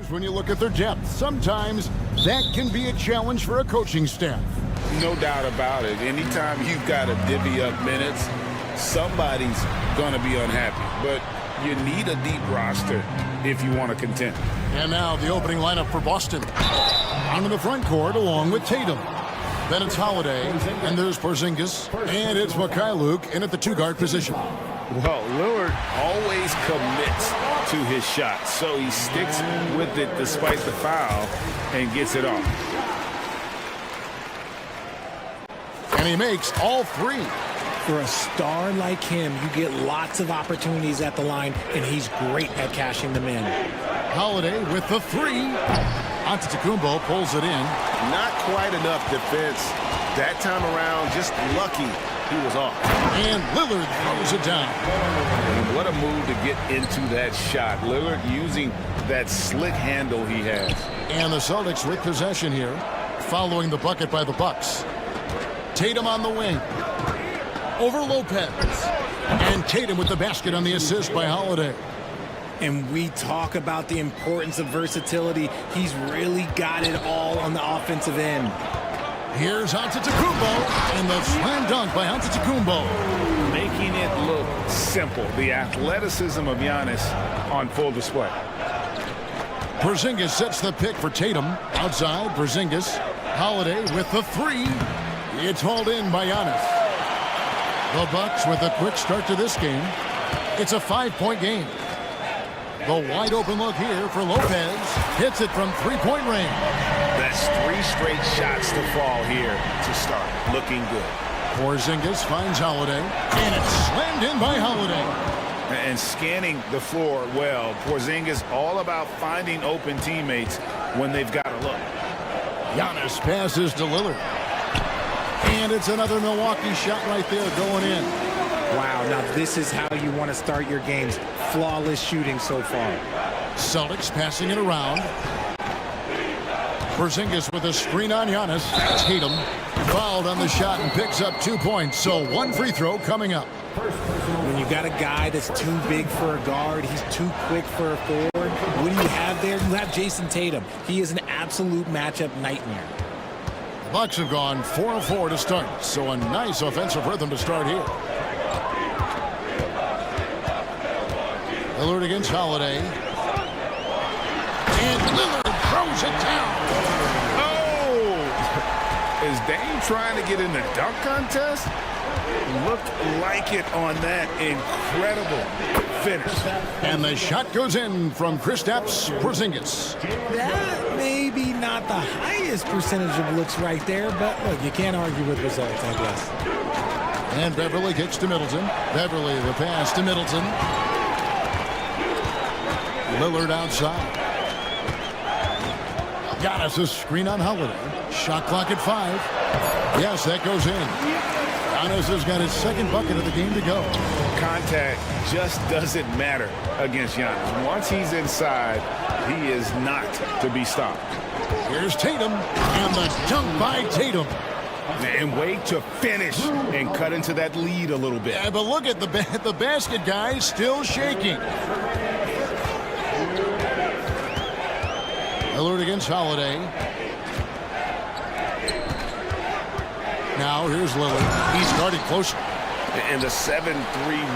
When you look at their depth, sometimes that can be a challenge for a coaching staff. No doubt about it. Anytime you've got to divvy up minutes, somebody's going to be unhappy. But you need a deep roster if you want to contend. And now the opening lineup for Boston. Onto the front court along with Tatum. Then it's Holiday, and there's Porzingis, and it's Mikhailuk in at the two-guard position. Well, Lillard always commits to his shot, so he sticks with it despite the foul and gets it off. And he makes all three. For a star like him, you get lots of opportunities at the line, and he's great at cashing them in. Holiday with the three. Antetokounmpo pulls it in. Not quite enough defense that time around, just lucky he was off. And Lillard throws it down. What a move to get into that shot. Lillard using that slick handle he has. And the Celtics with possession here, following the bucket by the Bucks. Tatum on the wing. Over Lopez. And Tatum with the basket on the assist by Holiday. And we talk about the importance of versatility. He's really got it all on the offensive end. Here's Antetokounmpo, and the slam dunk by Antetokounmpo. Making it look simple. The athleticism of Giannis on full display. Porzingis sets the pick for Tatum. Outside, Porzingis. Holiday with the three. It's hauled in by Giannis. The Bucks with a quick start to this game. It's a 5-point game. The wide open look here for Lopez. Hits it from three-point range. That's three straight shots to fall here to start. Looking good. Porzingis finds Holiday, and it's slammed in by Holiday. And scanning the floor well. Porzingis all about finding open teammates when they've got a look. Giannis passes to Lillard. And it's another Milwaukee shot right there going in. Wow, now this is how you want to start your games. Flawless shooting so far. Celtics passing it around. Porzingis with a screen on Giannis. Tatum fouled on the shot and picks up 2 points. So one free throw coming up. When you got a guy that's too big for a guard, he's too quick for a forward. What do you have there? You have Jason Tatum. He is an absolute matchup nightmare. The Bucks have gone 4 of 4 to start. So a nice offensive rhythm to start here. Lillard against Holiday. And Lillard throws it down. Oh! Is Dame trying to get in the dunk contest? Looked like it on that incredible finish. And the shot goes in from Kristaps Porzingis. That maybe not the highest percentage of looks right there, but look, you can't argue with results, I guess. And Beverly kicks to Middleton. Beverly the pass to Middleton. Lillard outside. Giannis a screen on Holiday. Shot clock at 5. Yes, that goes in. Giannis has got his second bucket of the game to go. Contact just doesn't matter against Giannis. Once he's inside, he is not to be stopped. Here's Tatum, and the dunk by Tatum. And wait to finish and cut into that lead a little bit. Yeah, but look at the basket guy still shaking. Lillard against Holiday. Now here's Lillard. He's guarded closer. And the 7-3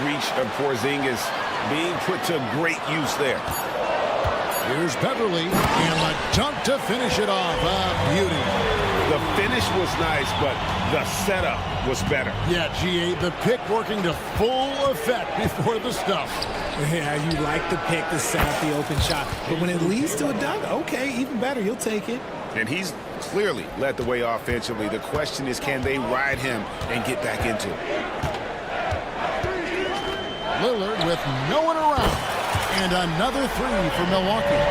reach of Porzingis being put to great use there. Here's Beverly, and the dunk to finish it off. Beauty. The finish was nice, but the setup was better. Yeah, G8, the pick working to full effect before the stuff. Yeah, you like the pick to set up the open shot. But when it leads to a dunk, okay, even better. You'll take it. And he's clearly led the way offensively. The question is, can they ride him and get back into it? Lillard with no one around. And another three for Milwaukee.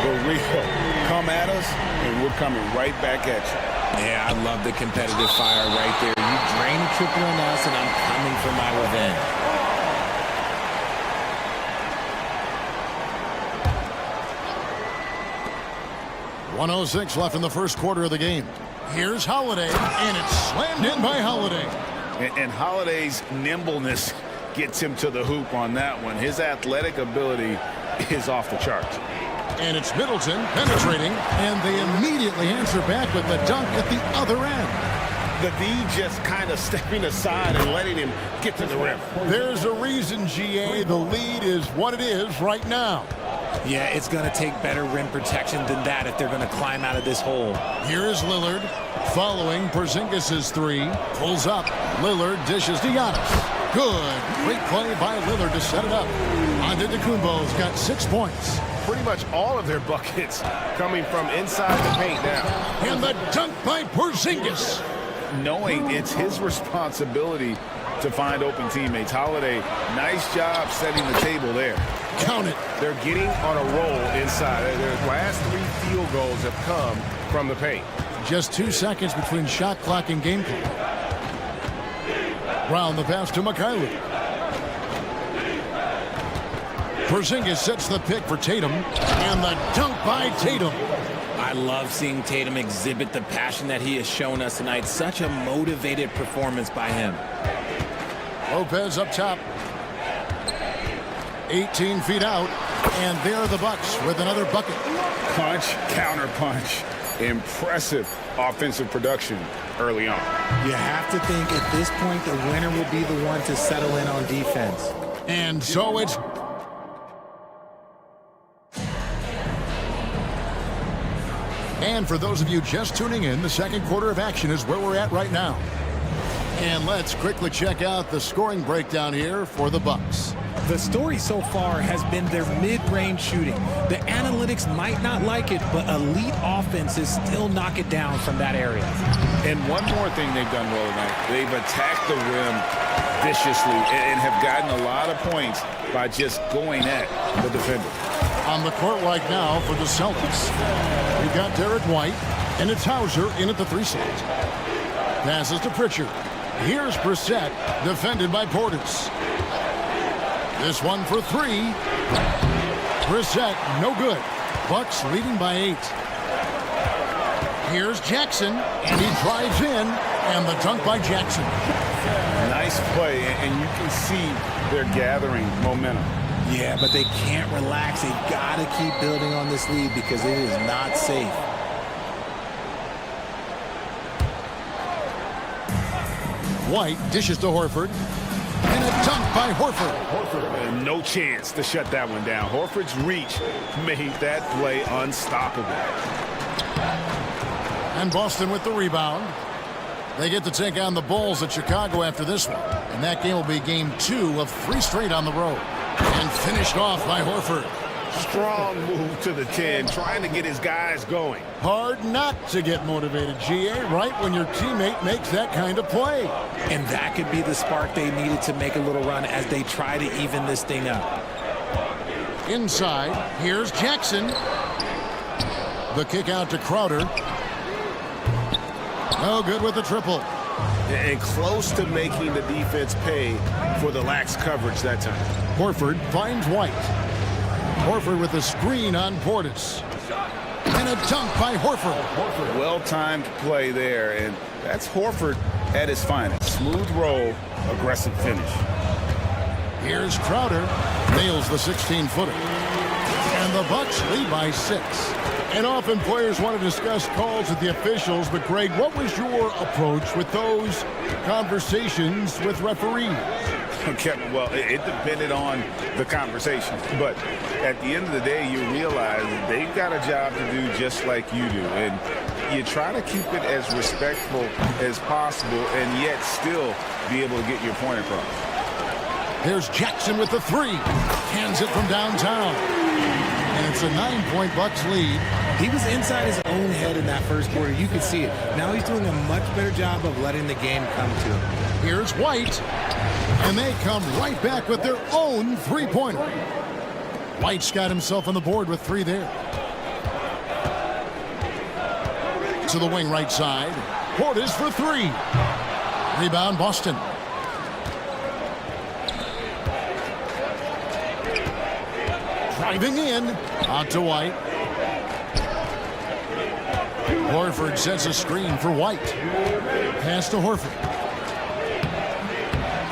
For real. Come at us, and we're coming right back at you. Yeah, I love the competitive fire right there. You drain a triple on us, and I'm coming for my revenge. .106 left in the first quarter of the game. Here's Holiday, and it's slammed in by Holiday. And Holiday's nimbleness gets him to the hoop on that one. His athletic ability is off the charts. And it's Middleton penetrating, and they immediately answer back with the dunk at the other end. The D just kind of stepping aside and letting him get to the rim. There's a reason, GA, the lead is what it is right now. Yeah, it's going to take better rim protection than that if they're going to climb out of this hole. Here is Lillard, following Porzingis' three. Pulls up. Lillard dishes to Giannis. Good. Great play by Lillard to set it up. Antetokounmpo's got 6 points. Pretty much all of their buckets coming from inside the paint now. And the dunk by Porzingis. Knowing it's his responsibility to find open teammates. Holiday, nice job setting the table there. Count it. They're getting on a roll inside. Their last 3 field goals have come from the paint. Just 2 seconds between shot clock and game clock. Round the pass to Mikhailuk. Porzingis sets the pick for Tatum. And the dunk by Tatum. I love seeing Tatum exhibit the passion that he has shown us tonight. Such a motivated performance by him. Lopez up top. 18 feet out. And there are the Bucks with another bucket. Punch, counter punch. Impressive offensive production early on. You have to think at this point the winner will be the one to settle in on defense. And so it's... And for those of you just tuning in, the second quarter of action is where we're at right now. And let's quickly check out the scoring breakdown here for the Bucks. The story so far has been their mid-range shooting. The analytics might not like it, but elite offenses still knock it down from that area. And one more thing they've done well tonight. They've attacked the rim viciously and have gotten a lot of points by just going at the defender. On the court right now for the Celtics, we've got Derek White, and it's Hauser in at the 3 slot. Passes to Pritchard. Here's Brissett, defended by Portis. This one for 3. Brissett, no good. Bucks leading by 8. Here's Jackson, and he drives in, and the dunk by Jackson. Nice play, and you can see they're gathering momentum. Yeah, but they can't relax. They got to keep building on this lead because it is not safe. White dishes to Horford. And a dunk by Horford. No chance to shut that one down. Horford's reach made that play unstoppable. And Boston with the rebound. They get to take on the Bulls at Chicago after this one. And that game will be game 2 of 3 straight on the road. And finished off by Horford. Strong move to the 10, trying to get his guys going. Hard not to get motivated, GA, right when your teammate makes that kind of play. And that could be the spark they needed to make a little run as they try to even this thing up. Inside, here's Jackson. The kick out to Crowder. No good with the triple. And close to making the defense pay for the lax coverage that time. Horford finds White. Horford with a screen on Portis. And a dunk by Horford. Well-timed play there, and that's Horford at his finest. Smooth roll, aggressive finish. Here's Crowder. Nails the 16-footer. And the Bucks lead by 6. And often players want to discuss calls with the officials, but Greg, what was your approach with those conversations with referees? Kevin, well, it depended on the conversation. But at the end of the day, you realize they've got a job to do just like you do. And you try to keep it as respectful as possible and yet still be able to get your point across. There's Jackson with the 3. Hands it from downtown. And it's a 9-point Bucks lead. He was inside his own head in that first quarter. You could see it. Now he's doing a much better job of letting the game come to him. Here's White. And they come right back with their own 3-pointer. White's got himself on the board with 3 there. To the wing right side. Portis for 3. Rebound Boston. Driving in. Out to White. Horford sets a screen for White. Pass to Horford.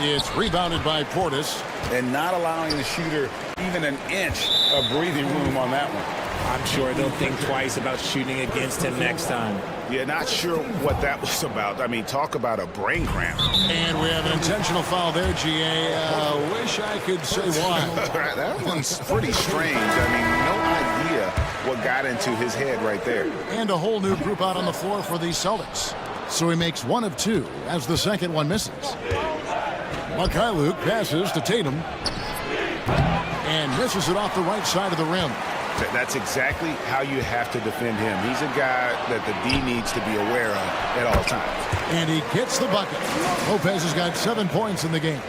It's rebounded by Portis. And not allowing the shooter even an inch of breathing room on that one. I'm sure they'll think twice about shooting against him next time. Yeah, not sure what that was about. I mean, talk about a brain cramp. And we have an intentional foul there, GA. Wish I could say why. That one's pretty strange. I mean, no idea what got into his head right there. And a whole new group out on the floor for the Celtics. So he makes 1 of 2 as the second one misses. Luke passes to Tatum and misses it off the right side of the rim. That's exactly how you have to defend him. He's a guy that the D needs to be aware of at all times. And he gets the bucket. Lopez has got 7 points in the game.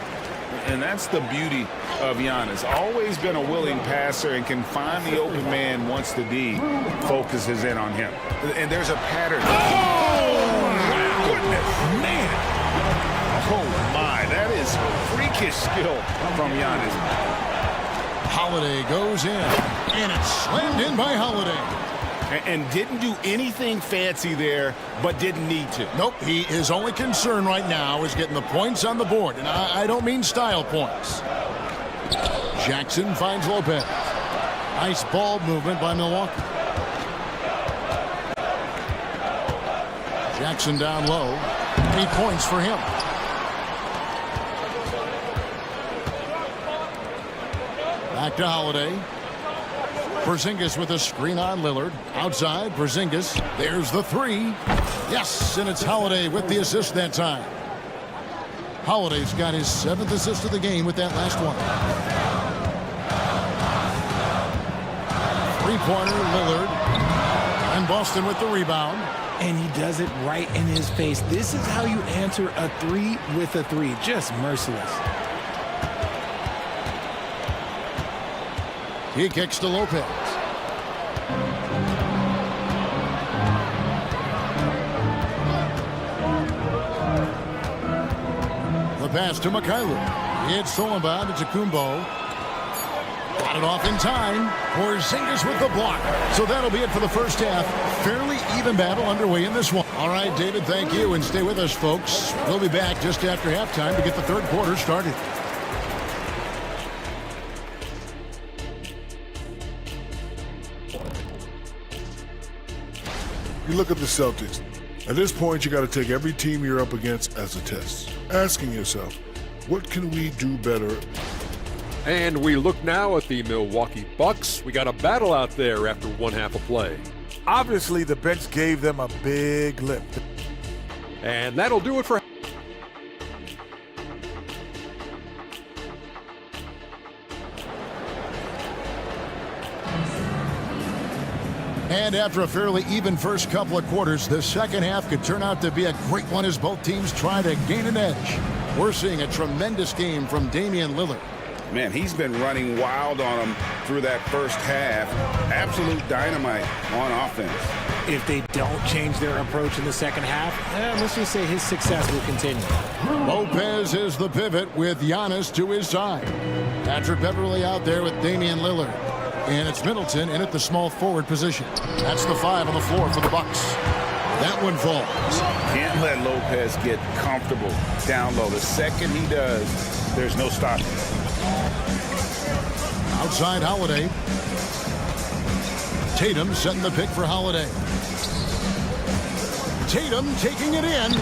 And that's the beauty of Giannis. Always been a willing passer and can find the open man once the D focuses in on him. And there's a pattern. Oh, Goodness, man. Oh, my. That is freakish skill from Giannis. Holiday goes in, and it's slammed in by Holiday. And didn't do anything fancy there, but didn't need to. Nope, his only concern right now is getting the points on the board, and I don't mean style points. Jackson finds Lopez. Nice ball movement by Milwaukee. Jackson down low. 8 points for him. Back to Holiday. Porzingis with a screen on Lillard. Outside, Porzingis. There's the 3. Yes, and it's Holiday with the assist that time. Holiday's got his 7th assist of the game with that last one. 3-pointer, Lillard. And Boston with the rebound. And he does it right in his face. This is how you answer a 3 with a 3. Just merciless. He kicks to Lopez. The pass to Mikhailuk. It's stolen by Kumbo. Got it off in time. Porzingis with the block. So that'll be it for the first half. Fairly even battle underway in this one. All right, David, thank you. And stay with us, folks. We'll be back just after halftime to get the third quarter started. You look at the Celtics. At this point, you got to take every team you're up against as a test, asking yourself, what can we do better? And we look now at the Milwaukee Bucks. We got a battle out there after one half of play. Obviously, the bench gave them a big lift. And that'll do it for... And after a fairly even first couple of quarters, the second half could turn out to be a great one as both teams try to gain an edge. We're seeing a tremendous game from Damian Lillard. Man, he's been running wild on them through that first half. Absolute dynamite on offense. If they don't change their approach in the second half, let's just say his success will continue. Lopez is the pivot with Giannis to his side. Patrick Beverly out there with Damian Lillard. And it's Middleton in at the small forward position. That's the 5 on the floor for the Bucks. That one falls. Can't let Lopez get comfortable down low. The second he does, there's no stopping. Outside Holiday. Tatum setting the pick for Holiday. Tatum taking it in.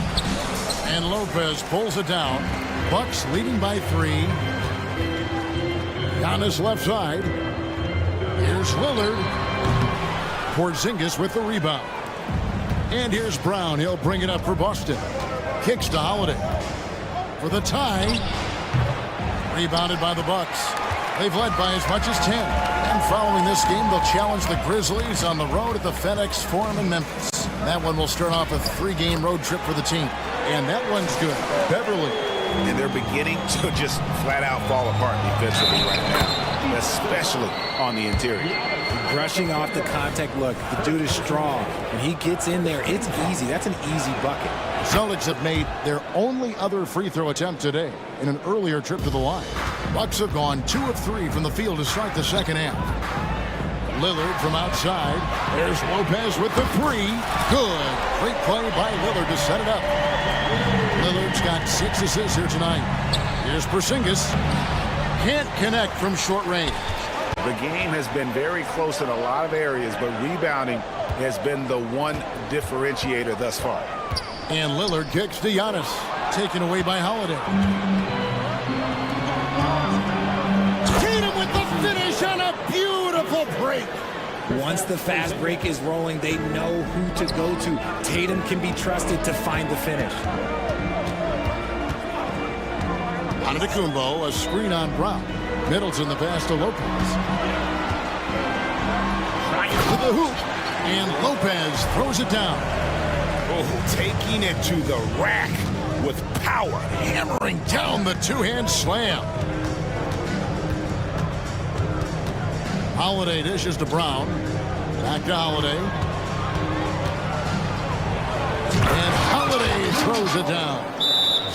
And Lopez pulls it down. Bucks leading by 3. Giannis left side. Here's Lillard. Porzingis with the rebound. And here's Brown. He'll bring it up for Boston. Kicks to Holiday. For the tie. Rebounded by the Bucks. They've led by as much as 10. And following this game, they'll challenge the Grizzlies on the road at the FedEx Forum in Memphis. That one will start off a 3-game road trip for the team. And that one's good. Beverly. And they're beginning to just flat out fall apart defensively right now, especially on the interior. Brushing off the contact look. The dude is strong. When he gets in there, it's easy. That's an easy bucket. Celtics have made their only other free throw attempt today in an earlier trip to the line. Bucks have gone 2 of 3 from the field to start the second half. Lillard from outside. There's Lopez with the 3. Good. Great play by Lillard to set it up. Lillard's got 6 assists here tonight. Here's Porzingis. Can't connect from short range. The game has been very close in a lot of areas, but rebounding has been the one differentiator thus far. And Lillard kicks to Giannis, taken away by Holiday. Tatum with the finish on a beautiful break. Once the fast break is rolling, they know who to go to. Tatum can be trusted to find the finish. Antetokounmpo, a screen on Brown. Middleton the pass to Lopez. To the hoop, and Lopez throws it down. Oh, taking it to the rack with power. Hammering down the two-hand slam. Holiday dishes to Brown. Back to Holiday. And Holiday throws it down.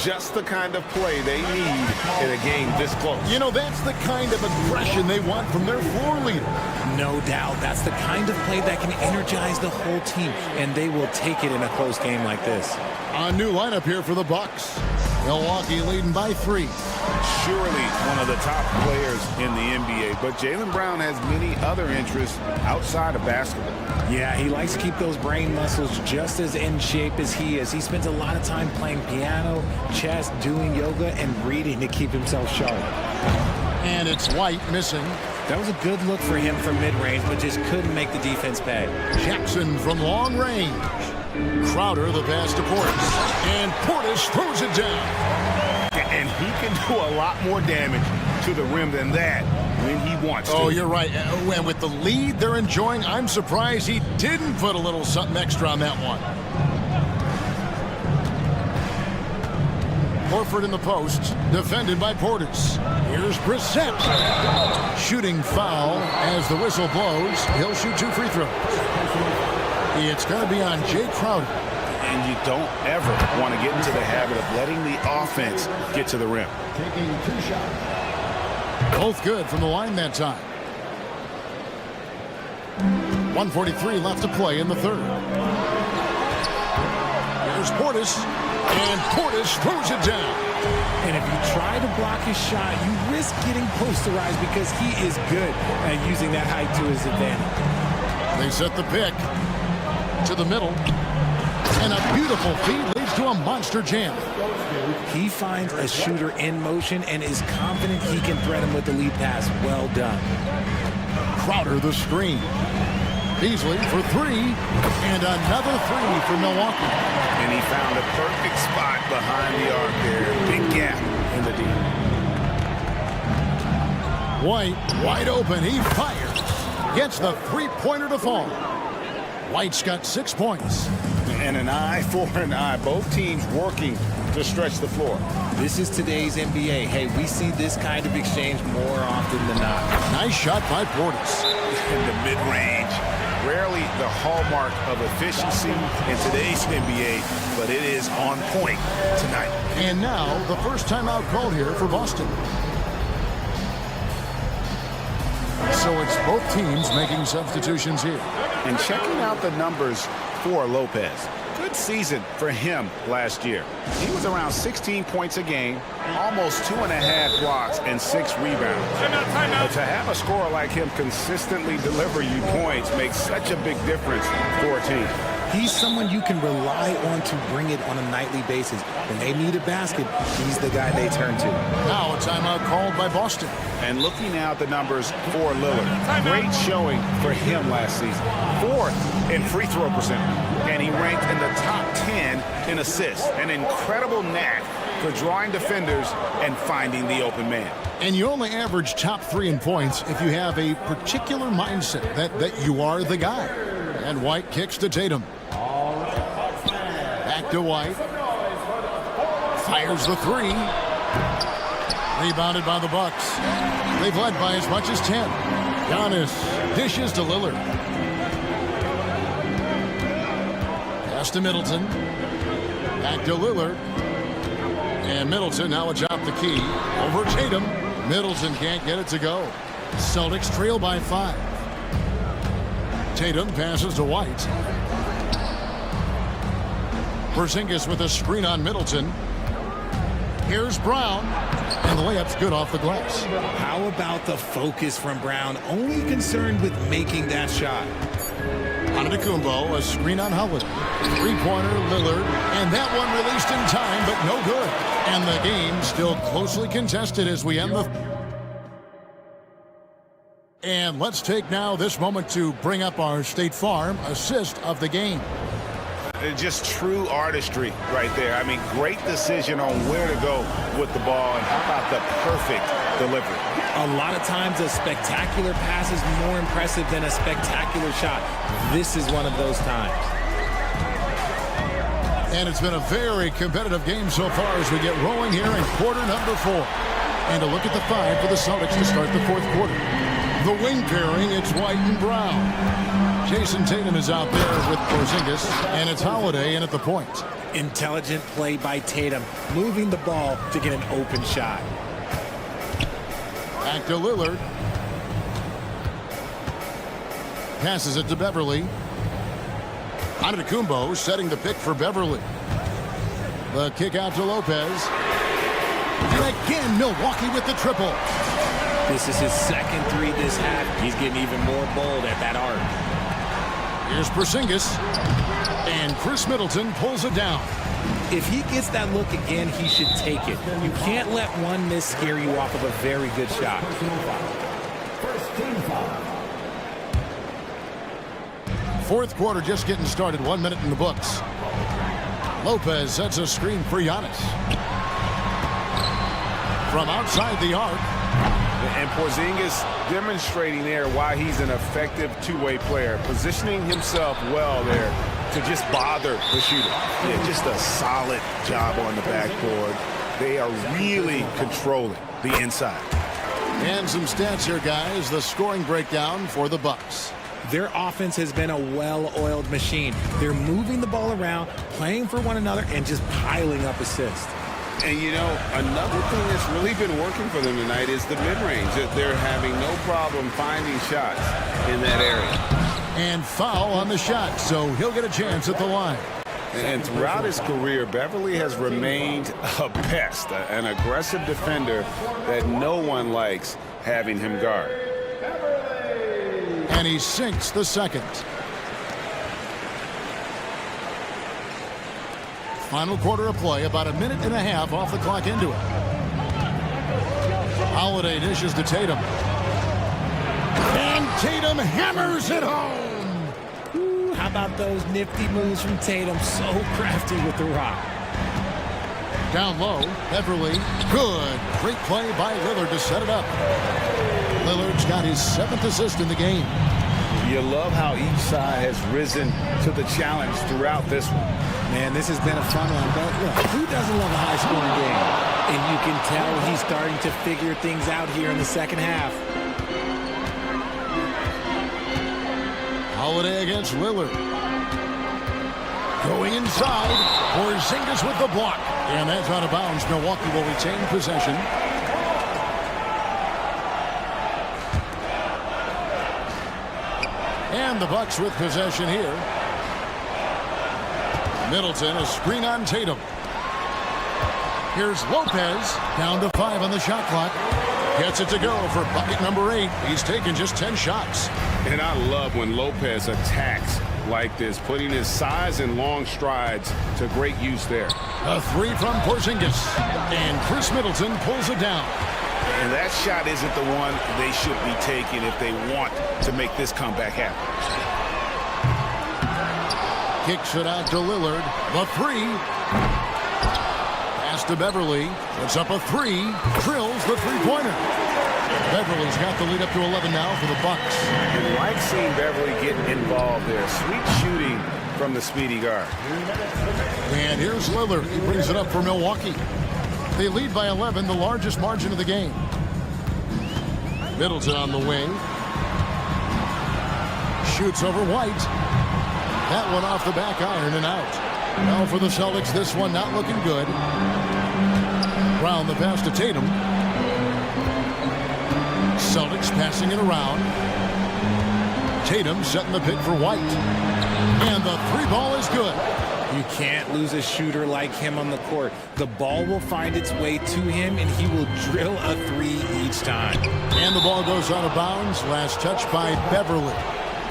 Just the kind of play they need in a game this close. You know, that's the kind of aggression they want from their floor leader. No doubt. That's the kind of play that can energize the whole team, and they will take it in a close game like this. A new lineup here for the Bucks. Milwaukee leading by 3. Surely one of the top players in the NBA, but Jaylen Brown has many other interests outside of basketball. Yeah, he likes to keep those brain muscles just as in shape as he is. He spends a lot of time playing piano, chess, doing yoga, and reading to keep himself sharp. And it's White missing. That was a good look for him from mid-range, but just couldn't make the defense pay. Jackson from long range. Crowder the pass to Portis. And Portis throws it down. And he can do a lot more damage to the rim than that when he wants to. Oh, you're right. And with the lead they're enjoying, I'm surprised he didn't put a little something extra on that one. Horford in the post, defended by Portis. Here's Brissett. Shooting foul as the whistle blows. He'll shoot 2 free throws. It's going to be on Jay Crowder. And you don't ever want to get into the habit of letting the offense get to the rim. Taking 2 shots. Both good from the line that time. 1:43 left to play in the third. Here's Portis. And Portis throws it down. And if you try to block his shot, you risk getting posterized because he is good at using that height to his advantage. They set the pick to the middle. And a beautiful feed leads to a monster jam. He finds a shooter in motion and is confident he can threat him with the lead pass. Well done. Crowder the screen. Beasley for 3. And another 3 for Milwaukee. And he found a perfect spot behind the arc there. Big gap in the D. White wide open. He fires. Gets the 3-pointer to fall. White's got 6 points. And an eye for an eye. Both teams working to stretch the floor. This is today's NBA. Hey, we see this kind of exchange more often than not. Nice shot by Portis. In the mid-range. Rarely the hallmark of efficiency in today's NBA, but it is on point tonight. And now the first timeout called here for Boston. So it's both teams making substitutions here. And checking out the numbers for Lopez. Good season for him last year. He was around 16 points a game, almost 2.5 blocks, and 6 rebounds. But to have a scorer like him consistently deliver you points makes such a big difference for a team. He's someone you can rely on to bring it on a nightly basis. When they need a basket, he's the guy they turn to. Now a timeout called by Boston. And looking now at the numbers for Lillard. Great showing for him last season. 4th in free throw percentage. And he ranked in the top 10 in assists. An incredible knack for drawing defenders and finding the open man. And you only average top 3 in points if you have a particular mindset that you are the guy. And White kicks to Tatum. Back to White. Fires the 3. Rebounded by the Bucks. They've led by as much as 10. Giannis dishes to Lillard. Pass to Middleton. Back to Lillard. And Middleton now atop the key. Over Tatum. Middleton can't get it to go. Celtics trail by 5. Tatum passes to White. Porzingis with a screen on Middleton. Here's Brown. And the layup's good off the glass. How about the focus from Brown? Only concerned with making that shot. Antetokounmpo, a screen on Howard. Three-pointer, Lillard. And that one released in time, but no good. And the game still closely contested as we end the... And let's take now this moment to bring up our State Farm assist of the game. Just true artistry right there. I mean, great decision on where to go with the ball, and how about the perfect delivery? A lot of times a spectacular pass is more impressive than a spectacular shot. This is one of those times. And it's been a very competitive game so far as we get rolling here in quarter number 4. And a look at the 5 for the Celtics to start the fourth quarter. The wing pairing, it's White and Brown. Jason Tatum is out there with Porzingis, and it's Holiday in at the point. Intelligent play by Tatum, moving the ball to get an open shot. Back to Lillard. Passes it to Beverly. Antetokounmpo setting the pick for Beverly. The kick out to Lopez. And again, Milwaukee with the triple. This is his second three this half. He's getting even more bold at that arc. Here's Porzingis. And Chris Middleton pulls it down. If he gets that look again, he should take it. You can't let one miss scare you off of a very good shot. Fourth quarter just getting started. 1 minute in the books. Lopez sets a screen for Giannis. From outside the arc. And Porzingis demonstrating there why he's an effective two-way player, positioning himself well there to just bother the shooter. Yeah, just a solid job on the backboard. They are really controlling the inside. And some stats here, guys. The scoring breakdown for the Bucks. Their offense has been a well-oiled machine. They're moving the ball around, playing for one another, and just piling up assists. And, you know, another thing that's really been working for them tonight is the mid-range. They're having no problem finding shots in that area. And foul on the shot, so he'll get a chance at the line. And throughout his career, Beverly has remained a pest, an aggressive defender that no one likes having him guard. And he sinks the second. Final quarter of play, about a minute and a half off the clock into it. Holiday dishes to Tatum. And Tatum hammers it home. Ooh, how about those nifty moves from Tatum? So crafty with the rock. Down low, Beverly. Good. Great play by Lillard to set it up. Lillard's got his 7th assist in the game. You love how each side has risen to the challenge throughout this one. Man, this has been a fun one, but look, who doesn't love a high-scoring game? And you can tell he's starting to figure things out here in the second half. Holiday against Lillard. Going inside. Porzingis with the block. And that's out of bounds. Milwaukee will retain possession. And the Bucks with possession here. Middleton, a screen on Tatum. Here's Lopez, down to 5 on the shot clock. Gets it to go for bucket number 8. He's taken just 10 shots. And I love when Lopez attacks like this, putting his size and long strides to great use there. A 3 from Porzingis. And Chris Middleton pulls it down. And that shot isn't the one they should be taking if they want to make this comeback happen. Kicks it out to Lillard. The 3. Pass to Beverly. Puts up a 3. Drills the three-pointer. Beverly's got the lead up to 11 now for the Bucks. I like seeing Beverly get involved there. Sweet shooting from the speedy guard. And here's Lillard. He brings it up for Milwaukee. They lead by 11, the largest margin of the game. Middleton on the wing. Shoots over White. That one off the back iron and out. Now for the Celtics, this one not looking good. Brown the pass to Tatum. Celtics passing it around. Tatum setting the pick for White. And the 3 ball is good. You can't lose a shooter like him on the court. The ball will find its way to him, and he will drill a three each time. And the ball goes out of bounds. Last touch by Beverly.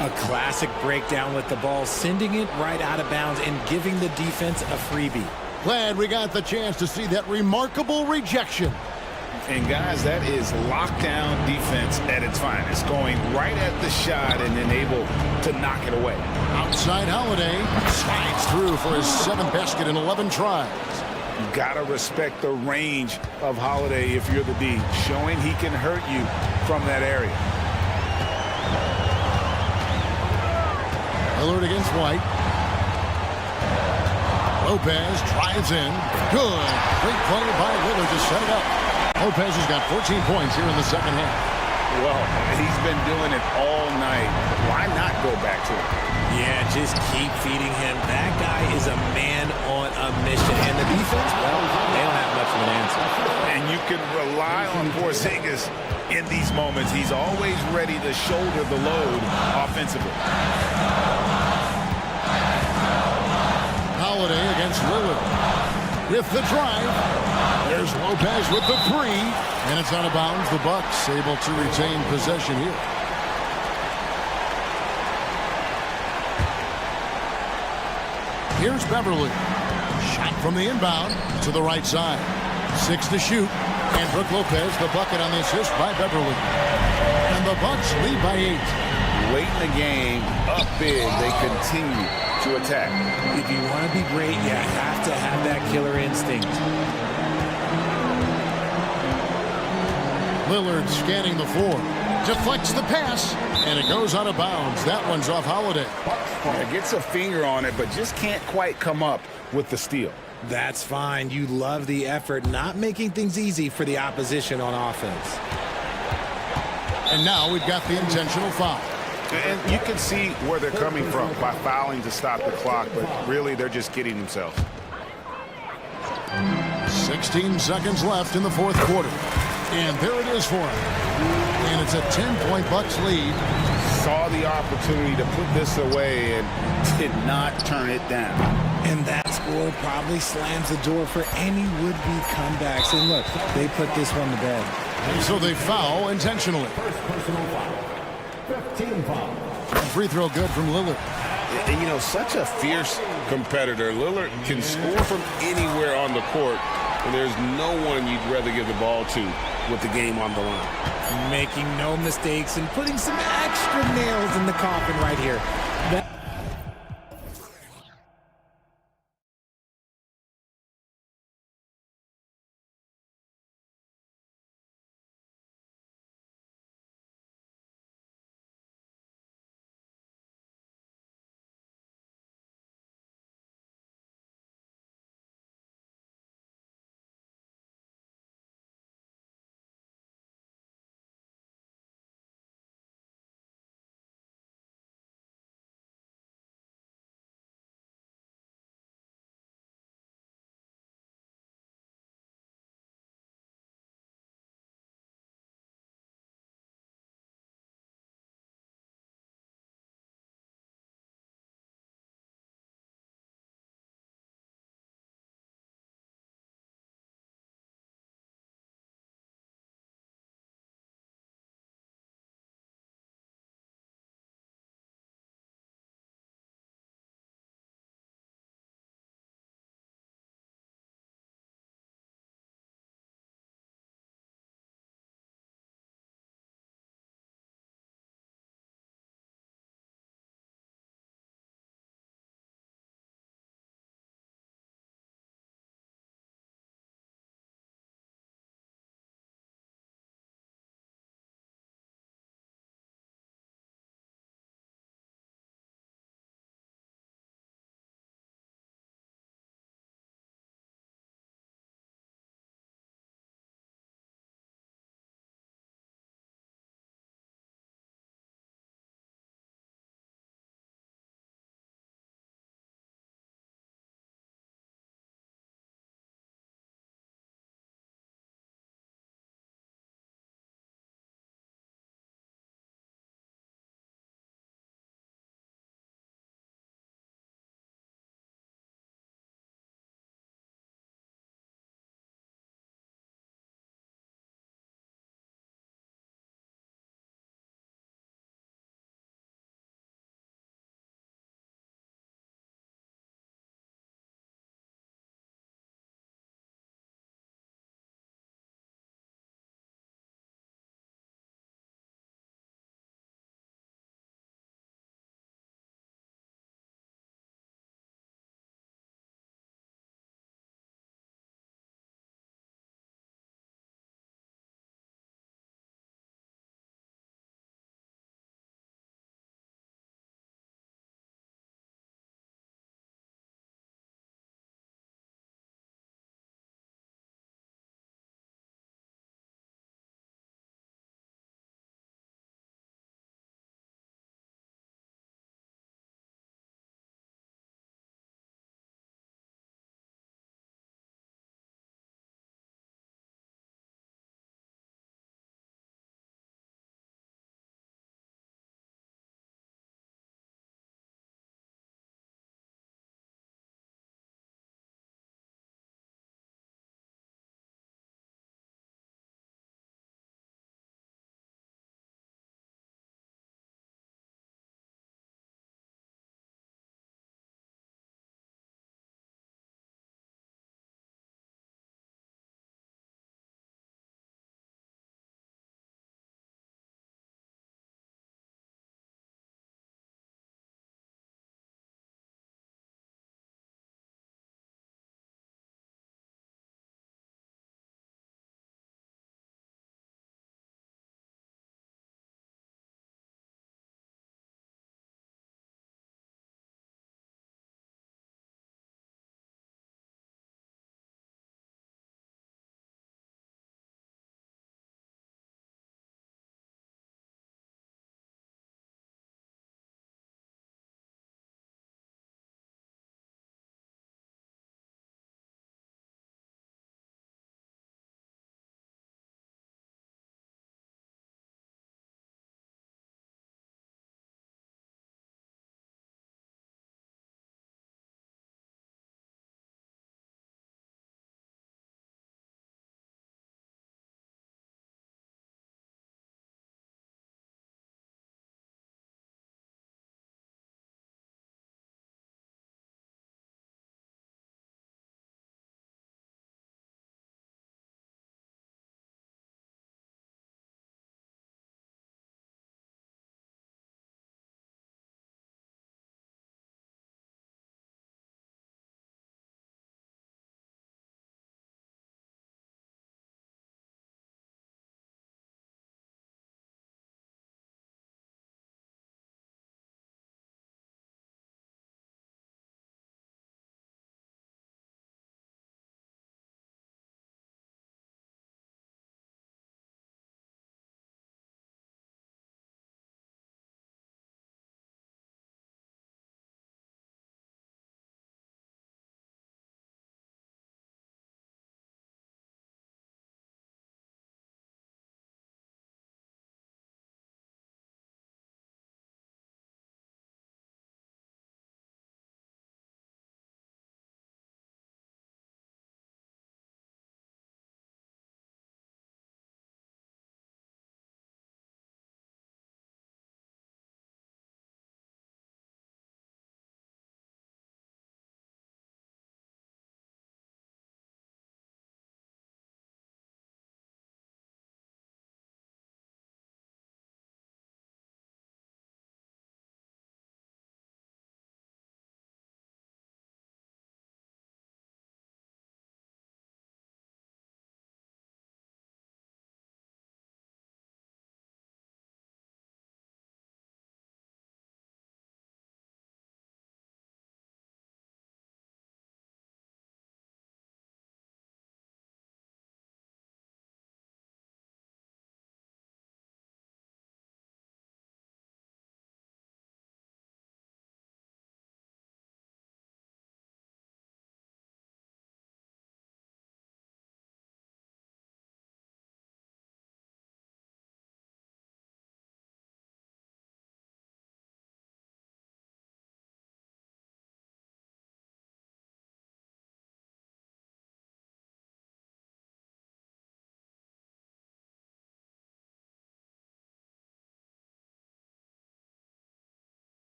A classic breakdown with the ball, sending it right out of bounds and giving the defense a freebie. Glad we got the chance to see that remarkable rejection. And guys, that is lockdown defense at its finest, going right at the shot and then able to knock it away. Outside Holiday slides through for his 7th basket in 11 tries. You gotta respect the range of Holiday if you're the D, showing he can hurt you from that area. Lillard against White. Lopez drives in. Good. Great play by Lillard to set it up. Lopez has got 14 points here in the second half. Well, he's been doing it all night. Why not go back to him? Yeah, just keep feeding him. That guy is a man on a mission. And the defense, well, they don't have much of an answer. And you can rely on Porzingis in these moments. He's always ready to shoulder the load offensively. Holiday against Lillard. With the drive. There's Lopez with the three. And it's out of bounds. The Bucks able to retain possession here. Here's Beverly. Shot from the inbound to the right side. 6 to shoot. And Brook Lopez, the bucket on the assist by Beverly. And the Bucks lead by 8. Late in the game, up big, they continue to attack. If you want to be great, you have to have that killer instinct. Lillard scanning the floor. Deflects the pass. And it goes out of bounds. That one's off Holiday. Gets a finger on it, but just can't quite come up with the steal. That's fine. You love the effort, not making things easy for the opposition on offense. And now we've got the intentional foul. And you can see where they're coming from by fouling to stop the clock, but really they're just kidding themselves. 16 seconds left in the fourth quarter. And there it is for him. And it's a 10-point Bucks lead. Saw the opportunity to put this away and did not turn it down. And that score probably slams the door for any would-be comebacks. And look, they put this one to bed. And so they foul intentionally. Free throw good from Lillard. And, you know, such a fierce competitor. Lillard can score from anywhere on the court, and there's no one you'd rather give the ball to with the game on the line. Making no mistakes and putting some extra nails in the coffin right here. That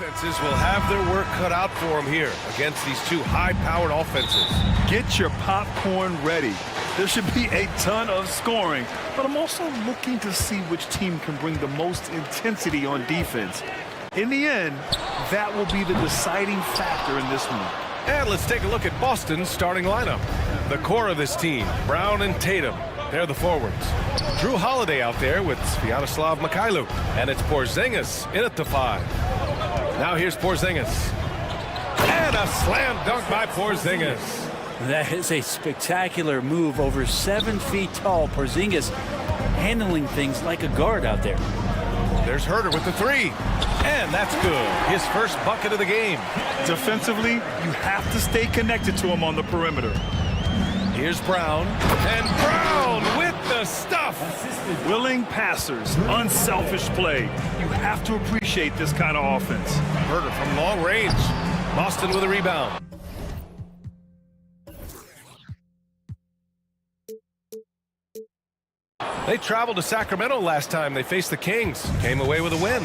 Defenses will have their work cut out for them here against these two high-powered offenses. Get your popcorn ready. There should be a ton of scoring, but I'm also looking to see which team can bring the most intensity on defense. In the end, that will be the deciding factor in this one. And let's take a look at Boston's starting lineup. The core of this team, Brown and Tatum. They're the forwards. Drew Holiday out there with Sviatoslav Mikhailuk. And it's Porzingis in at the 5. Now here's Porzingis. And a slam dunk by Porzingis. That is a spectacular move. Over 7 feet tall, Porzingis handling things like a guard out there. There's Herder with the 3. And that's good. His first bucket of the game. Defensively, you have to stay connected to him on the perimeter. Here's Brown. And Brown with the stuff. Willing passers, unselfish play. You have to appreciate this kind of offense. Herder from long range. Boston with a rebound. They traveled to Sacramento last time they faced the Kings. Came away with a win.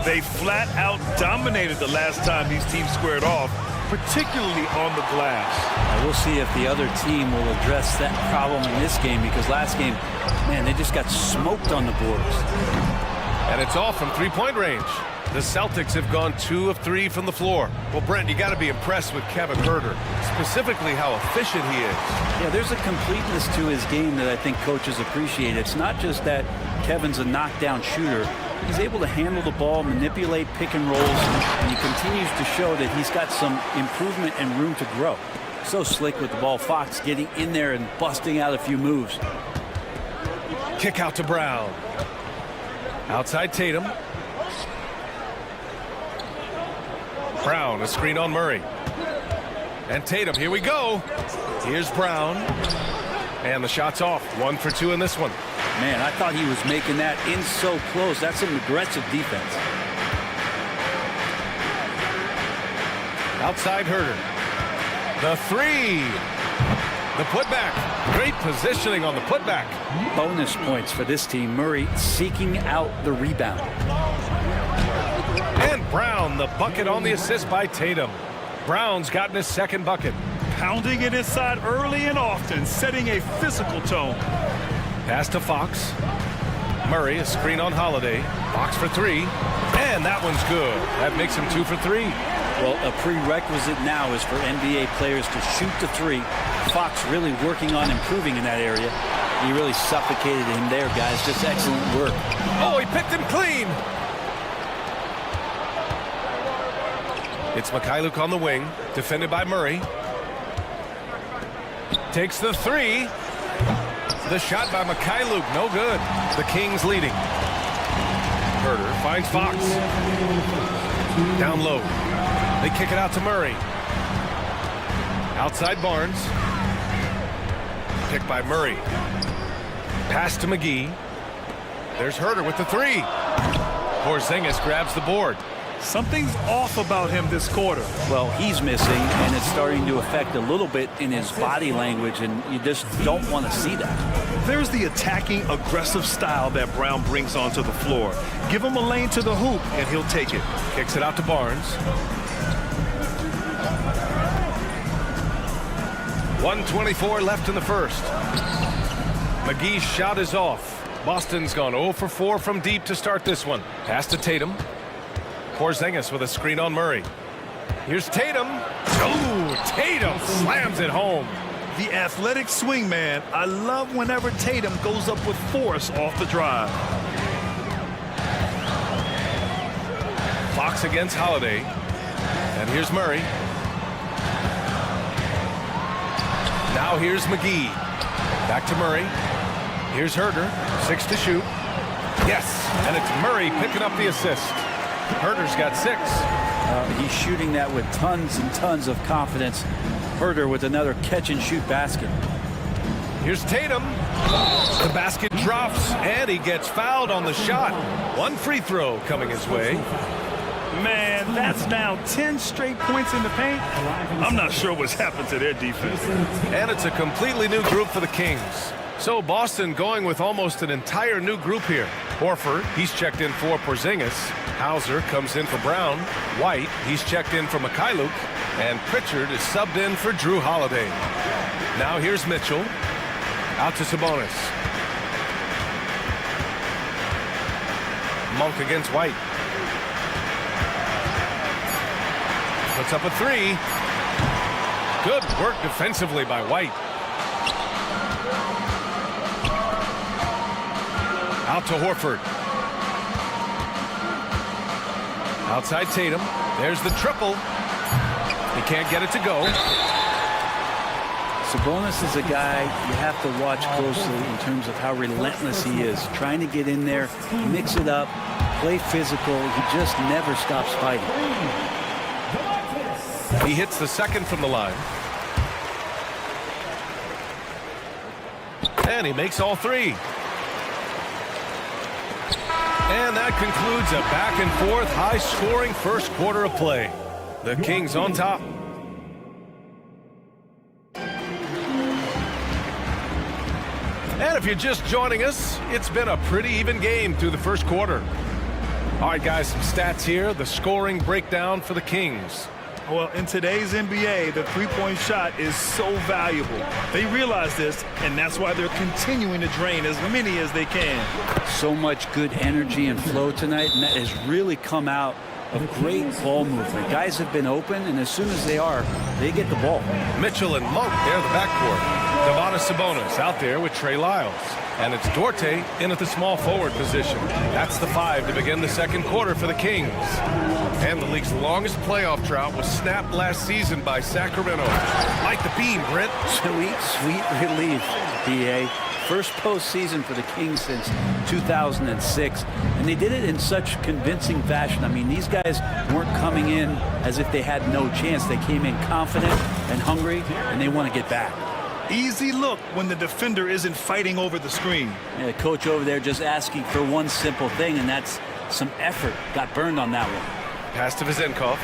They flat out dominated the last time these teams squared off, particularly on the glass. We'll see if the other team will address that problem in this game, because last game, man, they just got smoked on the boards. And it's off from three-point range. The Celtics have gone 2 of 3 from the floor. Well, Brent, you got to be impressed with Kevin Herder, specifically how efficient he is. Yeah, there's a completeness to his game that I think coaches appreciate. It's not just that Kevin's a knockdown shooter. He's able to handle the ball, manipulate pick and rolls, and he continues to show that he's got some improvement and room to grow. So slick with the ball. Fox getting in there and busting out a few moves. Kick out to Brown. Outside Tatum. Brown, a screen on Murray. And Tatum, here we go. Here's Brown. And the shot's off. 1 for 2 in this one. Man, I thought he was making that in so close. That's some aggressive defense. Outside Herder. The 3. The putback. Great positioning on the putback. Bonus points for this team. Murray seeking out the rebound. And Brown, the bucket on the assist by Tatum. Brown's gotten his second bucket. Pounding it inside early and often, setting a physical tone. Pass to Fox. Murray, a screen on Holiday. Fox for 3. And that one's good. That makes him 2 for 3. Well, a prerequisite now is for NBA players to shoot the 3. Fox really working on improving in that area. He really suffocated him there, guys. Just excellent work. Oh, he picked him clean. It's Mikhailuk on the wing, defended by Murray. Takes the 3. The shot by Mikhailuk, no good. The Kings leading. Herder finds Fox. Down low. They kick it out to Murray. Outside Barnes. Picked by Murray. Pass to McGee. There's Herder with the 3. Porzingis grabs the board. Something's off about him this quarter. Well, he's missing, and it's starting to affect a little bit in his body language, and you just don't want to see that. There's the attacking, aggressive style that Brown brings onto the floor. Give him a lane to the hoop, and he'll take it. Kicks it out to Barnes. 1:24 left in the first. McGee's shot is off. Boston's gone 0 for 4 from deep to start this one. Pass to Tatum. Porzingis with a screen on Murray. Here's Tatum. Oh, Tatum slams it home. The athletic swingman. I love whenever Tatum goes up with force off the drive. Fox against Holiday. And here's Murray. Now here's McGee. Back to Murray. Here's Herder. 6 to shoot. Yes, and it's Murray picking up the assist. Herder's got 6. He's shooting that with tons and tons of confidence. Herder with another catch-and-shoot basket. Here's Tatum. The basket drops, and he gets fouled on the shot. 1 free throw coming his way. Man, that's now 10 straight points in the paint. I'm not sure what's happened to their defense. And it's a completely new group for the Kings. So Boston going with almost an entire new group here. Horford, he's checked in for Porzingis. Hauser comes in for Brown. White, he's checked in for Mikhailuk. And Pritchard is subbed in for Drew Holiday. Now here's Mitchell. Out to Sabonis. Monk against White. Puts up a three. Good work defensively by White. Out to Horford. Outside Tatum. There's the triple. He can't get it to go. Sabonis is a guy you have to watch closely in terms of how relentless he is. Trying to get in there, mix it up, play physical. He just never stops fighting. He hits the second from the line. And he makes all three. And that concludes a back-and-forth, high-scoring first quarter of play. The Kings on top. And if you're just joining us, it's been a pretty even game through the first quarter. All right, guys, some stats here. The scoring breakdown for the Kings. Well, in today's NBA, the three-point shot is so valuable. They realize this, and that's why they're continuing to drain as many as they can. So much good energy and flow tonight, and that has really come out of great ball movement. Guys have been open, and as soon as they are, they get the ball. Mitchell and Monk, they're the backcourt. Domantas Sabonis out there with Trey Lyles. And it's DOTA in at the small forward position. That's the 5 to begin the second quarter for the Kings. And the league's longest playoff drought was snapped last season by Sacramento. Like the beam, Brent. Sweet, sweet relief, DA. First postseason for the Kings since 2006. And they did it in such convincing fashion. I mean, these guys weren't coming in as if they had no chance. They came in confident and hungry, and they want to get back. Easy look when the defender isn't fighting over the screen. Yeah, the coach over there just asking for one simple thing, and that's some effort. Got burned on that one. Pass to Vezenkov.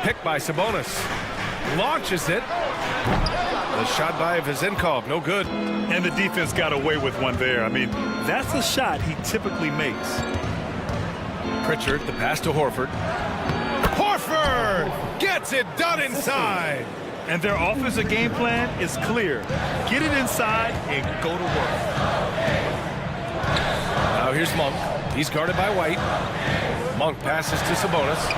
Picked by Sabonis. Launches it. The shot by Vezenkov, no good. And the defense got away with one there. I mean, that's a shot he typically makes. Pritchard, the pass to Horford. Horford gets it done inside. And their offensive game plan is clear. Get it inside and go to work. Now here's Monk. He's guarded by White. Monk passes to Sabonis.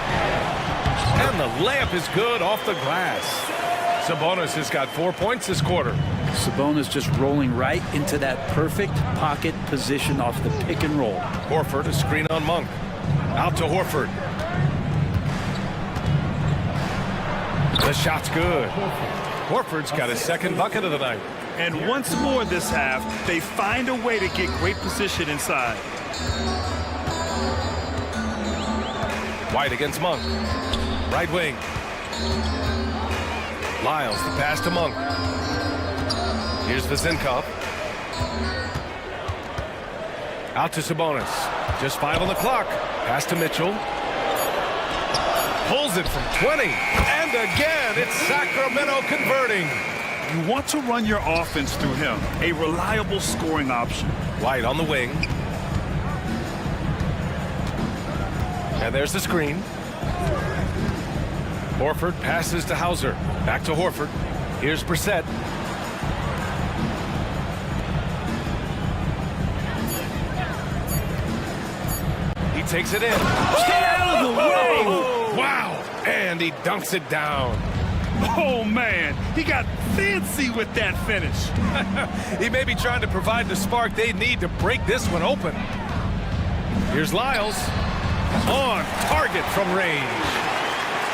And the layup is good off the glass. Sabonis has got 4 points this quarter. Sabonis just rolling right into that perfect pocket position off the pick and roll. Horford, a screen on Monk. Out to Horford. The shot's good. Horford's got his second bucket of the night. And once more this half, they find a way to get great position inside. White against Monk. Right wing. Lyles, the pass to Monk. Here's Vezenkov. Out to Sabonis. Just 5 on the clock. Pass to Mitchell. Pulls it from 20. And again, it's Sacramento converting. You want to run your offense through him. A reliable scoring option. White on the wing. And there's the screen. Horford passes to Hauser. Back to Horford. Here's Brissett. He takes it in. Stay out of the way! Wow! And he dunks it down. Oh, man. He got fancy with that finish. He may be trying to provide the spark they need to break this one open. Here's Lyles. On target from range.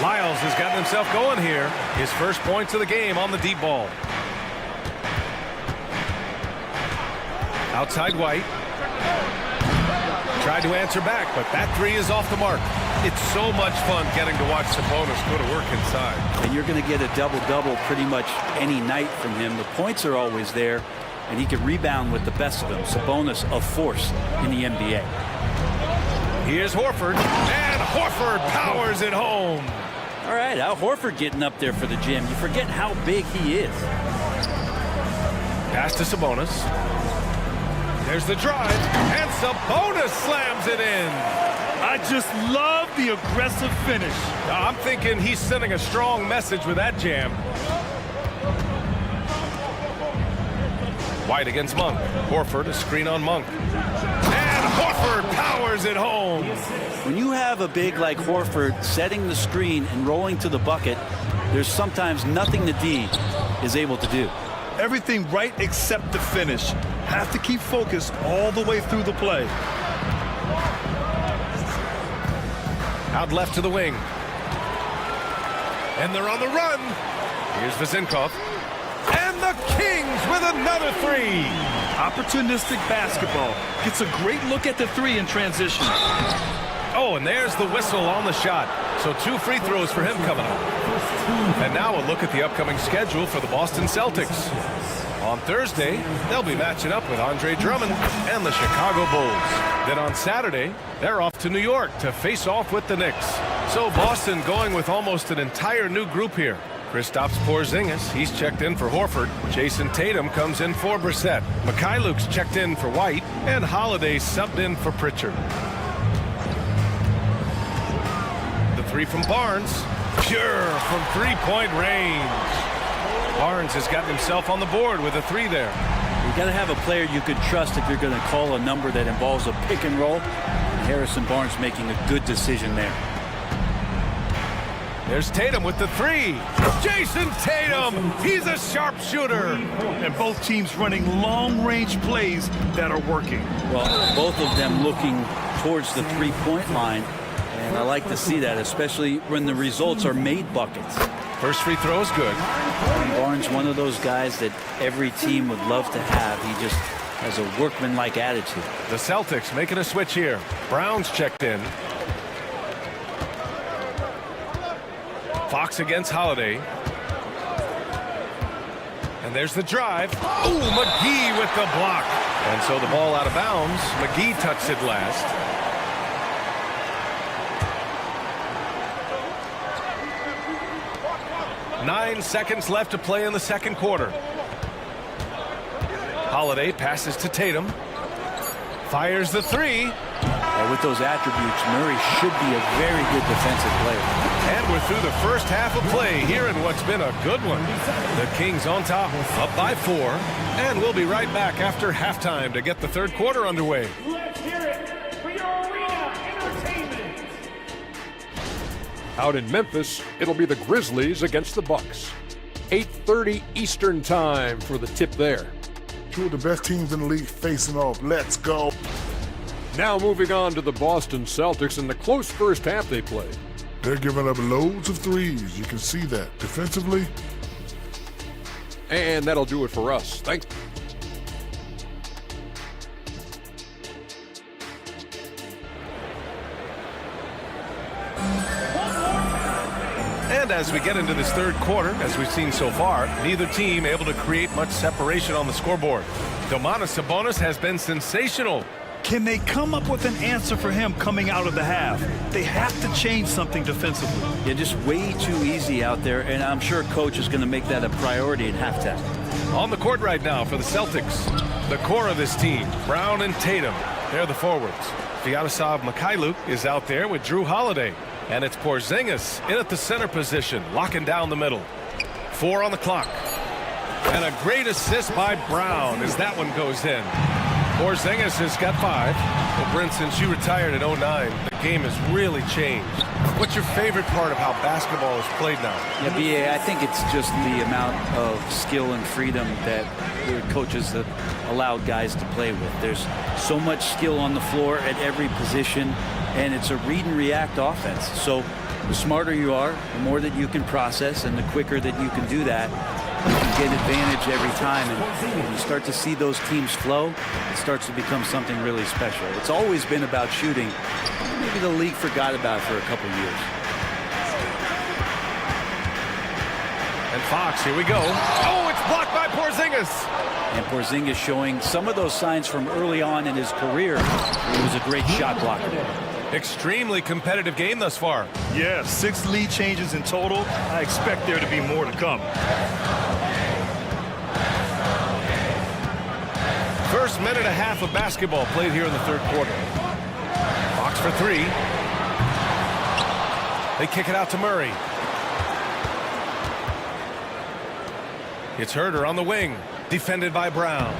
Lyles has gotten himself going here. His first points of the game on the deep ball. Outside White. Tried to answer back, but that three is off the mark. It's so much fun getting to watch Sabonis go to work inside. And you're going to get a double-double pretty much any night from him. The points are always there, and he can rebound with the best of them. Sabonis, a force in the NBA. Here's Horford, and Horford powers it home. All right, Al Horford getting up there for the gym. You forget how big he is. Pass to Sabonis. There's the drive, and Sabonis slams it in. I just love the aggressive finish. I'm thinking he's sending a strong message with that jam. White against Monk. Horford, a screen on Monk. And Horford powers it home. When you have a big like Horford setting the screen and rolling to the bucket, there's sometimes nothing the D is able to do. Everything right except the finish. Have to keep focused all the way through the play. Out left to the wing. And they're on the run. Here's Vezinkov. And the Kings with another three. Opportunistic basketball. Gets a great look at the three in transition. Oh, and there's the whistle on the shot. So 2 free throws for him coming up. And now a look at the upcoming schedule for the Boston Celtics. On Thursday, they'll be matching up with Andre Drummond and the Chicago Bulls. Then on Saturday, they're off to New York to face off with the Knicks. So Boston going with almost an entire new group here. Kristaps Porzingis, he's checked in for Horford. Jason Tatum comes in for Brissett. Mikhailuk's checked in for White. And Holiday subbed in for Pritchard. The three from Barnes. Pure from three-point range. Barnes has gotten himself on the board with a three there. You got to have a player you can trust if you're going to call a number that involves a pick and roll. And Harrison Barnes making a good decision there. There's Tatum with the three. Jason Tatum, he's a sharpshooter. And both teams running long-range plays that are working. Well, both of them looking towards the three-point line. And I like to see that, especially when the results are made buckets. First free throw is good. And Barnes, one of those guys that every team would love to have. He just has a workmanlike attitude. The Celtics making a switch here. Brown's checked in. Fox against Holiday. And there's the drive. Oh, McGee with the block. And so the ball out of bounds. McGee touched it last. Nine seconds left to play in the second quarter. Holiday passes to Tatum. Fires the three. And with those attributes, Murray should be a very good defensive player. And we're through the first half of play here in what's been a good one. The Kings on top, up by 4. And we'll be right back after halftime to get the third quarter underway. Let's hear it for your arena entertainment. Out in Memphis, it'll be the Grizzlies against the Bucks. 8:30 Eastern time for the tip there. Two of the best teams in the league facing off. Let's go. Now moving on to the Boston Celtics and the close first half they played. They're giving up loads of threes. You can see that. Defensively. And that'll do it for us. Thanks. And as we get into this third quarter, as we've seen so far, neither team able to create much separation on the scoreboard. Domantas Sabonis has been sensational. Can they come up with an answer for him coming out of the half? They have to change something defensively. Yeah, just way too easy out there, and I'm sure coach is going to make that a priority at halftime. On the court right now for the Celtics, the core of this team, Brown and Tatum, they're the forwards. Sviatoslav Mikhailuk is out there with Drew Holiday. And it's Porzingis in at the center position, locking down the middle. 4 on the clock. And a great assist by Brown as that one goes in. Porzingis has got 5. Well, Brent, since you retired in 09, the game has really changed. What's your favorite part of how basketball is played now? Yeah, B.A., I think it's just the amount of skill and freedom that the coaches have allowed guys to play with. There's so much skill on the floor at every position, and it's a read and react offense. So the smarter you are, the more that you can process, and the quicker that you can do that, you can get advantage every time. And when you start to see those teams flow, it starts to become something really special. It's always been about shooting. Maybe the league forgot about it for a couple of years. And Fox, here we go. Oh, it's blocked by Porzingis. And Porzingis showing some of those signs from early on in his career. He was a great shot blocker. Extremely competitive game thus far. Yeah, 6 lead changes in total. I expect there to be more to come. First minute and a half of basketball played here in the third quarter. Fox for three. They kick it out to Murray. It's Herder on the wing, defended by Brown.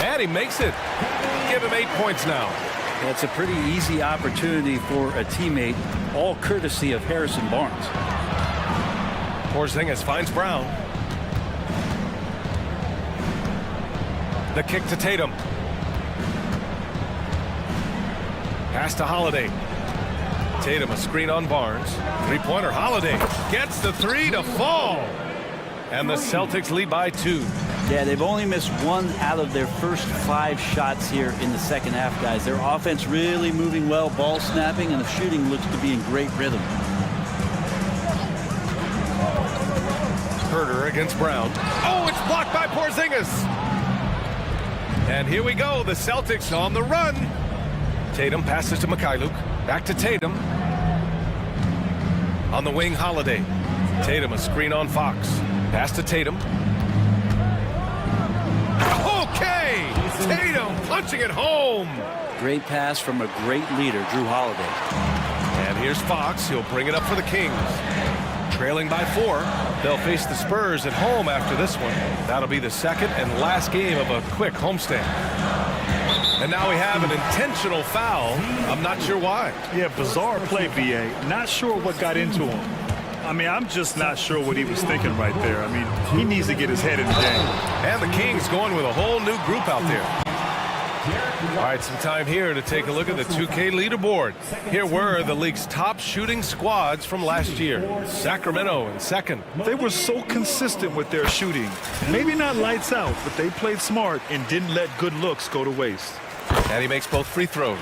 And he makes it. Give him 8 points now. That's a pretty easy opportunity for a teammate, all courtesy of Harrison Barnes. Porzingis finds Brown. The kick to Tatum. Pass to Holiday. Tatum, a screen on Barnes. Three-pointer, Holiday gets the three to fall. And the Celtics lead by 2. Yeah, they've only missed 1 out of their first 5 shots here in the second half, guys. Their offense really moving well, ball snapping, and the shooting looks to be in great rhythm. Herder against Brown. Oh, it's blocked by Porzingis. And here we go, the Celtics on the run. Tatum passes to Mikhailuk. Back to Tatum. On the wing, Holiday. Tatum, a screen on Fox. Pass to Tatum. Okay! Tatum punching it home. Great pass from a great leader, Drew Holiday. And here's Fox. He'll bring it up for the Kings. Trailing by 4. They'll face the Spurs at home after this one. That'll be the second and last game of a quick homestand. And now we have an intentional foul. I'm not sure why. Yeah, bizarre play, BA. Not sure what got into him. I mean, I'm just not sure what he was thinking right there. I mean, he needs to get his head in the game. And the Kings going with a whole new group out there. All right, some time here to take a look at the 2K leaderboard. Here were the league's top shooting squads from last year. Sacramento in second. They were so consistent with their shooting. Maybe not lights out, but they played smart and didn't let good looks go to waste. And he makes both free throws.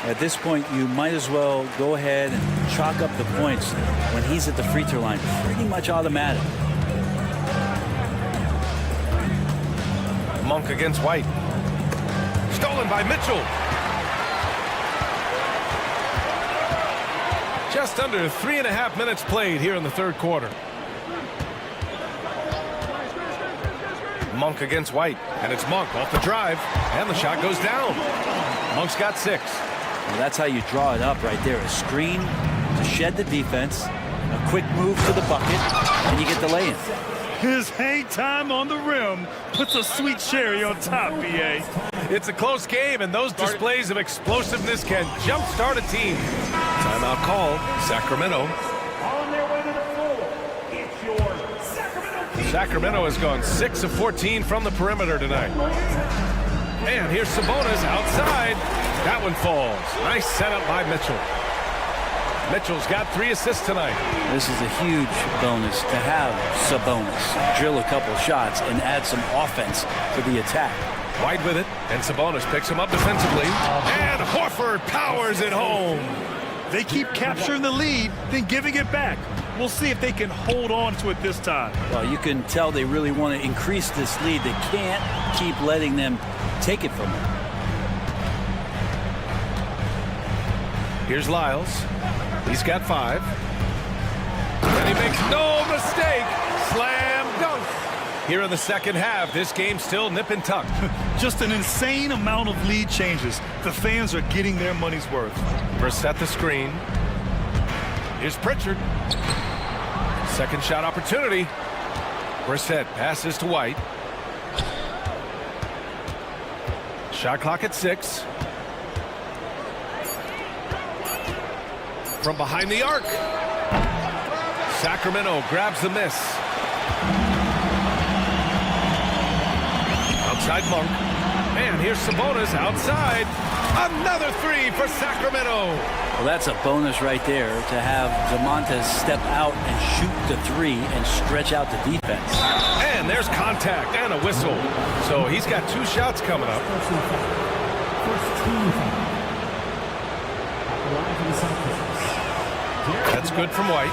At this point, you might as well go ahead and chalk up the points when he's at the free throw line. Pretty much automatic. Monk against White. Stolen by Mitchell. Just under 3.5 minutes played here in the third quarter. Monk against White, and it's Monk off the drive, and the shot goes down. Monk's got 6. Well, that's how you draw it up right there. A screen to shed the defense, a quick move to the bucket, and you get the lay-in. His hang time on the rim puts a sweet cherry on top, BA. It's a close game, and those displays of explosiveness can jumpstart a team. Timeout called. Sacramento. On their way to the floor, it's your Sacramento. Sacramento has gone 6 of 14 from the perimeter tonight. And here's Sabonis outside. That one falls. Nice setup by Mitchell. Mitchell's got 3 assists tonight. This is a huge bonus to have Sabonis drill a couple shots and add some offense to the attack. White with it, and Sabonis picks him up defensively. And Horford powers it home. They keep capturing the lead, then giving it back. We'll see if they can hold on to it this time. Well, you can tell they really want to increase this lead. They can't keep letting them take it from them. Here's Lyles. He's got 5. And he makes no mistake. Slam dunk. Here in the second half, this game still nip and tuck. Just an insane amount of lead changes. The fans are getting their money's worth. Brissett the screen. Here's Pritchard. Second shot opportunity. Brissett passes to White. Shot clock at 6. From behind the arc. Sacramento grabs the miss. Outside Monk. And here's Sabonis outside. Another 3 for Sacramento. Well, that's a bonus right there to have Zamontes step out and shoot the 3 and stretch out the defense. And there's contact and a whistle. So he's got 2 shots coming up. That's good from White.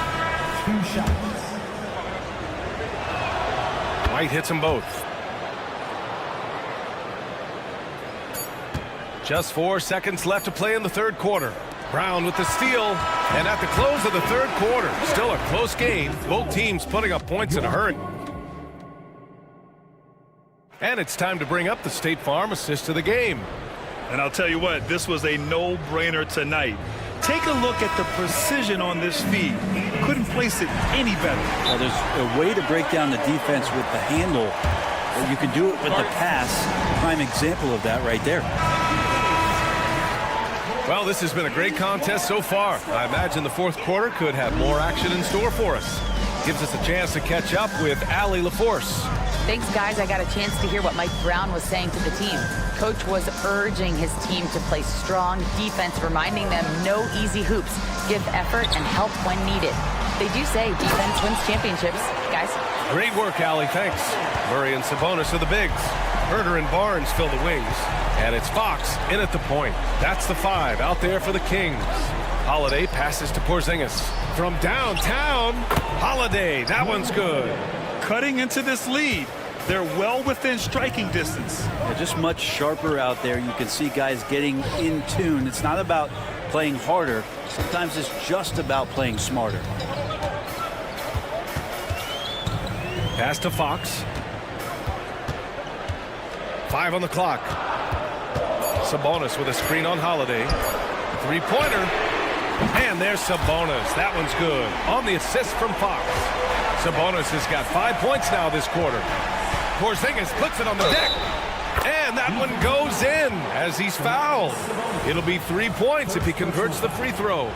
2 shots. White hits them both. Just 4 seconds left to play in the third quarter. Brown with the steal, and at the close of the third quarter, still a close game. Both teams putting up points in a hurry. And it's time to bring up the State Farm assist of the game. And I'll tell you what, this was a no-brainer tonight. Take a look at the precision on this feed. Couldn't place it any better. Well, there's a way to break down the defense with the handle, but you can do it with the pass. Prime example of that right there. Well, this has been a great contest so far. I imagine the fourth quarter could have more action in store for us. Gives us a chance to catch up with Allie LaForce. Thanks, guys. I got a chance to hear what Mike Brown was saying to the team. Coach was urging his team to play strong defense, reminding them no easy hoops, give effort, and help when needed. They do say defense wins championships, guys. Great work, Allie. Thanks. Murray and Sabonis are the bigs. Herder and Barnes fill the wings. And it's Fox in at the point. That's the 5 out there for the Kings. Holiday passes to Porzingis. From downtown, Holiday. That one's good. Cutting into this lead. They're well within striking distance. They're just much sharper out there. You can see guys getting in tune. It's not about playing harder. Sometimes it's just about playing smarter. Pass to Fox. 5 on the clock. Sabonis with a screen on Holiday. Three-pointer. And there's Sabonis. That one's good. On the assist from Fox. Sabonis has got 5 points now this quarter. Porzingis puts it on the deck. And that one goes in as he's fouled. It'll be 3 points if he converts the free throw.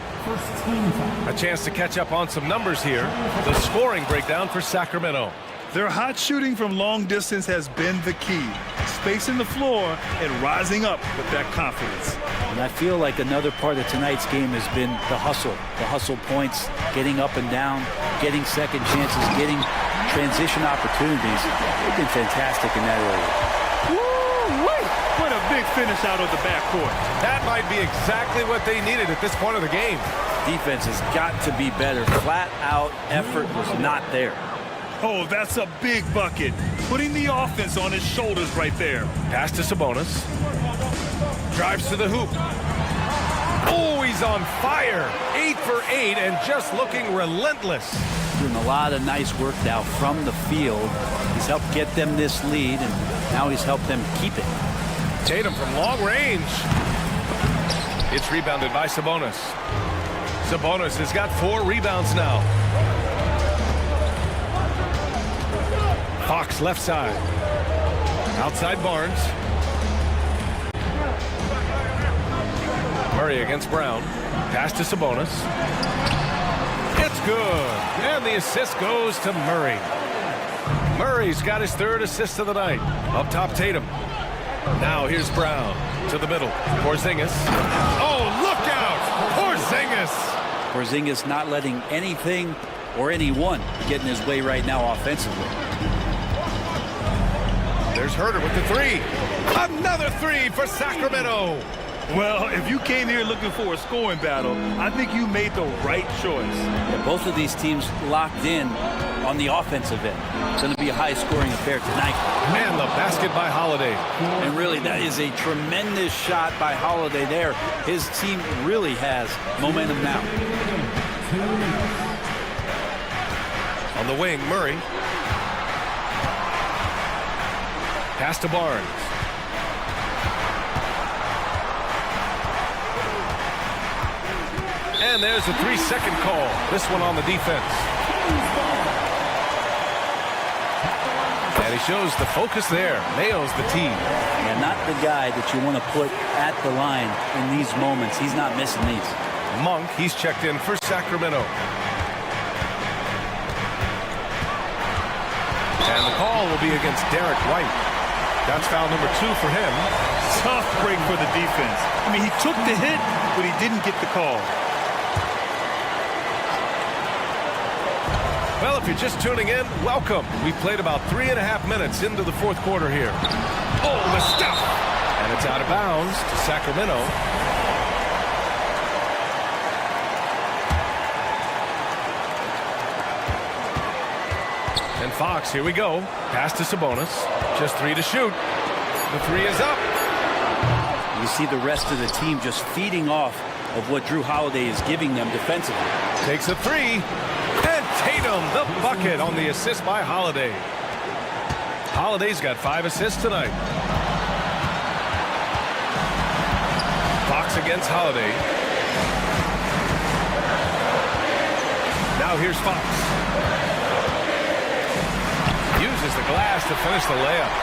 A chance to catch up on some numbers here. The scoring breakdown for Sacramento. Their hot shooting from long distance has been the key. Spacing the floor and rising up with that confidence. And I feel like another part of tonight's game has been the hustle. The hustle points, getting up and down, getting second chances, getting transition opportunities. They've been fantastic in that area. Woo-wee! What a big finish out of the backcourt. That might be exactly what they needed at this point of the game. Defense has got to be better. Flat out effort was not there. Oh, that's a big bucket. Putting the offense on his shoulders right there. Pass to Sabonis. Drives to the hoop. Oh, he's on fire. 8 for 8 and just looking relentless. Doing a lot of nice work now from the field. He's helped get them this lead, and now he's helped them keep it. Tatum from long range. It's rebounded by Sabonis. Sabonis has got 4 rebounds now. Fox left side. Outside Barnes. Murray against Brown. Pass to Sabonis. It's good. And the assist goes to Murray. Murray's got his 3rd assist of the night. Up top, Tatum. Now here's Brown to the middle. Porzingis. Oh, look out! Porzingis! Porzingis not letting anything or anyone get in his way right now offensively. There's Herder with the 3. Another 3 for Sacramento. Well, if you came here looking for a scoring battle, I think you made the right choice. Yeah, both of these teams locked in on the offensive end. It's going to be a high-scoring affair tonight. And the basket by Holiday. And really, that is a tremendous shot by Holiday there. His team really has momentum now. On the wing, Murray. Pass to Barnes. And there's a 3-second call. This one on the defense. And he shows the focus there. Nails the tee. Yeah, not the guy that you want to put at the line in these moments. He's not missing these. Monk, he's checked in for Sacramento. And the call will be against Derek White. That's foul number 2 for him. Tough break for the defense. I mean, he took the hit, but he didn't get the call. Well, if you're just tuning in, welcome. We've played about 3.5 minutes into the fourth quarter here. Oh, the stuff! And it's out of bounds to Sacramento. And Fox, here we go. Pass to Sabonis. Just 3 to shoot. The 3 is up. You see the rest of the team just feeding off of what Drew Holiday is giving them defensively. Takes a 3. And Tatum, the bucket on the assist by Holiday. Holiday's got 5 assists tonight. Fox against Holiday. Now here's Fox. Uses the glass to finish the layup.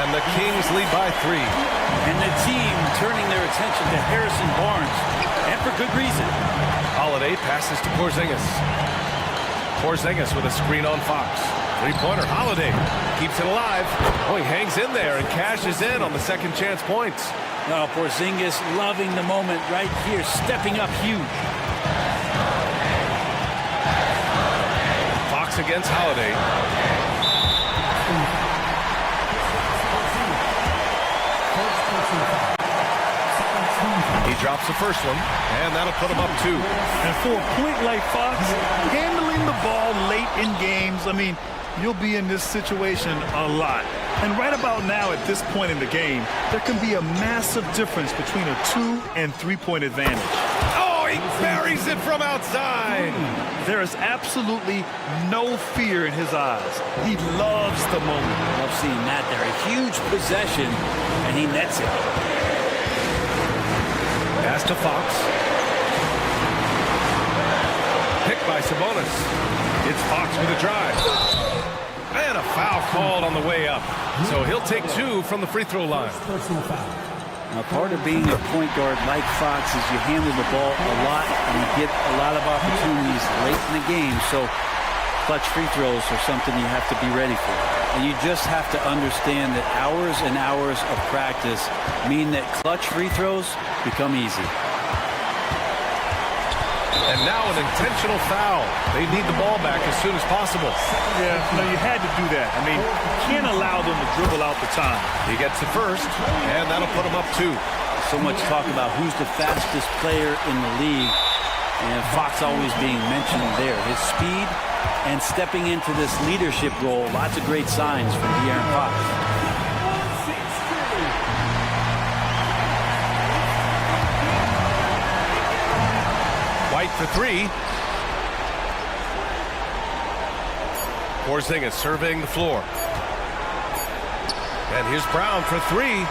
And the Kings lead by 3. And the team turning their attention to Harrison Barnes. And for good reason. Holiday passes to Porzingis. Porzingis with a screen on Fox. Three-pointer, Holiday keeps it alive. Oh, he hangs in there and cashes in on the second chance points. Oh, Porzingis loving the moment right here, stepping up huge. Fox against Holiday. He drops the first one, and that'll put him up 2. And for a point like Fox, handling the ball late in games, I mean, you'll be in this situation a lot. And right about now, at this point in the game, there can be a massive difference between a 2- and 3-point advantage. Oh, he buries it from outside. There is absolutely no fear in his eyes. He loves the moment. Love seeing that there. A huge possession, and he nets it. Pass to Fox. Picked by Sabonis. It's Fox with a drive. And a foul called on the way up. So he'll take 2 from the free throw line. Now, part of being a point guard like Fox is you handle the ball a lot and you get a lot of opportunities late in the game. So clutch free throws are something you have to be ready for. And you just have to understand that hours and hours of practice mean that clutch free throws become easy. And now an intentional foul. They need the ball back as soon as possible. Yeah, no, you had to do that. I mean, you can't allow them to dribble out the time. He gets the first, and that'll put him up 2. So much talk about who's the fastest player in the league. And Fox always being mentioned there. His speed and stepping into this leadership role, lots of great signs from De'Aaron Fox. White for 3. Porzingis surveying the floor. And here's Brown for 3.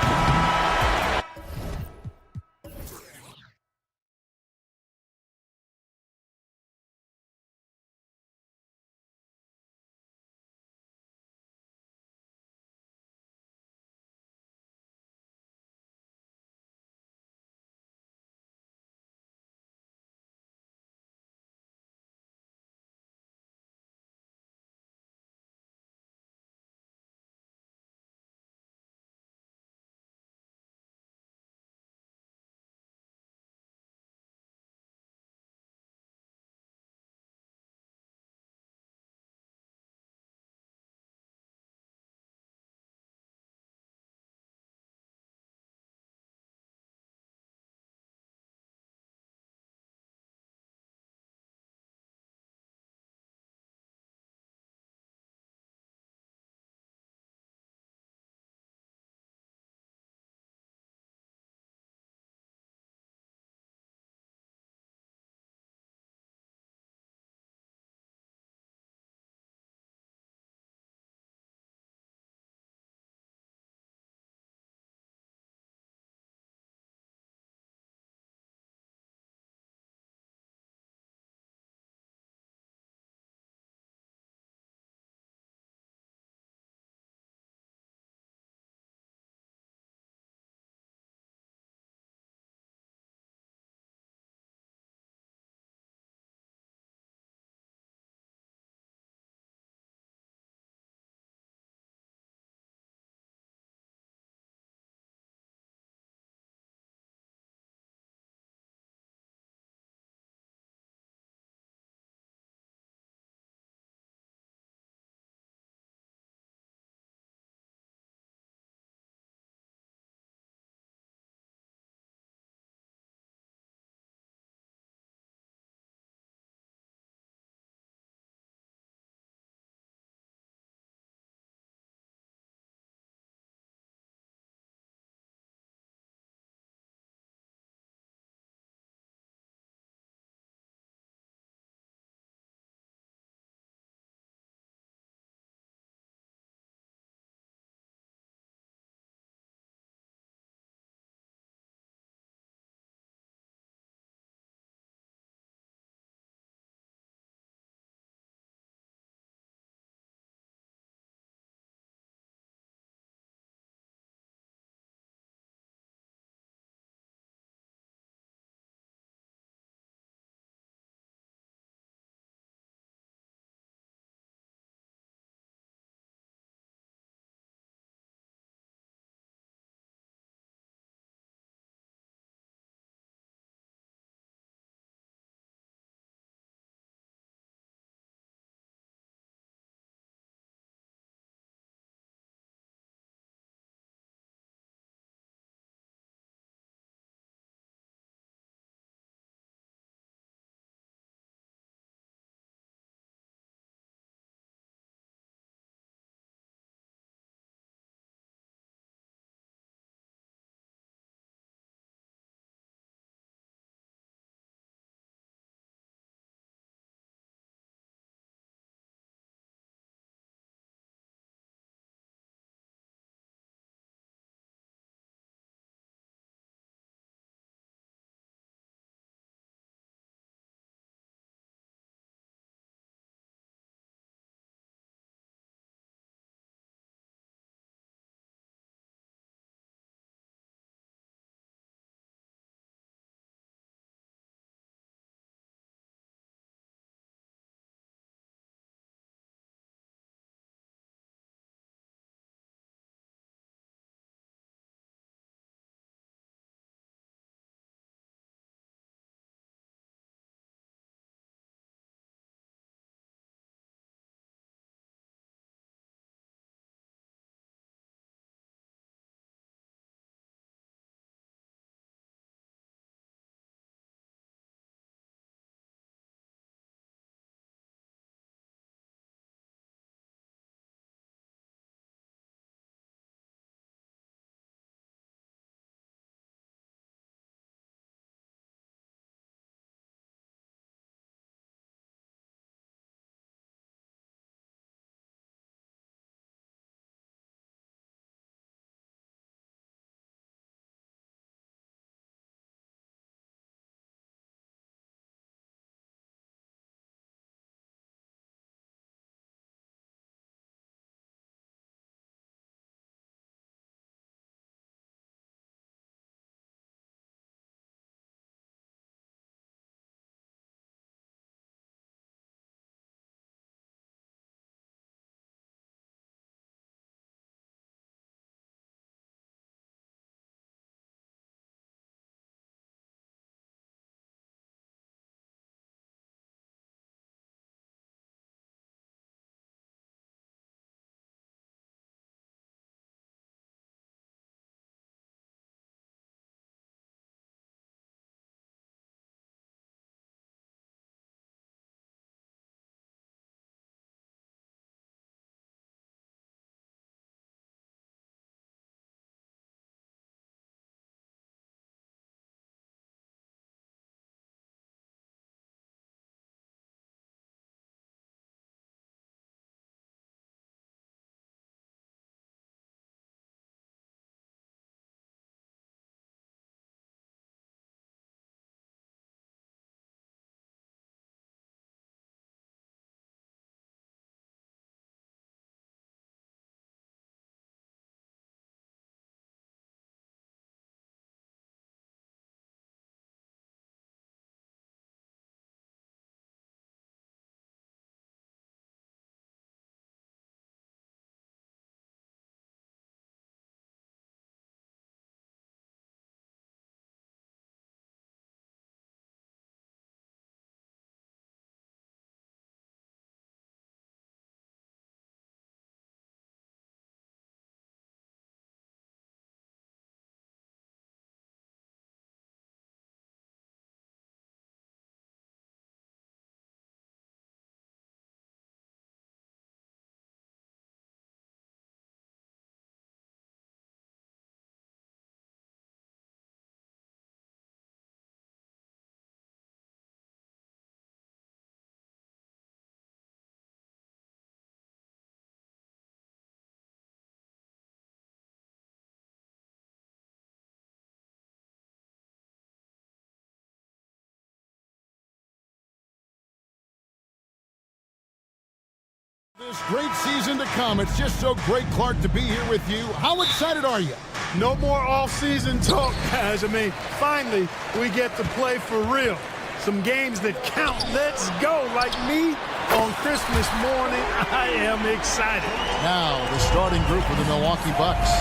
This great season to come. It's just so great, Clark, to be here with you. How excited are you? No more off-season talk, guys. I mean, finally, we get to play for real. Some games that count. Let's go. Like me on Christmas morning, I am excited. Now, the starting group for the Milwaukee Bucks.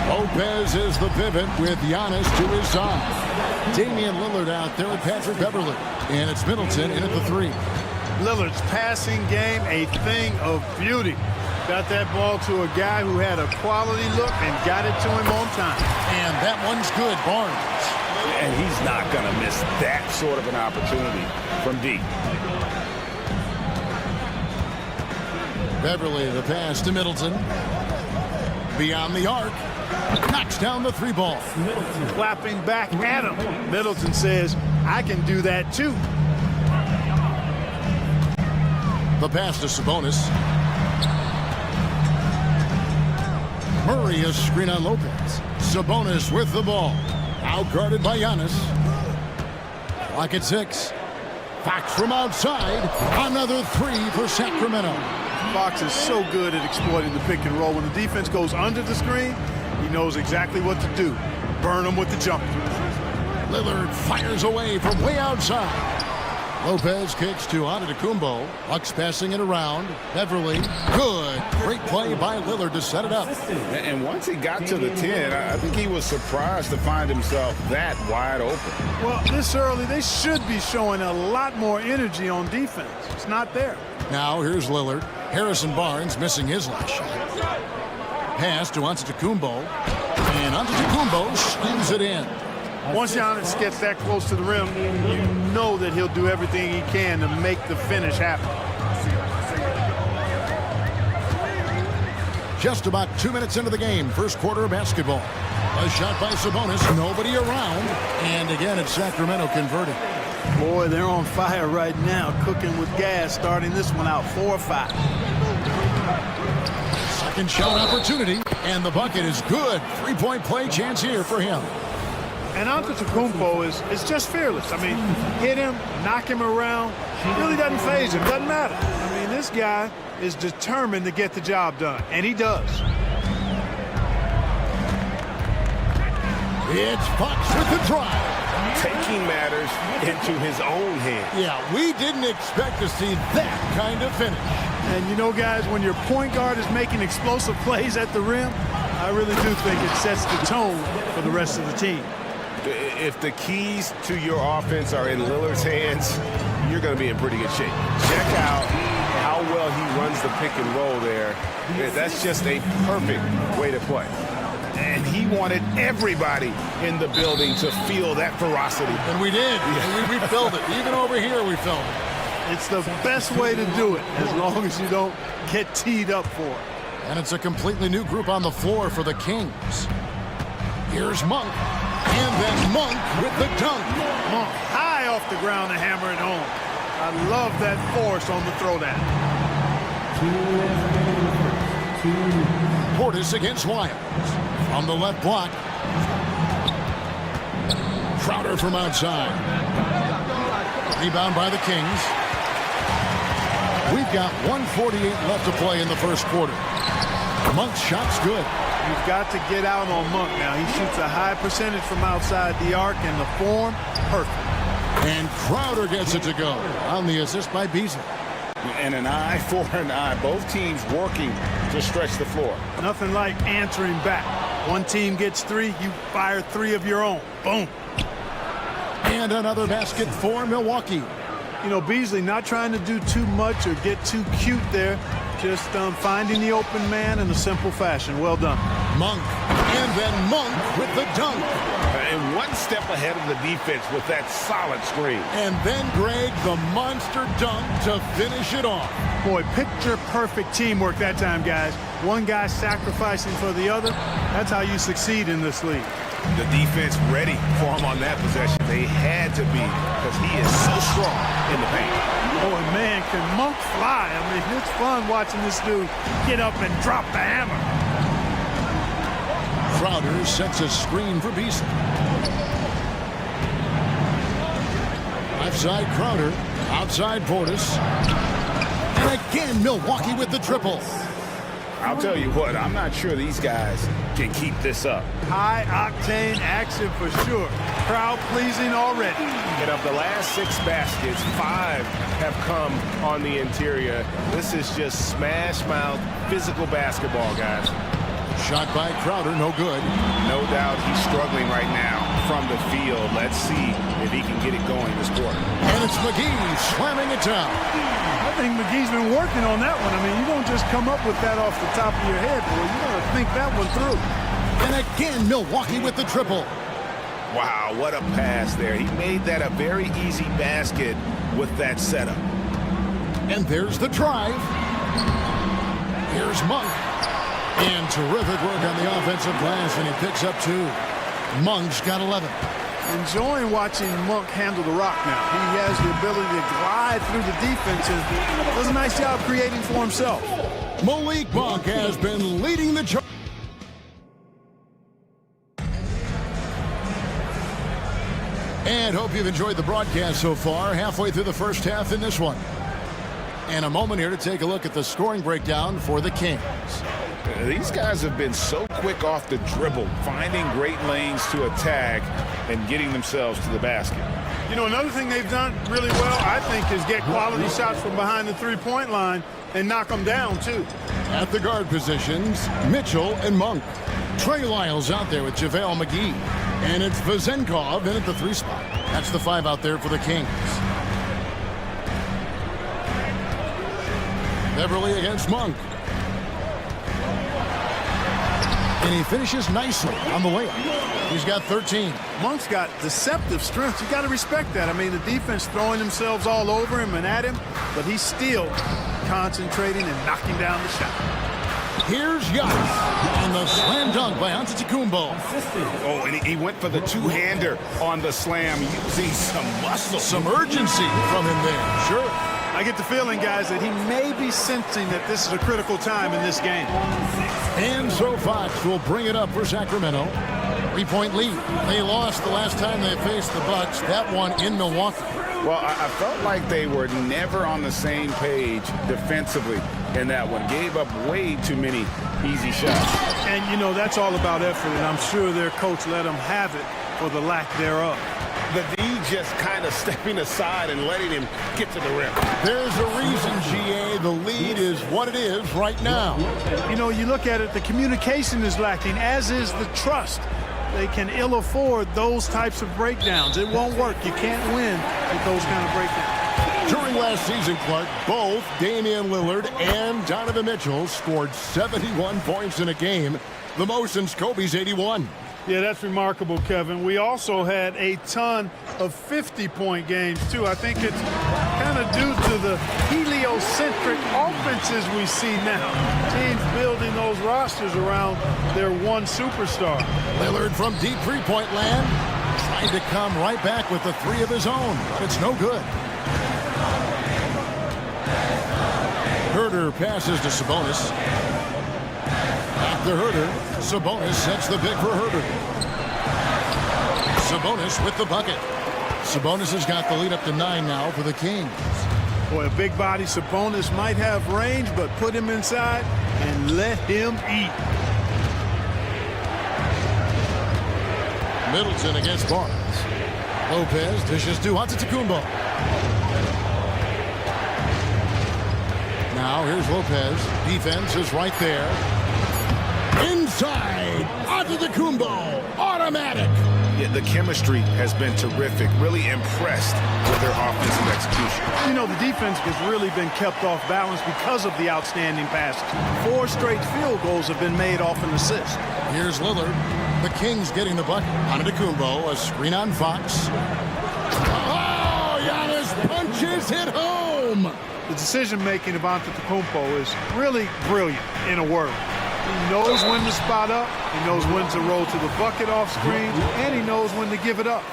Lopez is the pivot with Giannis to his side. Damian Lillard out there with Patrick Beverley. And it's Middleton in at the 3. Lillard's passing game, a thing of beauty. Got that ball to a guy who had a quality look and got it to him on time. And that one's good, Barnes. And he's not going to miss that sort of an opportunity from deep. Beverley, the pass to Middleton. Beyond the arc. Knocks down the 3 ball. Clapping back at him. Middleton says, I can do that too. The pass to Sabonis. Murray, a screen on Lopez. Sabonis with the ball. Outguarded by Giannis. Clock at 6. Fox from outside. Another 3 for Sacramento. Fox is so good at exploiting the pick and roll. When the defense goes under the screen, he knows exactly what to do. Burn them with the jumper. Lillard fires away from way outside. Lopez kicks to Antetokounmpo. Bucks passing it around. Beverley, good. Great play by Lillard to set it up. And once he got to the 10, I think he was surprised to find himself that wide open. Well, this early, they should be showing a lot more energy on defense. It's not there. Now here's Lillard. Harrison Barnes missing his last shot. Pass to Antetokounmpo. And Antetokounmpo slams it in. Once Giannis gets that close to the rim, you know that he'll do everything he can to make the finish happen. Just about 2 minutes into the game, first quarter of basketball. A shot by Sabonis, nobody around. And again, it's Sacramento converting. Boy, they're on fire right now, cooking with gas, starting this one out 4-5. Second shot opportunity, and the bucket is good. 3-point play chance here for him. And Antetokounmpo is just fearless. I mean, hit him, knock him around. It really doesn't faze him. Doesn't matter. I mean, this guy is determined to get the job done, and he does. It's Fox with the drive. Taking matters into his own hands. Yeah, we didn't expect to see that kind of finish. And you know, guys, when your point guard is making explosive plays at the rim, I really do think it sets the tone for the rest of the team. If the keys to your offense are in Lillard's hands, you're going to be in pretty good shape. Check out how well he runs the pick and roll there. That's just a perfect way to play. And he wanted everybody in the building to feel that ferocity. And we did. Yeah. We felt it. Even over here, we felt it. It's the best way to do it, as long as you don't get teed up for it. And it's a completely new group on the floor for the Kings. Here's Monk. And then Monk with the dunk. Monk high off the ground to hammer it home. I love that force on the throwdown. Portis against Lyons. From the left block. Crowder from outside. Rebound by the Kings. We've got 1:48 left to play in the first quarter. Monk's shot's good. You've got to get out on Monk now. He shoots a high percentage from outside the arc, and the form, perfect. And Crowder gets it to go on the assist by Beasley. And an eye for an eye. Both teams working to stretch the floor. Nothing like answering back. One team gets 3, you fire 3 of your own. Boom. And another basket for Milwaukee. You know, Beasley not trying to do too much or get too cute there. Just finding the open man in a simple fashion. Well done. Monk. And then Monk with the dunk. And one step ahead of the defense with that solid screen. And then Greg, the monster dunk to finish it off. Boy, picture-perfect teamwork that time, guys. One guy sacrificing for the other. That's how you succeed in this league. The defense ready for him on that possession. They had to be, because he is so strong in the paint. Boy, man, can Monk fly? I mean, it's fun watching this dude get up and drop the hammer. Crowder sets a screen for Beasley. Left side Crowder, outside Portis. And a again, Milwaukee with the triple. I'll tell you what, I'm not sure these guys can keep this up. High-octane action for sure. Crowd-pleasing already. And of the last 6 baskets, 5 have come on the interior. This is just smash-mouth physical basketball, guys. Shot by Crowder, no good. No doubt he's struggling right now from the field. Let's see if he can get it going this quarter. And it's McGee slamming it down. I think McGee's been working on that one. I mean, you don't just come up with that off the top of your head, boy. You got to think that one through. And again, Milwaukee with the triple. Wow, what a pass there. He made that a very easy basket with that setup. And there's the drive. Here's Monk. And terrific work on the offensive glass, and he picks up 2. Monk's got 11. Enjoying watching Monk handle the rock now. He has the ability to glide through the defense and does a nice job creating for himself. Malik Monk has been leading the charge. And hope you've enjoyed the broadcast so far. Halfway through the first half in this one. And a moment here to take a look at the scoring breakdown for the Kings. These guys have been so quick off the dribble, finding great lanes to attack and getting themselves to the basket. You know, another thing they've done really well, I think, is get quality shots from behind the three-point line and knock them down, too. At the guard positions, Mitchell and Monk. Trey Lyles out there with JaVale McGee. And it's Vezenkov in at the 3 spot. That's the 5 out there for the Kings. Beverly against Monk. And he finishes nicely on the layup. He's got 13. Monk's got deceptive strength. You got to respect that. I mean, the defense throwing themselves all over him and at him, but he's still concentrating and knocking down the shot. Here's Giannis on the slam dunk by Antetokounmpo. Oh, and he went for the two-hander on the slam, using some muscle. Some urgency from him there. Sure. I get the feeling, guys, that he may be sensing that this is a critical time in this game. And so Fox will bring it up for Sacramento. 3-point lead. They lost the last time they faced the Bucks. That one in Milwaukee. Well, I felt like they were never on the same page defensively in that one. Gave up way too many easy shots. And, you know, that's all about effort, and I'm sure their coach let them have it for the lack thereof. The D just kind of stepping aside and letting him get to the rim. There's a reason, GA, the lead is what it is right now. You know, you look at it, the communication is lacking, as is the trust. They can ill afford those types of breakdowns. It won't work. You can't win with those kind of breakdowns. During last season, Clark, both Damian Lillard and Donovan Mitchell scored 71 points in a game, the most since Kobe's 81. Yeah, that's remarkable, Kevin. We also had a ton of 50-point games, too. I think it's kind of due to the heliocentric offenses we see now. Teams building those rosters around their one superstar. Lillard from deep three-point land, trying to come right back with the 3 of his own, but it's no good. Herter passes to Sabonis. After Herter, Sabonis sets the pick for Herter. Sabonis with the bucket. Sabonis has got the lead up to 9 now for the Kings. Boy, a big body Sabonis might have range, but put him inside and let him eat. Middleton against Barnes. Lopez dishes to Antetokounmpo. Now here's Lopez. Defense is right there. Inside, Antetokounmpo, automatic. Yeah, the chemistry has been terrific. Really impressed with their offensive execution. You know, the defense has really been kept off balance because of the outstanding passes. 4 straight field goals have been made off an assist. Here's Lillard. The Kings getting the bucket. Antetokounmpo, a screen on Fox. Oh, Giannis punches it home. The decision-making of Antetokounmpo is really brilliant, in a word. He knows when to spot up, he knows when to roll to the bucket off screen, and he knows when to give it up.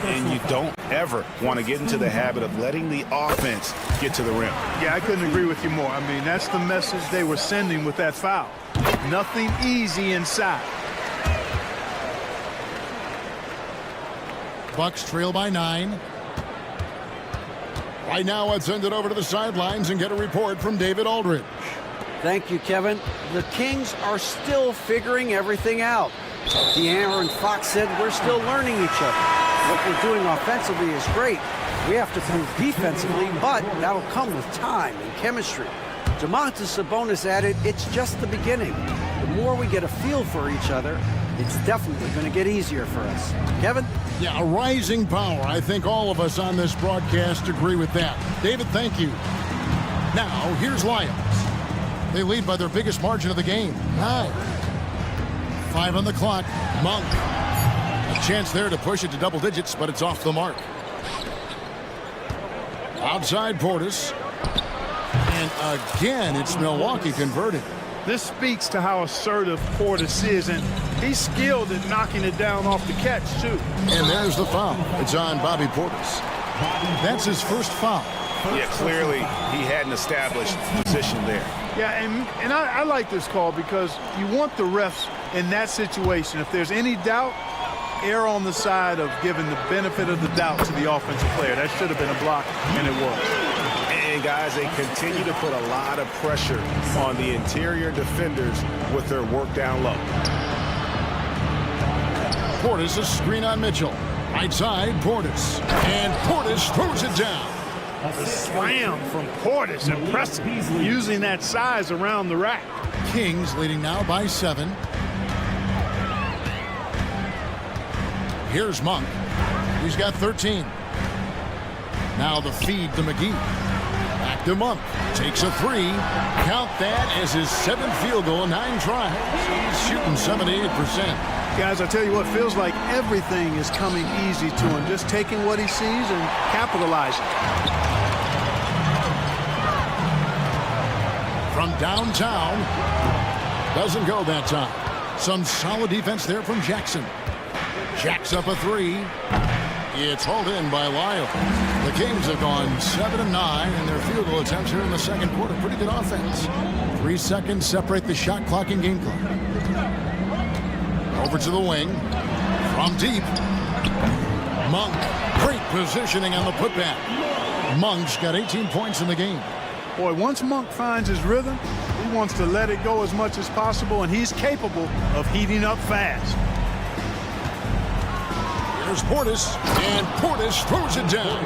And you don't ever want to get into the habit of letting the offense get to the rim. Yeah, I couldn't agree with you more. I mean, that's the message they were sending with that foul. Nothing easy inside. Bucks trail by 9. Right now, let's send it over to the sidelines and get a report from David Aldridge. Thank you, Kevin. The Kings are still figuring everything out. De'Aaron Fox said we're still learning each other. What we're doing offensively is great. We have to prove defensively, but that'll come with time and chemistry. Domantas Sabonis added, it's just the beginning. The more we get a feel for each other, it's definitely going to get easier for us. Kevin? Yeah, a rising power. I think all of us on this broadcast agree with that. David, thank you. Now, here's Lions. They lead by their biggest margin of the game, 9. 5 on the clock. Monk. A chance there to push it to double digits, but it's off the mark. Outside Portis. And again, it's Milwaukee converted. This speaks to how assertive Portis is, and he's skilled at knocking it down off the catch, too. And there's the foul. It's on Bobby Portis. That's his first foul. Yeah, clearly he hadn't established position there. Yeah, and I like this call because you want the refs in that situation. If there's any doubt, err on the side of giving the benefit of the doubt to the offensive player. That should have been a block, and it was. And guys, they continue to put a lot of pressure on the interior defenders with their work down low. Portis, a screen on Mitchell. Right side, Portis. And Portis throws it down. The slam from Portis, impressive, using that size around the rack. Kings leading now by 7. Here's Monk. He's got 13. Now the feed to McGee. Back to Monk. Takes a 3. Count that as his 7th field goal in 9 tries. He's shooting 78%. Guys, I tell you what, feels like everything is coming easy to him. Just taking what he sees and capitalizing. From downtown. Doesn't go that time. Some solid defense there from Jackson. Jacks up a 3. It's hauled in by Lyle. The Kings have gone 7 of 9 in their field goal attempts here in the second quarter. Pretty good offense. 3 seconds separate the shot clock and game clock. Over to the wing. From deep. Monk. Great positioning on the putback. Monk's got 18 points in the game. Boy, once Monk finds his rhythm, he wants to let it go as much as possible, and he's capable of heating up fast. There's Portis, and Portis throws it down.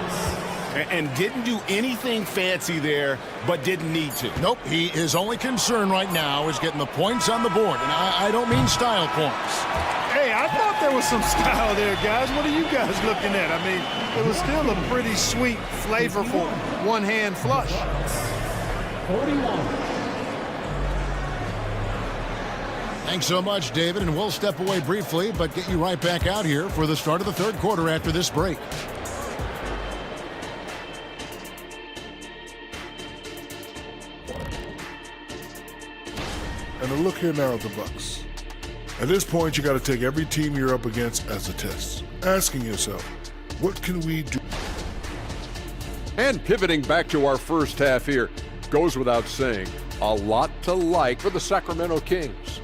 And didn't do anything fancy there, but didn't need to. Nope, his only concern right now is getting the points on the board. And I don't mean style points. Hey, I thought there was some style there, guys. What are you guys looking at? I mean, it was still a pretty sweet, flavorful one-hand flush. 41. Thanks so much, David, and we'll step away briefly, but get you right back out here for the start of the third quarter after this break. And a look here now at the Bucks. At this point, you got to take every team you're up against as a test, asking yourself, what can we do? And pivoting back to our first half here, goes without saying, a lot to like for the Sacramento Kings.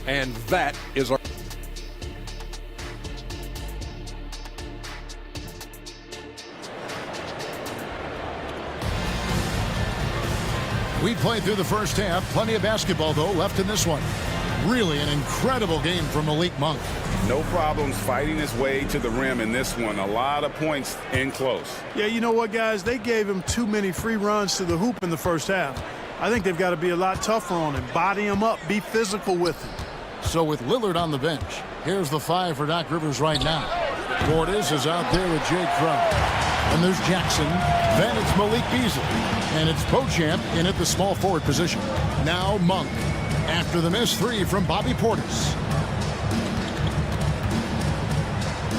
And that is our... We played through the first half. Plenty of basketball, though, left in this one. Really an incredible game from Malik Monk. No problems fighting his way to the rim in this one. A lot of points in close. Yeah, you know what, guys? They gave him too many free runs to the hoop in the first half. I think they've got to be a lot tougher on him. Body him up. Be physical with him. So with Lillard on the bench, here's the 5 for Doc Rivers right now. Portis is out there with Jay Crowder. And there's Jackson. Then it's Malik Beasley. And it's Beauchamp in at the small forward position. Now Monk. After the missed 3 from Bobby Portis.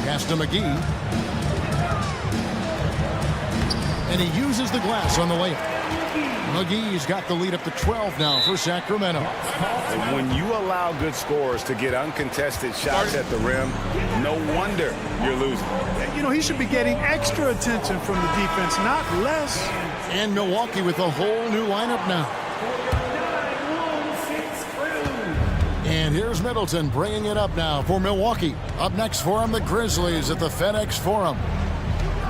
Pass to McGee. And he uses the glass on the layup. McGee's got the lead up to 12 now for Sacramento. And when you allow good scorers to get uncontested shots at the rim, no wonder you're losing. You know, he should be getting extra attention from the defense, not less. And Milwaukee with a whole new lineup now. And here's Middleton bringing it up now for Milwaukee. Up next for him, the Grizzlies at the FedEx Forum.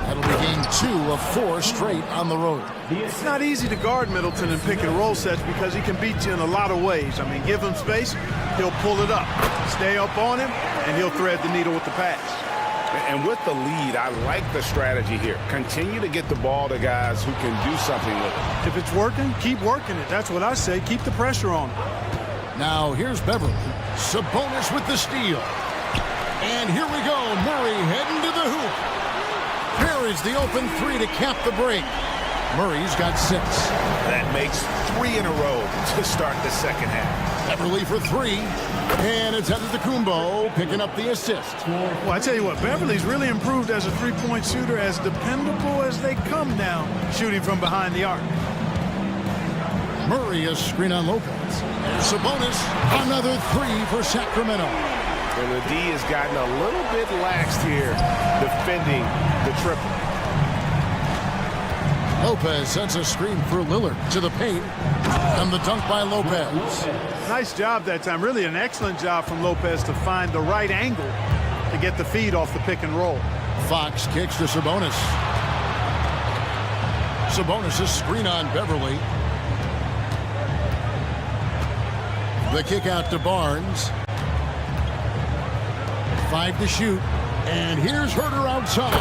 That'll be game 2 of 4 straight on the road. It's not easy to guard Middleton in pick and roll sets because he can beat you in a lot of ways. I mean, give him space, he'll pull it up. Stay up on him, and he'll thread the needle with the pass. And with the lead, I like the strategy here. Continue to get the ball to guys who can do something with it. If it's working, keep working it. That's what I say. Keep the pressure on him. Now here's Beverly. Sabonis with the steal. And here we go. Murray heading to the hoop. Here is the open 3 to cap the break. Murray's got 6. That makes 3 in a row to start the second half. Beverly for 3. And it's Antetokounmpo picking up the assist. Well, I tell you what, Beverly's really improved as a three-point shooter, as dependable as they come now, shooting from behind the arc. Murray, a screen on Lopez. And Sabonis, another 3 for Sacramento. And the D has gotten a little bit laxed here, defending the triple. Lopez sends a screen for Lillard to the paint. And the dunk by Lopez. Nice job that time. Really an excellent job from Lopez to find the right angle to get the feed off the pick and roll. Fox kicks to Sabonis. Sabonis' screen on Beverly. The kick out to Barnes. 5 to shoot. And here's Herter outside.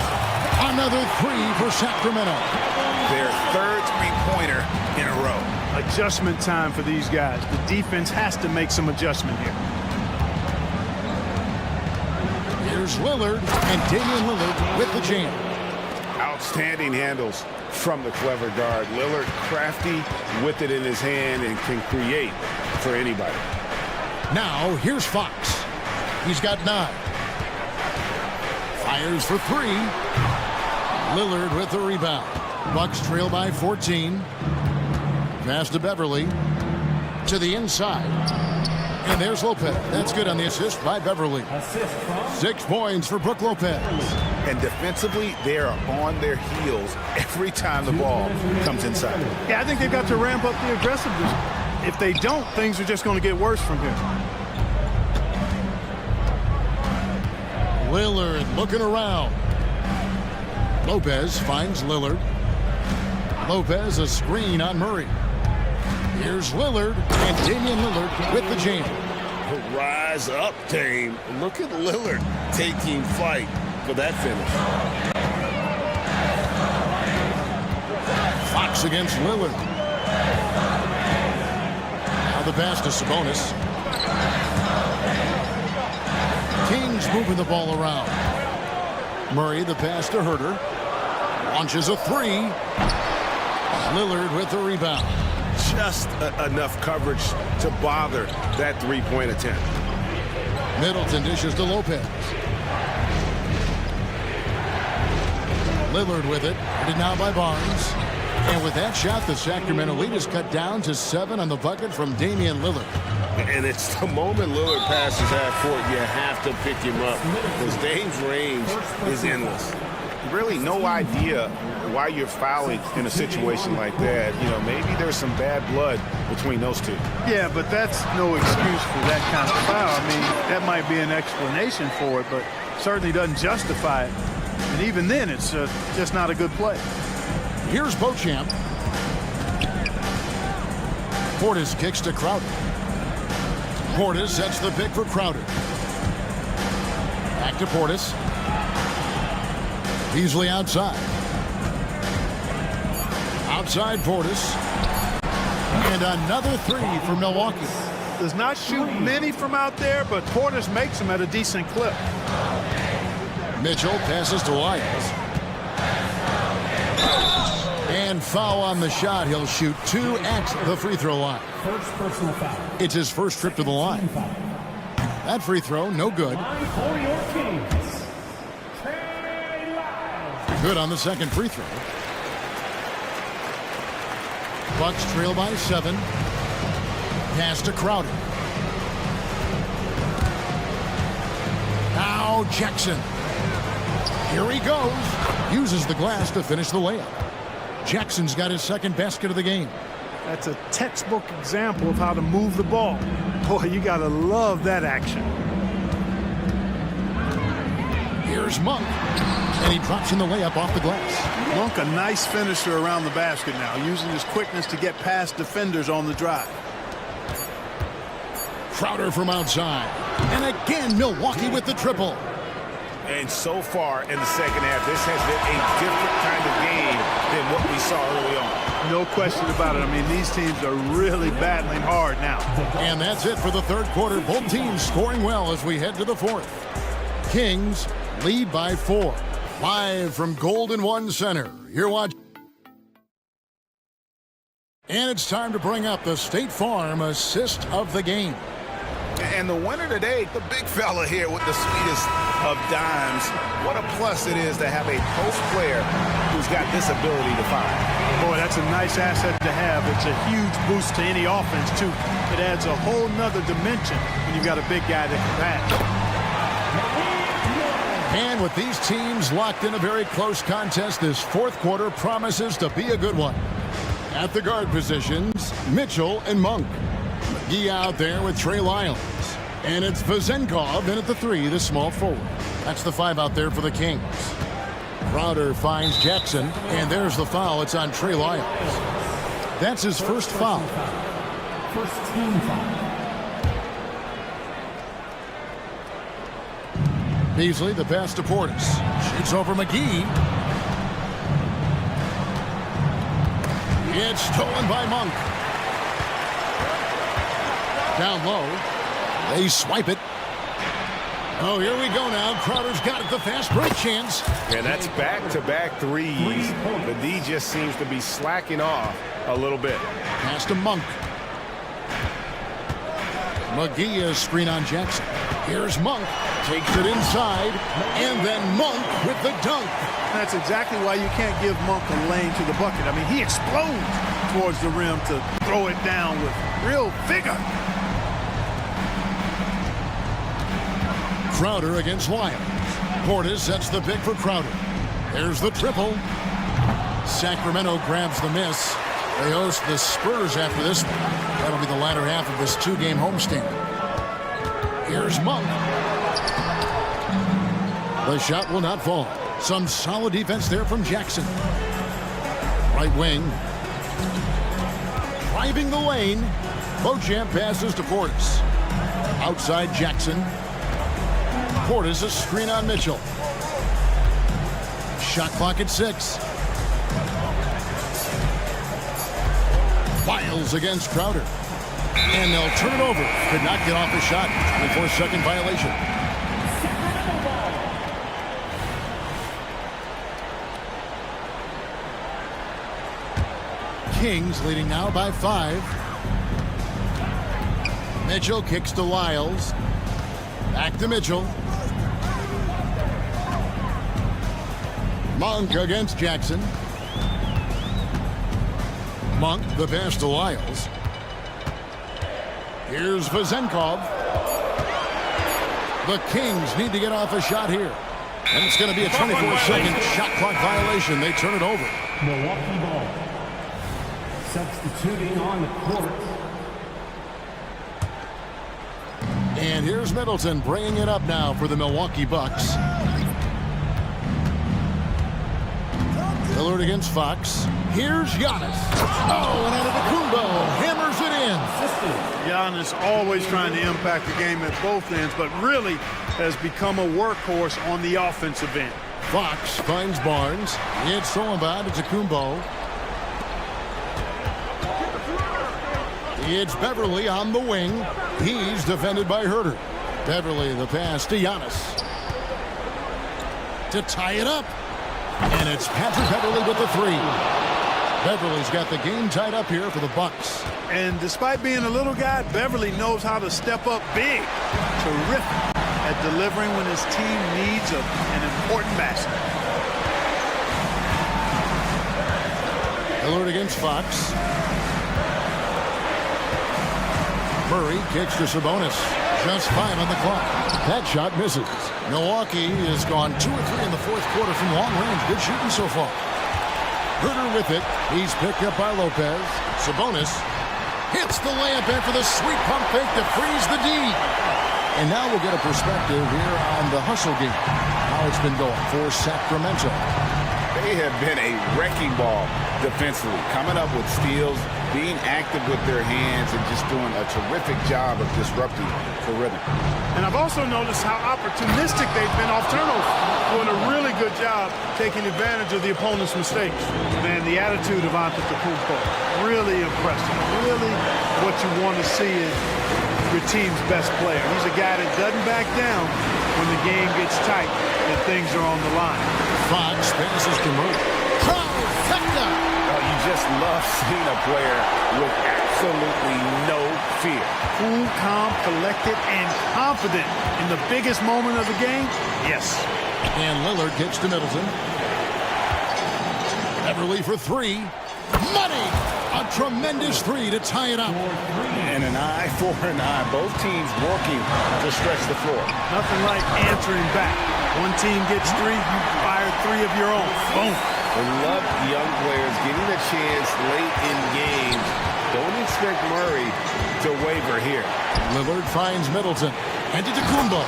Another 3 for Sacramento. Their third three-pointer in a row. Adjustment time for these guys. The defense has to make some adjustment here. Here's Lillard, and Damian Lillard with the jam. Outstanding handles from the clever guard. Lillard crafty with it in his hand and can create for anybody. Now here's Fox. He's got 9. Fires for 3. Lillard with the rebound. Bucks trail by 14. Pass to Beverly. To the inside. And there's Lopez. That's good on the assist by Beverly. 6 points for Brook Lopez. And defensively, they are on their heels every time the ball comes inside. Yeah, I think they've got to ramp up the aggressiveness. If they don't, things are just going to get worse from here. Lillard looking around. Lopez finds Lillard. Lopez a screen on Murray. Here's Lillard, and Damian Lillard with the jam. Rise up, Dame. Look at Lillard taking flight for that finish. Fox against Lillard. Now the pass to Sabonis. Kings moving the ball around. Murray the pass to Herter. Launches a 3. Lillard with the rebound. Just enough coverage to bother that three-point attempt. Middleton dishes to Lopez. Lillard with it. Headed now by Barnes. And with that shot, the Sacramento lead is cut down to 7 on the bucket from Damian Lillard. And it's the moment Lillard passes half court, you have to pick him up because Dame's range is endless. Really no idea why you're fouling in a situation like that. You know, maybe there's some bad blood between those two. Yeah, but that's no excuse for that kind of foul. I mean, that might be an explanation for it, but certainly doesn't justify it. And even then, it's just not a good play. Here's Beauchamp. Portis kicks to Crowder. Portis sets the pick for Crowder. Back to Portis. Beasley outside. Outside Portis. And another 3 for Milwaukee. Does not shoot many from out there, but Portis makes them at a decent clip. Mitchell passes to Lyles. And foul on the shot. He'll shoot 2 at the free throw line. First personal foul. It's his first trip to the line. That free throw, no good. For your Kings. Good on the second free throw. Bucks trail by 7. Pass to Crowder. Now Jackson. Here he goes. Uses the glass to finish the layup. Jackson's got his second basket of the game. That's a textbook example of how to move the ball. Boy, you got to love that action. Here Here's Monk. And he drops in the layup off the glass. Monk, a nice finisher around the basket now, using his quickness to get past defenders on the drive. Crowder from outside. And again, Milwaukee with the triple. And so far in the second half, this has been a different kind of game than what we saw early on. No question about it. I mean, these teams are really battling hard now. And that's it for the third quarter. Both teams scoring well as we head to the fourth. Kings lead by 4. Live from Golden One Center. You're watching. And it's time to bring up the State Farm assist of the game. And the winner today, the big fella here with the sweetest of dimes. What a plus it is to have a post player who's got this ability to fire. Boy, that's a nice asset to have. It's a huge boost to any offense, too. It adds a whole nother dimension when you've got a big guy that can pass. And with these teams locked in a very close contest, this fourth quarter promises to be a good one. At the guard positions, Mitchell and Monk. McGee out there with Trey Lyles. And it's Vazenkov in at the 3, the small forward. That's the 5 out there for the Kings. Crowder finds Jackson, and there's the foul. It's on Trey Lyles. That's his first foul. First team foul. Beasley, the pass to Portis. Shoots over McGee. It's stolen by Monk. Down low. They swipe it. Oh, here we go now. Crowder's got it. The fast break chance. And that's back-to-back threes. The D just seems to be slacking off a little bit. Pass to Monk. McGee is screen on Jackson. Here's Monk. Takes it inside. And then Monk with the dunk. That's exactly why you can't give Monk a lane to the bucket. I mean, he explodes towards the rim to throw it down with real vigor. Crowder against Lyles. Portis sets the pick for Crowder. There's the triple. Sacramento grabs the miss. They host the Spurs after this one. That'll be the latter half of this 2-game homestand. Here's Monk. The shot will not fall. Some solid defense there from Jackson. Right wing. Driving the lane. Beauchamp passes to Portis. Outside Jackson. Portis a screen on Mitchell. Shot clock at 6. Lyles against Crowder. And they'll turn it over. Could not get off the shot. 24-second violation. Kings leading now by 5. Mitchell kicks to Lyles. Back to Mitchell. Monk against Jackson. Monk, the pass to Lyles. Here's Vazenkov. The Kings need to get off a shot here. And it's going to be a 24-second shot clock violation. They turn it over. Milwaukee ball. Substituting on the court. And here's Middleton bringing it up now for the Milwaukee Bucks. Lillard against Fox. Here's Giannis. Oh, and Antetokounmpo hammers it in. Giannis always trying to impact the game at both ends, but really has become a workhorse on the offensive end. Fox finds Barnes. It's stolen by Antetokounmpo. It's Beverly on the wing. He's defended by Herter. Beverly the pass to Giannis. To tie it up. And it's Patrick Beverly with the 3. Beverly's got the game tied up here for the Bucks. And despite being a little guy, Beverly knows how to step up big. Terrific at delivering when his team needs an important basket. Lillard against Fox. Murray kicks to Sabonis. Just 5 on the clock. That shot misses. Milwaukee has gone 2 or 3 in the fourth quarter from long range. Good shooting so far. Herter with it. He's picked up by Lopez. Sabonis hits the layup after the sweet pump fake to freeze the D. And now we'll get a perspective here on the hustle game. how it's been going for Sacramento. They have been a wrecking ball defensively, coming up with steals, being active with their hands, and just doing a terrific job of disrupting the rhythm. And I've also noticed how opportunistic they've been off turnovers, doing a really good job taking advantage of the opponent's mistakes. Man, the attitude of Antetokounmpo, really impressive. Really what you want to see is your team's best player. He's a guy that doesn't back down when the game gets tight and things are on the line. Fox passes to Murray. Trifecta! Oh, you just love seeing a player with absolutely no fear. Cool, calm, collected, and confident in the biggest moment of the game? Yes. And Lillard gets to Middleton. Beverly for three. Money! A tremendous three to tie it up. And an eye for an eye. Both teams working to stretch the floor. Nothing like answering back. One team gets three, you fire three of your own. Boom. I love young players getting a chance late in games. Don't expect Murray to waver here. Lillard finds Middleton. Antetokounmpo.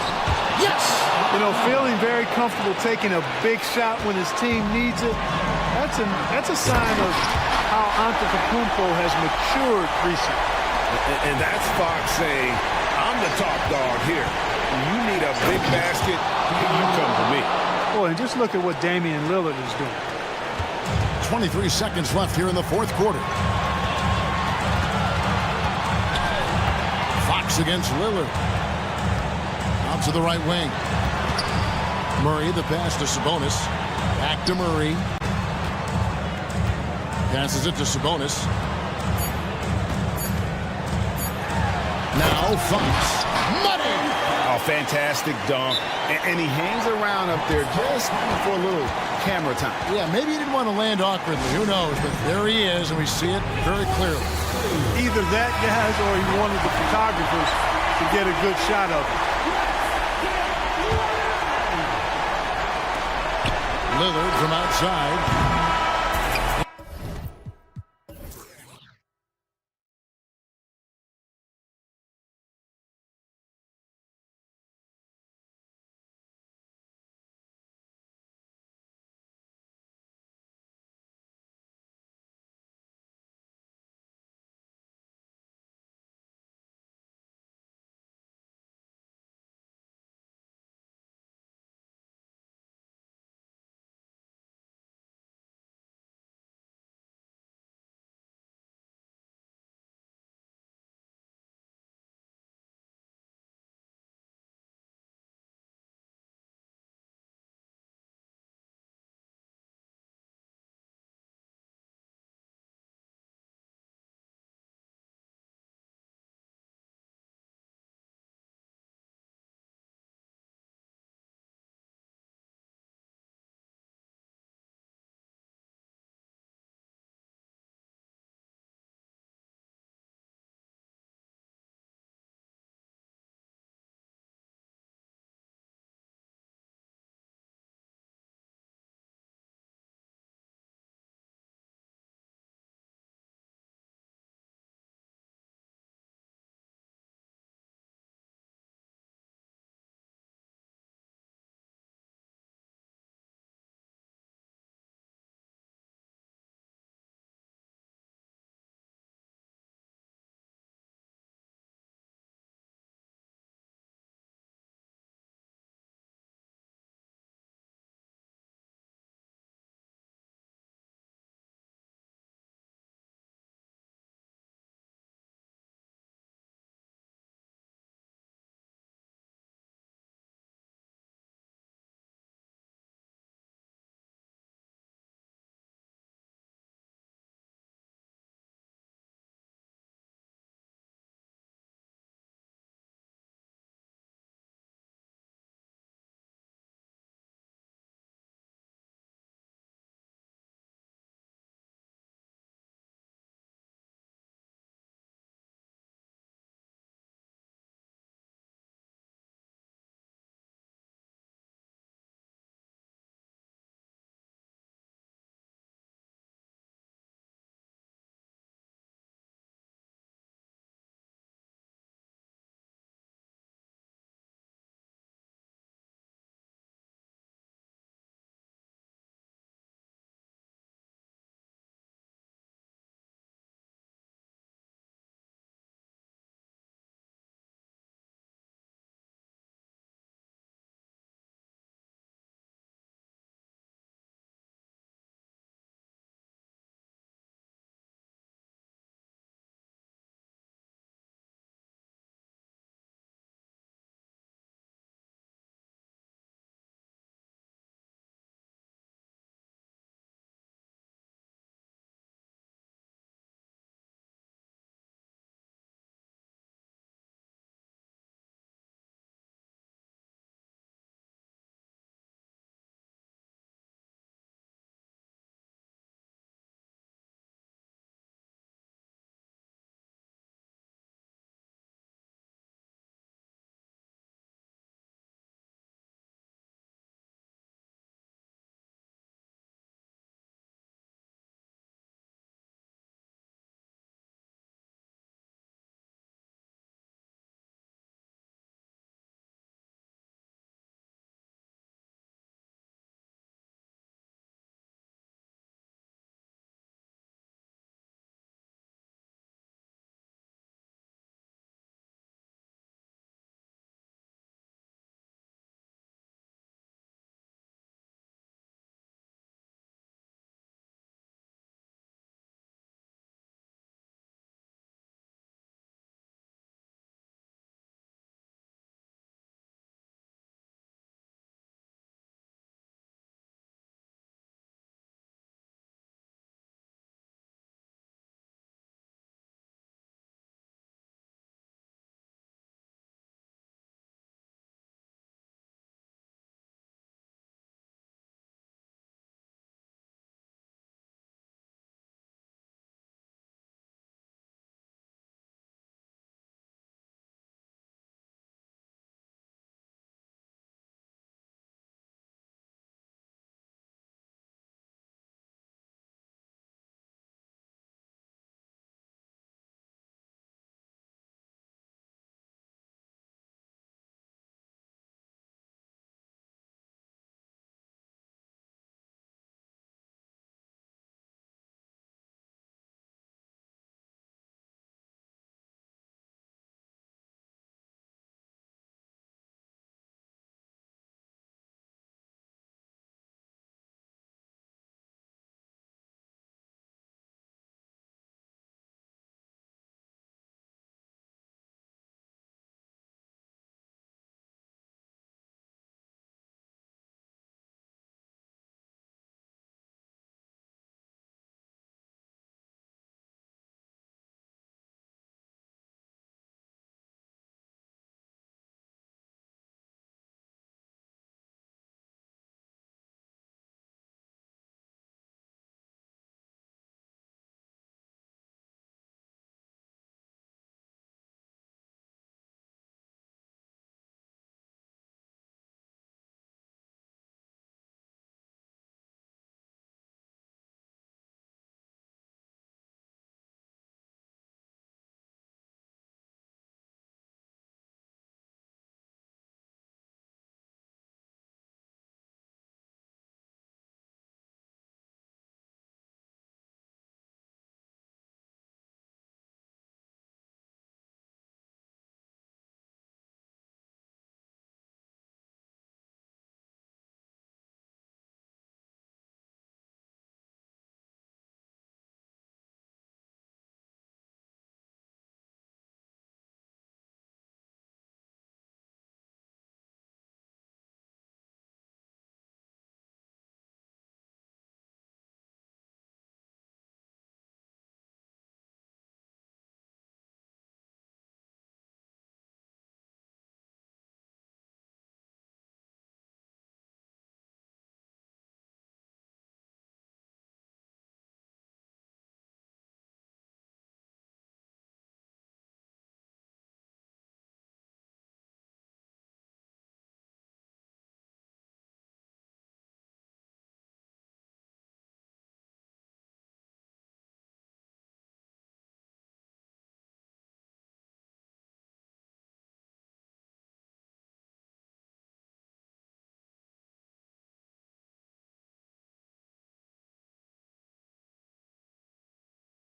Yes! You know, feeling very comfortable taking a big shot when his team needs it. That's a sign of how Antetokounmpo has matured recently. And that's Fox saying, I'm the top dog here. You need a big basket, you come to me. Boy, and just look at what Damian Lillard is doing. 23 seconds left here in the fourth quarter. Fox against Lillard. Out to the right wing. Murray, the pass to Sabonis. Back to Murray. Passes it to Sabonis. Now Fox. Money! A fantastic dunk. And he hangs around up there just for a little camera time. Yeah, maybe he didn't want to land awkwardly. Who knows? But there he is, and we see it very clearly. Either that, guys, or he wanted the photographers to get a good shot of it. Lillard from outside.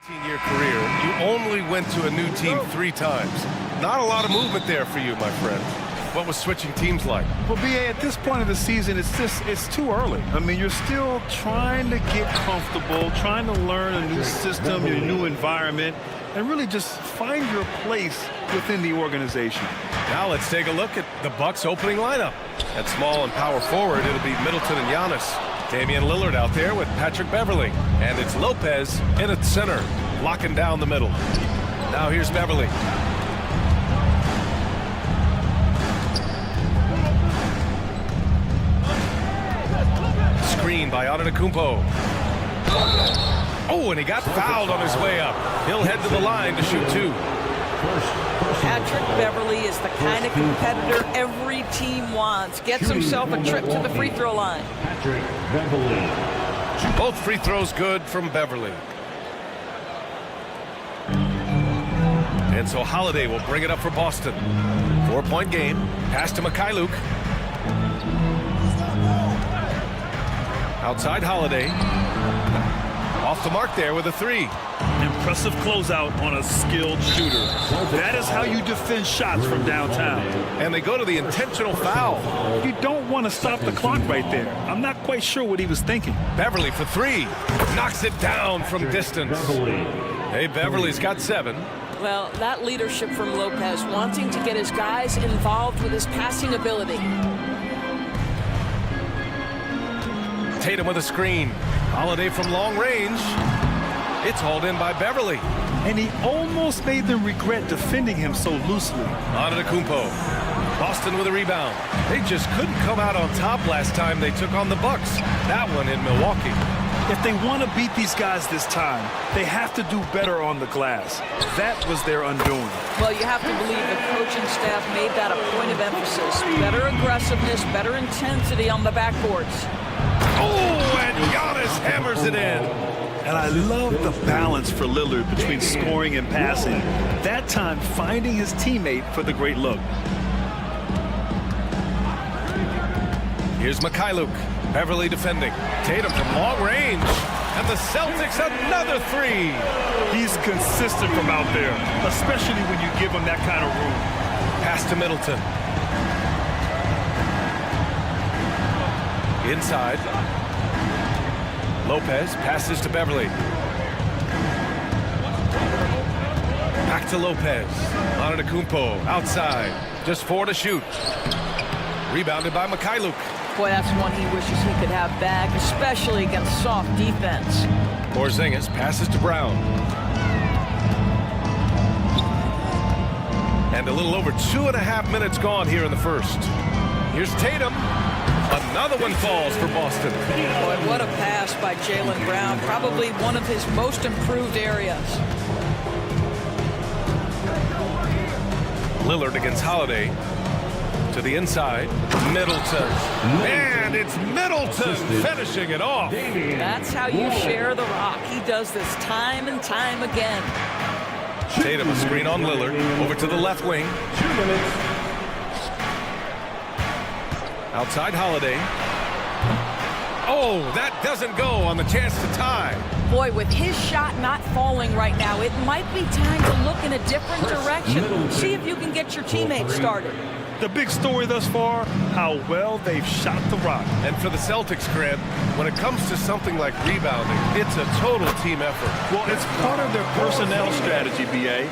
Your career, you only went to a new team 3 times. Not a lot of movement there for you, my friend. What was switching teams like? Well, BA, at this point of the season, it's too early. I mean, you're still trying to get comfortable, trying to learn a new system, your new environment, and really just find your place within the organization. Now let's take a look at the Bucks' opening lineup. At small and power forward, it'll be Middleton and Giannis. Damian Lillard out there with Patrick Beverly. And it's Lopez in at center, locking down the middle. Now here's Beverly. Screen by Antetokounmpo. Oh, and he got fouled on his way up. He'll head to the line to shoot 2. Patrick Beverly is the kind of competitor every team wants. Gets himself a trip to the free throw line. Patrick Beverly. Both free throws good from Beverly. And so Holiday will bring it up for Boston. 4-point game. Pass to Mikhailuk. Outside Holiday. Off the mark there with a 3. Impressive closeout on a skilled shooter. That is how you defend shots from downtown. And they go to the intentional foul. You don't want to stop the clock right there. I'm not quite sure what he was thinking. Beverly for 3. Knocks it down from distance. Hey, Beverly's got 7. Well, that leadership from Lopez, wanting to get his guys involved with his passing ability. Tatum with a screen. Holiday from long range. It's hauled in by Beverly. And he almost made them regret defending him so loosely. Antetokounmpo. Boston with a rebound. They just couldn't come out on top last time they took on the Bucks. That one in Milwaukee. If they want to beat these guys this time, they have to do better on the glass. That was their undoing. Well, you have to believe the coaching staff made that a point of emphasis. Better aggressiveness, better intensity on the backboards. Oh, and Giannis hammers it in. And I love the balance for Lillard between scoring and passing. That time, finding his teammate for the great look. Here's Mikhailuk. Beverly defending. Tatum from long range. And the Celtics another 3. He's consistent from out there, especially when you give him that kind of room. Pass to Middleton. Inside. Lopez passes to Beverly. Back to Lopez. Antetokounmpo outside. Just 4 to shoot. Rebounded by Mikhailuk. Boy, that's one he wishes he could have back, especially against soft defense. Porzingis passes to Brown. And a little over 2.5 minutes gone here in the first. Here's Tatum. Another one falls for Boston. Boy, what a pass by Jaylen Brown. Probably one of his most improved areas. Lillard against Holiday. To the inside. Middleton. And it's Middleton finishing it off. That's how you share the rock. He does this time and time again. Tatum a screen on Lillard. Over to the left wing. 2 minutes. Outside Holiday. Oh, that doesn't go on the chance to tie. Boy, with his shot not falling right now, it might be time to look in a different direction. See if you can get your teammates started. The big story thus far, how well they've shot the rock. And for the Celtics, Grant, when it comes to something like rebounding, it's a total team effort. Well, it's part of their personnel strategy, BA.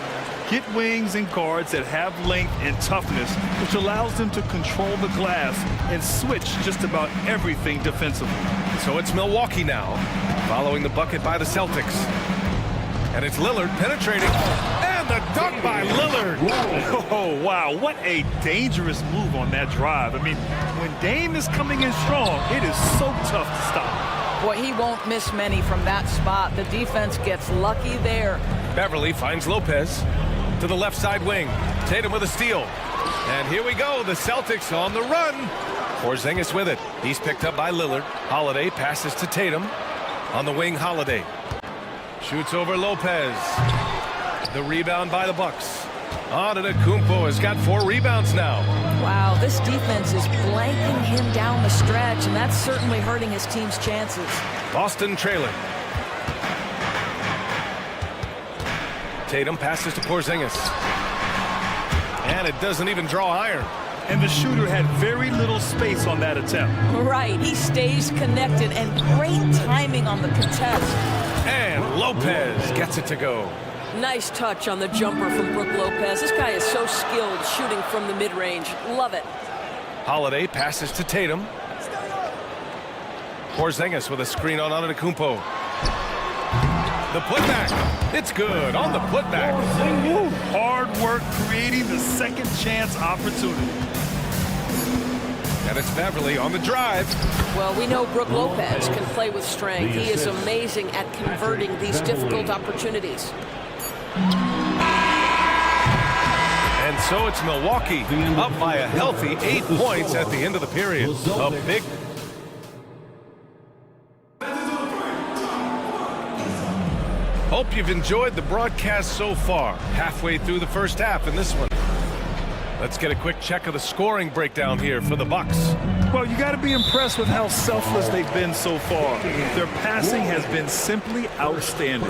Get wings and guards that have length and toughness, which allows them to control the glass and switch just about everything defensively. So it's Milwaukee now, following the bucket by the Celtics. And it's Lillard penetrating. And the dunk by Lillard. Oh, wow. What a dangerous move on that drive. I mean, when Dame is coming in strong, it is so tough to stop. Boy, he won't miss many from that spot. The defense gets lucky there. Beverly finds Lopez to the left side wing. Tatum with a steal. And here we go. The Celtics on the run. Porzingis with it. He's picked up by Lillard. Holiday passes to Tatum. On the wing, Holiday. Shoots over Lopez. The rebound by the Bucks. Antetokounmpo has got 4 rebounds now. Wow, this defense is blanking him down the stretch, and that's certainly hurting his team's chances. Boston trailing. Tatum passes to Porzingis. And it doesn't even draw iron. And the shooter had very little space on that attempt. Right, he stays connected, and great timing on the contest. And Lopez gets it to go. Nice touch on the jumper from Brook Lopez. This guy is so skilled shooting from the mid-range. Love it. Holiday passes to Tatum. Porzingis with a screen on Antetokounmpo. The putback. It's good on the putback. Woo. Hard work creating the second chance opportunity. And it's Beverly on the drive. Well, we know Brook Lopez can play with strength. He is amazing at converting these difficult opportunities. And so it's Milwaukee up by a healthy 8 points at the end of the period. A big... Hope you've enjoyed the broadcast so far. Halfway through the first half in this one. Let's get a quick check of the scoring breakdown here for the Bucks. Well, you got to be impressed with how selfless they've been so far. Their passing has been simply outstanding.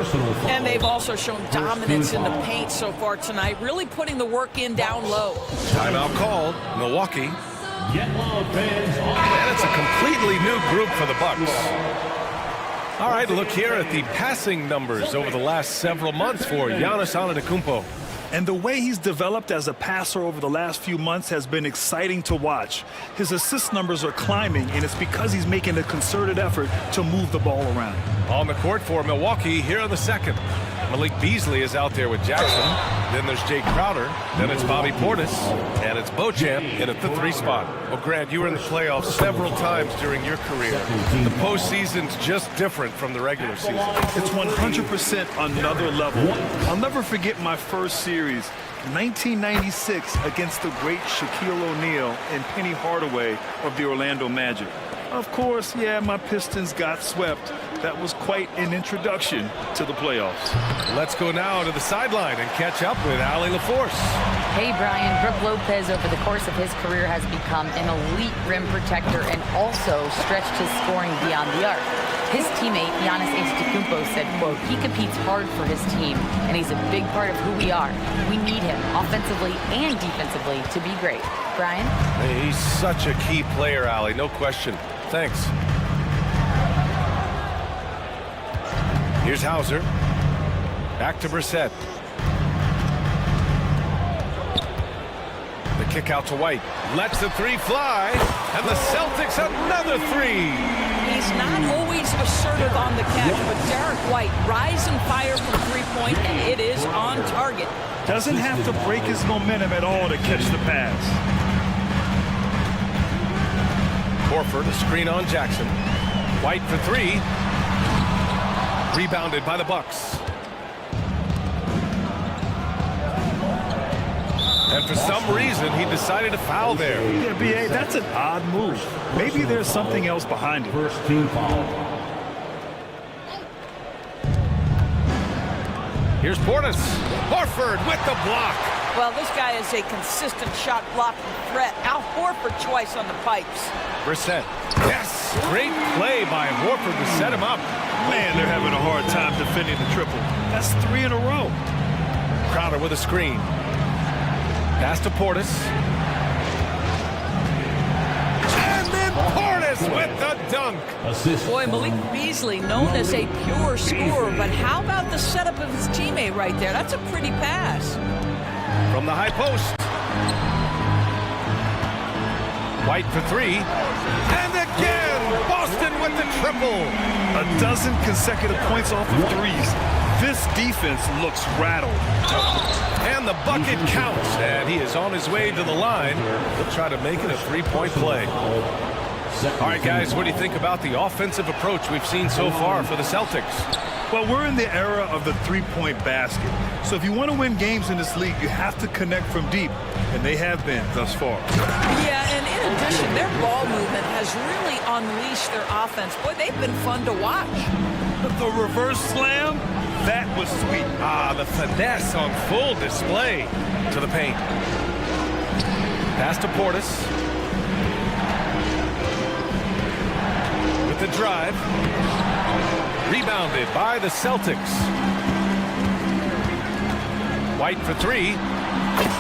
And they've also shown dominance in the paint so far tonight, really putting the work in down low. Timeout called, Milwaukee. And it's a completely new group for the Bucks. All right, look here at the passing numbers over the last several months for Giannis Antetokounmpo. And the way he's developed as a passer over the last few months has been exciting to watch. His assist numbers are climbing, and it's because he's making a concerted effort to move the ball around. On the court for Milwaukee here in the second. Malik Beasley is out there with Jackson. Then there's Jay Crowder. Then it's Bobby Portis. And it's Beauchamp in at the 3 spot. Well, Grant, you were in the playoffs several times during your career. The postseason's just different from the regular season. It's 100% another level. I'll never forget my first series, 1996, against the great Shaquille O'Neal and Penny Hardaway of the Orlando Magic. Of course, yeah, my Pistons got swept. That was quite an introduction to the playoffs. Let's go now to the sideline and catch up with Allie LaForce. Hey, Brian. Brook Lopez, over the course of his career, has become an elite rim protector and also stretched his scoring beyond the arc. His teammate, Giannis Antetokounmpo, said, quote, he competes hard for his team, and he's a big part of who we are. We need him, offensively and defensively, to be great. Brian? Hey, he's such a key player, Allie, no question. Thanks. Here's Hauser. Back to Brissett. The kick out to White. Lets the 3 fly. And the Celtics another 3. He's not always assertive on the catch, but Derek White rise and fire from 3-point, and it is on target. Doesn't have to break his momentum at all to catch the pass. Horford, a screen on Jackson. White for 3. Rebounded by the Bucks. And for some reason, he decided to foul there. Yeah, B.A., that's an odd move. Maybe there's something else behind it. First team foul. Here's Portis. Horford with the block. Well, this guy is a consistent shot blocking threat. Al Horford twice on the pipes. Brissett. Yes! Great play by Horford to set him up. Man, they're having a hard time defending the triple. That's 3 in a row. Crowder with a screen. Pass to Portis. And then Portis with the dunk. Boy, Malik Beasley, known as a pure scorer, but how about the setup of his teammate right there? That's a pretty pass. From the high post. White for 3. And again, Boston with the triple. A dozen consecutive points off of threes. This defense looks rattled. And the bucket counts. And he is on his way to the line. He'll try to make it a 3-point play. All right, guys, what do you think about the offensive approach we've seen so far for the Celtics? Well, we're in the era of the 3-point basket. So if you want to win games in this league, you have to connect from deep. And they have been thus far. Yeah, and in addition, their ball movement has really unleashed their offense. Boy, they've been fun to watch. The reverse slam, that was sweet. Ah, the finesse on full display to the paint. Pass to Portis. With the drive. Rebounded by the Celtics. White for three.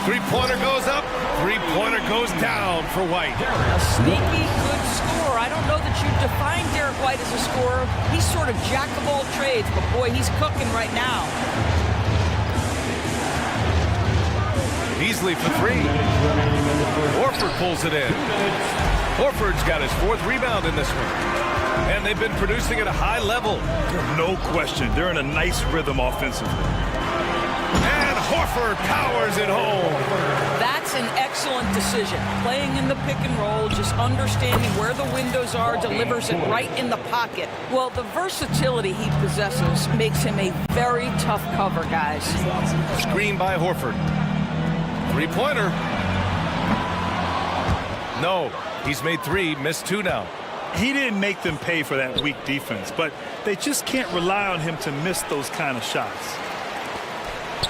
Three-pointer goes up. Three-pointer goes down for White. A sneaky good scorer. I don't know that you define Derek White as a scorer. He's sort of jack of all trades, but boy, he's cooking right now. Beasley for three. Horford pulls it in. Horford's got his fourth rebound in this one. And they've been producing at a high level. No question. They're in a nice rhythm offensively. And Horford powers it home. That's an excellent decision. Playing in the pick and roll, just understanding where the windows are, delivers it right in the pocket. Well, the versatility he possesses makes him a very tough cover, guys. Screen by Horford. Three-pointer. No, he's made three, missed two now. He didn't make them pay for that weak defense, but they just can't rely on him to miss those kind of shots.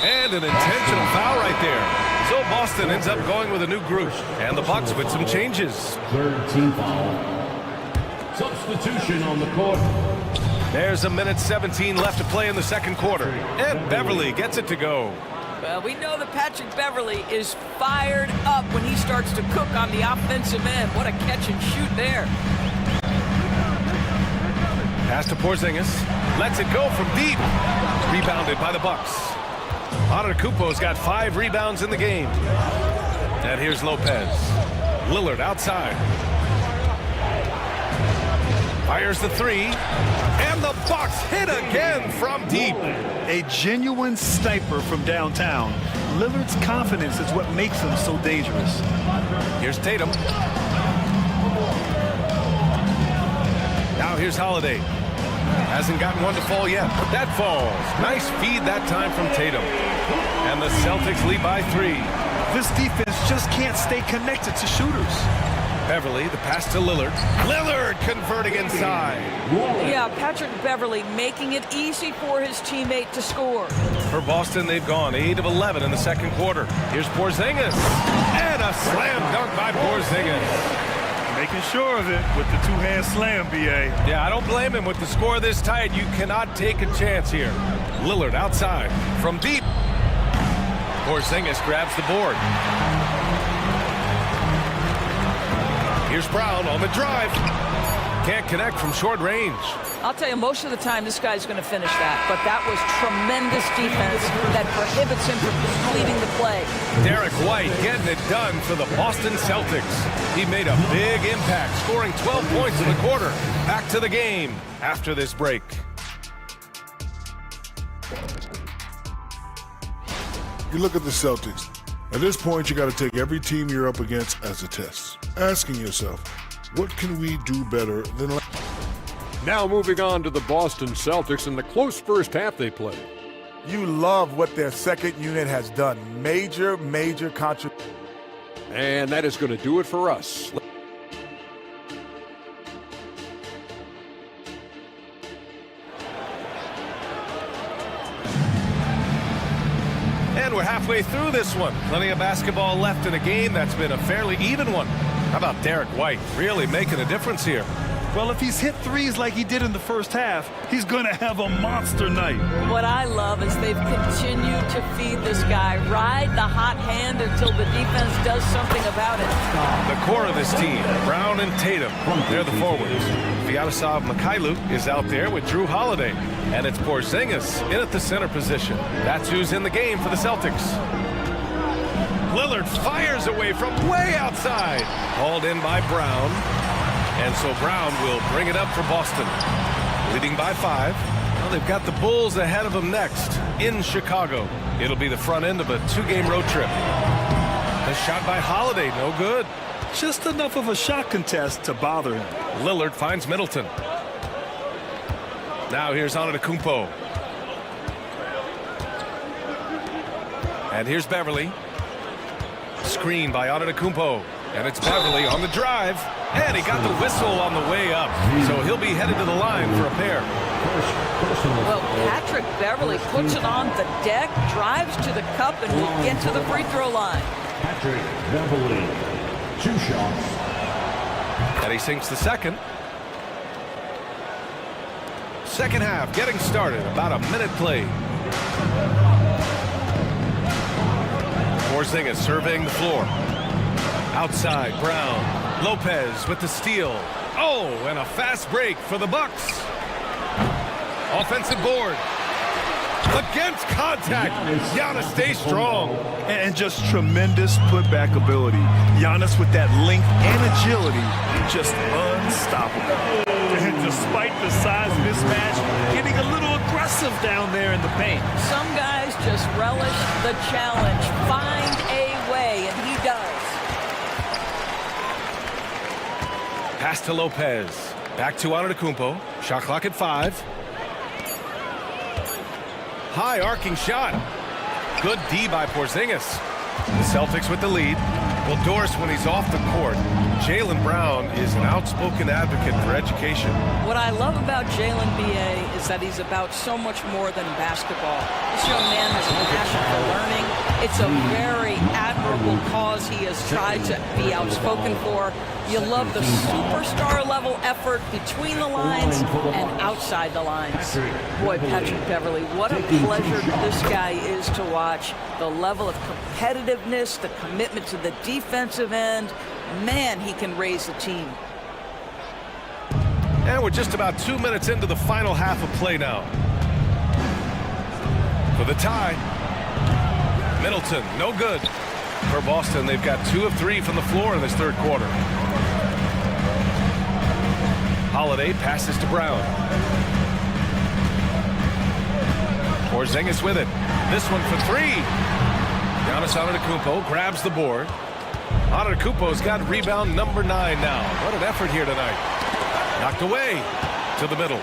And an intentional foul right there. So Boston ends up going with a new group. And the Bucks with some changes. Third team foul. Substitution on the court. There's a minute 17 left to play in the second quarter. And Beverly gets it to go. Well, we know that Patrick Beverly is fired up when he starts to cook on the offensive end. What a catch and shoot there. Pass to Porzingis. Lets it go from deep. Rebounded by the Bucks. Antetokounmpo's got 5 rebounds in the game. And here's Lopez. Lillard outside. Fires the three. And the Bucks hit again from deep. A genuine sniper from downtown. Lillard's confidence is what makes him so dangerous. Here's Tatum. Now here's Holiday. Hasn't gotten one to fall yet, but that falls. Nice feed that time from Tatum. And the Celtics lead by 3. This defense just can't stay connected to shooters. Beverly, the pass to Lillard. Lillard converting inside. Yeah, Patrick Beverly making it easy for his teammate to score. For Boston, they've gone 8 of 11 in the second quarter. Here's Porzingis. And a slam dunk by Porzingis. Making sure of it with the two-hand slam, B.A. Yeah, I don't blame him with the score this tight. You cannot take a chance here. Lillard outside from deep. Porzingis grabs the board. Here's Brown on the drive. Can't connect from short range. I'll tell you, most of the time this guy's going to finish that, but that was tremendous defense that prohibits him from completing the play. Derek White getting it done for the Boston Celtics. He made a big impact, scoring 12 points in the quarter. Back to the game after this break. You look at the Celtics. At this point, you got to take every team you're up against as a test, asking yourself, what can we do better than last? Now moving on to the Boston Celtics and the close first half they played. You love what their second unit has done. Major contribution. And that is going to do it for us. And we're halfway through this one. Plenty of basketball left in a game that's been a fairly even one. How about Derek White really making a difference here? Well, if he's hit threes like he did in the first half, he's going to have a monster night. What I love is they've continued to feed this guy. Ride the hot hand until the defense does something about it. The core of this team, Brown and Tatum, they're the forwards. Sviatoslav Mikhailuk is out there with Drew Holiday. And it's Porzingis in at the center position. That's who's in the game for the Celtics. Lillard fires away from way outside. Hauled in by Brown. And so Brown will bring it up for Boston. Leading by 5. Well, they've got the Bulls ahead of them next in Chicago. It'll be the front end of a 2-game road trip. A shot by Holiday, no good. Just enough of a shot contest to bother him. Lillard finds Middleton. Now here's Antetokounmpo. And here's Beverly. Screen by Antetokounmpo. And it's Beverly on the drive. And he got the whistle on the way up. So he'll be headed to the line for a pair. Well, Patrick Beverly puts it on the deck, drives to the cup, and will get to the free throw line. Patrick Beverly, 2 shots. And he sinks the second. Second half getting started. About a minute played. Porzingis surveying the floor. Outside, Brown. Lopez with the steal. Oh, and a fast break for the Bucks. Offensive board. Against contact. Giannis stays strong. And just tremendous putback ability. Giannis with that length and agility, just unstoppable. And despite the size mismatch, getting a little aggressive down there in the paint. Some guys just relish the challenge. Find a way, and he does. Pass to Lopez. Back to Antetokounmpo. Shot clock at 5. High arcing shot. Good D by Porzingis. The Celtics with the lead. Well, Doris, when he's off the court, Jaylen Brown is an outspoken advocate for education. What I love about Jaylen B.A. is that he's about so much more than basketball. This young man has a passion for learning. It's a very admirable cause he has tried to be outspoken for. You love the superstar level effort between the lines and outside the lines. Boy, Patrick Beverley, what a pleasure this guy is to watch. The level of competitiveness, the commitment to the defensive end. Man, he can raise the team. And we're just about 2 minutes into the final half of play now. For the tie. Middleton, no good. For Boston, they've got 2 of 3 from the floor in this third quarter. Holiday passes to Brown. Porzingis with it. This one for 3. Giannis Antetokounmpo grabs the board. Antetokounmpo's got rebound number 9 now. What an effort here tonight. Knocked away to the middle.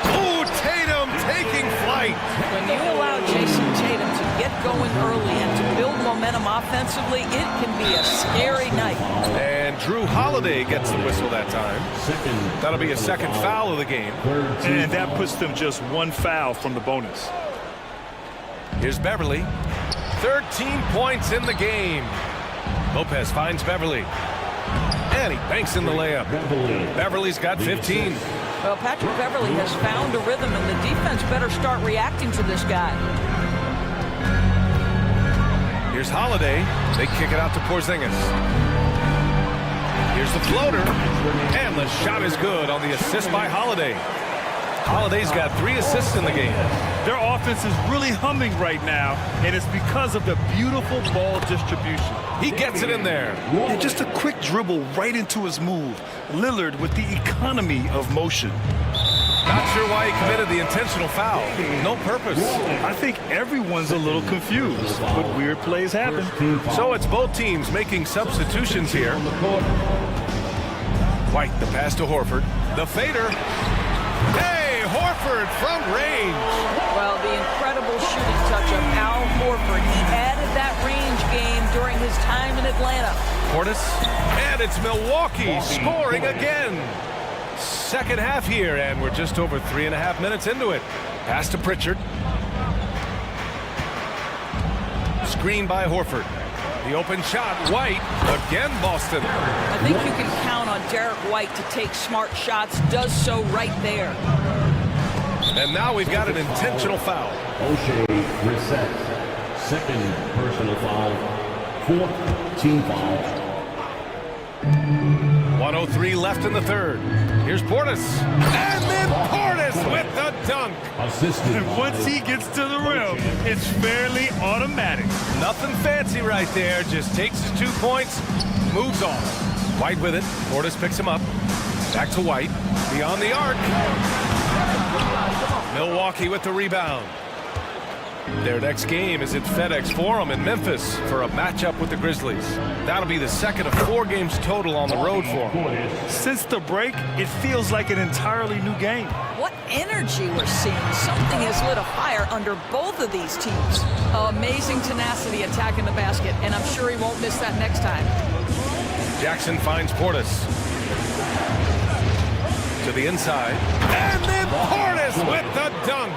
Oh, Tatum taking flight. When you allow Jason Tatum to get going early and to build momentum offensively, it can be a scary night. And Drew Holiday gets the whistle that time. That'll be a second foul of the game. And that puts them just 1 foul from the bonus. Here's Beverly. 13 points in the game. Lopez finds Beverly. And he banks in the layup. Beverly's got 15. Well, Patrick Beverly has found a rhythm, and the defense better start reacting to this guy. Here's Holiday. They kick it out to Porzingis. Here's the floater. And the shot is good on the assist by Holiday. Holiday's got 3 assists in the game. Their offense is really humming right now, and it's because of the beautiful ball distribution. He gets it in there. And just a quick dribble right into his move. Lillard with the economy of motion. Not sure why he committed the intentional foul. No purpose. I think everyone's a little confused, but weird plays happen. So it's both teams making substitutions here. White, the pass to Horford. The fader. Hey, Horford from range. Well, the incredible shooting touch of Al Horford. He added that range game during his time in Atlanta. Portis, and it's Milwaukee scoring again. Second half here, and we're just over 3.5 minutes into it. Pass to Pritchard. Screen by Horford. The open shot, White, again Boston. I think you can count on Derek White to take smart shots, does so right there. And now we've got an intentional foul. O'Shea resets. Second personal foul. 4th team foul. 1:03 left in the third. Here's Portis. And then Portis with the dunk. And once he gets to the rim, it's fairly automatic. Nothing fancy right there. Just takes his 2 points, moves on. White with it. Portis picks him up. Back to White. Beyond the arc. Milwaukee with the rebound. Their next game is at FedEx Forum in Memphis for a matchup with the Grizzlies. That'll be the second of 4 games total on the road for them. Since the break, it feels like an entirely new game. What energy we're seeing. Something has lit a fire under both of these teams. Amazing tenacity attacking the basket, and I'm sure he won't miss that next time. Jackson finds Portis. To the inside. And then Portis with the dunk.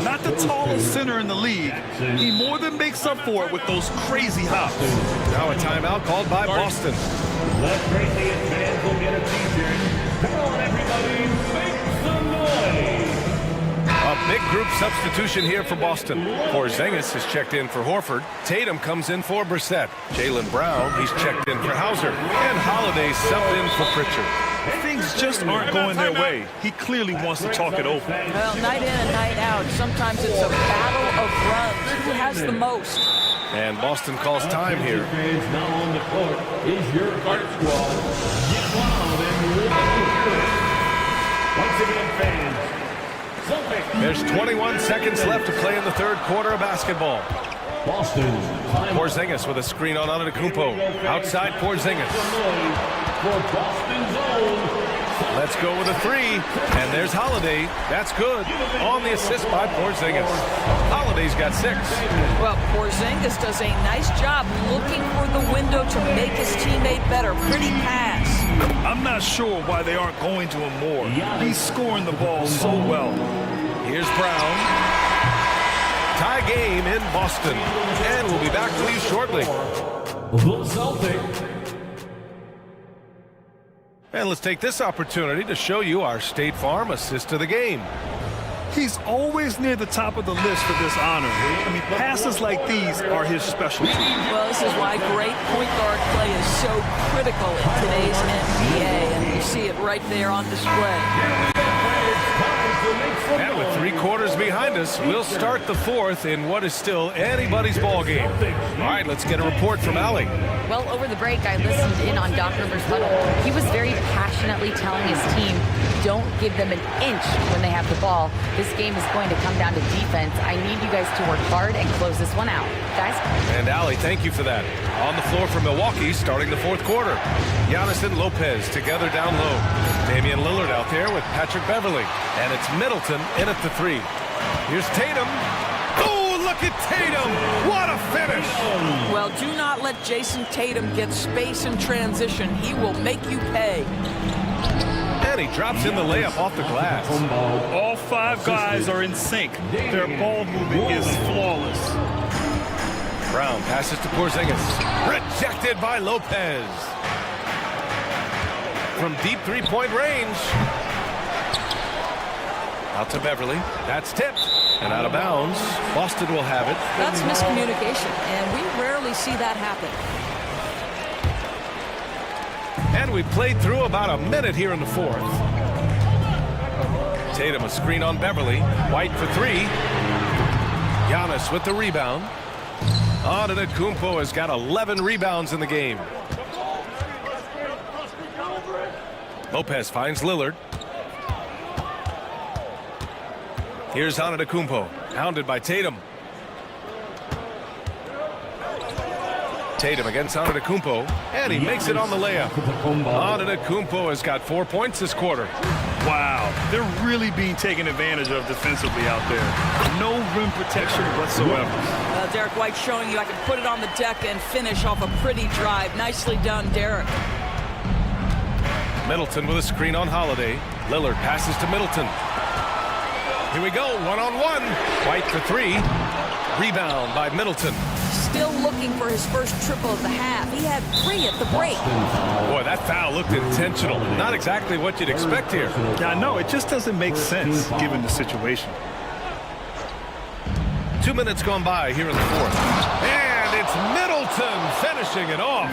Not the tallest center in the league. He more than makes up for it with those crazy hops. Now a timeout called by Boston. Let Tracy and fans will get a t-shirt. Come on, everybody, make some noise. A big group substitution here for Boston. Porzingis is checked in for Horford. Tatum comes in for Brissett. Jaylen Brown, he's checked in for Hauser. And Holiday subbed in for Pritchard. Things just aren't going their way. He clearly wants to talk it over. Well, night in and night out, sometimes it's a battle of runs. Who has the most? And Boston calls time here. Now on the court is your art squad. Get wild and let's once again, fans. There's 21 seconds left to play in the third quarter of basketball. Boston. Porzingis with a screen on Antetokounmpo. Outside Porzingis. For Boston's own. Let's go with a three. And there's Holiday. That's good. On the assist by Porzingis. Holiday's got 6. Well, Porzingis does a nice job looking for the window to make his teammate better. Pretty pass. I'm not sure why they aren't going to him more. He's scoring the ball so well. Here's Brown. Tie game in Boston. And we'll be back with you shortly. The Celtic. And let's take this opportunity to show you our State Farm assist of the game. He's always near the top of the list for this honor. I mean, passes like these are his specialty. Well, this is why great point guard play is so critical in today's NBA, and you see it right there on display. And with 3 quarters behind us, we'll start the fourth in what is still anybody's ball game. All right, let's get a report from Allie. Well, over the break, I listened in on Doc Rivers' huddle. He was very passionately telling his team, don't give them an inch when they have the ball. This game is going to come down to defense. I need you guys to work hard and close this one out. Guys? And Allie, thank you for that. On the floor for Milwaukee, starting the fourth quarter. Giannis and Lopez together down low. Damian Lillard out there with Patrick Beverly. And it's Middleton in at the 3. Here's Tatum. Oh, look at Tatum. What a finish. Well, do not let Jason Tatum get space in transition. He will make you pay. And he drops in the layup off the glass. All 5 guys are in sync. Their ball movement is flawless. Brown passes to Porzingis. Rejected by Lopez. From deep 3-point range. Out to Beverly. That's tipped. And out of bounds. Boston will have it. That's miscommunication, and we rarely see that happen. And we played through about a minute here in the fourth. Tatum a screen on Beverly. White for 3. Giannis with the rebound. Antetokounmpo has got 11 rebounds in the game. Lopez finds Lillard. Here's Antetokounmpo, hounded by Tatum. Tatum against Antetokounmpo, and he makes it on the layup. Antetokounmpo has got 4 points this quarter. Wow, they're really being taken advantage of defensively out there. No rim protection whatsoever. Derek White showing you I can put it on the deck and finish off a pretty drive. Nicely done, Derek. Middleton with a screen on Holiday. Lillard passes to Middleton. Here we go, one-on-one. White for 3. Rebound by Middleton. Still looking for his first triple of the half. He had 3 at the break. Boy, that foul looked intentional. Not exactly what you'd expect here. Yeah, I know. It just doesn't make sense given the situation. 2 minutes gone by here in the fourth. And it's Middleton finishing it off.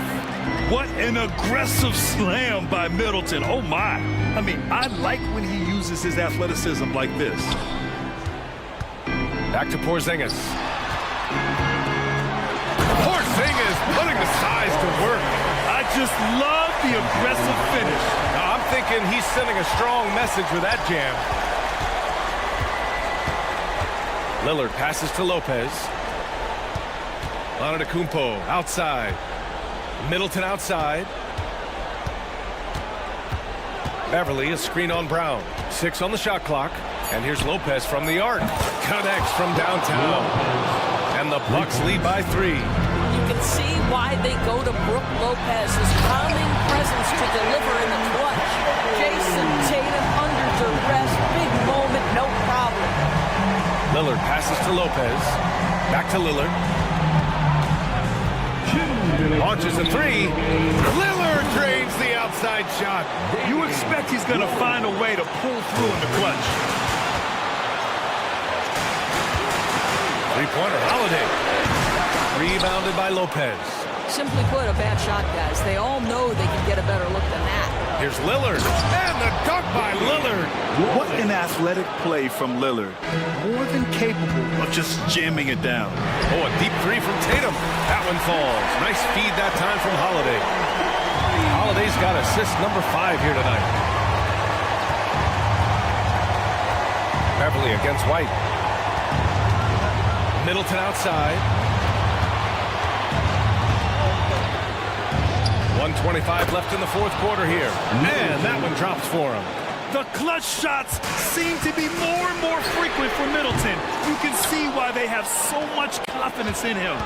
What an aggressive slam by Middleton. Oh, my. I mean, I like when he uses his athleticism like this. Back to Porzingis. Porzingis putting the size to work. I just love the aggressive finish. Now, I'm thinking he's sending a strong message with that jam. Lillard passes to Lopez. Antetokounmpo outside. Middleton outside. Beverly is screen on Brown. 6 on the shot clock. And here's Lopez from the arc. Connects from downtown. And the Bucks lead by 3. You can see why they go to Brook Lopez, his calming presence to deliver in the clutch. Jason Tatum under duress, big moment, no problem. Lillard passes to Lopez. Back to Lillard. Launches a 3. Lillard drains the outside shot. You expect he's going to find a way to pull through in the clutch. Three-pointer, Holiday. Rebounded by Lopez. Simply put, a bad shot, guys. They all know they can get a better look than that. Here's Lillard, and the dunk by Lillard. What an athletic play from Lillard. More than capable of just jamming it down. Oh, a deep three from Tatum. That one falls. Nice feed that time from Holiday. Holiday's got assist number 5 here tonight. Beverly against White. Middleton outside. 1:25 left in the fourth quarter here. And that one drops for him. The clutch shots seem to be more and more frequent for Middleton. You can see why they have so much confidence in him.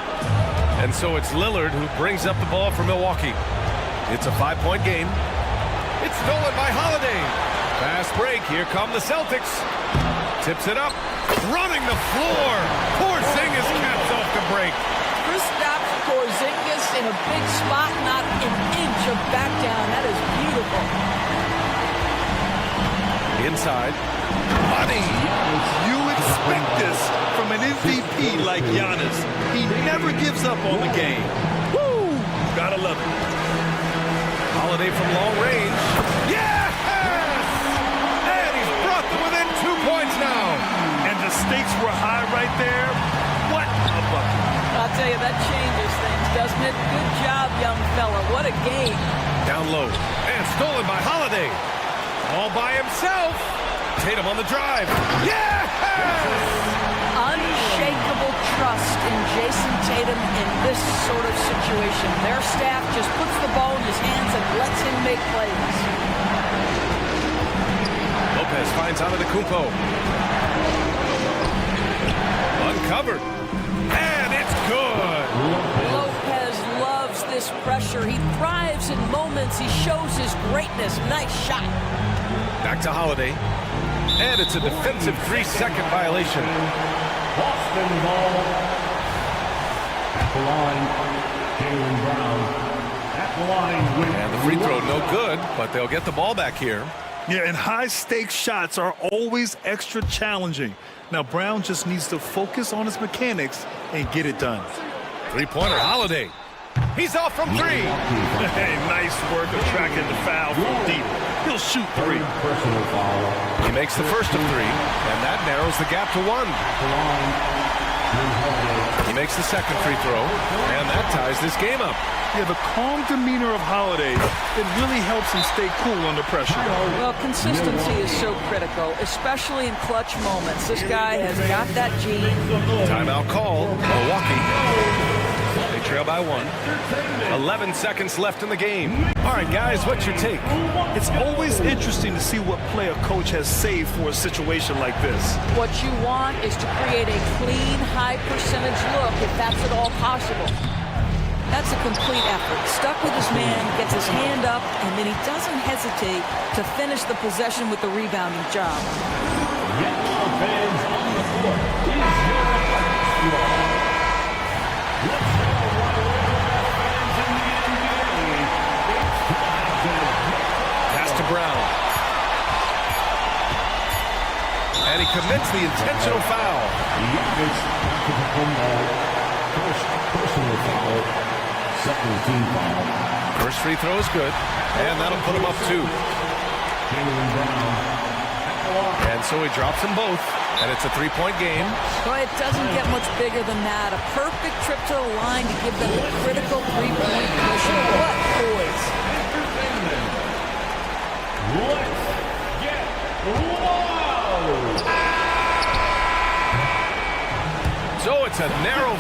And so it's Lillard who brings up the ball for Milwaukee. It's a 5-point game. It's stolen by Holiday. Fast break. Here come the Celtics. Tips it up. Running the floor. Porzingis caps off the break. Kristaps Porzingis in a big spot, not an inch of back down. That is beautiful. Inside. Money. You expect this from an MVP like Giannis. He never gives up on the game. Woo! Gotta love it. Holiday from long range. Yes! And he's brought them within 2 points now. And the stakes were high right there. What a bucket. I'll tell you, that changes things, doesn't it? Good job, young fella. What a game. Down low. And stolen by Holiday. All by himself. Tatum on the drive. Yes! Unshakable trust in Jason Tatum in this sort of situation. Their staff just puts the ball in his hands and lets him make plays. Lopez finds Antetokounmpo. Uncovered. And it's good. Lopez loves this pressure. He thrives in moments. He shows his greatness. Nice shot. Back to Holiday. And it's a defensive 3-second violation. Boston ball. At the line, Jaylen Brown. At the line. And the free throw no good, but they'll get the ball back here. Yeah, and high-stakes shots are always extra challenging. Now, Brown just needs to focus on his mechanics and get it done. Three-pointer, Holiday. He's off from 3. Hey, nice work of tracking the foul from deep. He'll shoot 3. Personal foul. He makes the first of 3, and that narrows the gap to 1. He makes the second free throw, and that ties this game up. Yeah, the calm demeanor of Holiday, it really helps him stay cool under pressure. Well, consistency is so critical, especially in clutch moments. This guy has got that gene. Timeout call, Milwaukee. They trail by 1. 11 seconds left in the game. All right, guys, what's your take? It's always interesting to see what play a coach has saved for a situation like this. What you want is to create a clean, high-percentage look, if that's at all possible. That's a complete effort. Stuck with his man, gets his hand up, and then he doesn't hesitate to finish the possession with the rebounding job. Yellow fans on the court. Is your squad. Let's go right away with our fans in the NBA. Pass to Brown. And he commits the intentional foul. First personal foul. Second team foul. First free throw is good, and that'll put him up 2. Jaylen Brown. And so he drops them both, and it's a 3-point game. Well, it doesn't get much bigger than that. A perfect trip to the line to give them the critical 3-point push. What poise. Let's get wild. So it's a narrow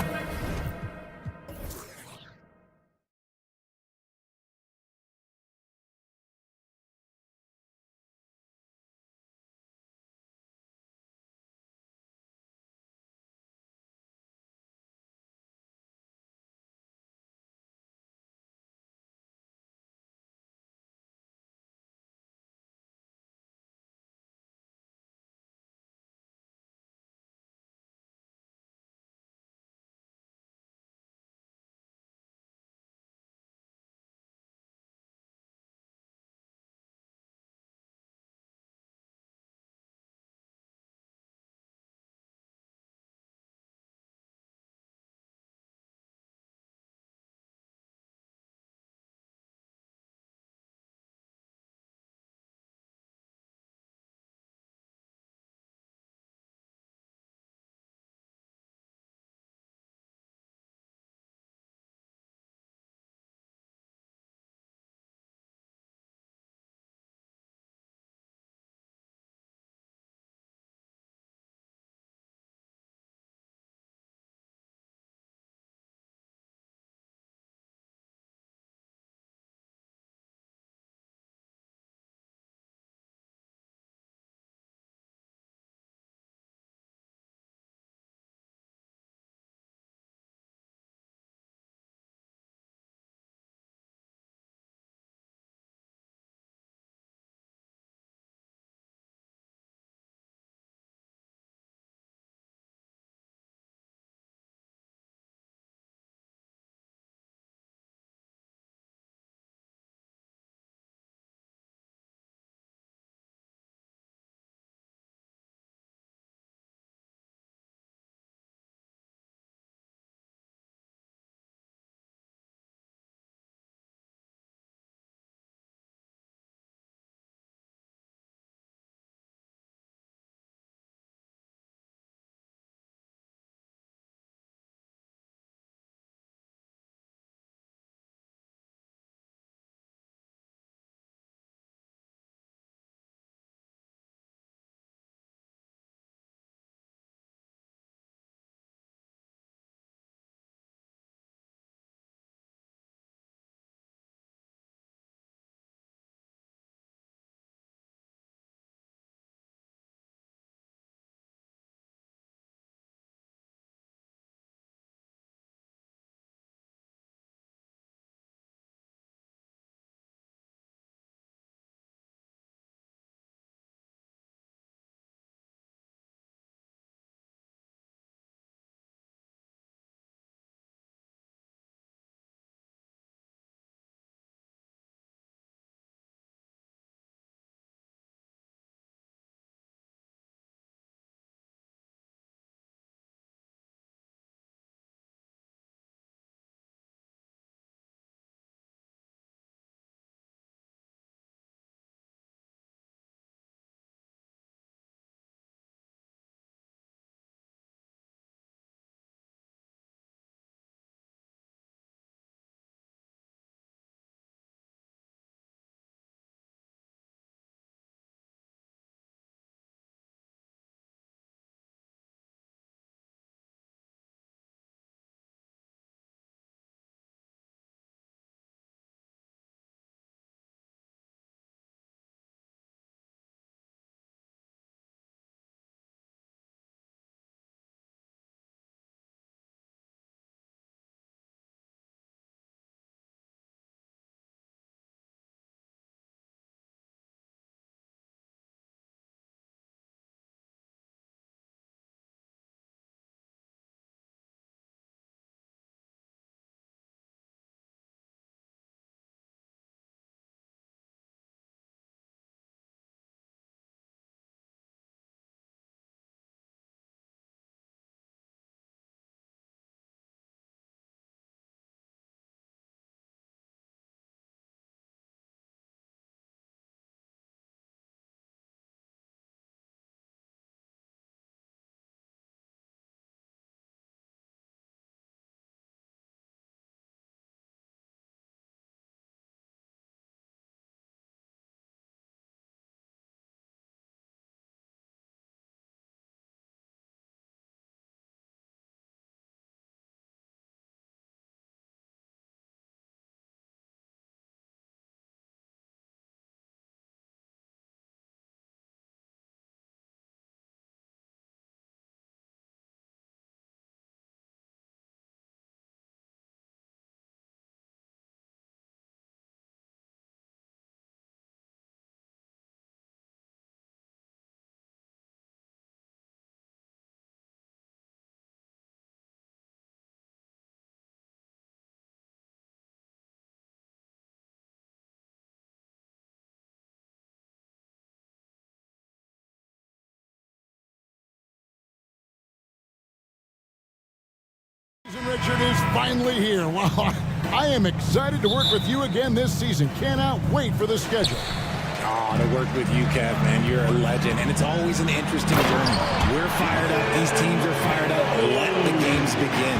Richard is finally here. Wow, I am excited to work with you again this season. Cannot wait for the schedule. Oh, to work with you, Kev, man. You're a legend, and it's always an interesting journey. We're fired up. These teams are fired up. Let the games begin.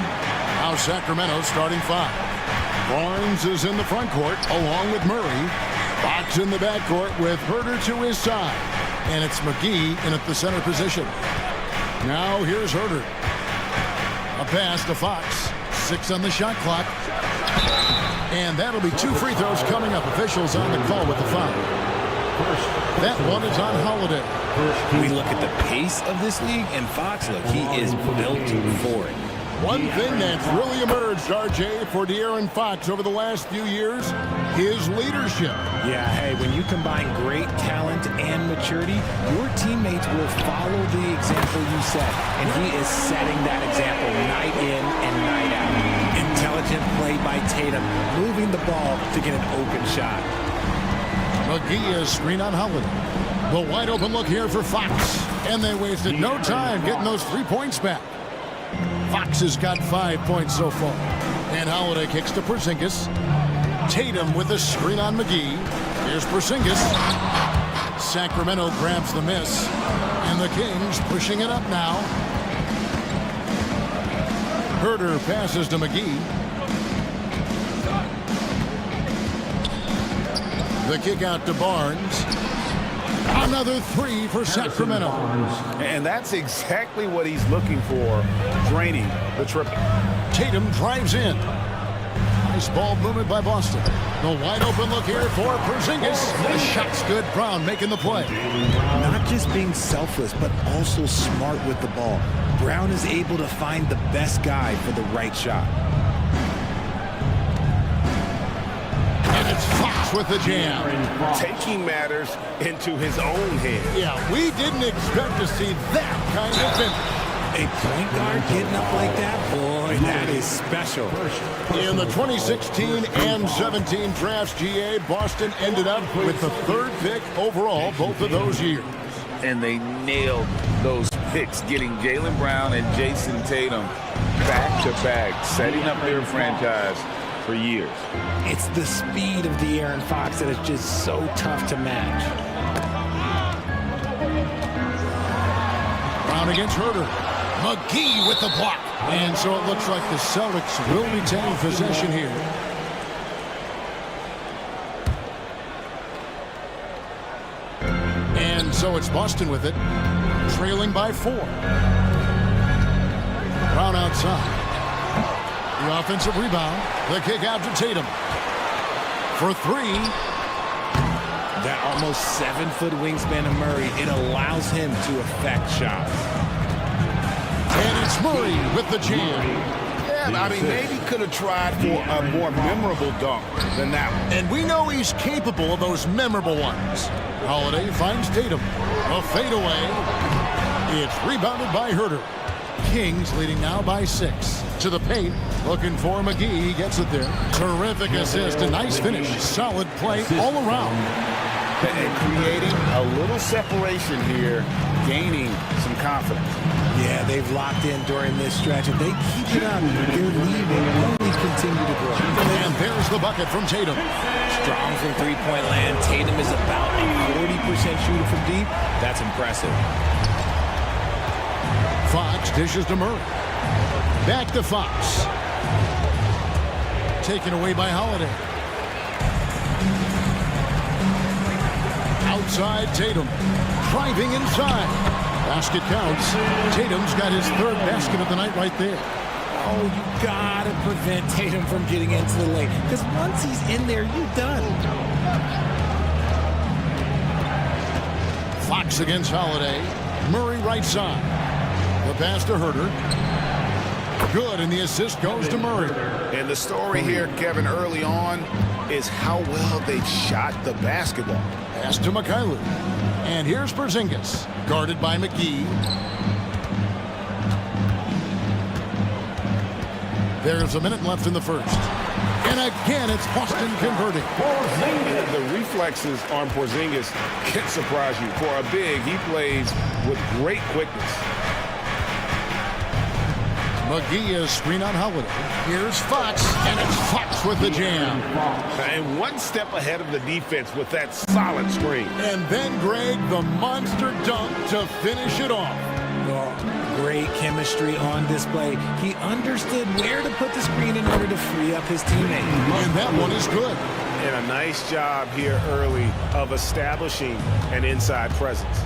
Now Sacramento starting 5. Barnes is in the front court along with Murray. Fox in the backcourt with Herter to his side. And it's McGee in at the center position. Now here's Herter. A pass to Fox. 6 on the shot clock. And that'll be 2 free throws coming up. Officials on the call with the foul. That one is on Holiday. We look at the pace of this league, and Fox, look, he is built for it. One thing that's really emerged, RJ, for De'Aaron Fox over the last few years, his leadership. Yeah, hey, when you combine great talent and maturity, your teammates will follow the example you set. And he is setting that example night in and night out. Intelligent play by Tatum, moving the ball to get an open shot. McGee is screen on Holiday. The wide open look here for Fox. And they wasted no time getting those 3 points back. Fox has got 5 points so far. And Holiday kicks to Porzingis. Tatum with a screen on McGee. Here's Porzingis. Sacramento grabs the miss. And the Kings pushing it up now. Herter passes to McGee. The kick out to Barnes. Another 3 for Sacramento. And that's exactly what he's looking for, draining the triple. Tatum drives in. Nice ball movement by Boston. The wide open look here for Porzingis. The shot's good. Brown making the play. Not just being selfless, but also smart with the ball. Brown is able to find the best guy for the right shot. And it's Fox with the jam. Taking matters into his own hands. Yeah, we didn't expect to see that kind of finish. A point guard getting up like that? Boy, that is special. In the 2016 and 17 drafts, GA, Boston ended up with the 3rd pick overall both of those years. And they nailed those picks, getting Jaylen Brown and Jason Tatum back-to-back, setting up their franchise for years. It's the speed of De'Aaron Fox that is just so tough to match. Brown against Herter. McGee with the block. And so it looks like the Celtics will retain possession here. And so it's Boston with it, trailing by 4. Brown outside. The offensive rebound. The kick out to Tatum. For 3. That almost 7-foot wingspan of Murray, it allows him to affect shots. And it's Murray with the jam. Yeah, I mean, maybe could have tried for a more memorable dunk than that one. And we know he's capable of those memorable ones. Holiday finds Tatum. A fadeaway. It's rebounded by Herter. Kings leading now by 6. To the paint, looking for McGee. He gets it there. Terrific assist. A nice finish. Solid play all around. And creating a little separation here, gaining some confidence. Yeah, they've locked in during this stretch. If they keep it up, their lead will only continue to grow. And there's the bucket from Tatum. Strong from three-point land. Tatum is about a 40% shooter from deep. That's impressive. Fox dishes to Murray. Back to Fox. Taken away by Holiday. Outside Tatum. Driving inside. Basket counts. Tatum's got his 3rd basket of the night right there. Oh, you gotta prevent Tatum from getting into the lane. Because once he's in there, you're done. Fox against Holiday. Murray right side. The pass to Herter. Good, and the assist goes to Murray. And the story here, Kevin, early on, is how well they shot the basketball. Pass to Mikhailuk. And here's Porzingis, guarded by McGee. There's a minute left in the first. And again, it's Boston converting. The reflexes on Porzingis can surprise you. For a big, he plays with great quickness. McGee is screen on Holiday. Here's Fox, and it's Fox with the jam. And one step ahead of the defense with that solid screen. And then Greg, the monster dunk to finish it off. Oh, great chemistry on display. He understood where to put the screen in order to free up his teammate. And that one is good. And a nice job here early of establishing an inside presence.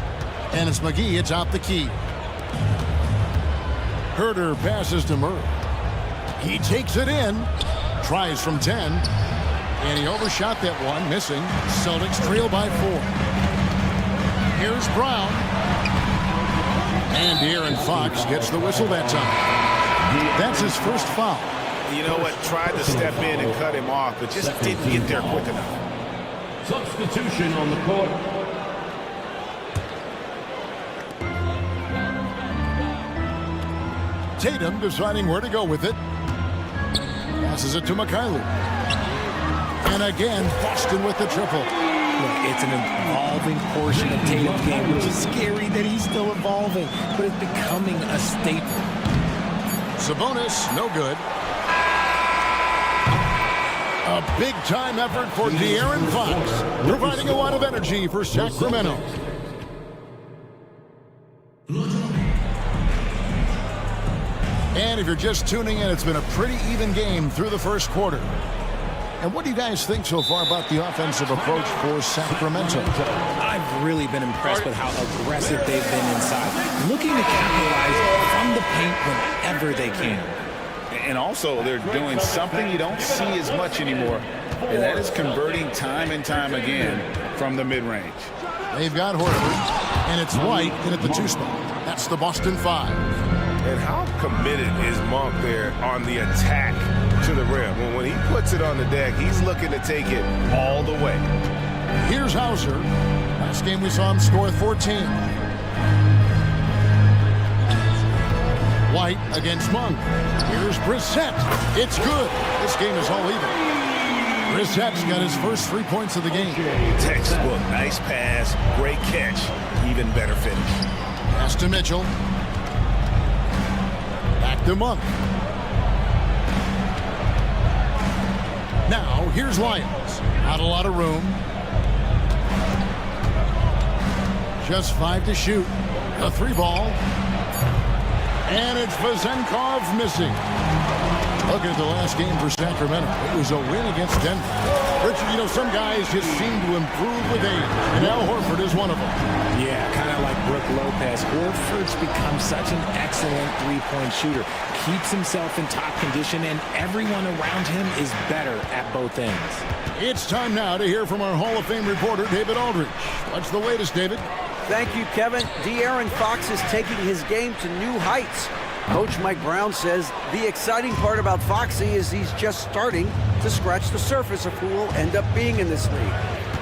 And it's McGee, it's out the key. Herter passes to Murray. He takes it in, tries from 10, and he overshot that one, missing. Celtics trail by 4. Here's Brown. And De'Aaron Fox gets the whistle that time. That's his first foul. You know what? Tried to step in and cut him off, but just didn't get there quick enough. Substitution on the court. Tatum deciding where to go with it. Passes it to Mikhailuk. And again, Boston with the triple. Look, it's an evolving portion of Tatum's game, which is scary that he's still evolving, but it's becoming a staple. Sabonis, no good. A big-time effort for De'Aaron Fox, providing a lot of energy for Sacramento. And if you're just tuning in, it's been a pretty even game through the first quarter. And what do you guys think so far about the offensive approach for Sacramento? I've really been impressed with how aggressive they've been inside, looking to capitalize from the paint whenever they can. And also, they're doing something you don't see as much anymore, and that is converting time and time again from the mid-range. They've got Horford, and it's White in at the 2 spot. That's the Boston 5. And how committed is Monk there on the attack to the rim? When he puts it on the deck, he's looking to take it all the way. Here's Hauser. Last game we saw him score 14. White against Monk. Here's Brissett. It's good. This game is all even. Brissett's got his first 3 points of the game. Textbook. Nice pass. Great catch. Even better finish. Pass to Mitchell. Back to Monk. Now, here's Lyons. Not a lot of room. Just 5 to shoot. A 3 ball. And it's Vezenkov missing. Looking at the last game for Sacramento. It was a win against Denver. Richard, you know, some guys just seem to improve with age. And Al Horford is one of them. Yeah, kind of like Brook Lopez. Horford's become such an excellent three-point shooter. Keeps himself in top condition, and everyone around him is better at both ends. It's time now to hear from our Hall of Fame reporter, David Aldridge. What's the latest, David? Thank you, Kevin. De'Aaron Fox is taking his game to new heights. Coach Mike Brown says the exciting part about Foxy is he's just starting to scratch the surface of who will end up being in this league.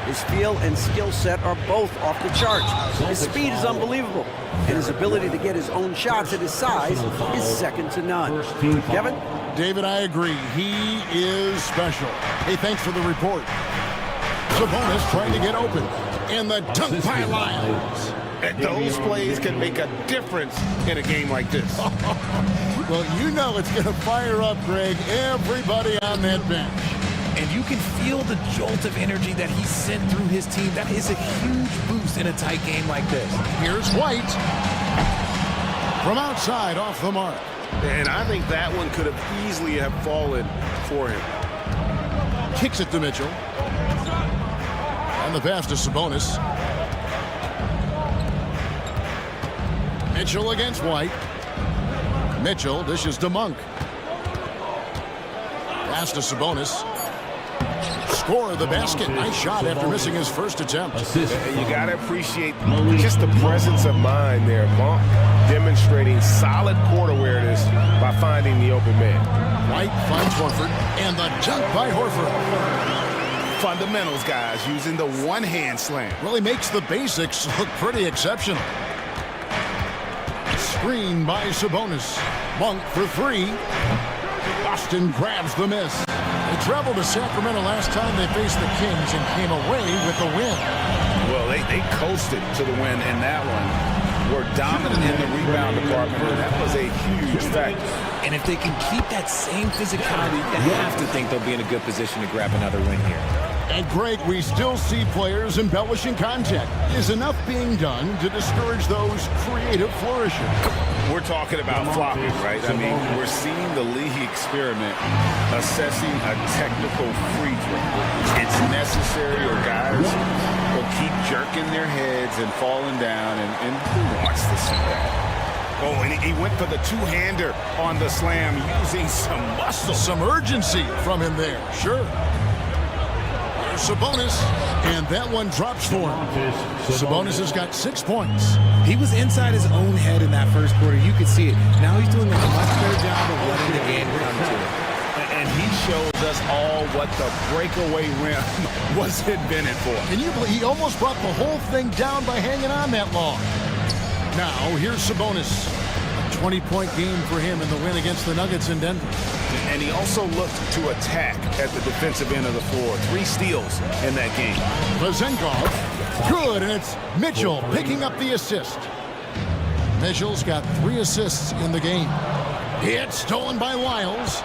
His feel and skill set are both off the charts. His speed is unbelievable, and his ability to get his own shots at his size is second to none. Kevin? David, I agree. He is special. Hey, thanks for the report. Sabonis trying to get open. And the dunk by Lyons. And those plays can make a difference in a game like this. Well, you know it's going to fire up, Greg, everybody on that bench. And you can feel the jolt of energy that he sent through his team. That is a huge boost in a tight game like this. Here's White. From outside, off the mark. And I think that one could have easily have fallen for him. Kicks it to Mitchell. And the pass to Sabonis. Mitchell against White. Mitchell dishes to Monk. Pass to Sabonis. Score the basket. Nice shot after missing his first attempt. You got to appreciate just the presence of mind there. Monk demonstrating solid court awareness by finding the open man. White finds Horford. And the dunk by Horford. Fundamentals, guys, using the one-hand slam. Really makes the basics look pretty exceptional. Screen by Sabonis. Monk for 3. Boston grabs the miss. They traveled to Sacramento last time they faced the Kings and came away with the win. Well, they coasted to the win in that one. were dominant in the rebound department, and that was a huge factor. And if they can keep that same physicality, you have to think they'll be in a good position to grab another win here. And Greg, we still see players embellishing content. Is enough being done to discourage those creative flourishes? We're talking about flopping, right? I mean, we're seeing the league experiment assessing a technical free throw. It's necessary, or guys will keep jerking their heads and falling down, and who wants to see that? Oh, and he went for the two-hander on the slam, using some muscle. Some urgency from him there, sure. Sabonis, and that one drops for him. Sabonis has got 6 points. He was inside his own head in that first quarter. You could see it. Now he's doing a much better job of letting the game come to it. And he shows us all what the breakaway rim was invented for. Can you believe he almost brought the whole thing down by hanging on that long? Now, here's Sabonis. A 20-point game for him in the win against the Nuggets in Denver. And he also looked to attack at the defensive end of the floor. 3 steals in that game. Vezenkov, good, and it's Mitchell picking up the assist. Mitchell's got 3 assists in the game. It's stolen by Wiles.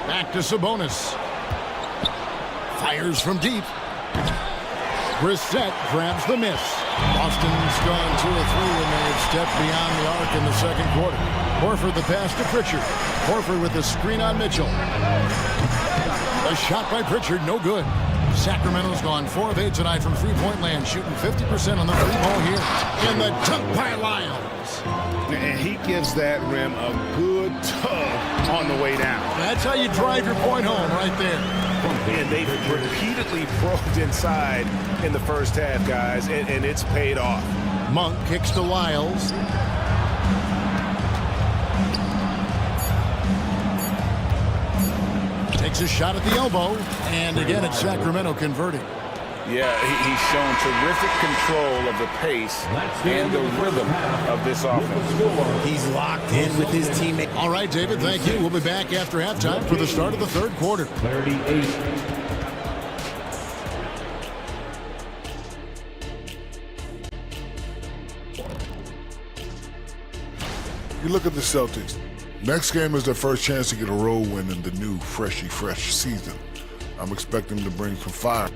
Back to Sabonis. Fires from deep. Brissett grabs the miss. Boston's gone 2 of 3 and they've stepped beyond the arc in the second quarter. Horford the pass to Pritchard. Horford with the screen on Mitchell. A shot by Pritchard, no good. Sacramento's gone 4 of 8 tonight from three-point land, shooting 50% on the free ball here. And the dunk by Lyles. And he gives that rim a good tug on the way down. That's how you drive your point home right there. And they've repeatedly probed inside in the first half, guys, and it's paid off. Monk kicks to Lyles. Takes a shot at the elbow, and again it's Sacramento converting. Yeah, he's shown terrific control of the pace and the rhythm of this offense. He's locked in with his teammate. All right, David, thank you. We'll be back after halftime for the start of the third quarter. 38. You look at the Celtics. Next game is their first chance to get a road win in the new fresh season. I'm expecting them to bring some fire.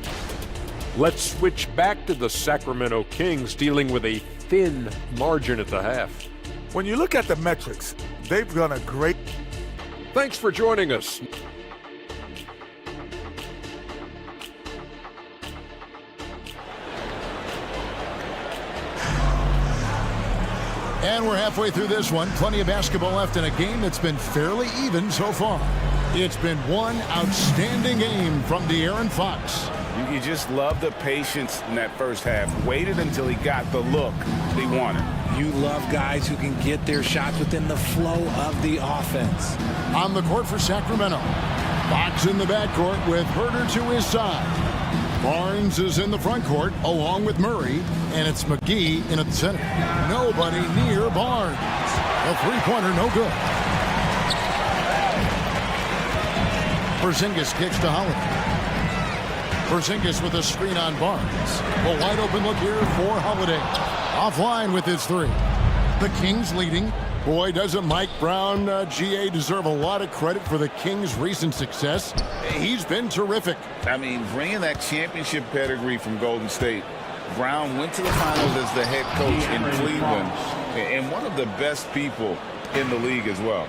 Let's switch back to the Sacramento Kings dealing with a thin margin at the half. When you look at the metrics, they've done a great... Thanks for joining us. And we're halfway through this one. Plenty of basketball left in a game that's been fairly even so far. It's been one outstanding game from De'Aaron Fox. You just love the patience in that first half. Waited until he got the look he wanted. You love guys who can get their shots within the flow of the offense. On the court for Sacramento. Fox in the backcourt with Herter to his side. Barnes is in the front court along with Murray, and it's McGee in at the center. Nobody near Barnes. A three-pointer, no good. Porzingis kicks to Holiday. Porzingis with a screen on Barnes. A wide open look here for Holiday. Offline with his 3. The Kings leading. Boy, doesn't Mike Brown, GA, deserve a lot of credit for the Kings' recent success. He's been terrific. I mean, bringing that championship pedigree from Golden State. Brown went to the finals as the head coach in Cleveland, and one of the best people in the league as well.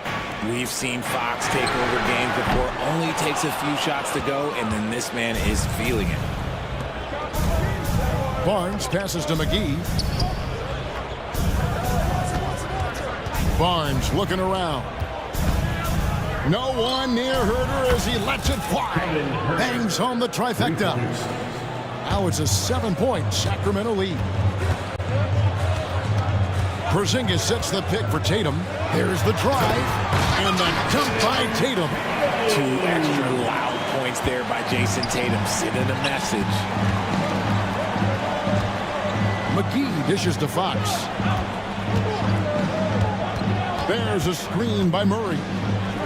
We've seen Fox take over games before. Only takes a few shots to go, and then this man is feeling it. Barnes passes to McGee. Barnes looking around. No one near Herter as he lets it fly. Bangs home the trifecta. Now it's a 7-point Sacramento lead. Porzingis sets the pick for Tatum. There's the drive. And the dunk by Tatum. 2 extra loud points there by Jason Tatum, sending a message. McGee dishes to Fox. There's a screen by Murray.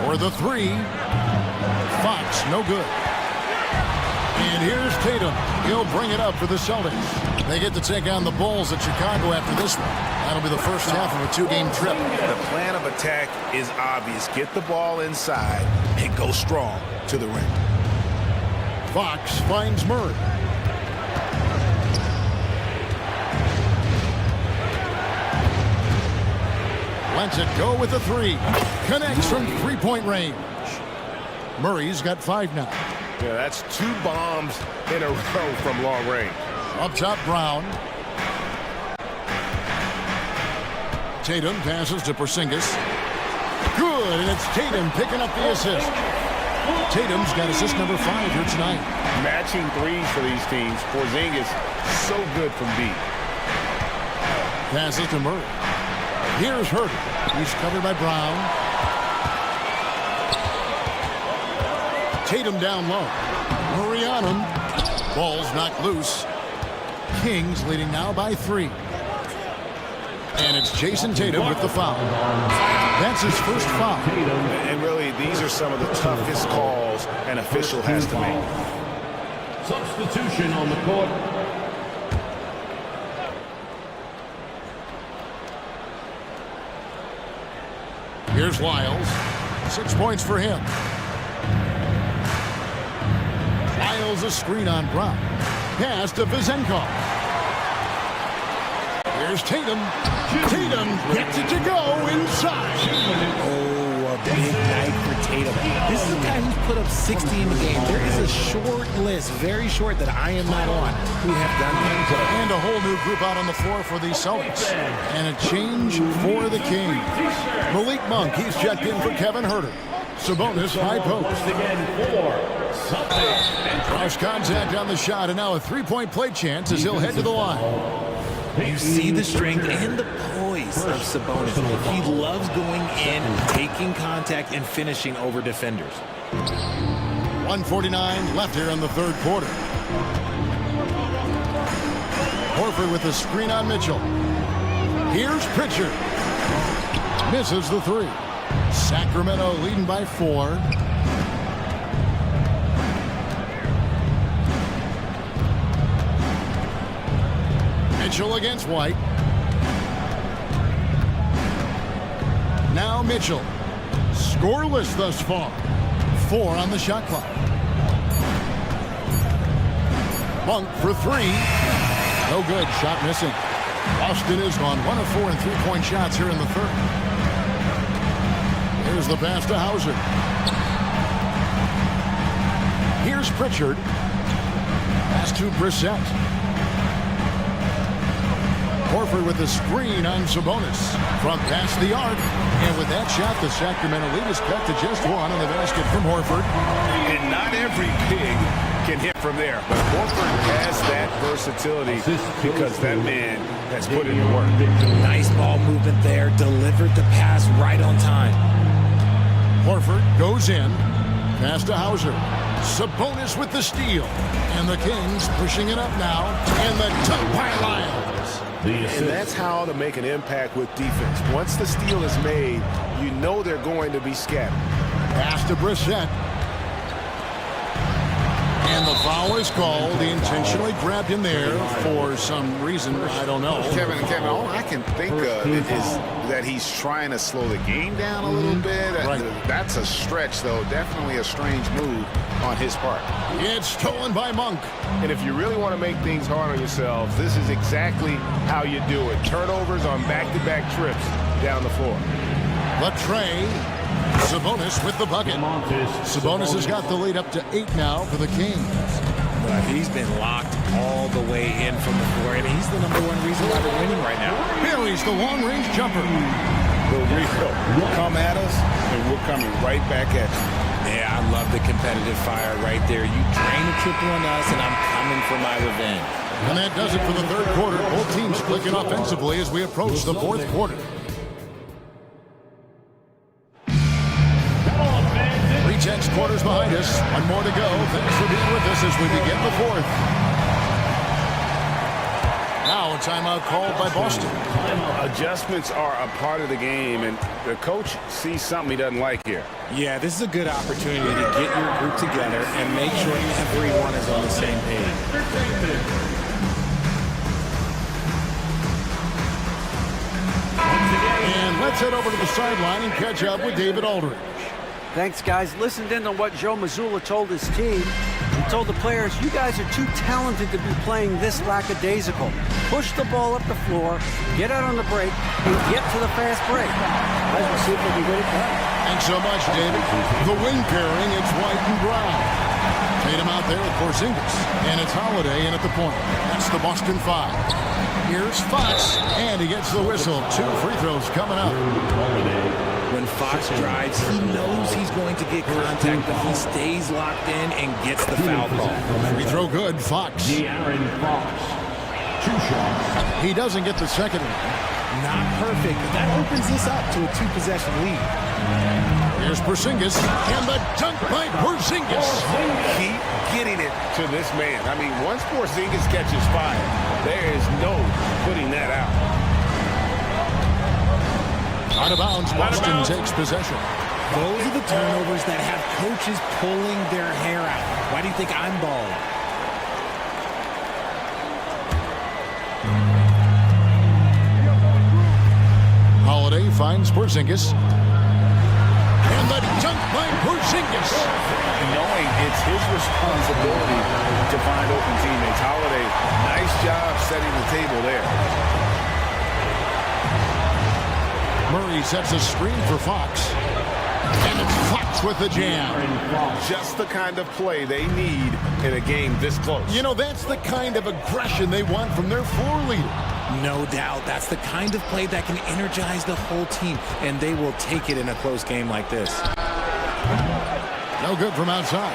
For the 3. Fox, no good. And here's Tatum. He'll bring it up for the Celtics. They get to take on the Bulls at Chicago after this one. That'll be the first half of a two-game trip. The plan of attack is obvious. Get the ball inside and go strong to the rim. Fox finds Murray. Lets it go with the three. Connects from three-point range. Murray's got 5 now. Yeah, that's 2 bombs in a row from long range. Up top, Brown. Tatum passes to Porzingis. Good, and it's Tatum picking up the assist. Tatum's got assist number 5 here tonight. Matching threes for these teams. Porzingis so good from deep. Passes to Murray. Here's Herter. He's covered by Brown. Tatum down low. Murray on him. Ball's knocked loose. Kings leading now by 3. And it's Jason Tatum with the foul. That's his first foul. And really, these are some of the toughest calls an official has to make. Substitution on the court. Here's Lyles. 6 points for him. Lyles a screen on Brown. Pass to Vizenkov. Here's Tatum. Tatum gets it to go inside. Oh, a big night for Tatum. This is a guy who's put up 60 in the game. There is a short list, very short, that I am not on, who have done that. And a whole new group out on the floor for the Celtics. And a change for the Kings. Malik Monk, he's checked in for Kevin Herter. Sabonis high post. Cross contact on the shot, and now a three-point play chance as he'll head to the line. You see the strength and the poise of Sabonis. He loves going in, taking contact, and finishing over defenders. 1:49 left here in the third quarter. Horford with a screen on Mitchell. Here's Pritchard. Misses the 3. Sacramento leading by 4. Mitchell against White. Now Mitchell. Scoreless thus far. 4 on the shot clock. Monk for 3. No good. Shot missing. Austin has gone 1 of 4 in three-point shots here in the third. Here's the pass to Hauser. Here's Pritchard. Pass to Brissett. Horford with the screen on Sabonis. From past the arc. And with that shot, the Sacramento lead is cut to just 1 on the basket from Horford. And not every big can hit from there. But Horford has that versatility because that man has put in the work. Nice ball movement there. Delivered the pass right on time. Horford goes in. Pass to Hauser. Sabonis with the steal. And the Kings pushing it up now. And the dunk by Lyles. And that's how to make an impact with defense. Once the steal is made, you know they're going to be scattered. Pass to Brissett. And the foul is called. He intentionally grabbed him there for some reason. I don't know. Kevin, all I can think of is that he's trying to slow the game down a little bit. Right. That's a stretch, though. Definitely a strange move on his part. It's stolen by Monk. And if you really want to make things hard on yourselves, this is exactly how you do it. Turnovers on back-to-back trips down the floor. The tray. Sabonis with the bucket. Sabonis has got the lead up to 8 now for the Kings. He's been locked all the way in from the floor, and he's the #1 reason why they're winning right now. Buries the long-range jumper. The real. Come at us, and we're coming right back at you. Yeah, I love the competitive fire right there. You drain a triple on us, and I'm coming for my revenge. And that does it for the third quarter. Both teams clicking offensively as we approach the fourth quarter. 3 quarters behind us. 1 more to go. Thanks for being with us as we begin the fourth. Now Oh, timeout called by Boston. Adjustments are a part of the game, and the coach sees something he doesn't like here. Yeah, this is a good opportunity to get your group together and make sure everyone is on the same page. And let's head over to the sideline and catch up with David Aldridge. Thanks, guys. Listened in on what Joe Mazzulla told his team. He told the players, you guys are too talented to be playing this lackadaisical. Push the ball up the floor, get out on the break, and get to the fast break. Guys, we'll see if they can get it done. Thanks so much, David. The wing pairing, it's white and brown. Tatum out there with Porzingis, and it's Holiday in at the point. That's the Boston 5. Here's Fox, and he gets the whistle. 2 free throws coming up. When Fox drives, he knows he's going to get contact, but he stays locked in and gets the foul call. Free throw good, Fox. Fox. 2 shots. He doesn't get the second one. Not perfect, but that opens this up to a 2-possession lead. Here's Porzingis, and the dunk by Porzingis. Keep getting it to this man. I mean, once Porzingis catches fire, there is no putting that out. Out of bounds, Boston takes possession. Those are the turnovers that have coaches pulling their hair out. Why do you think I'm balling? Holiday finds Porzingis. And the dunk by Porzingis. Knowing it's his responsibility to find open teammates. Holiday, nice job setting the table there. Murray sets a screen for Fox. And it's Fox with the jam. Just the kind of play they need in a game this close. You know, that's the kind of aggression they want from their floor leader. No doubt. That's the kind of play that can energize the whole team, and they will take it in a close game like this. No good from outside.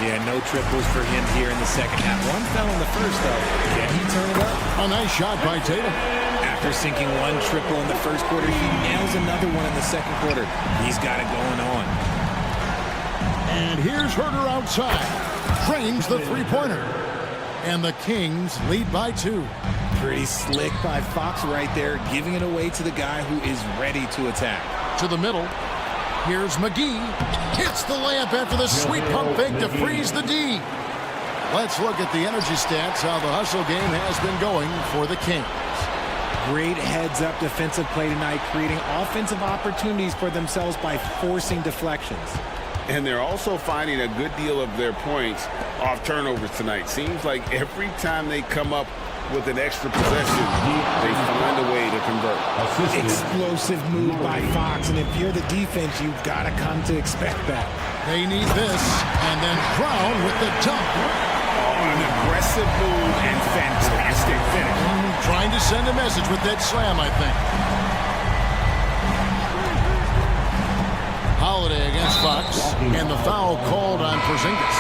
Yeah, no triples for him here in the second half. One fell in the first, though. Can he turn it up? A nice shot by Tatum. After sinking 1 triple in the first quarter, he nails another one in the second quarter. He's got it going on. And here's Herter outside. Frames the three-pointer. And the Kings lead by 2. Pretty slick by Fox right there, giving it away to the guy who is ready to attack. To the middle. Here's McGee. Hits the layup after the sweet pump fake to freeze the D. Let's look at the energy stats, how the hustle game has been going for the Kings. Great heads-up defensive play tonight, creating offensive opportunities for themselves by forcing deflections. And they're also finding a good deal of their points off turnovers tonight. Seems like every time they come up with an extra possession, they find a way to convert. Explosive move by Fox, and if you're the defense, you've got to come to expect that. They need this, and then Brown with the dunk. Oh, an aggressive move and fantastic finish. Trying to send a message with that slam, I think. Holiday against Fox, and the foul called on Porzingis.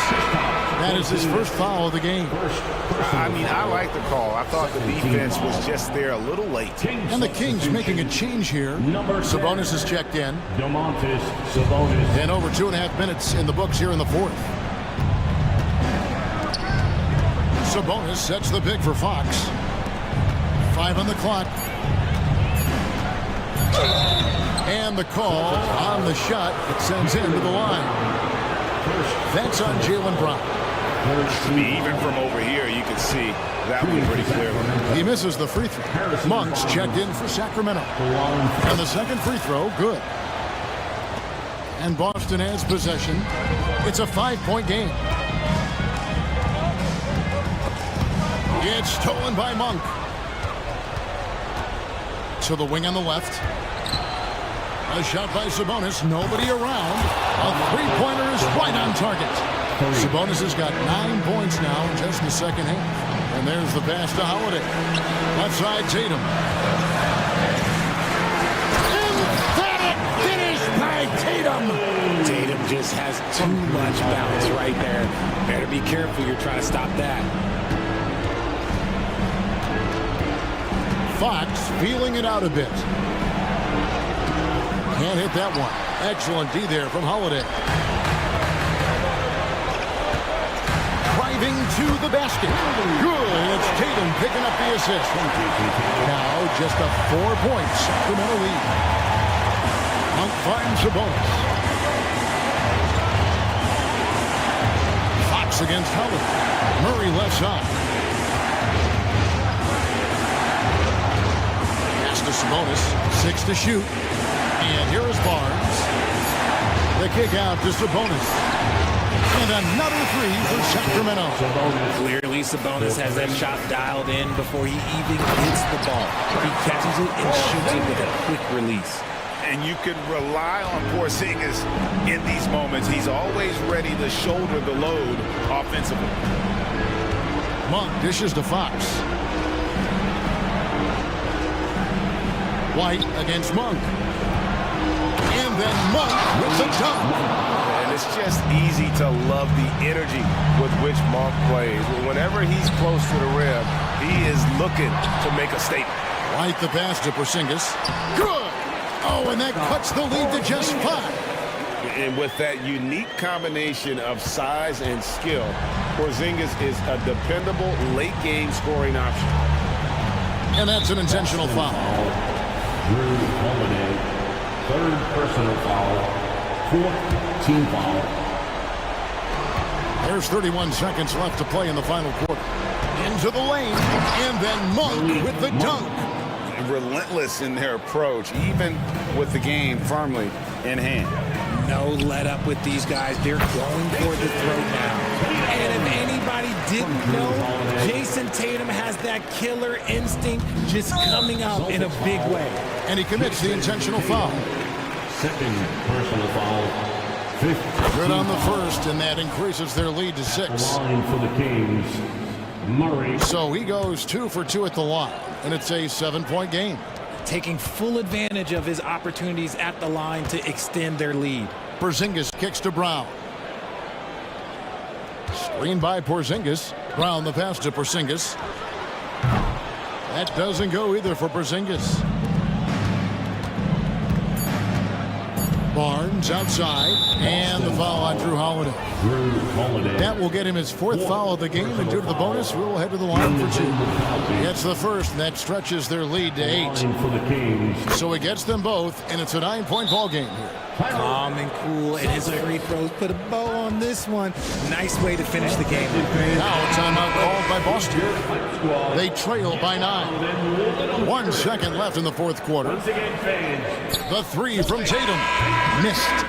That is his first foul of the game. I mean, I like the call. I thought the defense was just there a little late. And the Kings making a change here. Sabonis is checked in. Sabonis. And over 2.5 minutes in the books here in the fourth. Sabonis sets the pick for Fox. 5 on the clock. And the call on the shot. It sends him to the line. That's on Jaylen Brown. Even from over here, you can see that one pretty clearly. He misses the free throw. Monk's checked in for Sacramento. And the second free throw, good. And Boston has possession. It's a 5-point game. It's stolen by Monk. To the wing on the left. A shot by Sabonis. Nobody around. A three-pointer is right on target. Sabonis has got 9 points now in just the second half. And there's the pass to Holiday. Left side, Tatum. Emphatic finish by Tatum. Tatum just has too much bounce right there. Better be careful. You're trying to stop that. Fox feeling it out a bit. Can't hit that one. Excellent D there from Holiday. Right driving to the basket. Good. It's Tatum picking up the assist. Now just a 4-point Sacramento lead. Monk finds the bonus. Fox against Howard. Murray left side. Pass to Sabonis. 6 to shoot. And here is Barnes. The kick out to Sabonis. And another 3 for Sacramento. Clearly, Sabonis has that shot dialed in before he even hits the ball. He catches it and shoots it with a quick release. And you can rely on Porzingis in these moments. He's always ready to shoulder the load offensively. Monk dishes to Fox. White against Monk. And then Monk with the dunk. And it's just easy to love the energy with which Monk plays. Whenever he's close to the rim, he is looking to make a statement. White the pass to Porzingis. Good! Oh, and that cuts the lead to just 5. And with that unique combination of size and skill, Porzingis is a dependable late-game scoring option. And that's an intentional foul. Drew Holiday, 3rd personal foul, 4th team foul. There's 31 seconds left to play in the final quarter. Into the lane, and then Monk with the dunk. Relentless in their approach, even with the game firmly in hand. No let up with these guys. They're going for the throat now. And if anybody didn't know, Jason Tatum has that killer instinct just coming out in a big way. And he commits the intentional foul. 2nd personal foul, 5th. Good on the first, and that increases their lead to 6. Line for the Kings, Murray. So he goes 2 for 2 at the line, and it's a 7-point game. Taking full advantage of his opportunities at the line to extend their lead. Porzingis kicks to Brown. Screened by Porzingis. Brown the pass to Porzingis. That doesn't go either for Porzingis. Barnes outside, and the foul on Drew Holiday. That will get him his 4th foul of the game, and due to the bonus, we will head to the line for 2. He gets the first, and that stretches their lead to 8. So he gets them both, and it's a 9-point ball game here. Calm and cool, and his free throws put a bow on this one. Nice way to finish the game. Now a timeout called by Boston. They trail by 9. 1 second left in the 4th quarter. The 3 from Tatum. Missed.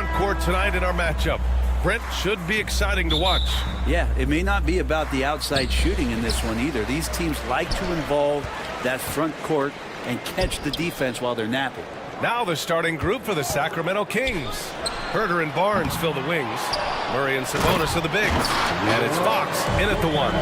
front court tonight in our matchup. Brent, should be exciting to watch. Yeah, it may not be about the outside shooting in this one either. These teams like to involve that front court and catch the defense while they're napping. Now the starting group for the Sacramento Kings. Herter and Barnes fill the wings. Murray and Sabonis are the bigs. And it's Fox in at the one.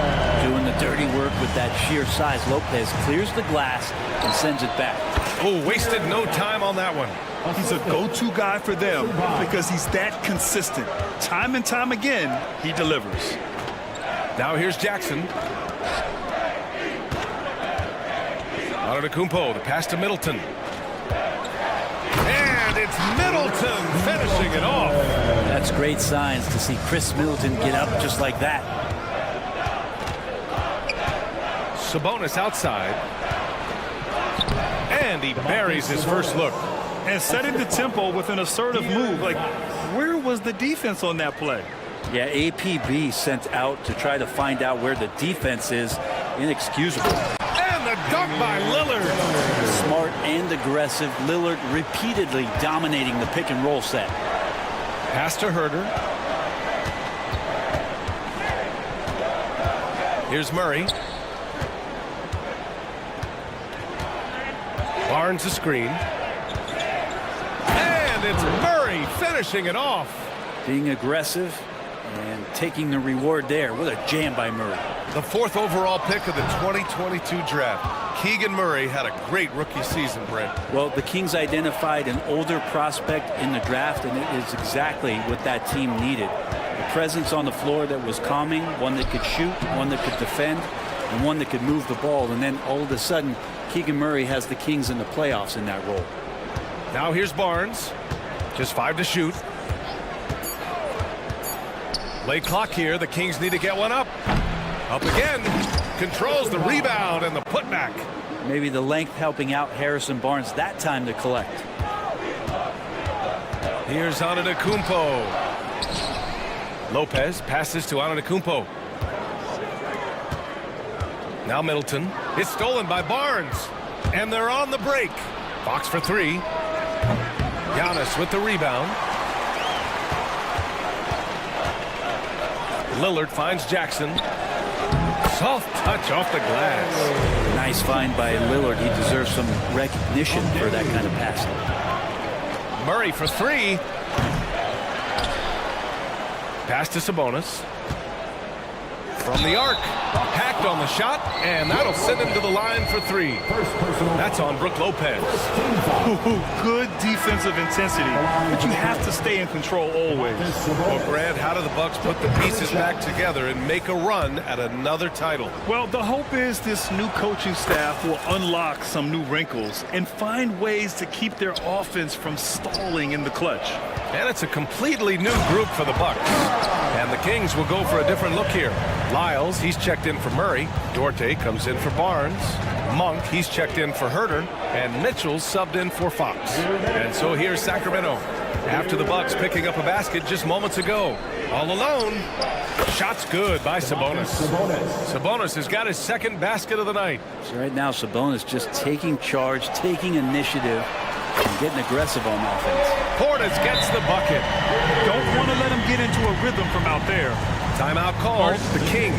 Doing the dirty work with that sheer size. Lopez clears the glass and sends it back. Oh, wasted no time on that one. He's a go-to guy for them because he's that consistent. Time and time again, he delivers. Now here's Jackson. Antetokounmpo, the pass to Middleton. And it's Middleton finishing it off. That's great signs to see Chris Middleton get up just like that. Sabonis outside. And he buries his first look. And setting the tempo with an assertive move. Like, where was the defense on that play? Yeah, APB sent out to try to find out where the defense is. Inexcusable. And the dunk by Lillard. Smart and aggressive. Lillard repeatedly dominating the pick and roll set. Pass to Herter. Here's Murray. Barnes a screen. And it's Murray finishing it off. Being aggressive and taking the reward there. What a jam by Murray. The 4th overall pick of the 2022 draft. Keegan Murray had a great rookie season, Brent. Well, the Kings identified an older prospect in the draft, and it is exactly what that team needed. A presence on the floor that was calming, one that could shoot, one that could defend, and one that could move the ball. And then all of a sudden, Keegan Murray has the Kings in the playoffs in that role. Now here's Barnes. Just 5 to shoot. Late clock here. The Kings need to get one up. Up again. Controls the rebound and the putback. Maybe the length helping out Harrison Barnes that time to collect. Here's Antetokounmpo. Lopez passes to Antetokounmpo. Now Middleton. It's stolen by Barnes. And they're on the break. Fox for 3. Giannis with the rebound. Lillard finds Jackson. Soft touch off the glass. Nice find by Lillard. He deserves some recognition for that kind of passing. Murray for 3. Pass to Sabonis. From the arc. Hacked on the shot, and that'll send him to the line for 3. That's on Brook Lopez. Good defensive intensity, but you have to stay in control always. Well, Brad, how do the Bucks put the pieces back together and make a run at another title? Well, the hope is this new coaching staff will unlock some new wrinkles and find ways to keep their offense from stalling in the clutch. And it's a completely new group for the Bucks. And the Kings will go for a different look here. Lyles, he's checked in for Murray. DOTA comes in for Barnes. Monk, he's checked in for Herter. And Mitchell's subbed in for Fox. And so here's Sacramento. After the Bucks picking up a basket just moments ago. All alone. Shot's good by Sabonis. Sabonis has got his 2nd basket of the night. So right now, Sabonis just taking charge, taking initiative, and getting aggressive on offense. Portis gets the bucket. Don't want to let him get into a rhythm from out there. Timeout called. The Kings.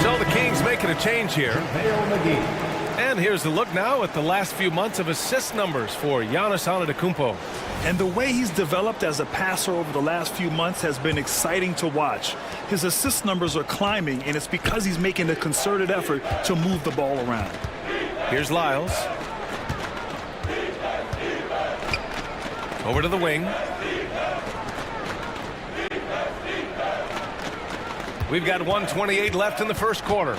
So the Kings making a change here. And here's the look now at the last few months of assist numbers for Giannis Antetokounmpo. And the way he's developed as a passer over the last few months has been exciting to watch. His assist numbers are climbing, and it's because he's making a concerted effort to move the ball around. Here's Lyles. Over to the wing. We've got 1:28 left in the first quarter.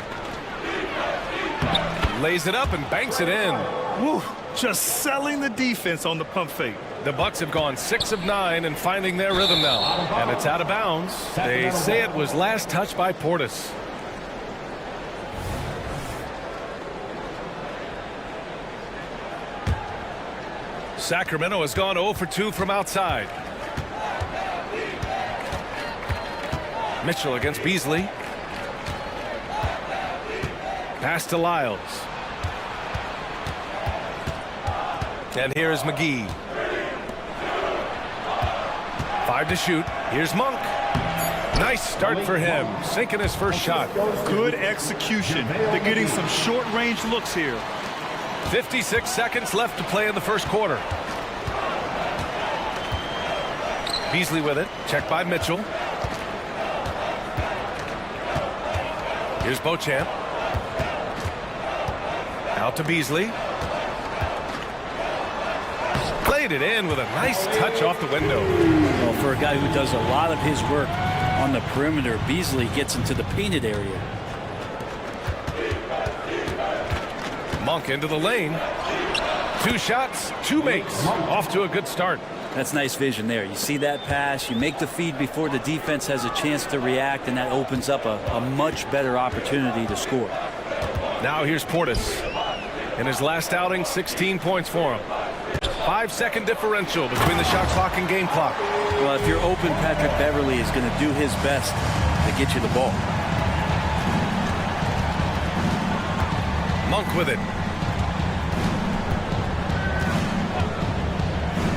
Lays it up and banks it in. Woo, just selling the defense on the pump fake. The Bucks have gone 6 of 9 and finding their rhythm now. And it's out of bounds. They say it was last touched by Portis. Sacramento has gone 0 for 2 from outside. Mitchell against Beasley. Pass to Lyles. And here's McGee. 5 to shoot. Here's Monk. Nice start for him, sinking his first shot. Good execution. They're getting some short-range looks here. 56 seconds left to play in the first quarter. Beasley with it. Checked by Mitchell. Here's Beauchamp. Out to Beasley. Played it in with a nice touch off the window. Well, for a guy who does a lot of his work on the perimeter, Beasley gets into the painted area. Monk into the lane. 2 shots, 2 makes. Off to a good start. That's nice vision there. You see that pass, you make the feed before the defense has a chance to react, and that opens up a much better opportunity to score. Now here's Portis. In his last outing, 16 points for him. 5-second differential between the shot clock and game clock. Well, if you're open, Patrick Beverly is going to do his best to get you the ball. Monk with it.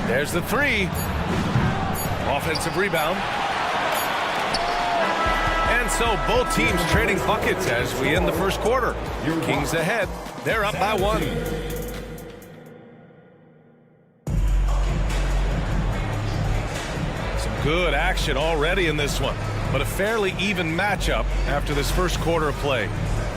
There's the 3. Offensive rebound. And so both teams trading buckets as we end the first quarter. Kings ahead. They're up by 1. Some good action already in this one, but a fairly even matchup after this first quarter of play.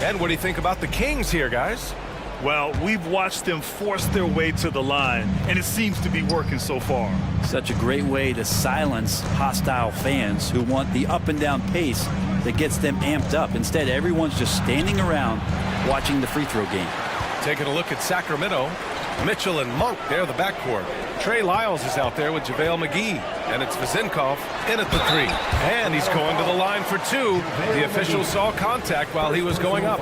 And what do you think about the Kings here, guys? Well, we've watched them force their way to the line, and it seems to be working so far. Such a great way to silence hostile fans who want the up and down pace that gets them amped up. Instead, everyone's just standing around watching the free throw game. Taking a look at Sacramento, Mitchell and Monk, they're the backcourt. Trey Lyles is out there with JaVale McGee, and it's Vezinkov in at the 3. And he's going to the line for 2. The official saw contact while he was going up.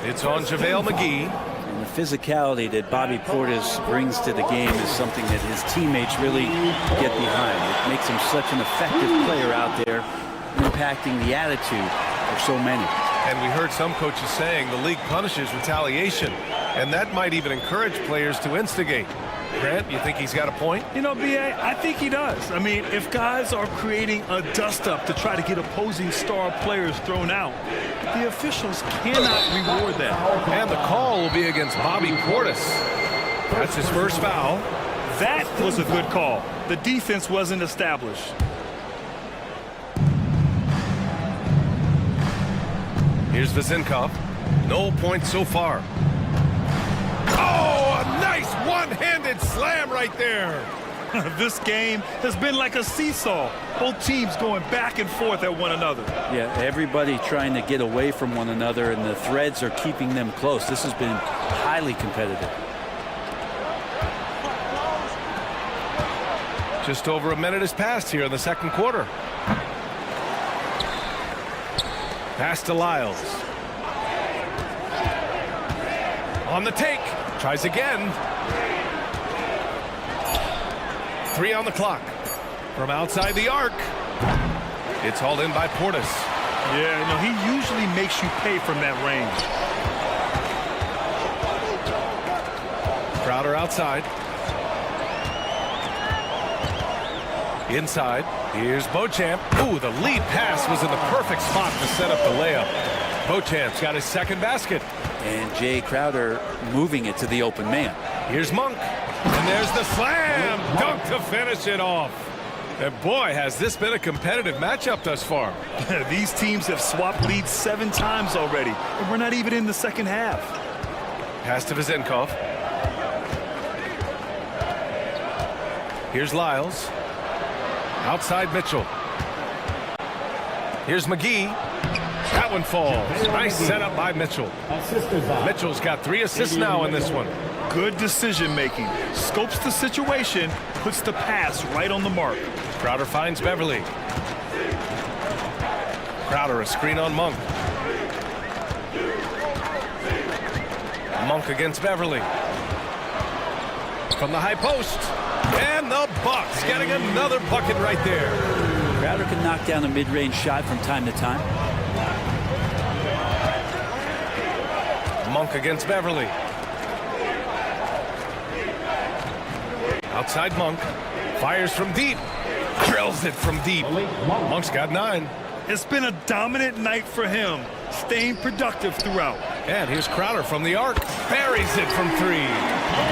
It's on JaVale McGee. And the physicality that Bobby Portis brings to the game is something that his teammates really get behind. It makes him such an effective player out there, impacting the attitude of so many. And we heard some coaches saying the league punishes retaliation, and that might even encourage players to instigate. Grant, you think he's got a point? You know, B.A., I think he does. I mean, if guys are creating a dust-up to try to get opposing star players thrown out, the officials cannot reward that. And the call will be against Bobby Portis. That's his first foul. That was a good call. The defense wasn't established. Here's Vezinkov. No points so far. Oh, a nice one-handed slam right there. This game has been like a seesaw. Both teams going back and forth at one another. Yeah, everybody trying to get away from one another, and the threads are keeping them close. This has been highly competitive. Just over a minute has passed here in the second quarter. Pass to Lyles. On the take. Tries again. 3 on the clock. From outside the arc. It's hauled in by Portis. Yeah, no, he usually makes you pay from that range. Crowder outside. Inside. Here's Beauchamp. Ooh, the lead pass was in the perfect spot to set up the layup. Beauchamp's got his second basket. And Jay Crowder moving it to the open man. Here's Monk. And there's the slam dunk to finish it off. And boy, has this been a competitive matchup thus far. These teams have swapped leads 7 times already, and we're not even in the second half. Pass to Vezinkov. Here's Lyles. Outside Mitchell. Here's McGee. That one falls. Nice setup by Mitchell. Mitchell's got 3 assists now in this one. Good decision making. Scopes the situation, puts the pass right on the mark. Crowder finds Beverly. Crowder a screen on Monk. Monk against Beverly. From the high post. And the Bucks getting another bucket right there. Crowder can knock down a mid-range shot from time to time. Monk against Beverly. Outside Monk. Fires from deep. Drills it from deep. Monk's got 9. It's been a dominant night for him, staying productive throughout. And here's Crowder from the arc. Buries it from 3.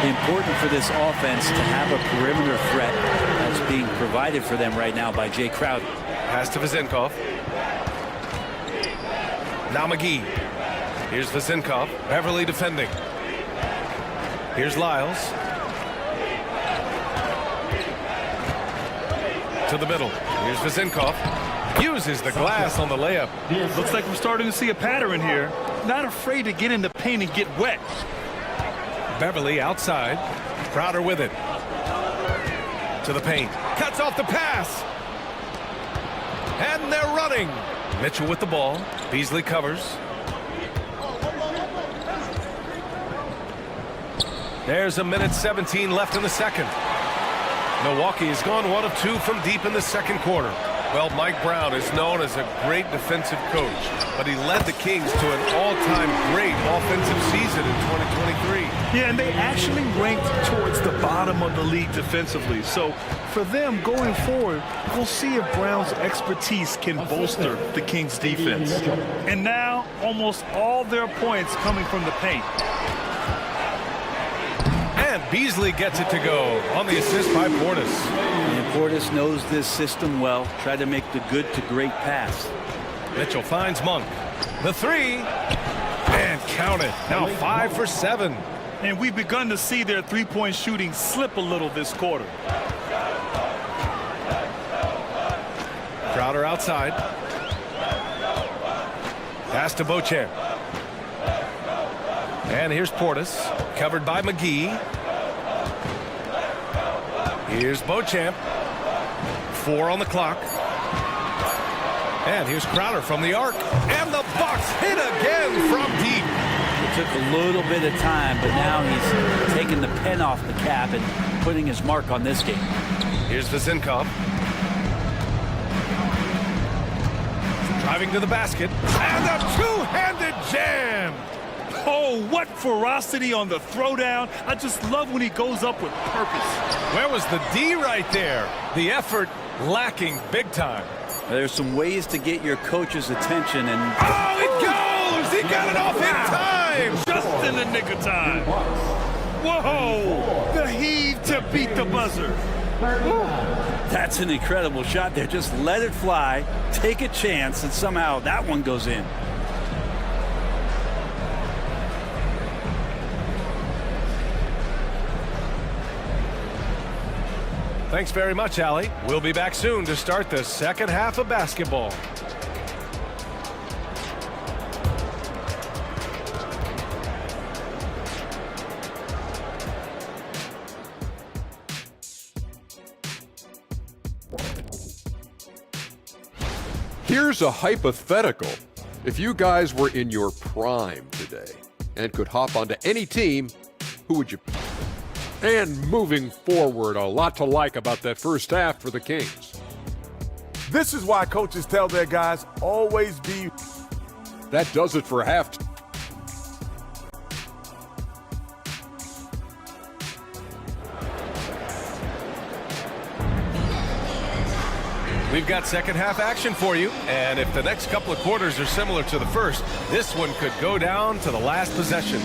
Important for this offense to have a perimeter threat that's being provided for them right now by Jay Crowder. Pass to Vazenkov. Now McGee. Here's Vazenkov. Beverly defending. Here's Lyles. To the middle. Here's Vazenkov. Uses the glass on the layup. Looks like we're starting to see a pattern here. Not afraid to get in the paint and get wet. Beverly outside. Crowder with it. To the paint. Cuts off the pass. And they're running. Mitchell with the ball. Beasley covers. There's 1:17 left in the second. Milwaukee has gone 1 of 2 from deep in the second quarter. Well, Mike Brown is known as a great defensive coach, but he led the Kings to an all-time great offensive season in 2023. Yeah, and they actually ranked towards the bottom of the league defensively. So for them going forward, we'll see if Brown's expertise can bolster the Kings defense. And now almost all their points coming from the paint. And Beasley gets it to go on the assist by Portis. And Portis knows this system well. Try to make the good to great pass. Mitchell finds Monk. The 3. And count it. Now 5 for 7. And we've begun to see their three-point shooting slip a little this quarter. Crowder outside. Pass to Beauchamp. And here's Portis. Covered by McGee. Here's Beauchamp. 4 on the clock. And here's Crowder from the arc. And the Bucks hit again from deep. It took a little bit of time, but now he's taking the pen off the cap and putting his mark on this game. Here's Vazenkov. Driving to the basket. And a two-handed jam. Oh, what ferocity on the throwdown. I just love when he goes up with purpose. Where was the D right there? The effort lacking big time. There's some ways to get your coach's attention, and oh, it goes! He got it off in time! Just in the nick of time. Whoa! The heave to beat the buzzer. That's an incredible shot there. Just let it fly, take a chance, and somehow that one goes in. Thanks very much, Allie. We'll be back soon to start the second half of basketball. Here's a hypothetical. If you guys were in your prime today and could hop onto any team, who would you pick? And moving forward, a lot to like about that first half for the Kings. This is why coaches tell their guys, always be. That does it for halftime. We've got second half action for you, and if the next couple of quarters are similar to the first, this one could go down to the last possession.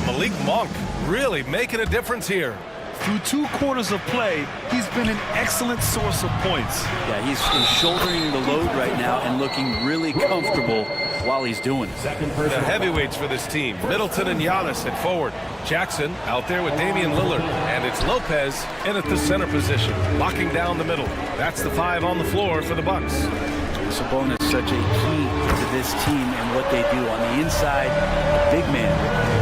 Malik Monk really making a difference here. Through 2 quarters of play, he's been an excellent source of points. Yeah, he's shouldering the load right now and looking really comfortable while he's doing it. The heavyweights for this team, Middleton and Giannis at forward. Jackson out there with Damian Lillard. And it's Lopez in at the center position, locking down the middle. That's the 5 on the floor for the Bucks. Sabonis is such a key to this team and what they do. On the inside, big man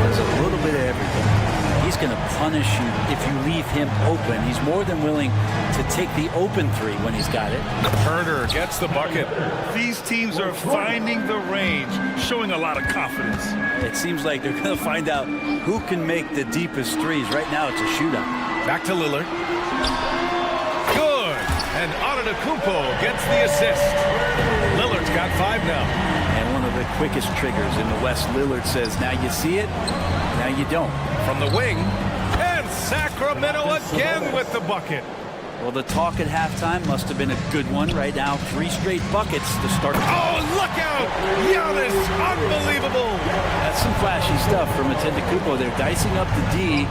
does a little bit of everything. He's going to punish you if you leave him open. He's more than willing to take the open 3 when he's got it. Herder gets the bucket. These teams are finding the range, showing a lot of confidence. It seems like they're going to find out who can make the deepest threes. Right now, it's a shootout. Back to Lillard. Good. And on Antetokounmpo gets the assist. Lillard's got 5 now. And one of the quickest triggers in the West. Lillard says, now you see it, now you don't. From the wing, and Sacramento again with the bucket. Well, the talk at halftime must have been a good one. Right now, 3 straight buckets to start. Oh, look out! Giannis, unbelievable! That's some flashy stuff from Antetokounmpo. They're dicing up the D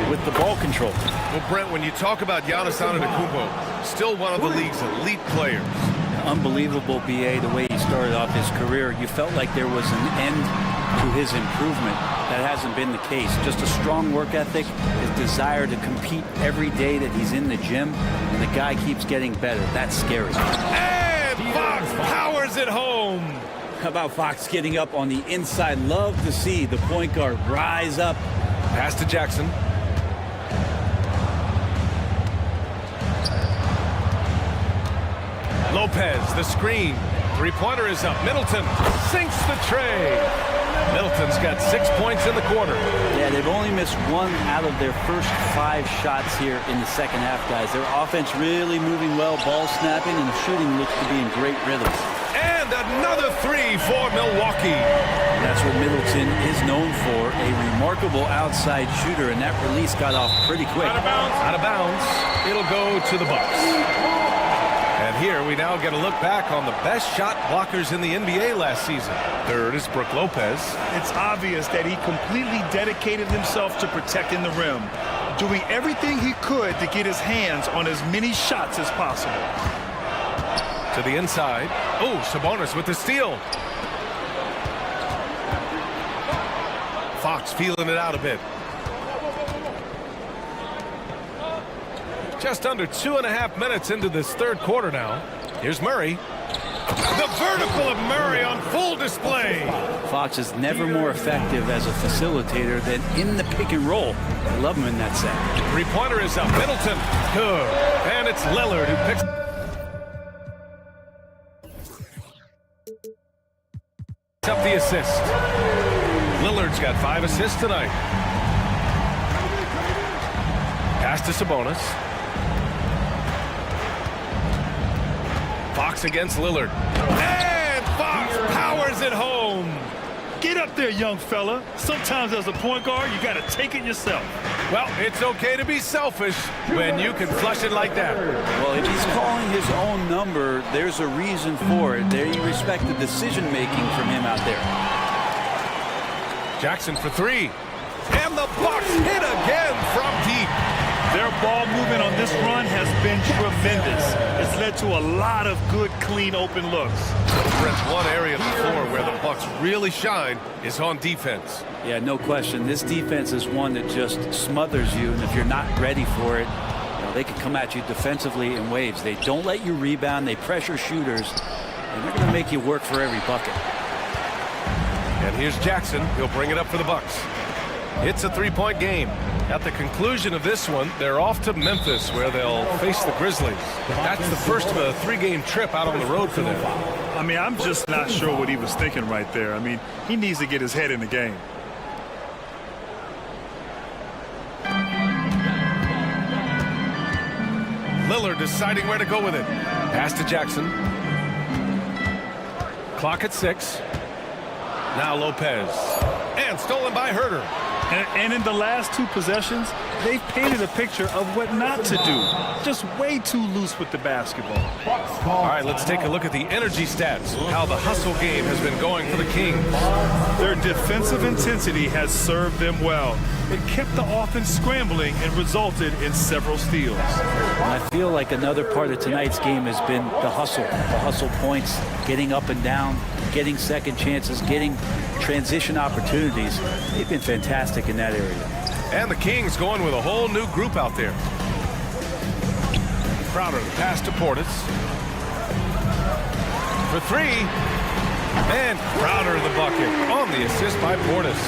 with the ball control. Well, Brent, when you talk about Giannis Antetokounmpo, still one of the league's elite players. Unbelievable, BA, the way he started off his career. You felt like there was an end to his improvement. That hasn't been the case. Just a strong work ethic, his desire to compete every day that he's in the gym, and the guy keeps getting better. That's scary. And Fox powers it home. How about Fox getting up on the inside? Love to see the point guard rise up. Pass to Jackson. Lopez, the screen. Three-pointer is up. Middleton sinks the tray. Middleton's got 6 points in the quarter. Yeah, they've only missed 1 out of their first 5 shots here in the second half, guys. Their offense really moving well, ball snapping, and the shooting looks to be in great rhythm. And another 3 for Milwaukee. That's what Middleton is known for, a remarkable outside shooter, and that release got off pretty quick. Out of bounds. Out of bounds. It'll go to the Bucks. And here we now get a look back on the best shot blockers in the NBA last season. Third is Brook Lopez. It's obvious that he completely dedicated himself to protecting the rim, doing everything he could to get his hands on as many shots as possible. To the inside. Oh, Sabonis with the steal. Fox feeling it out a bit. Just under 2.5 minutes into this third quarter now. Here's Murray. The vertical of Murray on full display. Fox is never more effective as a facilitator than in the pick and roll. I love him in that set. Three-pointer is up. Middleton. Good. And it's Lillard who picks up the assist. Lillard's got 5 assists tonight. Pass to Sabonis. Fox against Lillard. And Fox powers it home. Get up there, young fella. Sometimes as a point guard, you got to take it yourself. Well, it's okay to be selfish when you can flush it like that. Well, if he's calling his own number, there's a reason for it. They respect the decision-making from him out there. Jackson for 3. And the Bucks hit again from deep. Their ball movement on this run has been tremendous. It's led to a lot of good, clean, open looks. Brent, one area of the floor where the Bucks really shine is on defense. Yeah, no question. This defense is one that just smothers you, and if you're not ready for it, they can come at you defensively in waves. They don't let you rebound. They pressure shooters, and they're going to make you work for every bucket. And here's Jackson. He'll bring it up for the Bucks. It's a 3-point game. At the conclusion of this one, they're off to Memphis, where they'll face the Grizzlies. That's the first of a 3-game trip out on the road for them. I mean, I'm just not sure what he was thinking right there. I mean, he needs to get his head in the game. Lillard deciding where to go with it. Pass to Jackson. Clock at 6. Now Lopez. And stolen by Herter. And in the last 2 possessions, they've painted a picture of what not to do. Just way too loose with the basketball. All right, let's take a look at the energy stats. How the hustle game has been going for the Kings. Their defensive intensity has served them well. It kept the offense scrambling and resulted in several steals. And I feel like another part of tonight's game has been the hustle points, getting up and down, getting second chances, getting transition opportunities. They've been fantastic in that area. And the Kings going with a whole new group out there. Crowder, pass to Portis. For 3. And Crowder the bucket on the assist by Portis.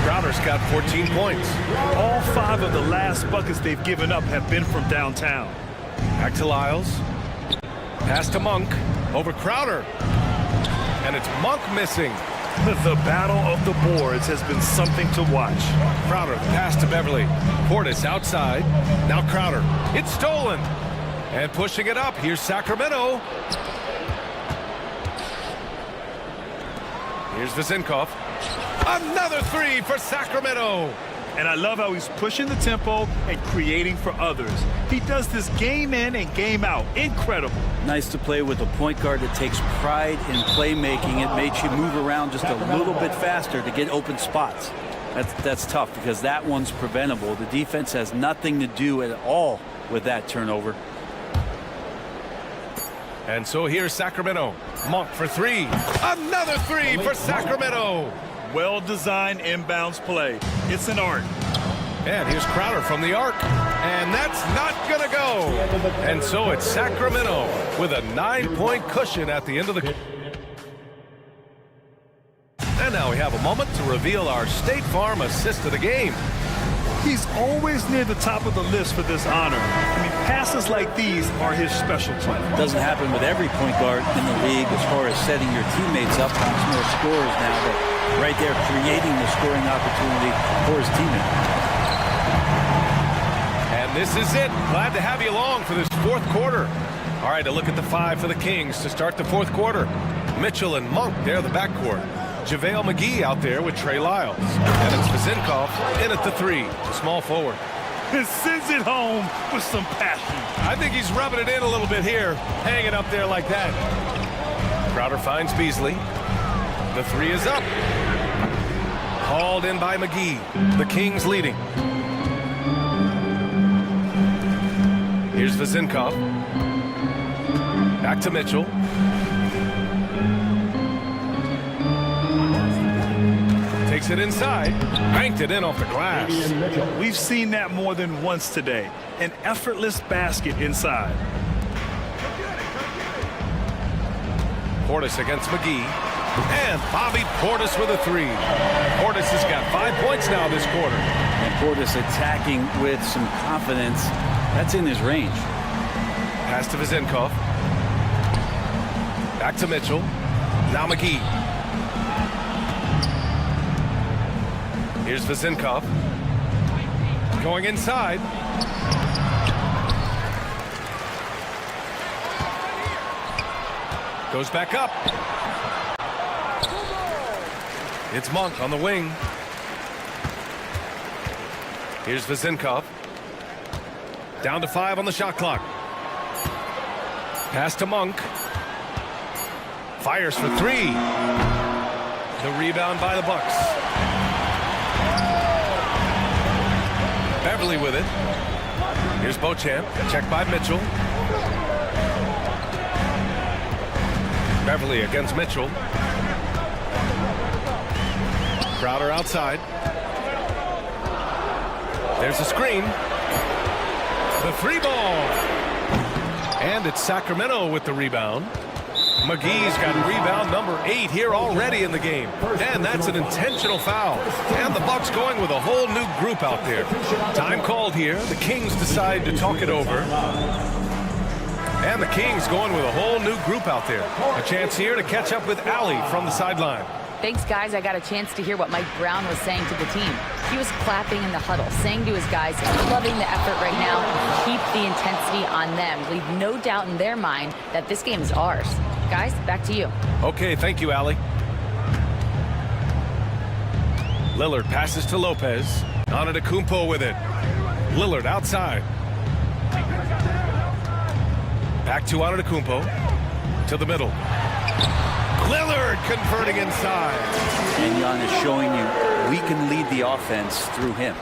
Crowder's got 14 points. All 5 of the last buckets they've given up have been from downtown. Back to Lyles. Pass to Monk. Over Crowder. And it's Monk missing. The battle of the boards has been something to watch. Crowder, pass to Beverly. Portis outside. Now Crowder. It's stolen. And pushing it up, here's Sacramento. Here's Vizinkov. Another three for Sacramento. And I love how he's pushing the tempo and creating for others. He does this game in and game out. Incredible. Nice to play with a point guard that takes pride in playmaking. It makes you move around just a little bit faster to get open spots. That's tough because that one's preventable. The defense has nothing to do at all with that turnover. And so here's Sacramento. Monk for three. Another three for Sacramento. Well-designed inbounds play. It's an art. And here's Crowder from the arc. And that's not going to go. And so it's Sacramento with a 9-point cushion at the end of the... And now we have a moment to reveal our State Farm assist of the game. He's always near the top of the list for this honor. I mean, passes like these are his specialty. Doesn't happen with every point guard in the league as far as setting your teammates up. Lots more scorers now, but right there creating the scoring opportunity for his teammate. And this is it. Glad to have you along for this fourth quarter. All right, a look at the five for the Kings to start the fourth quarter. Mitchell and Monk, they're the backcourt. JaVale McGee out there with Trey Lyles. And it's Vizinkov in at the three, small forward. He sends it home with some passion. I think he's rubbing it in a little bit here, hanging up there like that. Crowder finds Beasley. The three is up. Hauled in by McGee. The Kings leading. Here's Vizinkov. Back to Mitchell. Takes it inside, banked it in off the glass. We've seen that more than once today. An effortless basket inside. Portis against McGee. And Bobby Portis with a three. Portis has got 5 points now this quarter. And Portis attacking with some confidence. That's in his range. Pass to Vizinkov. Back to Mitchell. Now McGee. Here's Vizinkov. Going inside. Goes back up. It's Monk on the wing. Here's Vizinkov. Down to 5 on the shot clock. Pass to Monk. Fires for three. The rebound by the Bucks. Beverly with it. Here's Beauchamp. Checked by Mitchell. Beverly against Mitchell. Crowder outside. There's a screen. The three ball. And it's Sacramento with the rebound. McGee's got rebound number 8 here already in the game. And that's an intentional foul. And the Bucks going with a whole new group out there. Time called here. The Kings decide to talk it over. And the Kings going with a whole new group out there. A chance here to catch up with Allie from the sideline. Thanks, guys. I got a chance to hear what Mike Brown was saying to the team. He was clapping in the huddle, saying to his guys, loving the effort right now. Keep the intensity on them. Leave no doubt in their mind that this game is ours. Guys, back to you. Okay, thank you, Allie. Lillard passes to Lopez. Antetokounmpo with it. Lillard outside. Back to Antetokounmpo. To the middle. Lillard converting inside. And Jan is showing you we can lead the offense through him.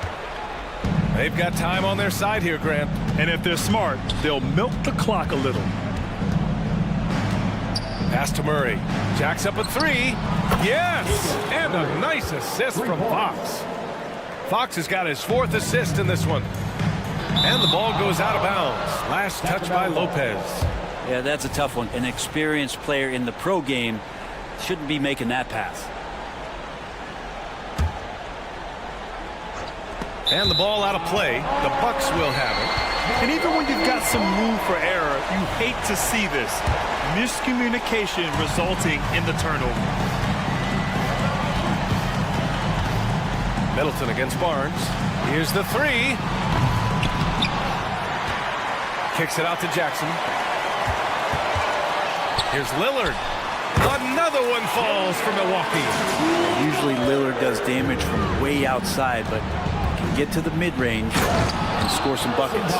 They've got time on their side here, Grant. And if they're smart, they'll milk the clock a little. Pass to Murray. Jacks up a three. Yes! And a nice assist from Fox. Fox has got his 4th assist in this one. And the ball goes out of bounds. Last touch by Lopez. Yeah, that's a tough one. An experienced player in the pro game shouldn't be making that pass. And the ball out of play. The Bucks will have it. And even when you've got some room for error, you hate to see this. Miscommunication resulting in the turnover. Middleton against Barnes. Here's the three. Kicks it out to Jackson. Here's Lillard. Another one falls for Milwaukee. Usually Lillard does damage from way outside, but can get to the mid-range and score some buckets.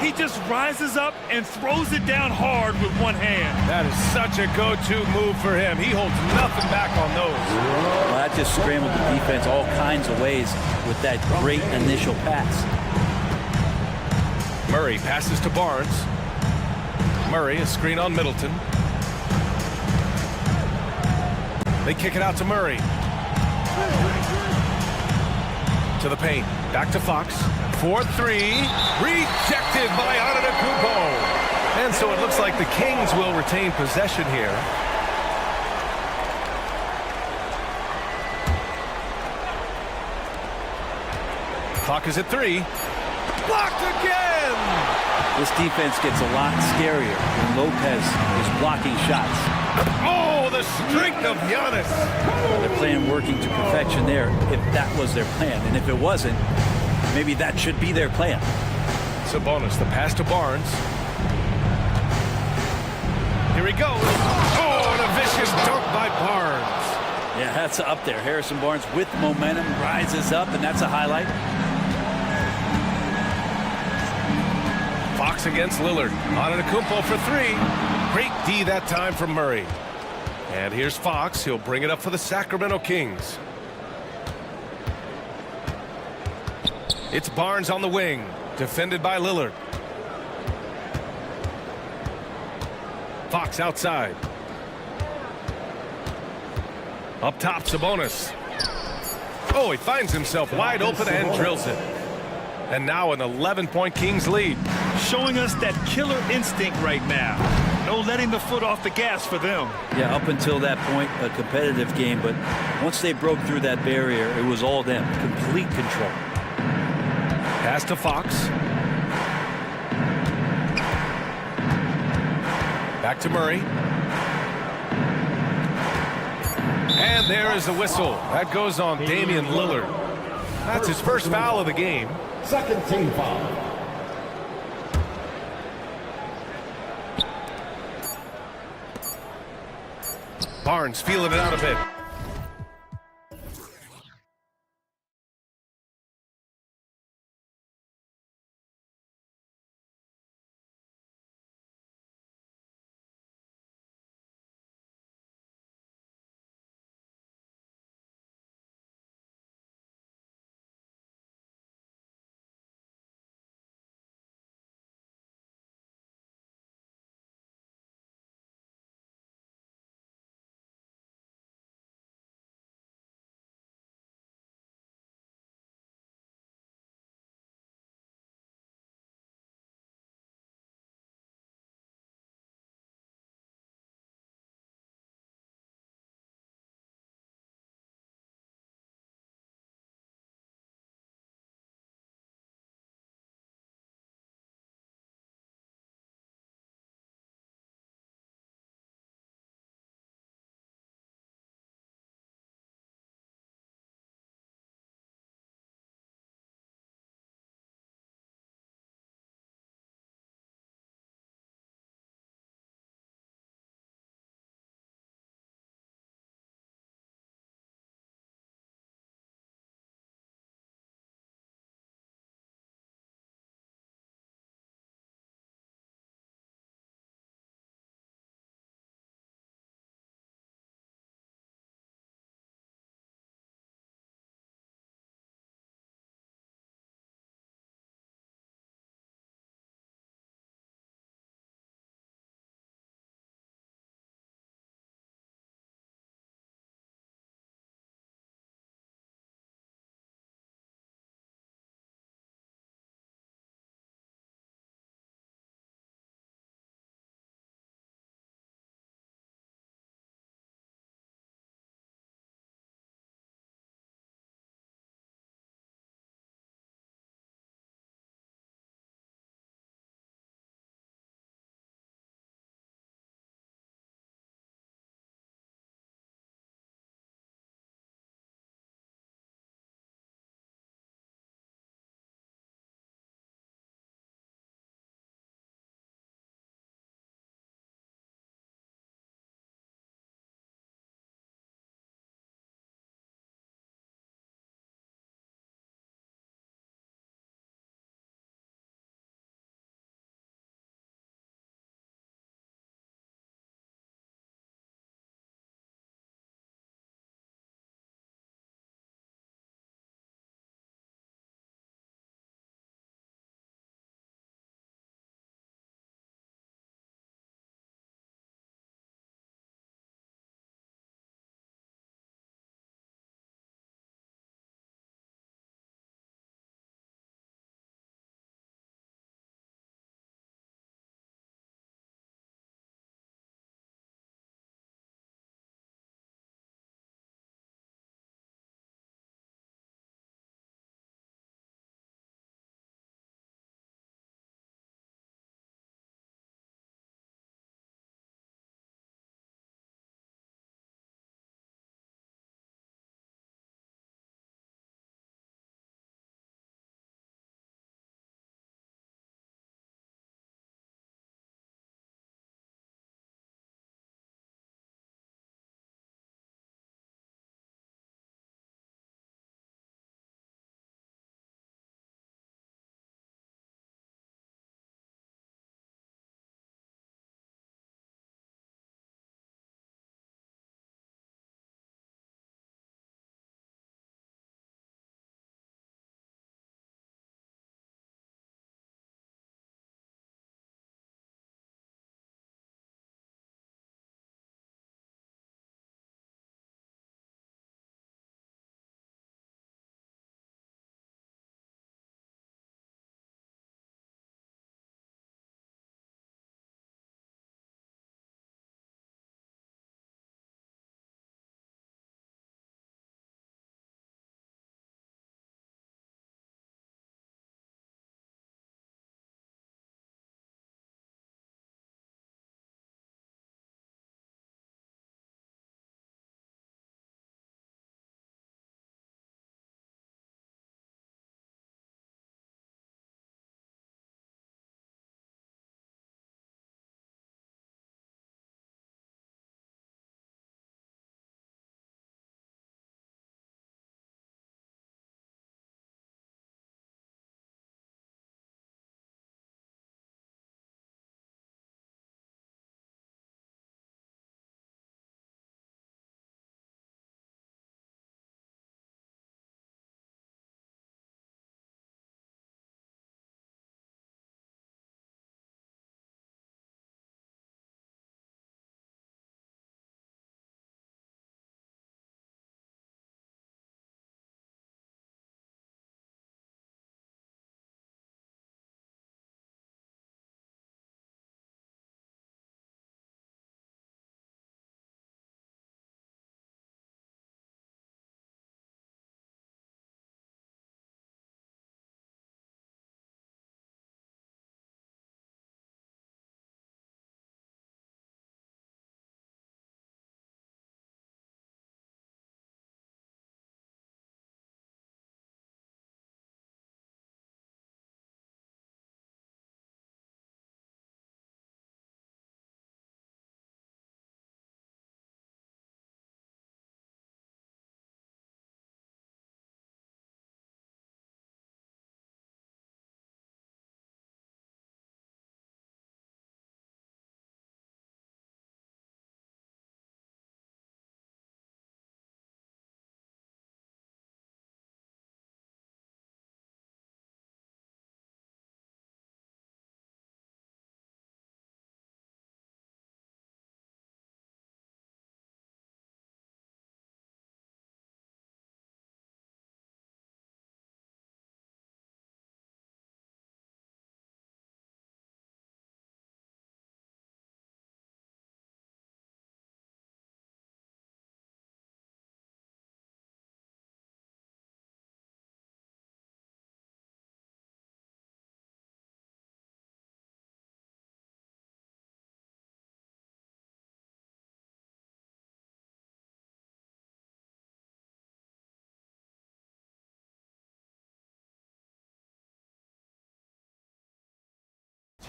He just rises up and throws it down hard with one hand. That is such a go-to move for him. He holds nothing back on those. Well, that just scrambled the defense all kinds of ways with that great initial pass. Murray passes to Barnes. Murray, a screen on Middleton. They kick it out to Murray. To the paint. Back to Fox. 4-3. Rejected by Antetokounmpo. And so it looks like the Kings will retain possession here. Clock is at 3. Blocked again! This defense gets a lot scarier when Lopez is blocking shots. Oh, the strength of Giannis. They're playing working to perfection there if that was their plan. And if it wasn't, maybe that should be their plan. Sabonis, the pass to Barnes. Here he goes. Oh, and a vicious dunk by Barnes. Yeah, that's up there. Harrison Barnes with momentum rises up, and that's a highlight. Fox against Lillard. Antetokounmpo for 3. Great D that time from Murray. And here's Fox. He'll bring it up for the Sacramento Kings. It's Barnes on the wing, defended by Lillard. Fox outside. Up top, Sabonis. Oh, he finds himself wide open and drills it. And now an 11-point Kings lead. Showing us that killer instinct right now. No letting the foot off the gas for them. Yeah, up until that point, a competitive game. But once they broke through that barrier, it was all them. Complete control. Pass to Fox. Back to Murray. And there is the whistle. That goes on Damian Lillard. That's his first foul of the game. Second team foul. Barnes feeling it out a bit.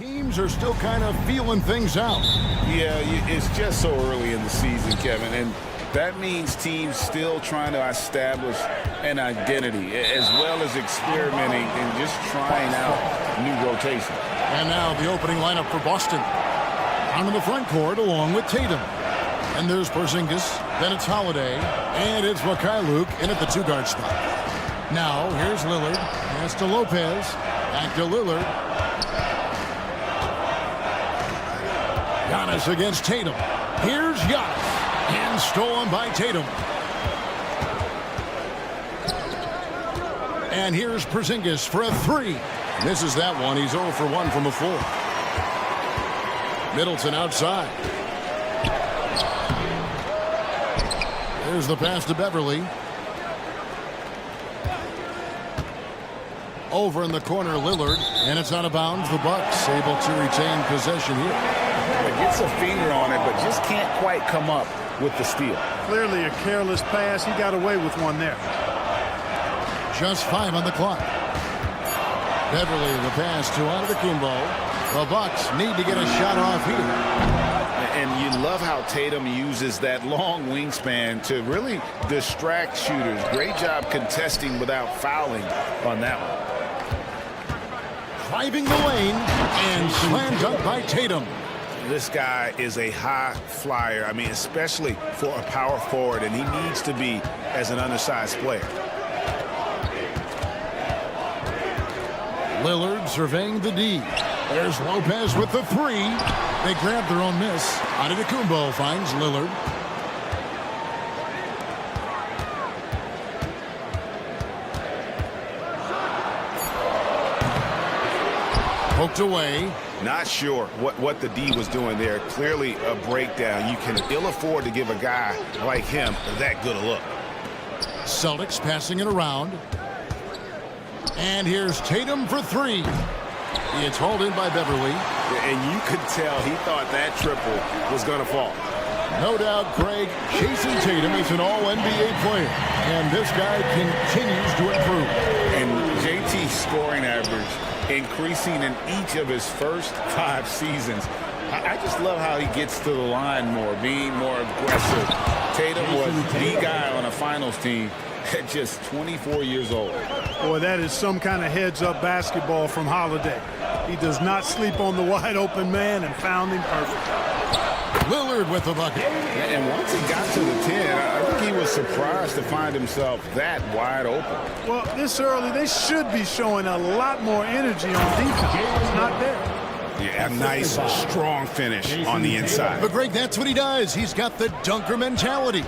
Teams are still kind of feeling things out. Yeah, it's just so early in the season, Kevin, and that means teams still trying to establish an identity as well as experimenting and just trying out new rotation. And now the opening lineup for Boston. On in the front court along with Tatum. And there's Porzingis, then it's Holiday, and it's Mikhailuk in at the two-guard spot. Now, here's Lillard. Pass to Lopez. Back to Lillard. Giannis against Tatum. Here's Giannis. And stolen by Tatum. And here's Porzingis for a three. Misses that one. He's 0 for 1 from the floor. Middleton outside. There's the pass to Beverly. Over in the corner, Lillard, and it's out of bounds. The Bucks able to retain possession here. Gets a finger on it, but just can't quite come up with the steal. Clearly a careless pass. He got away with one there. Just 5 on the clock. Beverly the pass to Antetokounmpo. The Bucks need to get a shot off here. And you love how Tatum uses that long wingspan to really distract shooters. Great job contesting without fouling on that one. Driving the lane and slam dunk by Tatum. This guy is a high flyer. I mean, especially for a power forward, and he needs to be as an undersized player. Lillard surveying the D. There's Lopez with the three. They grab their own miss. Antetokounmpo finds Lillard. Poked away. Not sure what the D was doing there. Clearly a breakdown. You can ill afford to give a guy like him that good a look. Celtics passing it around. And here's Tatum for three. It's hauled in by Beverly. And you could tell he thought that triple was going to fall. No doubt, Craig, Jason Tatum is an all-NBA player. And this guy continues to improve. And JT's scoring average increasing in each of his first 5 seasons. I just love how he gets to the line more, being more aggressive. Tatum was the guy on a finals team at just 24 years old. Boy, that is some kind of heads-up basketball from Holiday. He does not sleep on the wide-open man and found him perfect. Lillard with the bucket. And once he got to the 10, I think he was surprised to find himself that wide open. Well, this early, they should be showing a lot more energy on defense. It's not there. Yeah, a nice, strong finish on the inside. But, Greg, that's what he does. He's got the dunker mentality.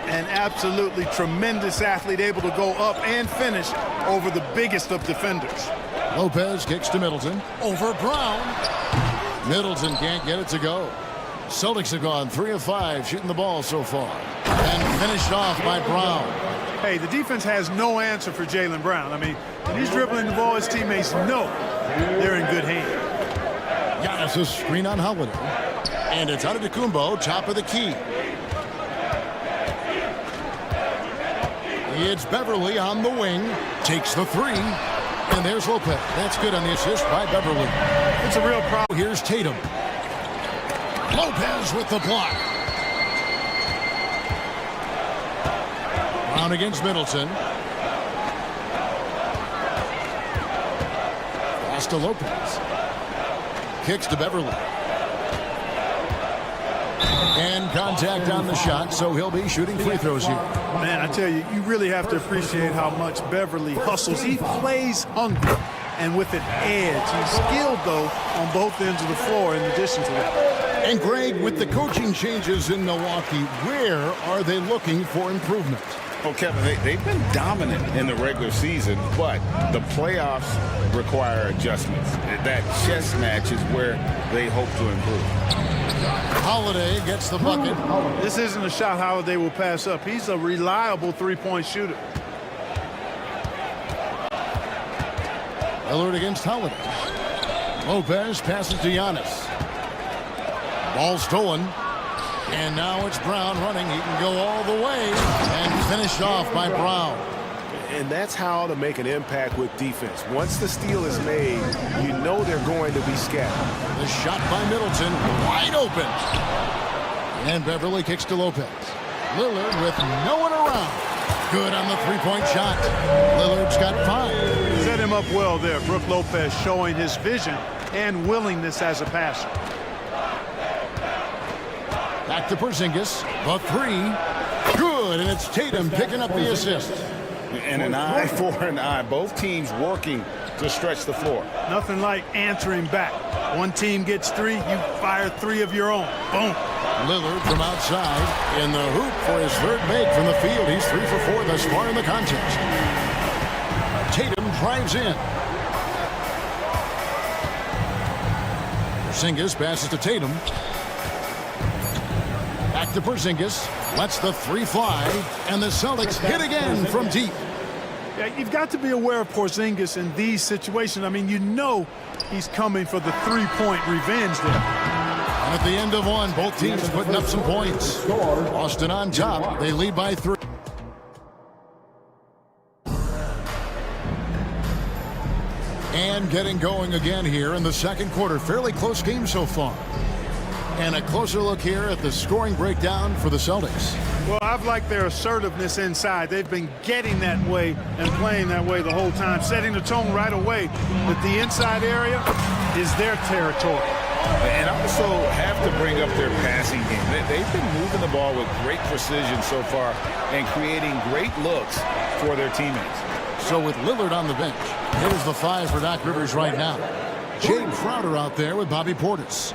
An absolutely tremendous athlete, able to go up and finish over the biggest of defenders. Lopez kicks to Middleton. Over Brown. Middleton can't get it to go. Celtics have gone 3 of 5 shooting the ball so far. And finished off by Brown. Hey, the defense has no answer for Jaylen Brown. I mean, when he's dribbling the ball, his teammates know they're in good hands. Giannis' screen on Holiday. And it's Antetokounmpo, top of the key. It's Beverly on the wing. Takes the three. And there's Lopez. That's good on the assist by Beverly. It's a real problem. Here's Tatum. Lopez with the block. Brown against Middleton. Pass to Lopez. Kicks to Beverly. And contact on the shot, so he'll be shooting free throws here. Man, I tell you, you really have to appreciate how much Beverly hustles. He plays hungry and with an edge. He's skilled, though, on both ends of the floor in addition to that. And, Greg, with the coaching changes in Milwaukee, where are they looking for improvement? Well, Kevin, they've been dominant in the regular season, but the playoffs require adjustments. That chess match is where they hope to improve. Holiday gets the bucket. This isn't a shot Holiday will pass up. He's a reliable three-point shooter. Lillard against Holiday. Lopez passes to Giannis. Ball stolen. And now it's Brown running. He can go all the way and finished off by Brown. And that's how to make an impact with defense. Once the steal is made, you know they're going to be scattered. The shot by Middleton, wide open. And Beverly kicks to Lopez. Lillard with no one around. Good on the three-point shot. Lillard's got 5. Set him up well there. Brook Lopez showing his vision and willingness as a passer. Back to Porzingis. The 3. Good, and it's Tatum picking up the assist. And an eye for an eye. Both teams working to stretch the floor. Nothing like answering back. One team gets 3, you fire 3 of your own. Boom. Lillard from outside in the hoop for his 3rd make from the field. He's 3 for 4 thus far in the contest. Tatum drives in. Porzingis passes to Tatum. Back to Porzingis. Lets the 3 fly. And the Celtics hit again from deep. Yeah, you've got to be aware of Porzingis in these situations. I mean, you know he's coming for the 3-point revenge there. And at the end of one, both teams putting up some points. Boston on top. They lead by 3. And getting going again here in the second quarter. Fairly close game so far. And a closer look here at the scoring breakdown for the Celtics. Well, I've liked their assertiveness inside. They've been getting that way and playing that way the whole time, setting the tone right away that the inside area is their territory. And also have to bring up their passing game. They've been moving the ball with great precision so far and creating great looks for their teammates. So with Lillard on the bench, here's the 5 for Doc Rivers right now. Jay Crowder out there with Bobby Portis.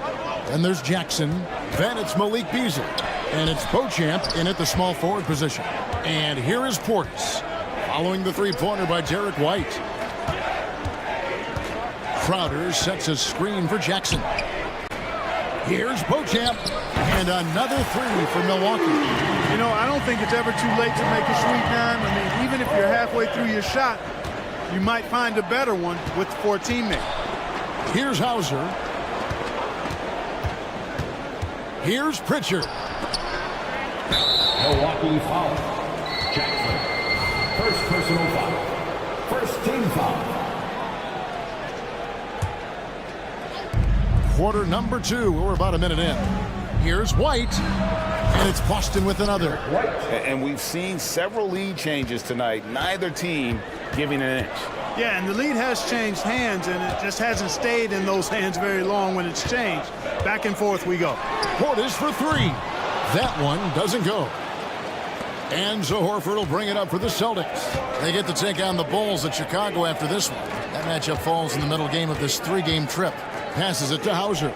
Then there's Jackson. Then it's Malik Beasley. And it's Beauchamp in at the small forward position. And here is Portis, following the 3-pointer by Derek White. Crowder sets a screen for Jackson. Here's Beauchamp. And another 3 for Milwaukee. You know, I don't think it's ever too late to make a sweet dime. I mean, even if you're halfway through your shot, you might find a better one for a teammate. Here's Hauser. Here's Pritchard. Milwaukee foul. Jackson. First personal foul. First team foul. Quarter number 2. We're about a minute in. Here's White. And it's Boston with another. And we've seen several lead changes tonight. Neither team giving an inch. Yeah, and the lead has changed hands, and it just hasn't stayed in those hands very long when it's changed. Back and forth we go. Portis for 3. That one doesn't go. And so Horford will bring it up for the Celtics. They get to take on the Bulls at Chicago after this one. That matchup falls in the middle game of this 3-game trip. Passes it to Hauser.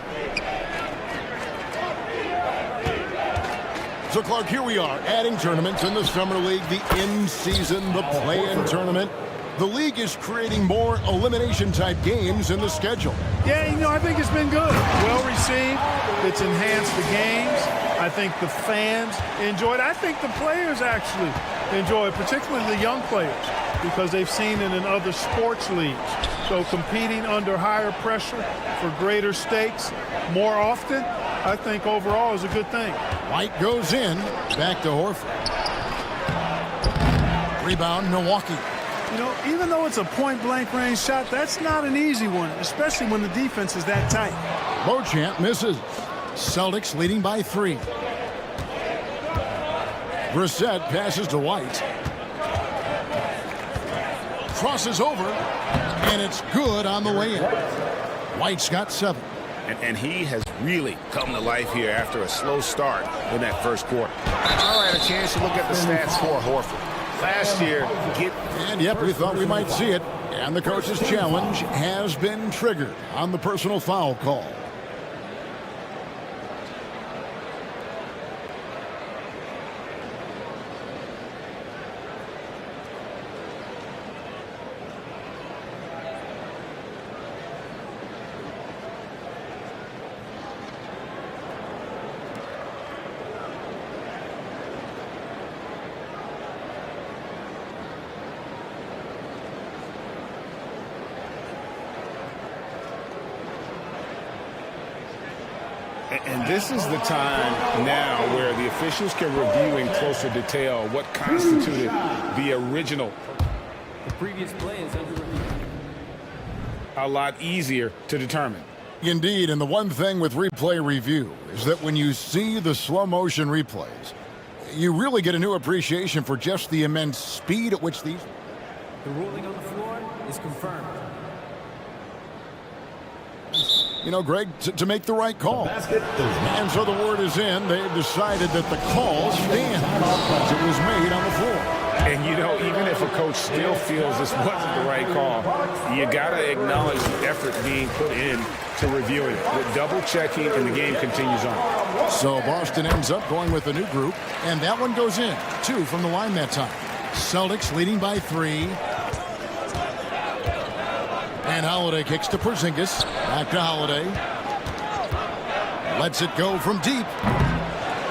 So, Clark, here we are, adding tournaments in the Summer League, the in-season, the play-in tournament. The league is creating more elimination-type games in the schedule. Yeah, you know, I think it's been good. Well received. It's enhanced the games. I think the fans enjoy it. I think the players actually enjoy it, particularly the young players, because they've seen it in other sports leagues. So competing under higher pressure for greater stakes more often, I think overall is a good thing. White goes in. Back to Horford. Rebound, Milwaukee. You know, even though it's a point-blank range shot, that's not an easy one, especially when the defense is that tight. Beauchamp misses. Celtics leading by 3. Brissett passes to White. Crosses over, and it's good on the way in. White's got 7. And he has really come to life here after a slow start in that first quarter. All right, a chance to look at the stats for Horford. Last year, and yep, we thought we might see it. And the coach's challenge has been triggered on the personal foul call. And this is the time now where the officials can review in closer detail what constituted the original. The previous play is under review. A lot easier to determine. Indeed, and the one thing with replay review is that when you see the slow motion replays, you really get a new appreciation for just the immense speed at which these... The ruling on the floor is confirmed. You know, Greg, to make the right call. And so the word is in. They've decided that the call stands as it was made on the floor. And, you know, even if a coach still feels this wasn't the right call, you got to acknowledge the effort being put in to reviewing it, with double checking, and the game continues on. So Boston ends up going with a new group, and that one goes in. 2 from the line that time. Celtics leading by 3. And Holiday kicks to Porzingis. Back to Holiday. Lets it go from deep.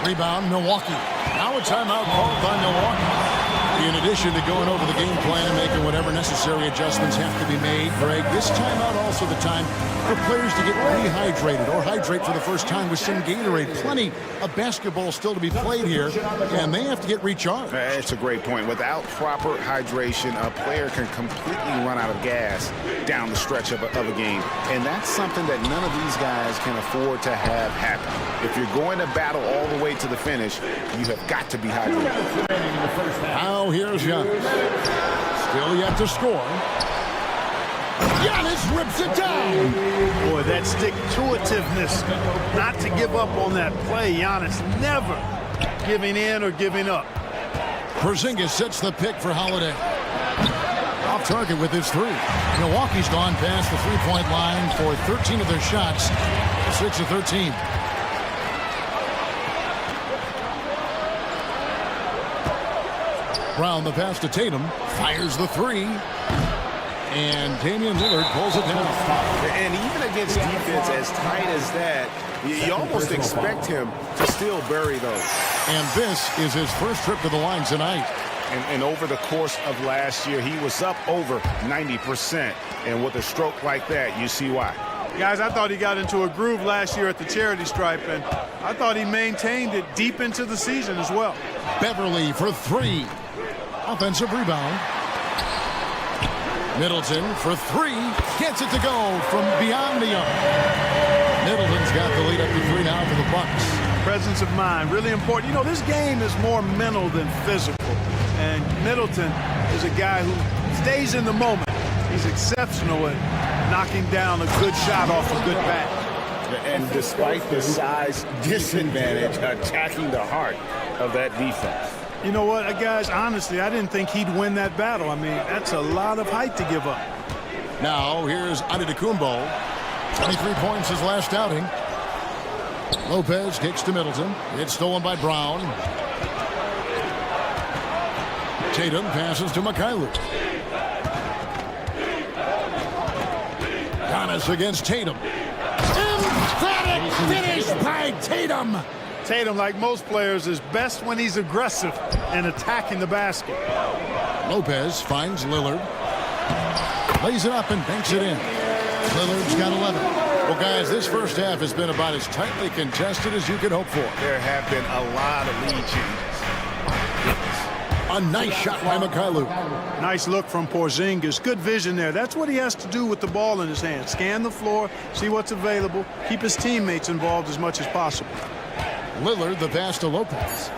Rebound, Milwaukee. Now a timeout called by Milwaukee. In addition to going over the game plan and making whatever necessary adjustments have to be made, Greg, this timeout also the time for players to get rehydrated or hydrate for the first time with some Gatorade. Plenty of basketball still to be played here, and they have to get recharged. That's a great point. Without proper hydration, a player can completely run out of gas down the stretch of a game. And that's something that none of these guys can afford to have happen. If you're going to battle all the way to the finish, you have got to be hydrated. Now here's Giannis. Still yet to score. Giannis rips it down. Boy, that stick-to-itiveness, not to give up on that play. Giannis never giving in or giving up. Porzingis sets the pick for Holiday. Off target with his 3. Milwaukee's gone past the three-point line for 13 of their shots. 6 of 13. Brown the pass to Tatum. Fires the 3. And Damian Lillard pulls it down. And even against defense as tight as that, you almost expect him to still bury those. And this is his first trip to the line tonight. And over the course of last year, he was up over 90%. And with a stroke like that, you see why. Guys, I thought he got into a groove last year at the charity stripe, and I thought he maintained it deep into the season as well. Beverly for 3. Offensive rebound. Middleton for 3. Gets it to go from beyond the arc. Middleton's got the lead up to 3 now for the Bucks. Presence of mind, really important. You know, this game is more mental than physical. And Middleton is a guy who stays in the moment. He's exceptional at knocking down a good shot off a good bat. And despite the size disadvantage, attacking the heart of that defense. You know what, guys, honestly, I didn't think he'd win that battle. I mean, that's a lot of height to give up. Now, here's Antetokounmpo. 23 points his last outing. Lopez kicks to Middleton. It's stolen by Brown. Tatum passes to Mikhailuk. Giannis against Tatum. Emphatic finish by Tatum. Tatum, like most players, is best when he's aggressive and attacking the basket. Lopez finds Lillard. Lays it up and banks it in. Lillard's got 11. Well, guys, this first half has been about as tightly contested as you could hope for. There have been a lot of lead changes. A nice shot by Mikhailuk. Nice look from Porzingis. Good vision there. That's what he has to do with the ball in his hand. Scan the floor, see what's available, keep his teammates involved as much as possible. Lillard the pass to Lopez.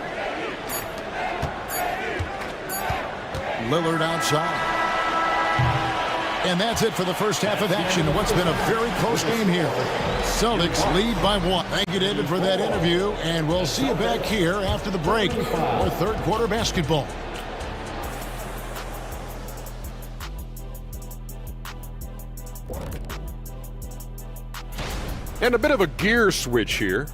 Lillard outside. And that's it for the first half of action. What's been a very close game here. Celtics lead by 1. Thank you, David, for that interview. And we'll see you back here after the break for third quarter basketball. And a bit of a gear switch here.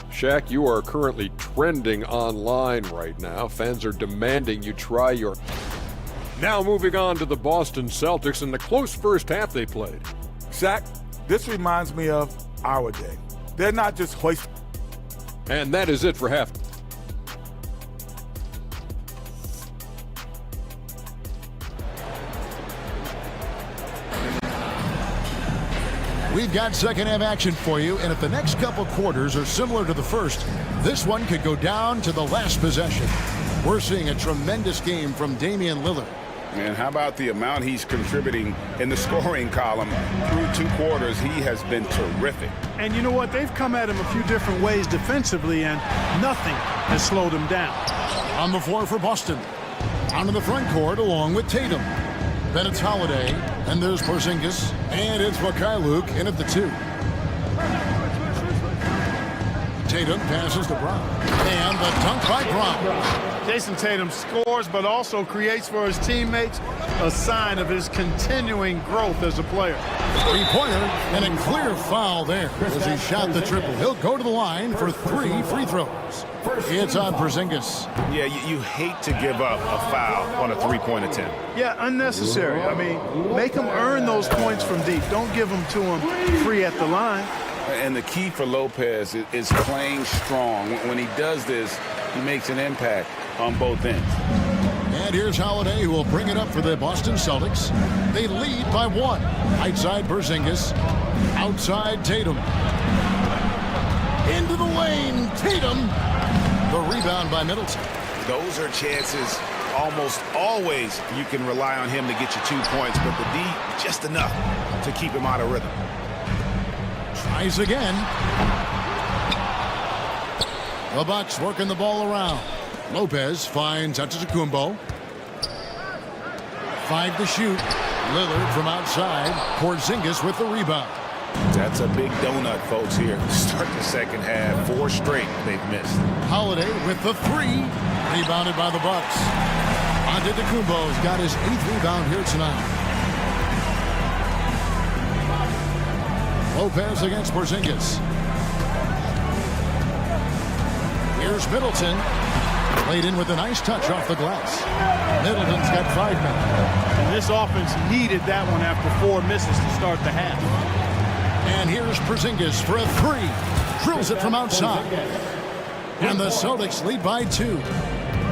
Shaq, you are currently trending online right now. Fans are demanding you try your... Now moving on to the Boston Celtics and the close first half they played. Shaq, this reminds me of our day. They're not just hoisting. And that is it for half. We've got second half action for you, and if the next couple quarters are similar to the first, this one could go down to the last possession. We're seeing a tremendous game from Damian Lillard. And how about the amount he's contributing in the scoring column through 2 quarters? He has been terrific. And you know what? They've come at him a few different ways defensively, and nothing has slowed him down. On the floor for Boston. Onto the front court along with Tatum. Then it's Holiday, and there's Porzingis, and it's Mikhailuk in at the 2. Tatum passes to Brown, and the dunk by Brown. Jason Tatum scores, but also creates for his teammates a sign of his continuing growth as a player. Three-pointer, and a clear foul there as he shot the triple. He'll go to the line for 3 free throws. It's on Porzingis. Yeah, you hate to give up a foul on a 3-point attempt. Yeah, unnecessary. I mean, make him earn those points from deep. Don't give them to him free at the line. And the key for Lopez is playing strong. When he does this, he makes an impact on both ends. And here's Holiday, who will bring it up for the Boston Celtics. They lead by 1. Outside Porzingis. Outside Tatum. Into the lane. Tatum. The rebound by Middleton. Those are chances almost always you can rely on him to get you 2 points, but the D just enough to keep him out of rhythm. Tries again. The Bucks working the ball around. Lopez finds Antetokounmpo. 5 to shoot. Lillard from outside. Porzingis with the rebound. That's a big donut, folks, here. Start the second half. 4 straight they've missed. Holiday with the 3. Rebounded by the Bucks. Antetokounmpo's got his 8th rebound here tonight. Lopez against Porzingis. Here's Middleton. Played in with a nice touch off the glass. Middleton's got 5 now. And this offense needed that one after 4 misses to start the half. And here's Porzingis for a 3. Drills it from outside. And the Celtics lead by 2.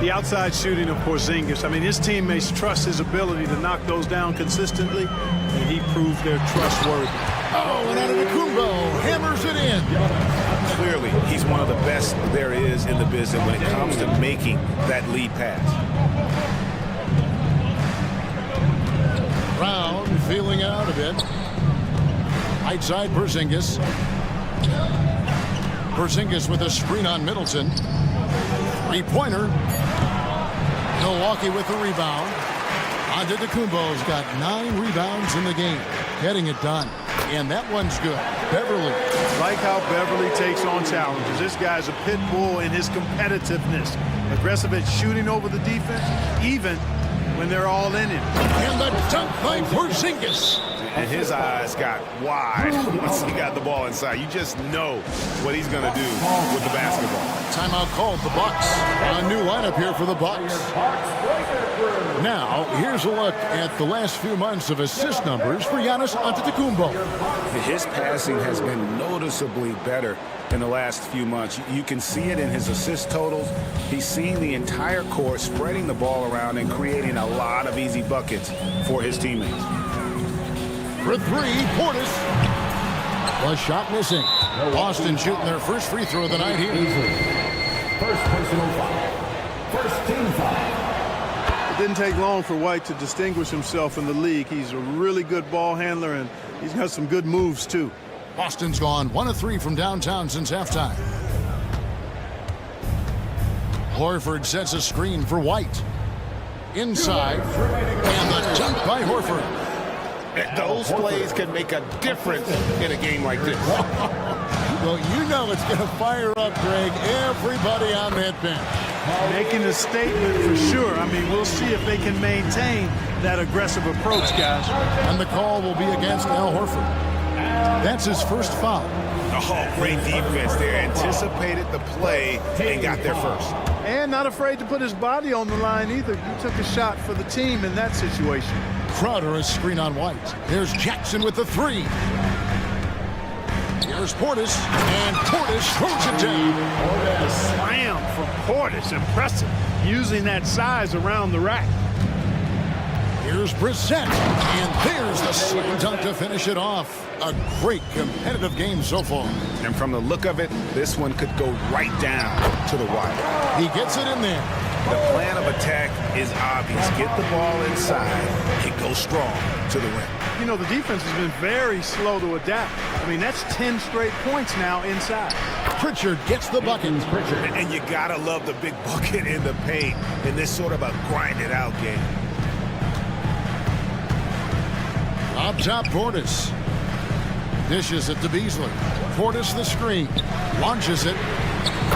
The outside shooting of Porzingis. I mean, his teammates trust his ability to knock those down consistently, and he proved they're trustworthy. Oh, and Antetokounmpo hammers it in. Clearly, he's one of the best there is in the business when it comes to making that lead pass. Brown feeling it out a bit. Outside Porzingis. Porzingis with a screen on Middleton. 3-pointer. Milwaukee with the rebound. Antetokounmpo's got 9 rebounds in the game. Getting it done. And that one's good. Beverly. Like how Beverly takes on challenges. This guy's a pit bull in his competitiveness. Aggressive at shooting over the defense, even when they're all in it. And the dunk by Porzingis. And his eyes got wide once he got the ball inside. You just know what he's going to do with the basketball. Timeout called the Bucks. A new lineup here for the Bucks. Now, here's a look at the last few months of assist numbers for Giannis Antetokounmpo. His passing has been noticeably better in the last few months. You can see it in his assist totals. He's seeing the entire court, spreading the ball around and creating a lot of easy buckets for his teammates. For 3, Portis. The shot missing. Boston shooting their first free throw of the night here. First personal foul. First team foul. It didn't take long for White to distinguish himself in the league. He's a really good ball handler, and he's got some good moves, too. Boston's gone 1 of 3 from downtown since halftime. Horford sets a screen for White. Inside. And the dunk by Horford. Those plays can make a difference in a game like this. Well, you know it's going to fire up, Greg, everybody on that bench. Making a statement for sure. I mean, we'll see if they can maintain that aggressive approach, guys. And the call will be against Al Horford. That's his first foul. Oh, great defense there. Anticipated the play and got there first. And not afraid to put his body on the line either. He took a shot for the team in that situation. Crowder is screen on White. There's Jackson with the 3. Here's Portis, and Portis throws it down. A slam from Portis. Impressive. Using that size around the rack. Here's Brissett, and there's the slam dunk to finish it off. A great competitive game so far. And from the look of it, this one could go right down to the wire. He gets it in there. The plan of attack is obvious. Get the ball inside and go strong to the rim. You know, the defense has been very slow to adapt. I mean, that's 10 straight points now inside. Pritchard gets the bucket. And you gotta love the big bucket in the paint in this sort of a grind-it-out game. Up top, Portis. Dishes it to Beasley. Portis the screen. Launches it.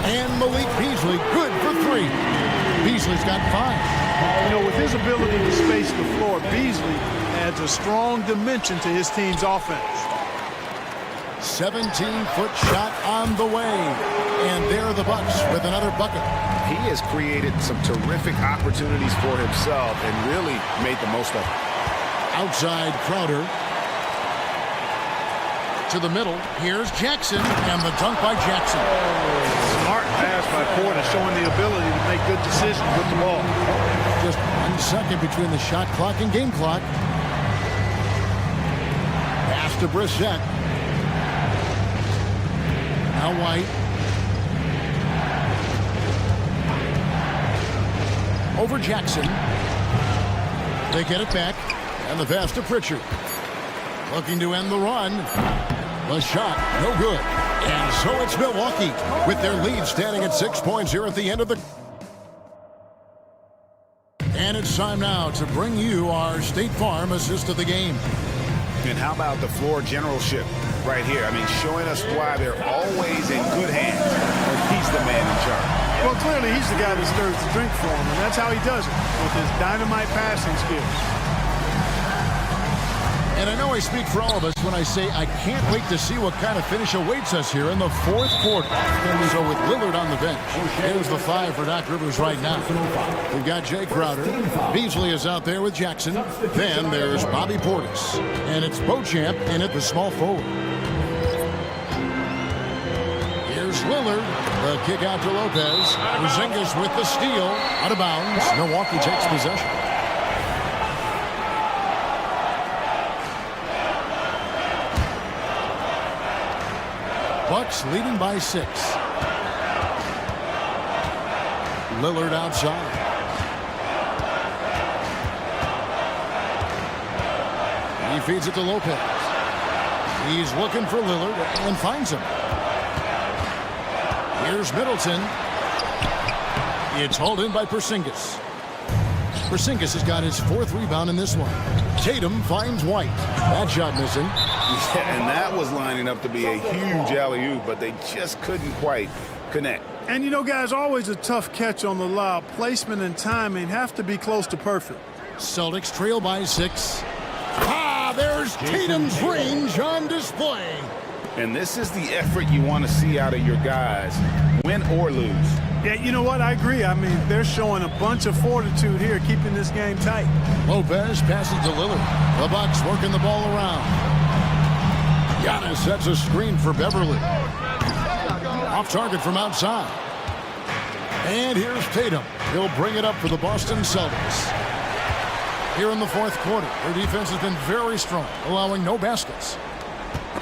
And Malik Beasley, good for three. Beasley's got 5. You know, with his ability to space the floor, Beasley adds a strong dimension to his team's offense. 17-foot shot on the way. And there are the Bucks with another bucket. He has created some terrific opportunities for himself and really made the most of it. Outside Crowder. To the middle. Here's Jackson. And the dunk by Jackson. Smart pass by Portis, showing the ability to make good decisions with the ball. Just 1 second between the shot clock and game clock. Pass to Brissett. Now White. Over Jackson. They get it back. And the pass to Pritchard. Looking to end the run. The shot, no good. And so it's Milwaukee with their lead standing at 6 points here at the end of the... And it's time now to bring you our State Farm assist of the game. And how about the floor generalship right here? I mean, showing us why they're always in good hands when he's the man in charge. Well, clearly he's the guy that stirs the drink for him, and that's how he does it, with his dynamite passing skills. And I know I speak for all of us when I say I can't wait to see what kind of finish awaits us here in the fourth quarter. And so with Lillard on the bench, here's the 5 for Doc Rivers right now. We've got Jay Crowder. Beasley is out there with Jackson. Then there's Bobby Portis. And it's Beauchamp in at the small forward. Here's Lillard. The kick out to Lopez. Porzingis with the steal. Out of bounds. Milwaukee takes possession. Bucks leading by 6. Lillard outside. He feeds it to Lopez. He's looking for Lillard and finds him. Here's Middleton. It's hauled in by Porzingis. Porzingis has got his 4th rebound in this one. Tatum finds White. That shot missing. Yeah, and that was lining up to be a huge alley-oop, but they just couldn't quite connect. And you know, guys, always a tough catch on the lob. Placement and timing have to be close to perfect. Celtics trail by 6. There's Tatum's range on display. And this is the effort you want to see out of your guys, win or lose. Yeah, you know what? I agree. I mean, they're showing a bunch of fortitude here, keeping this game tight. Lopez passes to Lillard. The Bucks working the ball around. Giannis sets a screen for Beverly. Off target from outside. And here's Tatum. He'll bring it up for the Boston Celtics. Here in the fourth quarter, their defense has been very strong, allowing no baskets.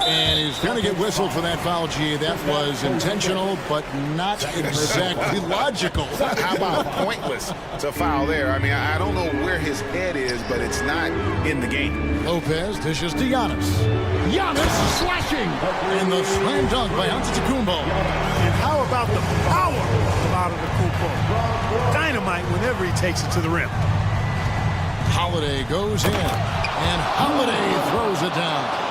And he's going to get whistled for that foul, G. That was intentional, but not exactly logical. How about pointless to foul there? I mean, I don't know where his head is, but it's not in the game. Lopez dishes to Giannis. Giannis slashing in the slam dunk by Antetokounmpo. And how about the power of Antetokounmpo? Dynamite whenever he takes it to the rim. Holiday goes in, and Holiday throws it down.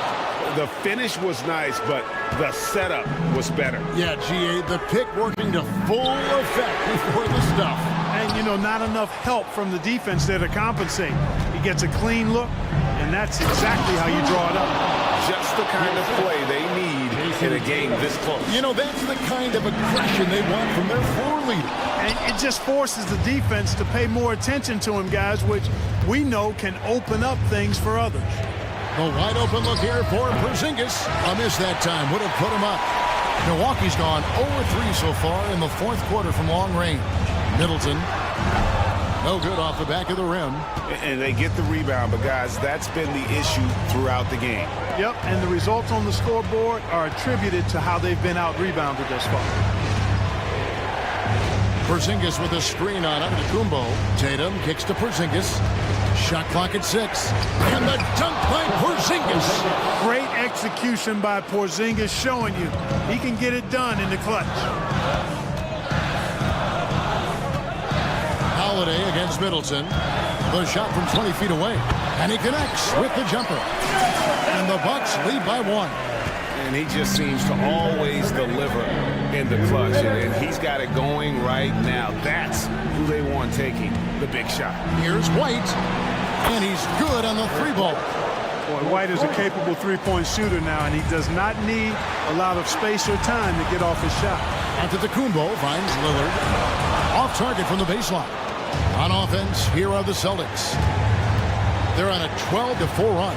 The finish was nice, but the setup was better. Yeah, GA, the pick working to full effect before the stuff. And, you know, not enough help from the defense there to compensate. He gets a clean look, and that's exactly how you draw it up. Just the kind of play they need in a game this close. You know, that's the kind of aggression they want from their floor leader. And it just forces the defense to pay more attention to him, guys, which we know can open up things for others. The wide open look here for Porzingis. A miss that time would have put him up. Milwaukee's gone 0-3 so far in the fourth quarter from long range. Middleton, no good off the back of the rim. And they get the rebound, but guys, that's been the issue throughout the game. Yep, and the results on the scoreboard are attributed to how they've been out-rebounded thus far. Porzingis with a screen on Antetokounmpo. Tatum kicks to Porzingis. Shot clock at 6. And the dunk by Porzingis. Great execution by Porzingis, showing you he can get it done in the clutch. Holiday against Middleton. The shot from 20 feet away. And he connects with the jumper. And the Bucks lead by 1. And he just seems to always deliver in the clutch. And he's got it going right now. That's who they want taking the big shot. Here's White. And he's good on the 3-ball. Boy, White is a capable three-point shooter now, and he does not need a lot of space or time to get off his shot. Antetokounmpo finds Lillard. Off target from the baseline. On offense, here are the Celtics. They're on a 12-4 run.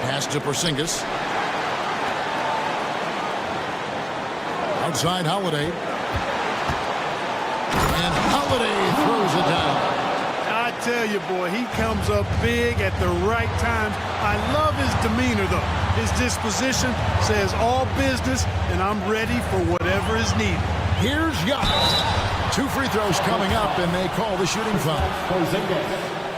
Pass to Porzingis. Outside Holiday. And Holiday throws it down. I tell you, boy, he comes up big at the right time. I love his demeanor, though. His disposition says all business, and I'm ready for whatever is needed. Here's Giannis. 2 free throws coming up, and they call the shooting foul.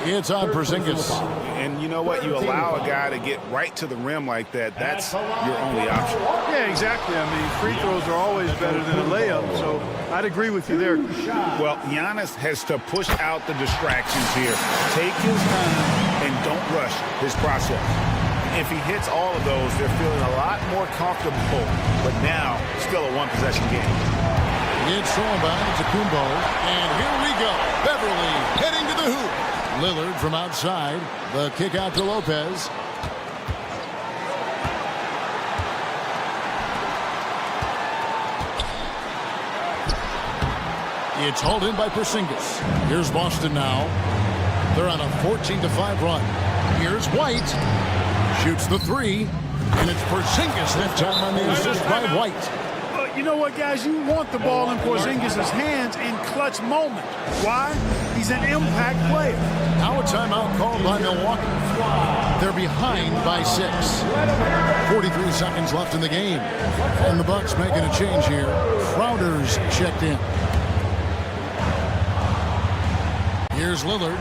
It's on Porzingis. And you know what? You allow a guy to get right to the rim like that. That's your only option. Yeah, exactly. I mean, free throws are always better than a layup, so I'd agree with you there. Well, Giannis has to push out the distractions here. Take his time and don't rush his process. If he hits all of those, they're feeling a lot more comfortable. But now, still a one-possession game. It's thrown by Antetokounmpo. And here we go. Beverly heading to the hoop. Lillard from outside. The kick out to Lopez. It's hauled in by Porzingis. Here's Boston now. They're on a 14-5 run. Here's White. Shoots the 3. And it's Porzingis that time on the assist by White. You know what, guys? You want the ball in Porzingis' hands in clutch moment. Why? He's an impact player. Now a timeout called by Milwaukee. They're behind by 6. 43 seconds left in the game. And the Bucks making a change here. Crowder's checked in. Here's Lillard.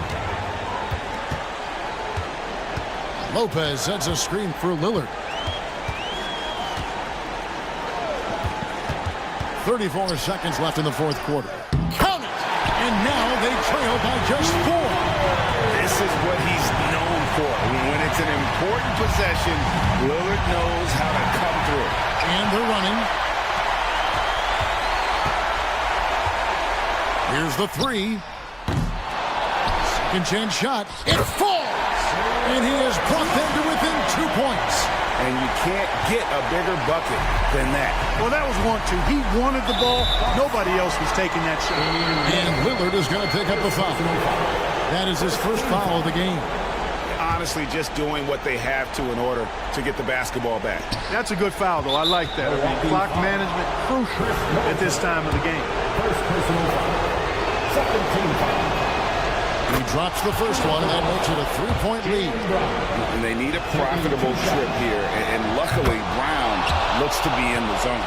Lopez sets a screen for Lillard. 34 seconds left in the fourth quarter. Count it! And now they trail by just 4. This is what he's known for. When it's an important possession, Lillard knows how to come through. And they're running. Here's the 3. Second chance shot. It falls! And he has brought them to within 2 points. And you can't get a bigger bucket than that. Well, that was 1-2. He wanted the ball. Nobody else was taking that shot. And Lillard is going to pick up the foul. That is his first foul of the game. Honestly, just doing what they have to in order to get the basketball back. That's a good foul, though. I like that. I mean, clock management crucial at this time of the game. First personal foul. Second team foul. He drops the first one, and that makes it a 3-point lead. And they need a profitable trip here, and luckily Brown looks to be in the zone.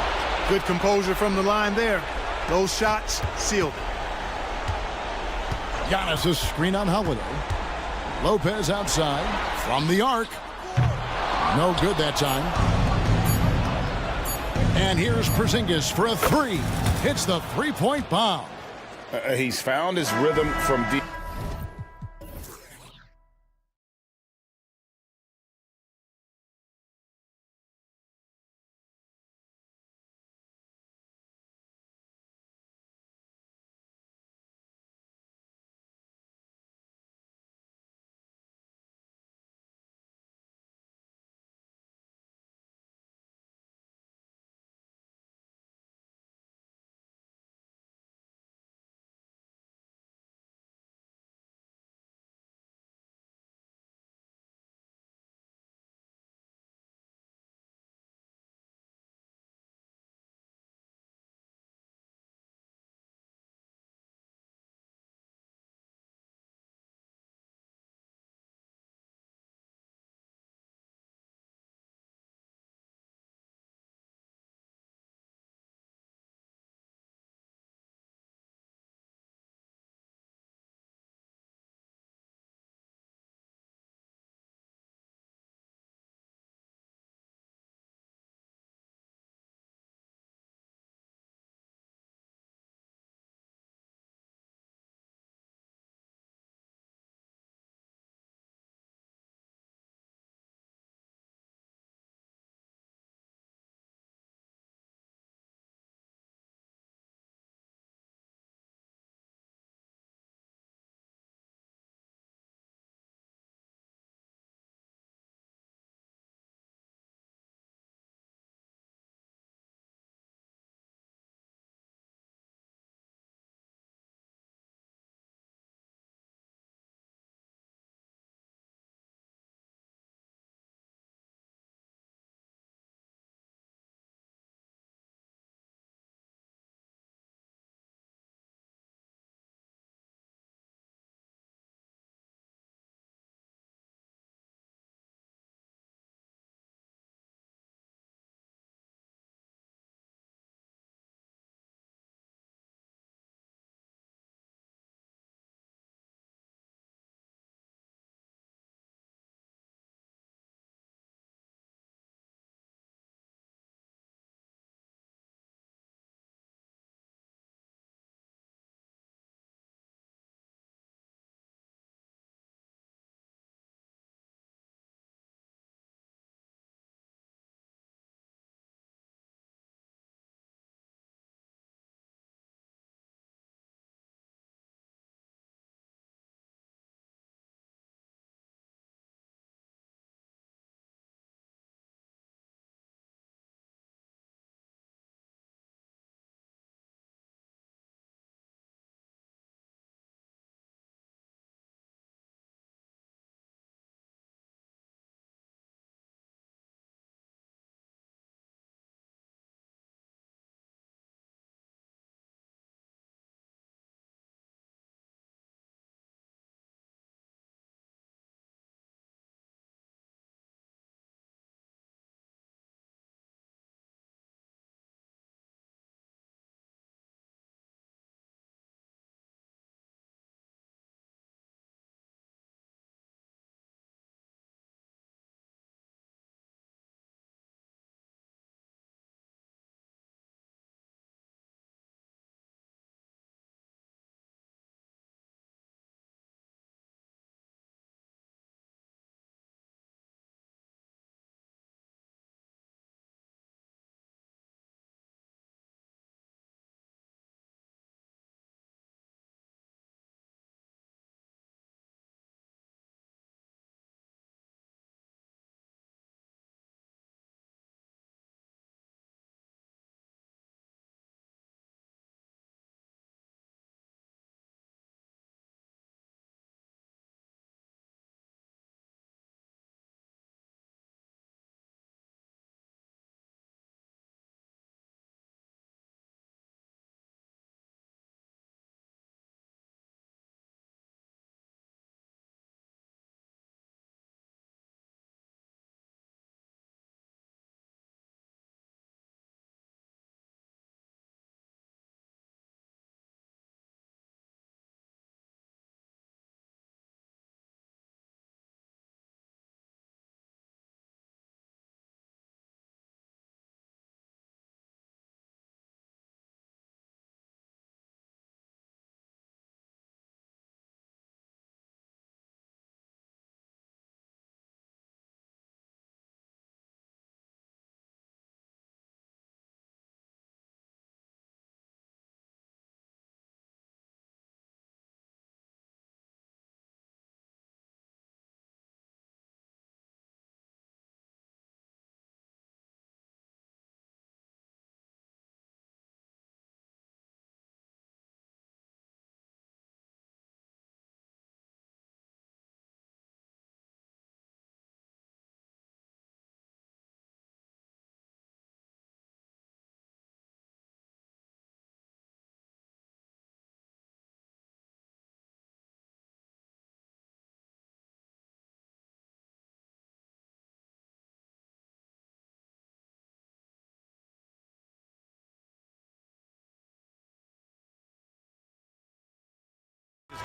Good composure from the line there. Those shots sealed it. Giannis' screen on Holiday. Lopez outside from the arc. No good that time. And here's Porzingis for a 3. Hits the 3-point bomb. He's found his rhythm from deep.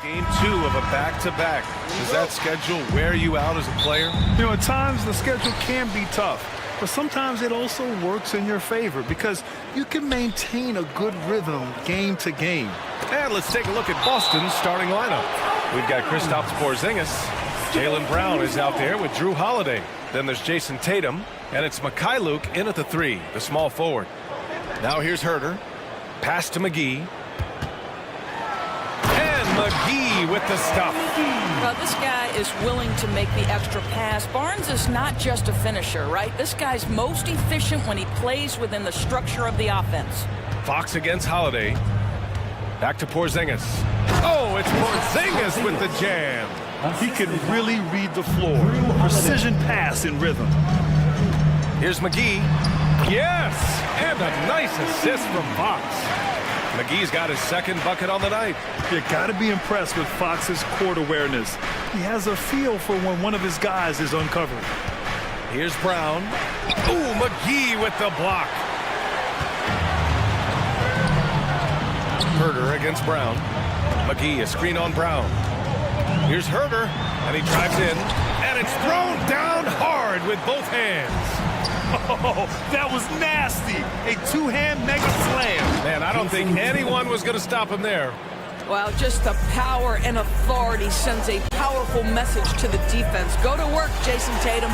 Game 2 of a back-to-back. Does that schedule wear you out as a player? You know, at times the schedule can be tough, but sometimes it also works in your favor because you can maintain a good rhythm game to game. And let's take a look at Boston's starting lineup. We've got Kristaps Porzingis. Jaylen Brown is out there with Drew Holiday. Then there's Jason Tatum, and it's Mykhailiuk in at the 3, the small forward. Now here's Herter. Pass to McGee. And McGee with the stuff. Well, this guy is willing to make the extra pass. Barnes is not just a finisher, right? This guy's most efficient when he plays within the structure of the offense. Fox against Holiday. Back to Porzingis. Oh, it's Porzingis with the jam. He can really read the floor. Precision pass in rhythm. Here's McGee. Yes! And a nice assist from Fox. McGee's got his second bucket on the night. You got to be impressed with Fox's court awareness. He has a feel for when one of his guys is uncovered. Here's Brown. Ooh, McGee with the block. Herter against Brown. McGee, a screen on Brown. Here's Herter, and he drives in, and it's thrown down hard with both hands. Oh, that was nasty. A two-hand mega slam. Man, I don't think anyone was going to stop him there. Well, just the power and authority sends a powerful message to the defense. Go to work, Jason Tatum.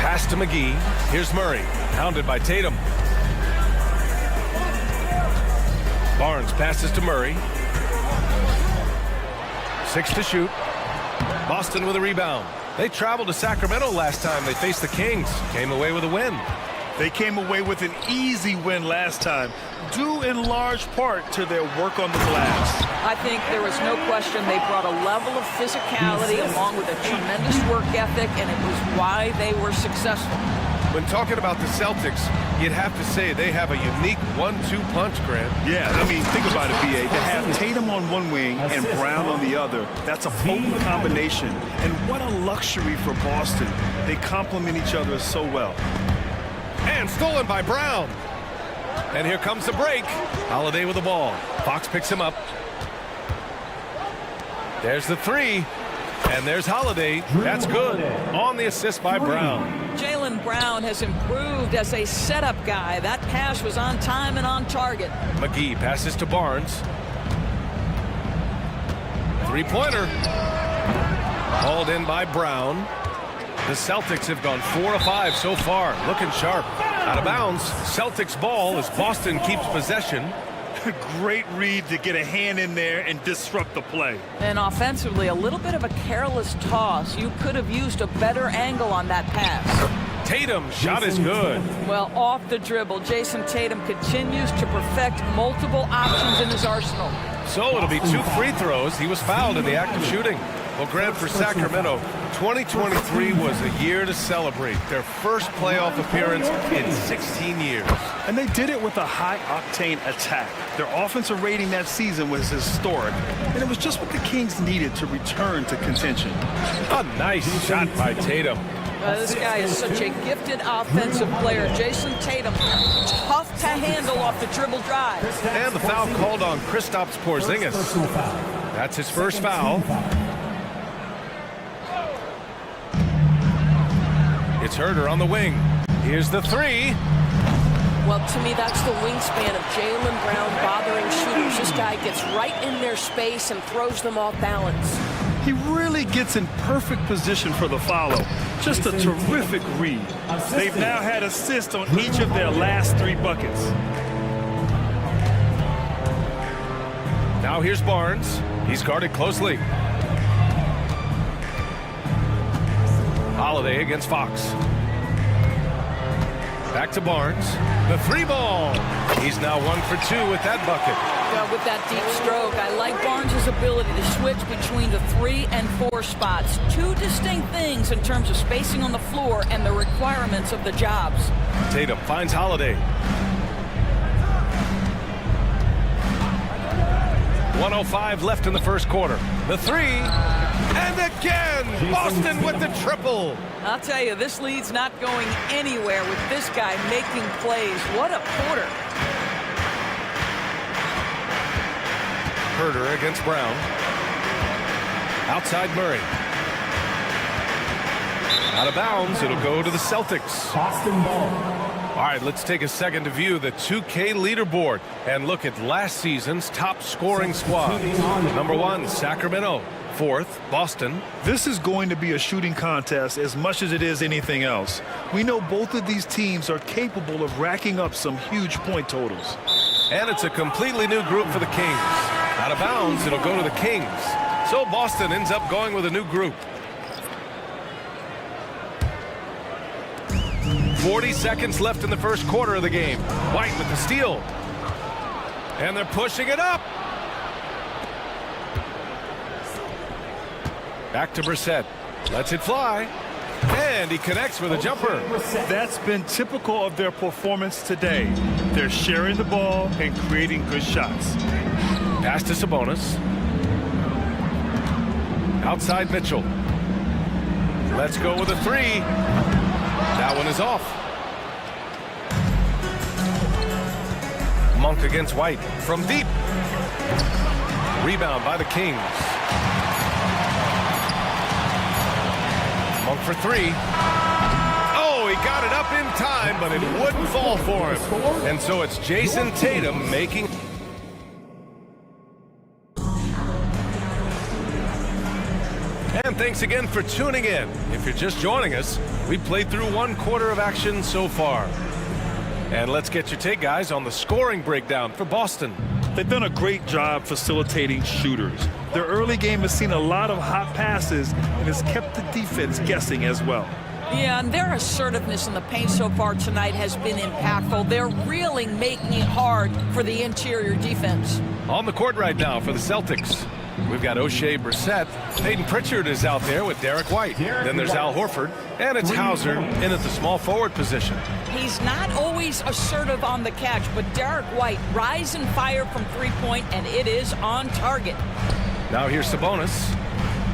Pass to McGee. Here's Murray, hounded by Tatum. Barnes passes to Murray. 6 to shoot. Boston with a rebound. They traveled to Sacramento last time they faced the Kings. Came away with a win. They came away with an easy win last time, due in large part to their work on the glass. I think there was no question they brought a level of physicality along with a tremendous work ethic, and it was why they were successful. When talking about the Celtics, you'd have to say they have a unique 1-2 punch, Grant. Yeah, I mean, think about it, B.A. To have Tatum on one wing and Brown on the other, that's a potent combination. And what a luxury for Boston. They complement each other so well. And stolen by Brown. And here comes the break. Holiday with the ball. Fox picks him up. There's the 3. And there's Holiday. That's good. On the assist by Brown. Jaylen Brown has improved as a setup guy. That pass was on time and on target. McGee passes to Barnes. Three-pointer. Hauled in by Brown. The Celtics have gone 4 of 5 so far. Looking sharp. Out of bounds. Celtics ball as Boston keeps possession. Great read to get a hand in there and disrupt the play. And offensively, a little bit of a careless toss. You could have used a better angle on that pass. Tatum's shot is good. Well, off the dribble, Jason Tatum continues to perfect multiple options in his arsenal. So it'll be 2 free throws. He was fouled in the act of shooting. Well, Grant, for Sacramento, 2023 was a year to celebrate. Their first playoff appearance in 16 years. And they did it with a high-octane attack. Their offensive rating that season was historic, and it was just what the Kings needed to return to contention. A nice shot by Tatum. This guy is such a gifted offensive player. Jason Tatum, tough to handle off the dribble drive. And the foul called on Kristaps Porzingis. That's his first foul. It's Herter on the wing. Here's the 3. Well, to me, that's the wingspan of Jaylen Brown bothering shooters. This guy gets right in their space and throws them off balance. He really gets in perfect position for the follow. Just a terrific read. They've now had assists on each of their last 3 buckets. Now here's Barnes. He's guarded closely. Holiday against Fox. Back to Barnes. The 3 ball. He's now 1 for 2 with that bucket. With that deep stroke, I like Barnes' ability to switch between the 3 and 4 spots. 2 distinct things in terms of spacing on the floor and the requirements of the jobs. Tatum finds Holiday. 1:05 left in the first quarter. The 3. And again, Boston with the triple. I'll tell you, this lead's not going anywhere with this guy making plays. What a quarter. Herter against Brown. Outside Murray. Out of bounds, it'll go to the Celtics. Boston ball. All right, let's take a second to view the 2K leaderboard and look at last season's top scoring squad. Number 1, Sacramento. 4th, Boston. This is going to be a shooting contest as much as it is anything else. We know both of these teams are capable of racking up some huge point totals. And it's a completely new group for the Kings. Out of bounds, it'll go to the Kings. So Boston ends up going with a new group. 40 seconds left in the first quarter of the game. White with the steal. And they're pushing it up. Back to Brissett. Lets it fly. And he connects with a jumper. That's been typical of their performance today. They're sharing the ball and creating good shots. Pass to Sabonis. Outside Mitchell. Let's go with a 3. That one is off. Monk against White from deep. Rebound by the Kings. Monk for 3. Oh, he got it up in time, but it wouldn't fall for him. And so it's Jason Tatum making... And thanks again for tuning in. If you're just joining us, we've played through 1 quarter of action so far. And let's get your take, guys, on the scoring breakdown for Boston. They've done a great job facilitating shooters. Their early game has seen a lot of hot passes and has kept the defense guessing as well. Yeah, and their assertiveness in the paint so far tonight has been impactful. They're really making it hard for the interior defense. On the court right now for the Celtics, we've got O'Shea Brissett. Peyton Pritchard is out there with Derek White. Then there's Al Horford. And it's Hauser in at the small forward position. He's not always assertive on the catch, but Derek White rise and fire from three-point, and it is on target. Now here's Sabonis.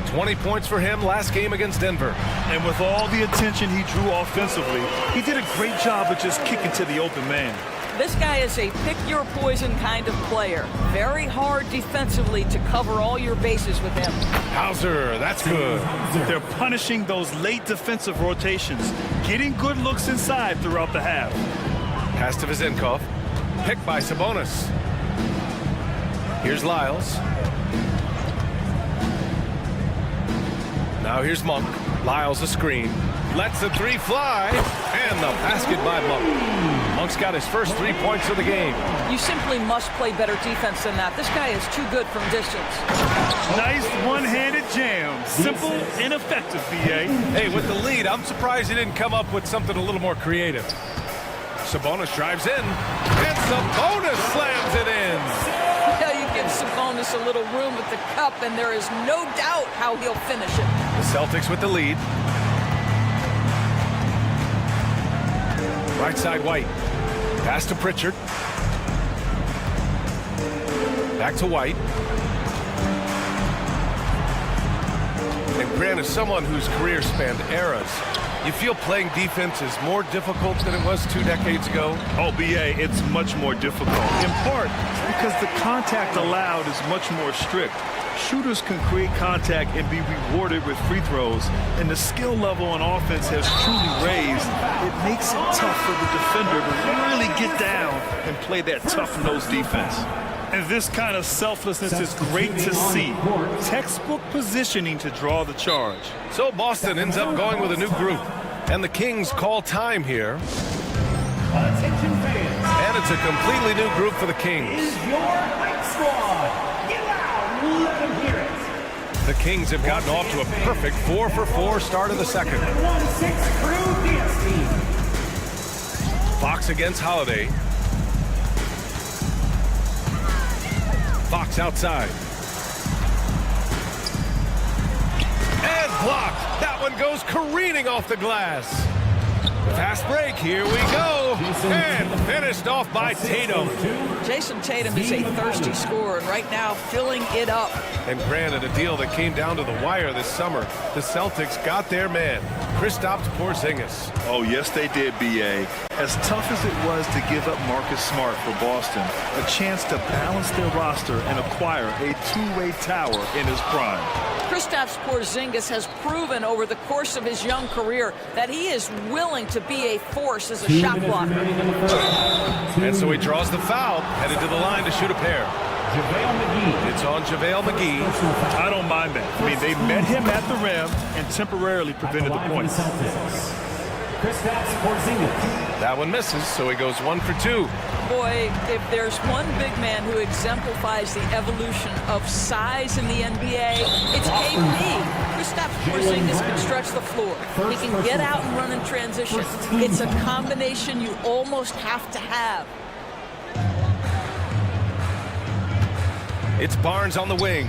20 points for him last game against Denver. And with all the attention he drew offensively, he did a great job of just kicking to the open man. This guy is a pick-your-poison kind of player. Very hard defensively to cover all your bases with him. Hauser, that's good. They're punishing those late defensive rotations, getting good looks inside throughout the half. Pass to Vezenkov. Picked by Sabonis. Here's Lyles. Now here's Monk. Lyles a screen. Lets the 3 fly. And the basket by Monk. Monk's got his first 3 points of the game. You simply must play better defense than that. This guy is too good from distance. Nice one-handed jam. Simple and effective, B.A. Hey, with the lead, I'm surprised he didn't come up with something a little more creative. Sabonis drives in. And Sabonis slams it in. Yeah, you give Sabonis a little room with the cup, and there is no doubt how he'll finish it. The Celtics with the lead. Right side White. Pass to Pritchard. Back to White. And Grant is someone whose career spanned eras. You feel playing defense is more difficult than it was 2 decades ago? Oh, B.A., it's much more difficult. In part because the contact allowed is much more strict. Shooters can create contact and be rewarded with free throws, and the skill level on offense has truly raised. It makes it tough for the defender to really get down and play that tough-nosed defense. And this kind of selflessness is great to see. Textbook positioning to draw the charge. So Boston ends up going with a new group, and the Kings call time here. Attention fans. And it's a completely new group for the Kings. Is your hype squad. Let them hear it. The Kings have gotten off to a perfect 4-for-4 start of the second. 1-6 crew DS team. Fox against Holiday. Fox outside. And blocked. That one goes careening off the glass. Fast break, here we go. And finished off by Tatum. Jason Tatum is a thirsty scorer, and right now filling it up. And granted, a deal that came down to the wire this summer. The Celtics got their man, Kristaps Porzingis. Oh, yes, they did, B.A. As tough as it was to give up Marcus Smart for Boston, a chance to balance their roster and acquire a two-way tower in his prime. Kristaps Porzingis has proven over the course of his young career that he is willing to be a force as a shot blocker. And so he draws the foul, headed to the line to shoot a pair. It's on JaVale McGee. I don't mind that. I mean, they met him at the rim and temporarily prevented the points. That one misses, so he goes 1 for 2. Boy, if there's one big man who exemplifies the evolution of size in the NBA, it's KP. Kristaps Porzingis can stretch the floor. He can get out and run in transition. It's a combination you almost have to have. It's Barnes on the wing.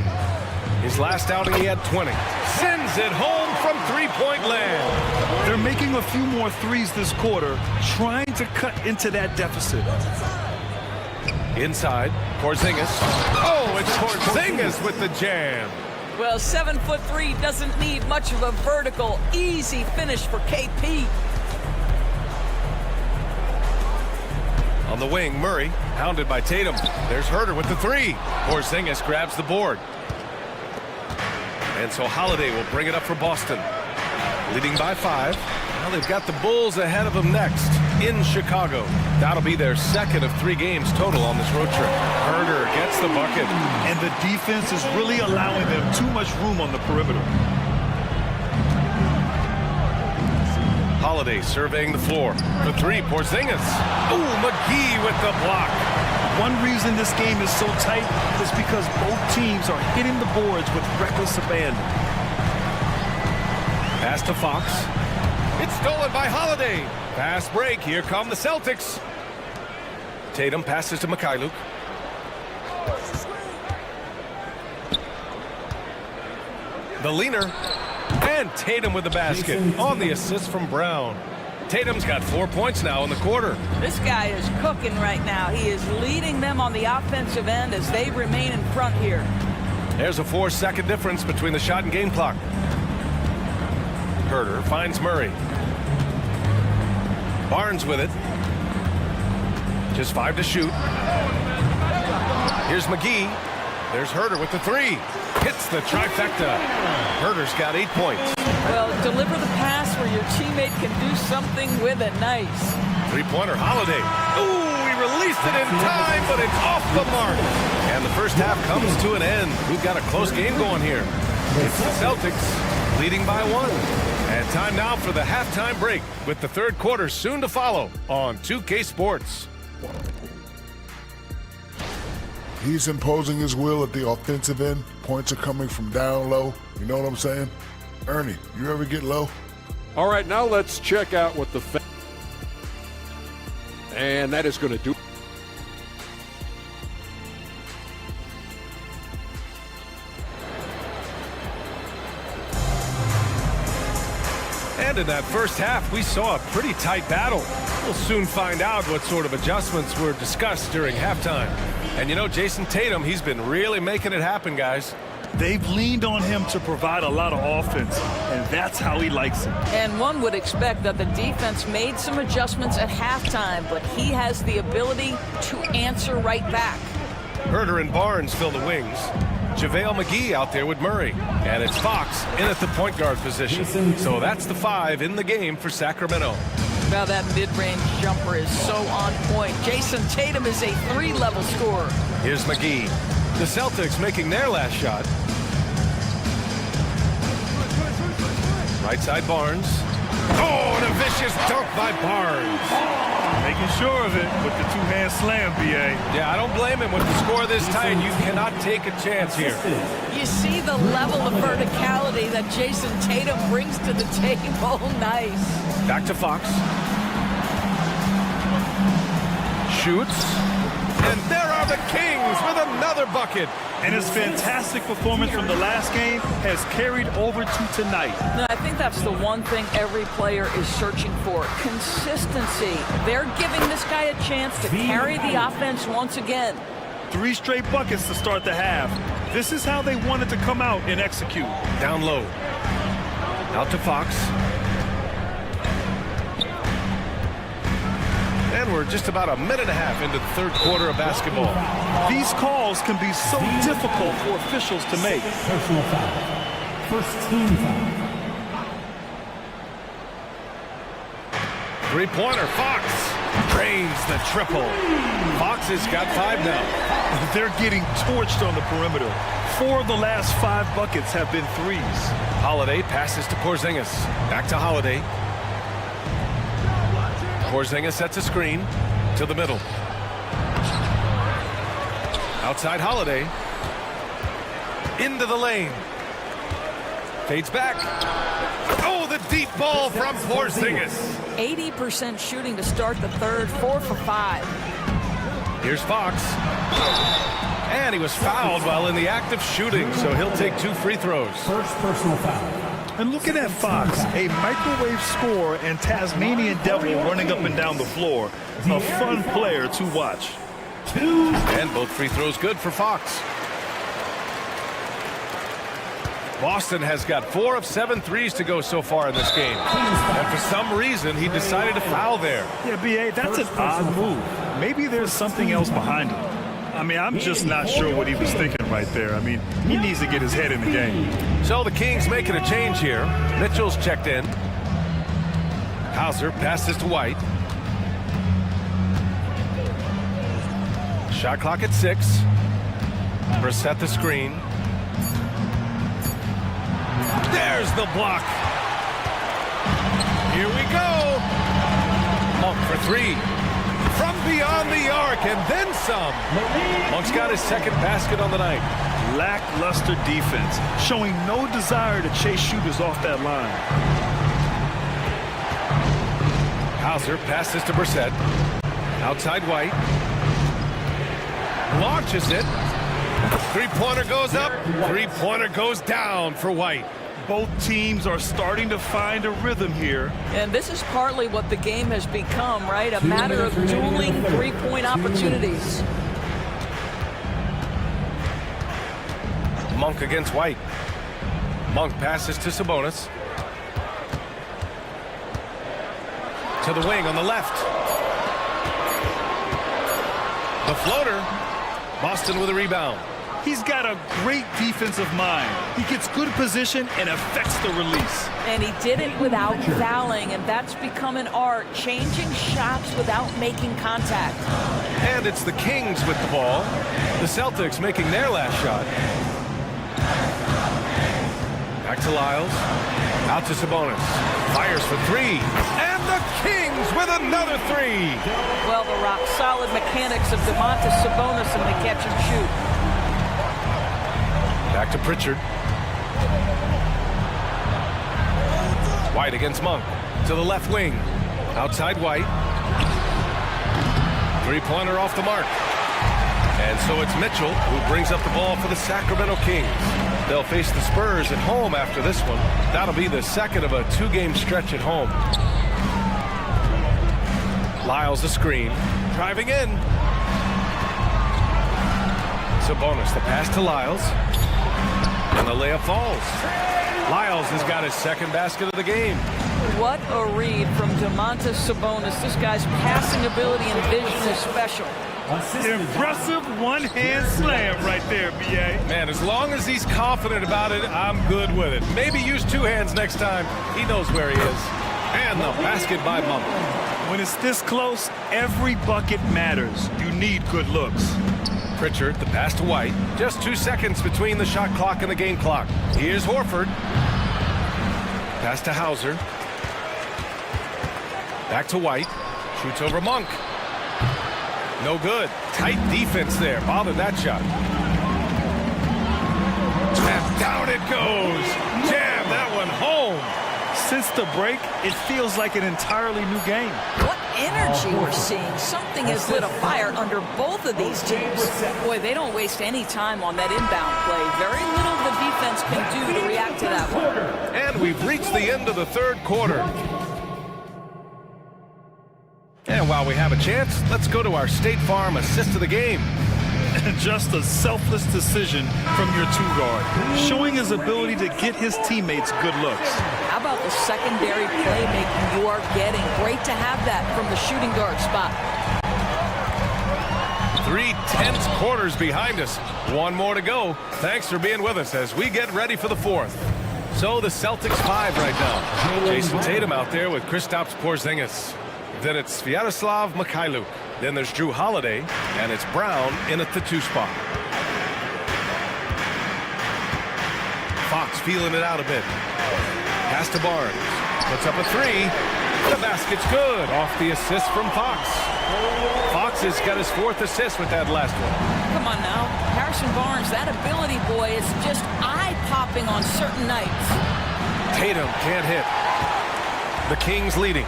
His last outing, he had 20. Sends it home from three-point land. They're making a few more threes this quarter, trying to cut into that deficit. Inside, Porzingis. Oh, it's Porzingis with the jam. Well, 7'3" doesn't need much of a vertical, easy finish for KP. On the wing, Murray, hounded by Tatum. There's Herter with the three. Porzingis grabs the board. And so Holiday will bring it up for Boston. Leading by 5. Now they've got the Bulls ahead of them next in Chicago. That'll be their second of 3 games total on this road trip. Herter gets the bucket. And the defense is really allowing them too much room on the perimeter. Holiday surveying the floor. The 3, Porzingis. Ooh, McGee with the block. One reason this game is so tight is because both teams are hitting the boards with reckless abandon. Pass to Fox. It's stolen by Holiday. Fast break. Here come the Celtics. Tatum passes to Mikhailuk. The leaner. And Tatum with the basket on the assist from Brown. Tatum's got 4 points now in the quarter. This guy is cooking right now. He is leading them on the offensive end as they remain in front here. There's a 4-second difference between the shot and game clock. Herter finds Murray. Barnes with it. Just 5 to shoot. Here's McGee. There's Herter with the 3. Hits the trifecta. Herter's got 8 points. Well, deliver the pass where your teammate can do something with it. Nice. 3-pointer, Holiday. Ooh, he released it in time, but it's off the mark. And the first half comes to an end. We've got a close game going here. It's the Celtics leading by 1. And time now for the halftime break with the third quarter soon to follow on 2K Sports. He's imposing his will at the offensive end. Points are coming from down low. You know what I'm saying? Ernie, you ever get low? All right, now let's check out what the... And that is going to do... And in that first half, we saw a pretty tight battle. We'll soon find out what sort of adjustments were discussed during halftime. And you know, Jason Tatum, he's been really making it happen, guys. They've leaned on him to provide a lot of offense, and that's how he likes it. And one would expect that the defense made some adjustments at halftime, but he has the ability to answer right back. Herter and Barnes fill the wings. JaVale McGee out there with Murray. And it's Fox in at the point guard position. So that's the 5 in the game for Sacramento. Now that mid-range jumper is so on point. Jason Tatum is a 3-level scorer. Here's McGee. The Celtics making their last shot. Right side Barnes. Oh, and a vicious dunk by Barnes. Making sure of it with the two-hand slam, B.A. Yeah, I don't blame him with the score this tight. You cannot take a chance here. You see the level of verticality that Jason Tatum brings to the table. Nice. Back to Fox. Shoots. And there are the Kings with another bucket. And his fantastic performance from the last game has carried over to tonight. No, I think that's the one thing every player is searching for. Consistency. They're giving this guy a chance to carry the offense once again. 3 straight buckets to start the half. This is how they wanted to come out and execute. Down low. Out to Fox. And we're just about a minute and a half into the third quarter of basketball. These calls can be so difficult for officials to make. Personal foul. First team foul. Three-pointer, Fox drains the triple. Fox has got 5 now. They're getting torched on the perimeter. 4 of the last 5 buckets have been threes. Holiday passes to Porzingis. Back to Holiday. Porzingis sets a screen to the middle. Outside Holiday. Into the lane. Fades back. Oh, the deep ball from Porzingis. 80% shooting to start the third, 4 for 5. Here's Fox. And he was fouled while in the act of shooting, so he'll take 2 free throws. First personal foul. And looking at Fox, a microwave scorer and Tasmanian devil running up and down the floor. A fun player to watch. And both free throws good for Fox. Boston has got 4 of 7 threes to go so far in this game. And for some reason, he decided to foul there. Yeah, B.A., that's an odd move. Maybe there's something else behind it. I mean, I'm just not sure what he was thinking right there. I mean, he needs to get his head in the game. So the Kings making a change here. Mitchell's checked in. Hauser passes to White. Shot clock at 6. Brissett the screen. There's the block. Here we go. Monk for 3. From beyond the arc and then some. Monk's got his second basket on the night. Lackluster defense, showing no desire to chase shooters off that line. Hauser passes to Brissett. Outside White. Launches it. Three-pointer goes up. Three-pointer goes down for White. Both teams are starting to find a rhythm here. And this is partly what the game has become, right? A matter of dueling three-point opportunities. Monk against White. Monk passes to Sabonis. To the wing on the left. The floater. Boston with a rebound. He's got a great defensive mind. He gets good position and affects the release. And he did it without fouling, and that's become an art, changing shots without making contact. And it's the Kings with the ball. The Celtics making their last shot. Back to Lyles. Out to Sabonis. Fires for 3. And the Kings with another 3. Well, the rock-solid mechanics of Domantas Sabonis in the catch and shoot. Back to Pritchard. White against Monk. To the left wing. Outside White. Three-pointer off the mark. And so it's Mitchell who brings up the ball for the Sacramento Kings. They'll face the Spurs at home after this one. That'll be the second of a 2-game stretch at home. Lyles the screen. Driving in. Sabonis the pass to Lyles. And the layup falls. Lyles has got his second basket of the game. What a read from Domantas Sabonis. This guy's passing ability and vision is special. Impressive one-hand slam right there, B.A. Man, as long as he's confident about it, I'm good with it. Maybe use 2 hands next time. He knows where he is. And the basket by Monk. When it's this close, every bucket matters. You need good looks. Pritchard, the pass to White. Just 2 seconds between the shot clock and the game clock. Here's Horford. Pass to Hauser. Back to White. Shoots over Monk. No good. Tight defense there. Bothered that shot. And down it goes. Jam that one home. Since the break, it feels like an entirely new game. What energy we're seeing. Something has lit a fire under both of these teams. Boy, they don't waste any time on that inbound play. Very little the defense can do to react to that one. And we've reached the end of the third quarter. And while we have a chance, let's go to our State Farm assist of the game. Just a selfless decision from your two-guard, showing his ability to get his teammates good looks. How about the secondary playmaking you are getting? Great to have that from the shooting guard spot. 3 tense quarters behind us. One more to go. Thanks for being with us as we get ready for the fourth. So the Celtics 5 right now. Jason Tatum out there with Kristaps Porzingis. Then it's Sviatoslav Mikhailuk. Then there's Drew Holiday, and it's Brown in at the 2 spot. Fox feeling it out a bit. Pass to Barnes. Puts up a 3. The basket's good. Off the assist from Fox. Fox has got his 4th assist with that last one. Come on now. Harrison Barnes, that ability, boy, is just eye-popping on certain nights. Tatum can't hit. The Kings leading.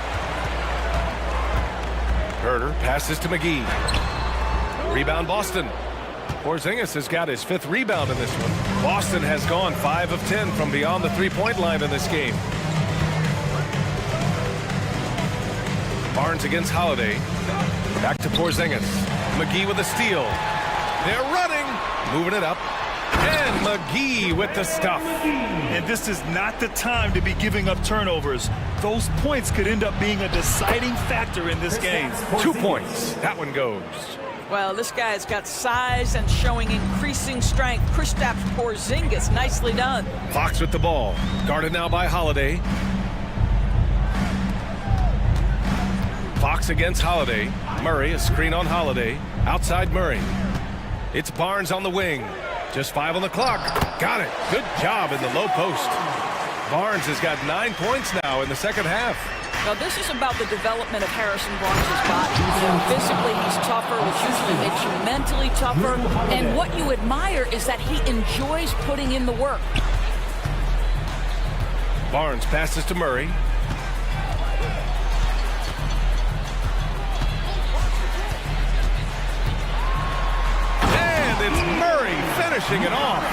Herter passes to McGee. Rebound Boston. Porzingis has got his 5th rebound in this one. Boston has gone 5 of 10 from beyond the 3-point line in this game. Barnes against Holiday. Back to Porzingis. McGee with a steal. They're running. Moving it up. And McGee with the stuff. And this is not the time to be giving up turnovers. Those points could end up being a deciding factor in this game. 2 points. That one goes. Well, this guy's got size and showing increasing strength. Kristaps Porzingis, nicely done. Fox with the ball. Guarded now by Holiday. Fox against Holiday. Murray, a screen on Holiday. Outside Murray. It's Barnes on the wing. Just 5 on the clock. Got it. Good job in the low post. Barnes has got 9 points now in the second half. Now, this is about the development of Harrison Barnes' body. You know, physically, he's tougher, which usually makes you mentally tougher. And what you admire is that he enjoys putting in the work. Barnes passes to Murray. And it's Murray finishing it off.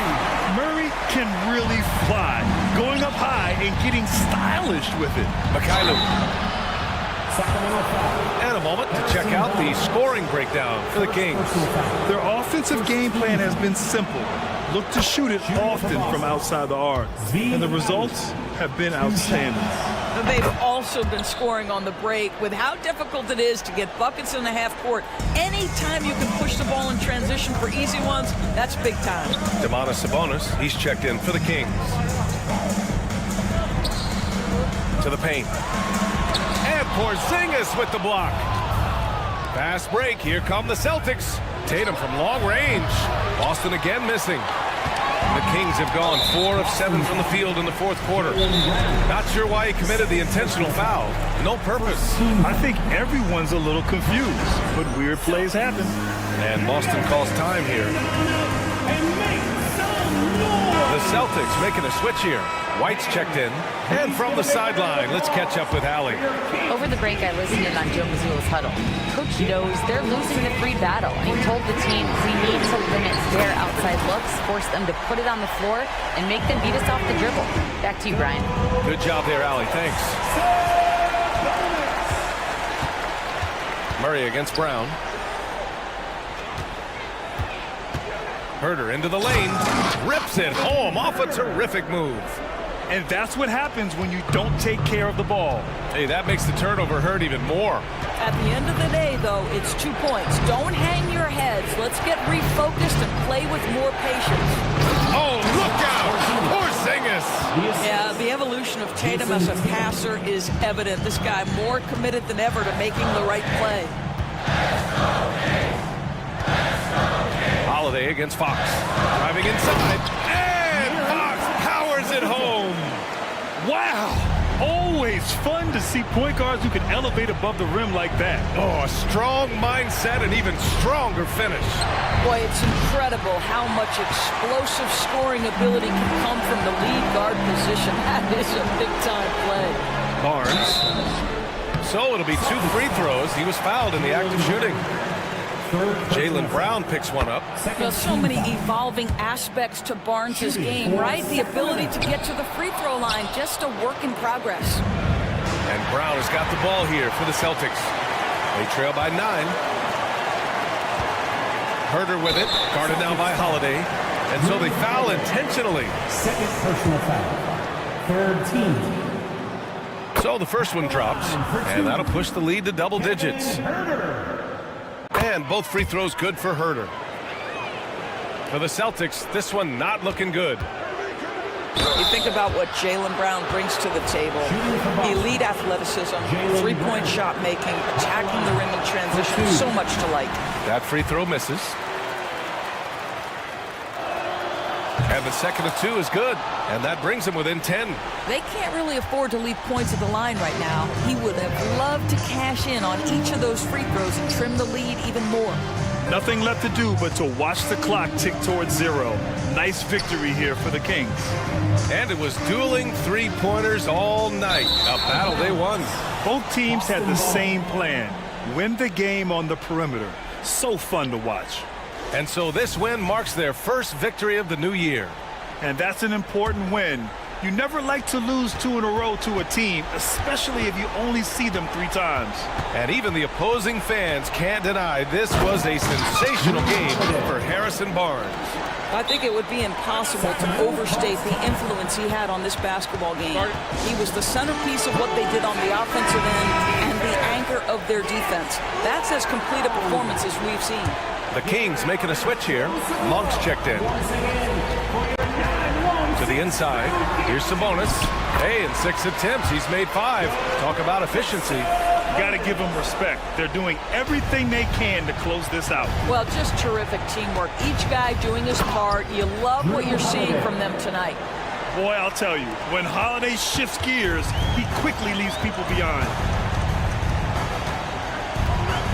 Murray can really fly, going up high and getting stylish with it. Mikhailuk. And a moment to check out the scoring breakdown for the Kings. Their offensive game plan has been simple. Look to shoot it often from outside the arc. And the results have been outstanding. They've also been scoring on the break. With how difficult it is to get buckets in the half court, anytime you can push the ball in transition for easy ones, that's big time. Domantas Sabonis, he's checked in for the Kings. To the paint. And Porzingis with the block. Fast break. Here come the Celtics. Tatum from long range. Boston again missing. The Kings have gone 4 of 7 from the field in the 4th quarter. Not sure why he committed the intentional foul. No purpose. I think everyone's a little confused, but weird plays happen. And Boston calls time here. The Celtics making a switch here. White's checked in. And from the sideline, let's catch up with Allie. Over the break, I listened in on Joe Mazzulla's huddle. Coach knows they're losing the free battle, and he told the team we need to limit their outside looks, force them to put it on the floor, and make them beat us off the dribble. Back to you, Brian. Good job there, Allie. Thanks. Murray against Brown. Herter into the lane. Rips it home off a terrific move. And that's what happens when you don't take care of the ball. Hey, that makes the turnover hurt even more. At the end of the day, though, it's 2 points. Don't hang your heads. Let's get refocused and play with more patience. Oh, look out! Porzingis! Yeah, the evolution of Tatum as a passer is evident. This guy more committed than ever to making the right play. Holiday against Fox. Driving inside. And Fox powers it home. Wow! Always fun to see point guards who can elevate above the rim like that. Oh, a strong mindset and even stronger finish. Boy, it's incredible how much explosive scoring ability can come from the lead guard position. That is a big-time play. Barnes So it'll be 2 free throws. He was fouled in the act of shooting. Jaylen Brown picks one up. Well, so many evolving aspects to Barnes' game, right? The ability to get to the free throw line, just a work in progress. And Brown has got the ball here for the Celtics. They trail by 9. Herder with it, guarded now by Holiday. And so they foul intentionally. Second personal foul. Third team. So the first one drops, and that'll push the lead to double digits. And both free throws good for Herder. For the Celtics, this one not looking good. You think about what Jaylen Brown brings to the table. Elite athleticism, three-point shot making, attacking the rim in transition, so much to like. That free throw misses. And the second of 2 is good, and that brings him within 10. They can't really afford to leave points at the line right now. He would have loved to cash in on each of those free throws and trim the lead even more. Nothing left to do but to watch the clock tick towards 0. Nice victory here for the Kings. And it was dueling three-pointers all night. A battle they won. Both teams had the same plan. Win the game on the perimeter. So fun to watch. And so this win marks their first victory of the new year. And that's an important win. You never like to lose 2 in a row to a team, especially if you only see them 3 times. And even the opposing fans can't deny this was a sensational game for Harrison Barnes. I think it would be impossible to overstate the influence he had on this basketball game. He was the centerpiece of what they did on the offensive end and the anchor of their defense. That's as complete a performance as we've seen. The Kings making a switch here. Monk's checked in. To the inside. Here's Sabonis. Hey, in 6 attempts, he's made 5. Talk about efficiency. You got to give them respect. They're doing everything they can to close this out. Well, just terrific teamwork. Each guy doing his part. You love what you're seeing from them tonight. Boy, I'll tell you, when Holiday shifts gears, he quickly leaves people behind.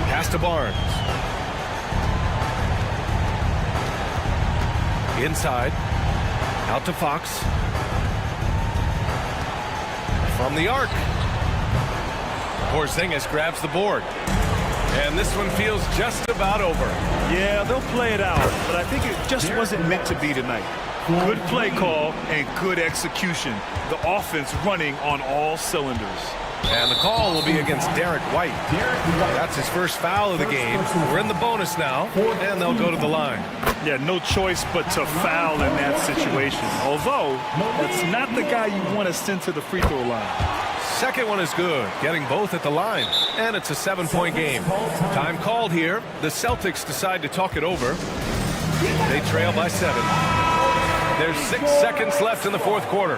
Pass to Barnes. Inside. Out to Fox. From the arc. Porzingis grabs the board. And this one feels just about over. Yeah, they'll play it out, but I think it just wasn't meant to be tonight. Good play call and good execution. The offense running on all cylinders. And the call will be against Derek White. That's his first foul of the game. We're in the bonus now, and they'll go to the line. Yeah, no choice but to foul in that situation. Although, that's not the guy you want to send to the free throw line. Second one is good, getting both at the line. And it's a 7-point game. Time called here. The Celtics decide to talk it over. They trail by 7. There's 6 seconds left in the fourth quarter.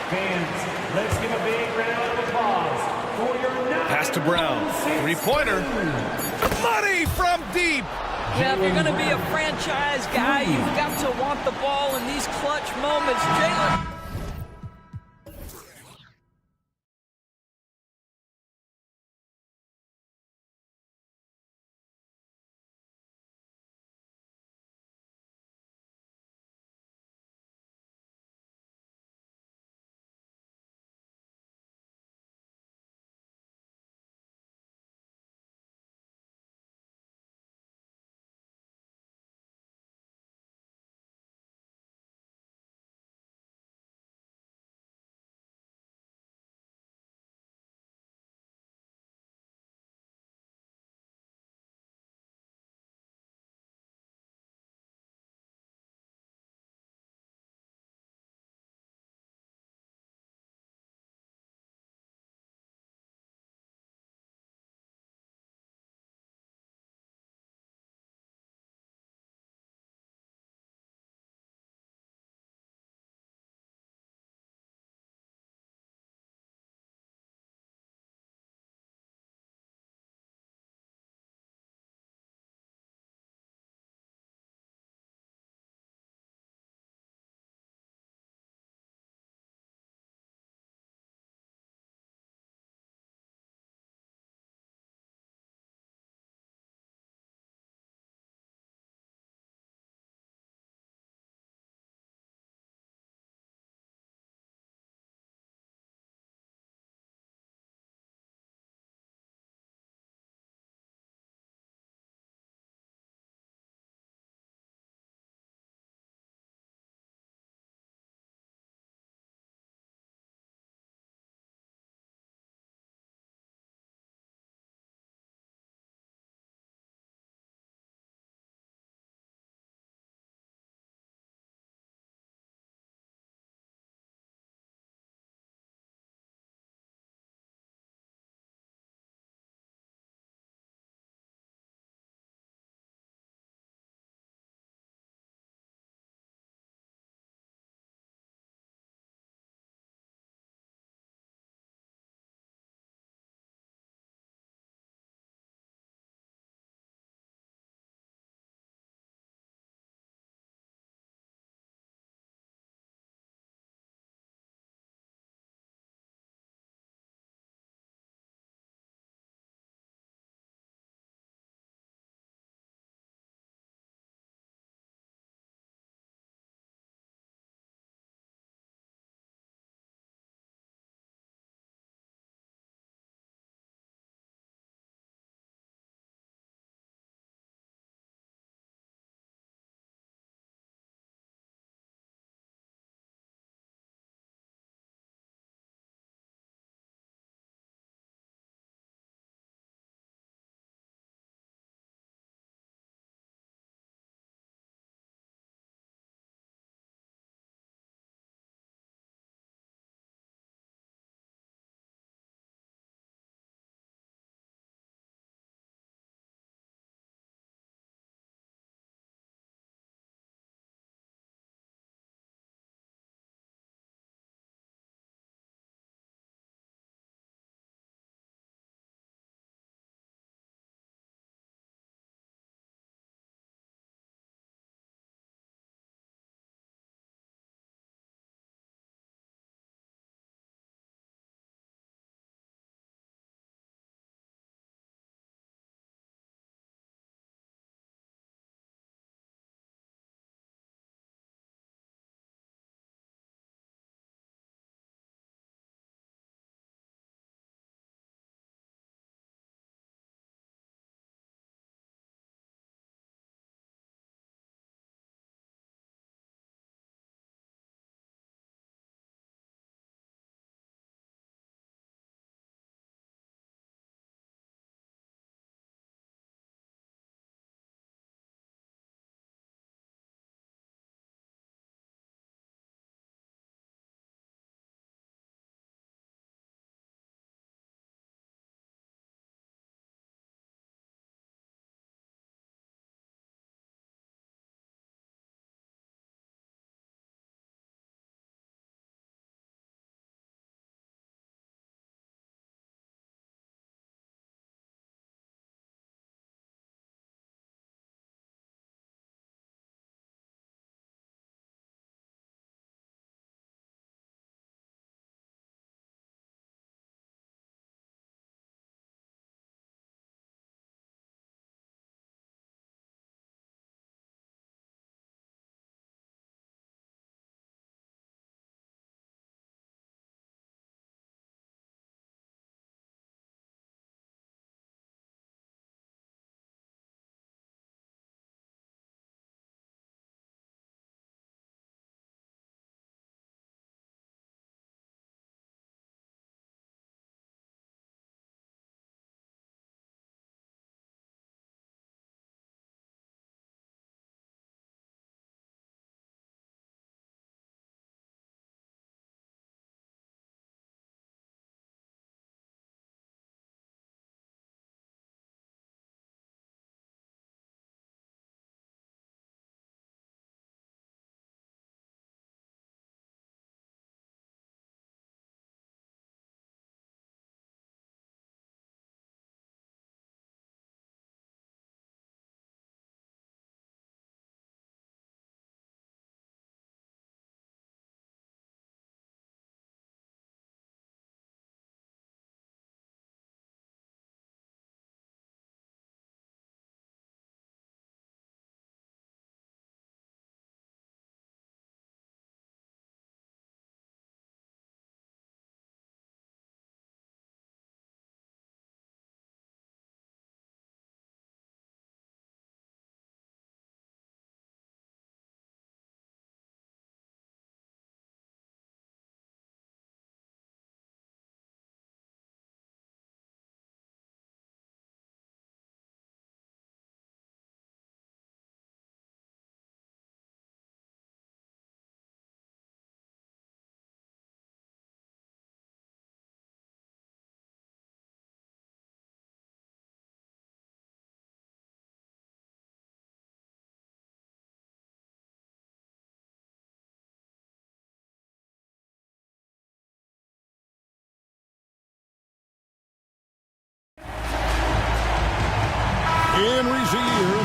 Fans, let's give a big round of applause for your pass to Brown. Three-pointer. Money from deep. Yeah, if you're going to be a franchise guy, you've got to want the ball in these clutch moments. Jaylen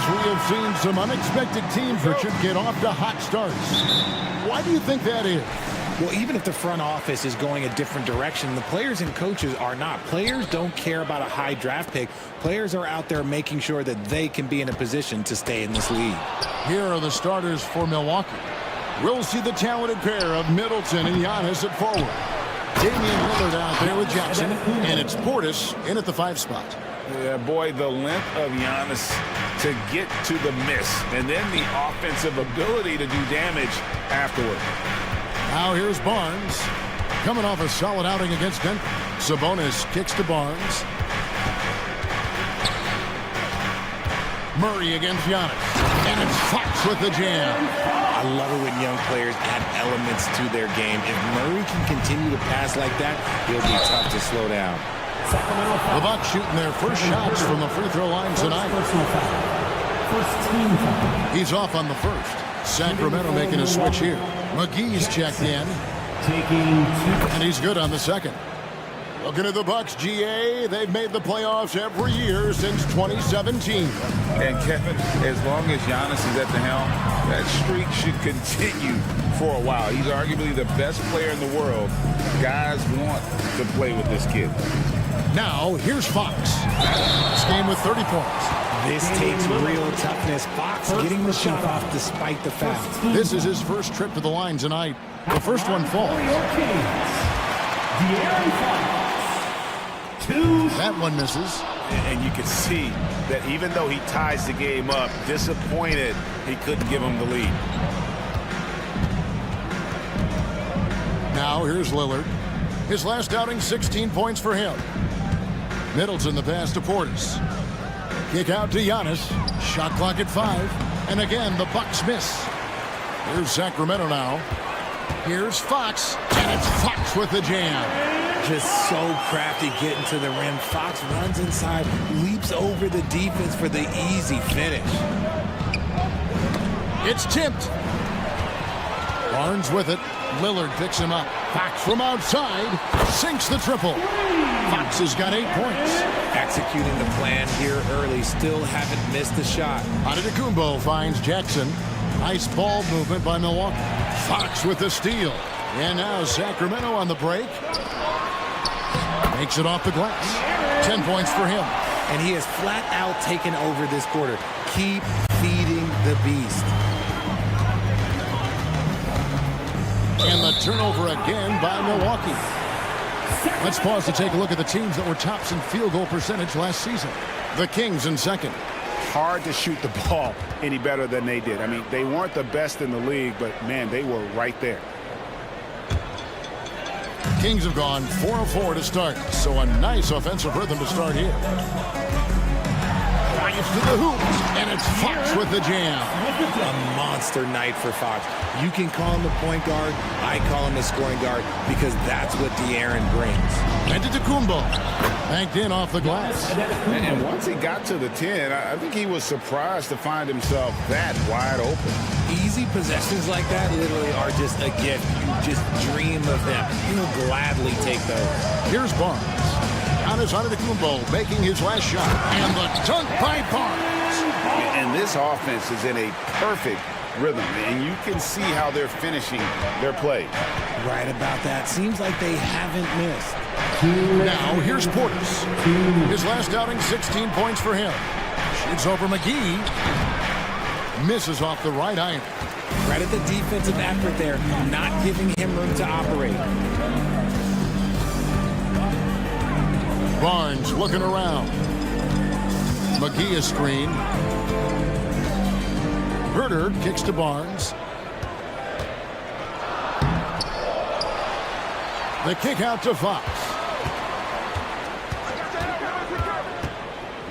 we have seen some unexpected teams, Richard, get off to hot starts. Why do you think that is? Well, even if the front office is going a different direction, the players and coaches are not. Players don't care about a high draft pick. Players are out there making sure that they can be in a position to stay in this league. Here are the starters for Milwaukee. We'll see the talented pair of Middleton and Giannis at forward. Damian Lillard out there with Jackson, and it's Portis in at the 5 spot. Yeah, boy, the length of Giannis to get to the miss, and then the offensive ability to do damage afterward. Now here's Barnes, coming off a solid outing against Denver. Sabonis kicks to Barnes. Murray against Giannis, and it's Fox with the jam. I love it when young players add elements to their game. If Murray can continue to pass like that, he'll be tough to slow down. The Bucks shooting their first shots from the free throw line tonight. He's off on the first. Sacramento making a switch here. McGee's checked in. And he's good on the second. Looking at the Bucks, GA, they've made the playoffs every year since 2017. And Kevin, as long as Giannis is at the helm, that streak should continue for a while. He's arguably the best player in the world. Guys want to play with this kid. Now, here's Fox. This game with 30 points. This takes real toughness. Fox getting the shot off despite the foul. This is his first trip to the line tonight. The first one falls. That one misses. And you can see that even though he ties the game up, disappointed he couldn't give him the lead. Now here's Lillard. His last outing, 16 points for him. Middleton the pass to Portis. Kick out to Giannis. Shot clock at 5. And again, the Bucks miss. Here's Sacramento now. Here's Fox. And it's Fox with the jam. Just so crafty getting to the rim. Fox runs inside, leaps over the defense for the easy finish. It's tipped. Barnes with it. Lillard picks him up. Fox from outside sinks the triple. Fox has got 8 points. Executing the plan here early. Still haven't missed the shot. Antetokounmpo finds Jackson. Nice ball movement by Milwaukee. Fox with the steal. And now Sacramento on the break. Makes it off the glass. 10 points for him. And he has flat out taken over this quarter. Keep feeding the beast. And the turnover again by Milwaukee. Let's pause to take a look at the teams that were tops in field goal percentage last season. The Kings in second. Hard to shoot the ball any better than they did. I mean, they weren't the best in the league, but, man, they were right there. Kings have gone 4 of 4 to start, so a nice offensive rhythm to start here. Drives to the hoop, and it's Fox with the jam. A monster night for Fox. You can call him a point guard. I call him a scoring guard because that's what De'Aaron brings. Antetokounmpo banked in off the glass. And once he got to the 10, I think he was surprised to find himself that wide open. Easy possessions like that literally are just a gift. You just dream of them. You'll gladly take those. Here's Barnes. Giannis Antetokounmpo making his last shot. And the dunk by Barnes. And this offense is in a perfect rhythm, and you can see how they're finishing their play. Right about that. Seems like they haven't missed. Now here's Portis. His last outing, 16 points for him. Shoots over McGee. Misses off the right iron. Right at the defensive effort there, not giving him room to operate. Barnes looking around. McGee a screen. Herter kicks to Barnes. The kick out to Fox.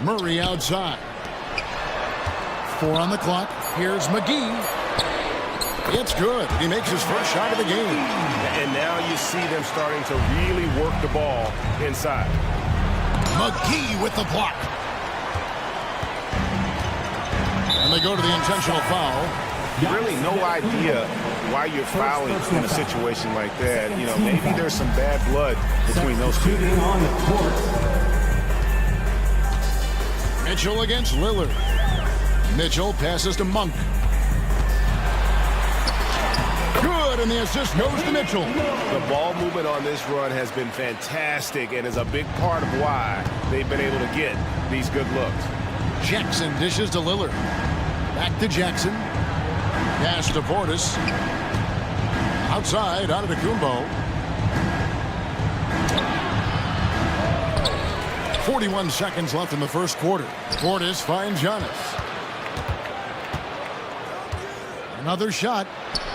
Murray outside. 4 on the clock. Here's McGee. It's good. He makes his first shot of the game. And now you see them starting to really work the ball inside. McGee with the block. And they go to the intentional foul. Really no idea why you're fouling in a situation like that. You know, maybe there's some bad blood between those two. Mitchell against Lillard. Mitchell passes to Monk. Good, and the assist goes to Mitchell. The ball movement on this run has been fantastic and is a big part of why they've been able to get these good looks. Jackson dishes to Lillard. Back to Jackson. Pass to Portis. Outside, out of Kumbo. 41 seconds left in the first quarter. Portis finds Giannis. Another shot.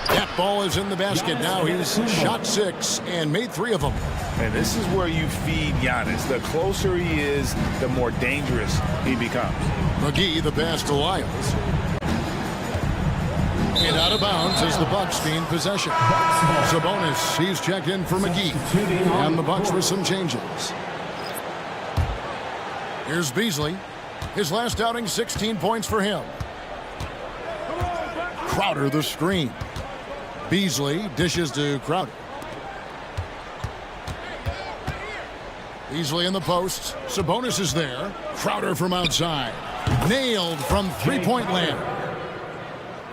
That ball is in the basket. Now he's shot 6 and made 3 of them. And this is where you feed Giannis. The closer he is, the more dangerous he becomes. McGee, the pass to Lyles. And out of bounds as the Bucks gain possession. Sabonis, he's checked in for McGee. And the Bucks with some changes. Here's Beasley. His last outing, 16 points for him. Crowder the screen. Beasley dishes to Crowder. Beasley in the post. Sabonis is there. Crowder from outside. Nailed from three-point land.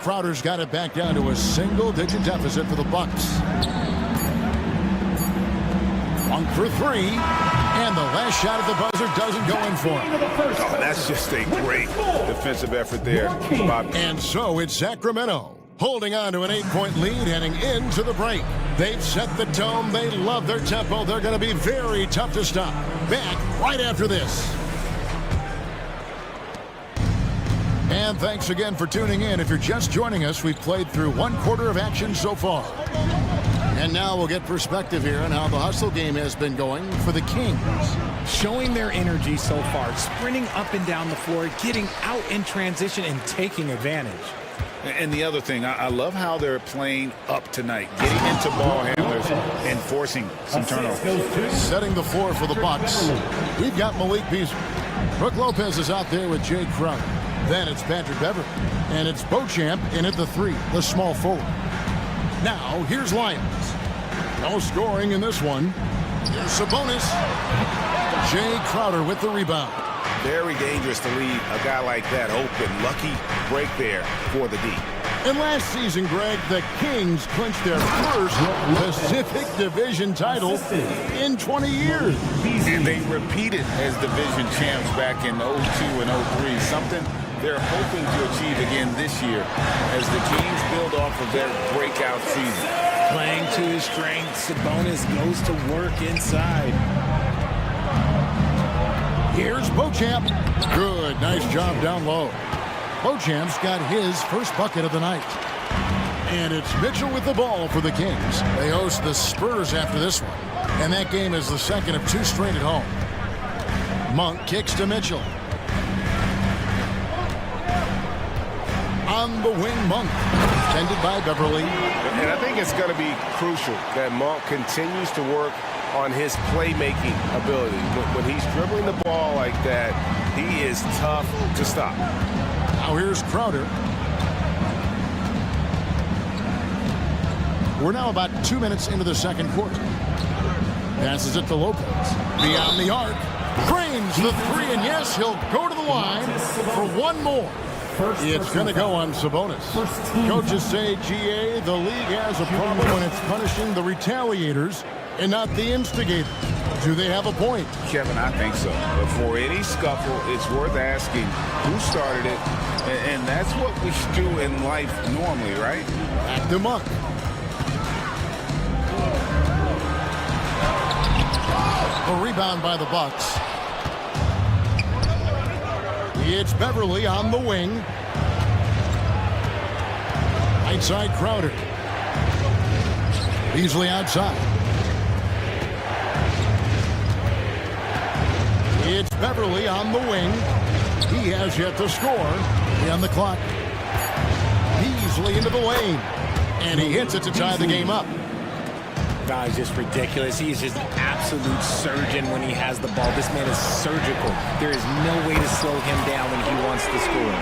Crowder's got it back down to a single-digit deficit for the Bucks. Monk for 3. And the last shot at the buzzer doesn't go in for him. Oh, that's just a great defensive effort there, Bob. And so it's Sacramento holding on to an 8-point lead heading into the break. They've set the tone. They love their tempo. They're going to be very tough to stop. Back right after this. And thanks again for tuning in. If you're just joining us, we've played through 1 quarter of action so far. And now we'll get perspective here on how the hustle game has been going for the Kings. Showing their energy so far, sprinting up and down the floor, getting out in transition and taking advantage. And the other thing, I love how they're playing up tonight, getting into ball handlers and forcing some turnovers. Setting the floor for the Bucks. We've got Malik Beasley. Brook Lopez is out there with Jay Crowder. Then it's Patrick Beverly. And it's Beauchamp in at the 3, the small forward. Now, here's Lyons. No scoring in this one. Here's Sabonis. Jay Crowder with the rebound. Very dangerous to leave a guy like that open. Lucky break there for the D. And last season, Greg, the Kings clinched their first Pacific Division title in 20 years. And they repeated as division champs back in 02 and 03. Something they're hoping to achieve again this year as the Kings build off of their breakout season. Playing to his strengths, Sabonis goes to work inside. Here's Beauchamp. Good, nice job down low. Beauchamp's got his first bucket of the night. And it's Mitchell with the ball for the Kings. They host the Spurs after this one. And that game is the second of 2 straight at home. Monk kicks to Mitchell. On the wing, Monk. Defended by Beverly. And I think it's going to be crucial that Monk continues to work on his playmaking ability. When he's dribbling the ball like that, he is tough to stop. Now here's Crowder. We're now about 2 minutes into the second quarter. Passes it to Lopez. Beyond the arc. Frames the 3, and yes, he'll go to the line for one more. It's going to go on Sabonis. Coaches say, GA, the league has a problem when it's punishing the retaliators and not the instigators. Do they have a point? Kevin, I think so. But for any scuffle, it's worth asking who started it. And that's what we should do in life normally, right? Back to Monk. A rebound by the Bucks. It's Beverly on the wing. Right side, Crowder. Beasley outside. It's Beverly on the wing. He has yet to score. On the clock. Beasley into the lane. And he hits it to tie the game up. Guy's just ridiculous. He's just an absolute surgeon when he has the ball. This man is surgical. There is no way to slow him down when he wants to score.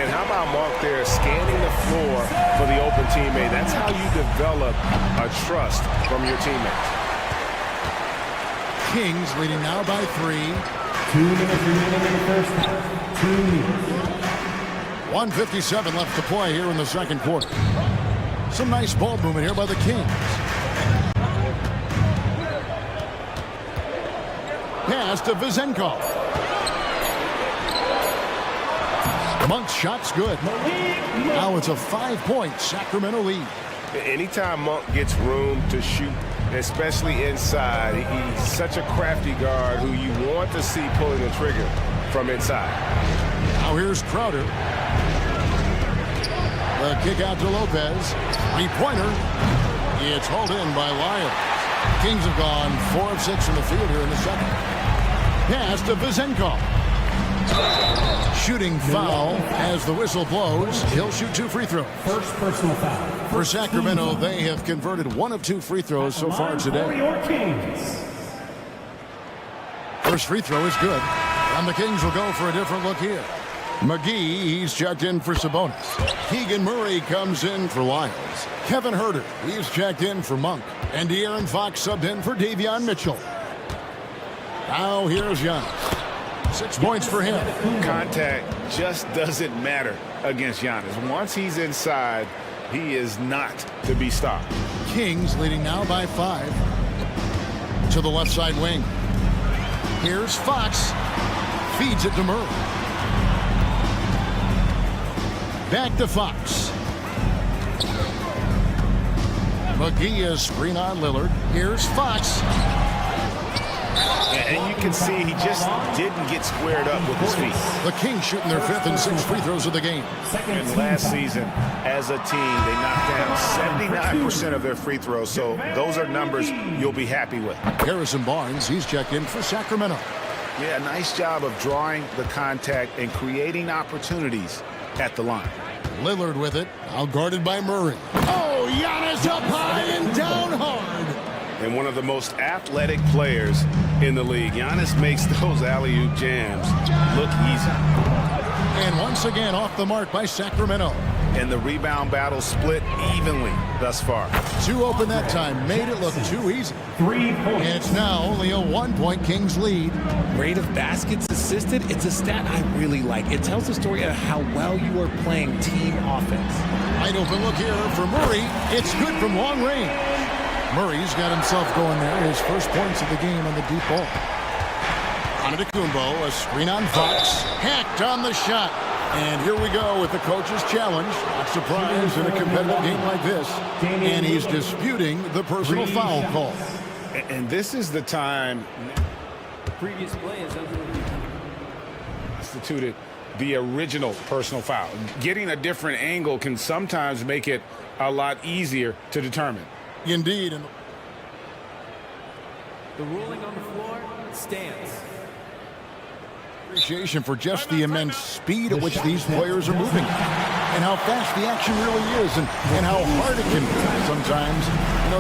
And how about Monk there scanning the floor for the open teammate? That's how you develop a trust from your teammates. Kings leading now by 3. 2 minutes remaining in the first half. 2 minutes. 1:57 left to play here in the second quarter. Some nice ball movement here by the Kings. Pass to Vizenkov. Monk's shot's good. Now it's a 5-point Sacramento lead. Anytime Monk gets room to shoot, especially inside, he's such a crafty guard who you want to see pulling the trigger from inside. Now here's Crowder. The kick out to Lopez. Three-pointer. It's hauled in by Lyons. Kings have gone 4 of 6 from the field here in the second. Pass to Vizenkov. Shooting foul as the whistle blows. He'll shoot 2 free throws. First personal foul. For Sacramento, they have converted 1 of 2 free throws so far today. First free throw is good. And the Kings will go for a different look here. McGee, he's checked in for Sabonis. Keegan Murray comes in for Lyles. Kevin Herter, he's checked in for Monk. And De'Aaron Fox subbed in for Davion Mitchell. Now here's Giannis. 6 points for him. Contact just doesn't matter against Giannis. Once he's inside, he is not to be stopped. Kings leading now by 5. To the left side wing. Here's Fox. Feeds it to Murray. Back to Fox. McGee is screen on Lillard. Here's Fox. And you can see he just didn't get squared up with his feet. The Kings shooting their 5th and 6th free throws of the game. And last season, as a team, they knocked down 79% of their free throws. So those are numbers you'll be happy with. Harrison Barnes, he's checked in for Sacramento. Yeah, nice job of drawing the contact and creating opportunities at the line. Lillard with it, outguarded by Murray. Oh, Giannis up high and down hard. And one of the most athletic players in the league. Giannis makes those alley-oop jams look easy. And once again off the mark by Sacramento. And the rebound battle split evenly thus far. 2 open that time, made it look too easy. 3 points. And it's now only a 1-point Kings lead. Rate of baskets assisted, it's a stat I really like. It tells the story of how well you are playing team offense. Wide open look here for Murray. It's good from long range. Murray's got himself going there. His first points of the game on the deep ball. Antetokounmpo, a screen on Fox. Hacked on the shot. And here we go with the coach's challenge. Not surprised in a competitive game like this. And he's disputing the personal foul call. And this is the time The previous play is under review. instituted the original personal foul. Getting a different angle can sometimes make it a lot easier to determine. Indeed. The ruling on the floor stands. Appreciation for just the immense speed at which these players are moving and how fast the action really is and how hard it can be sometimes,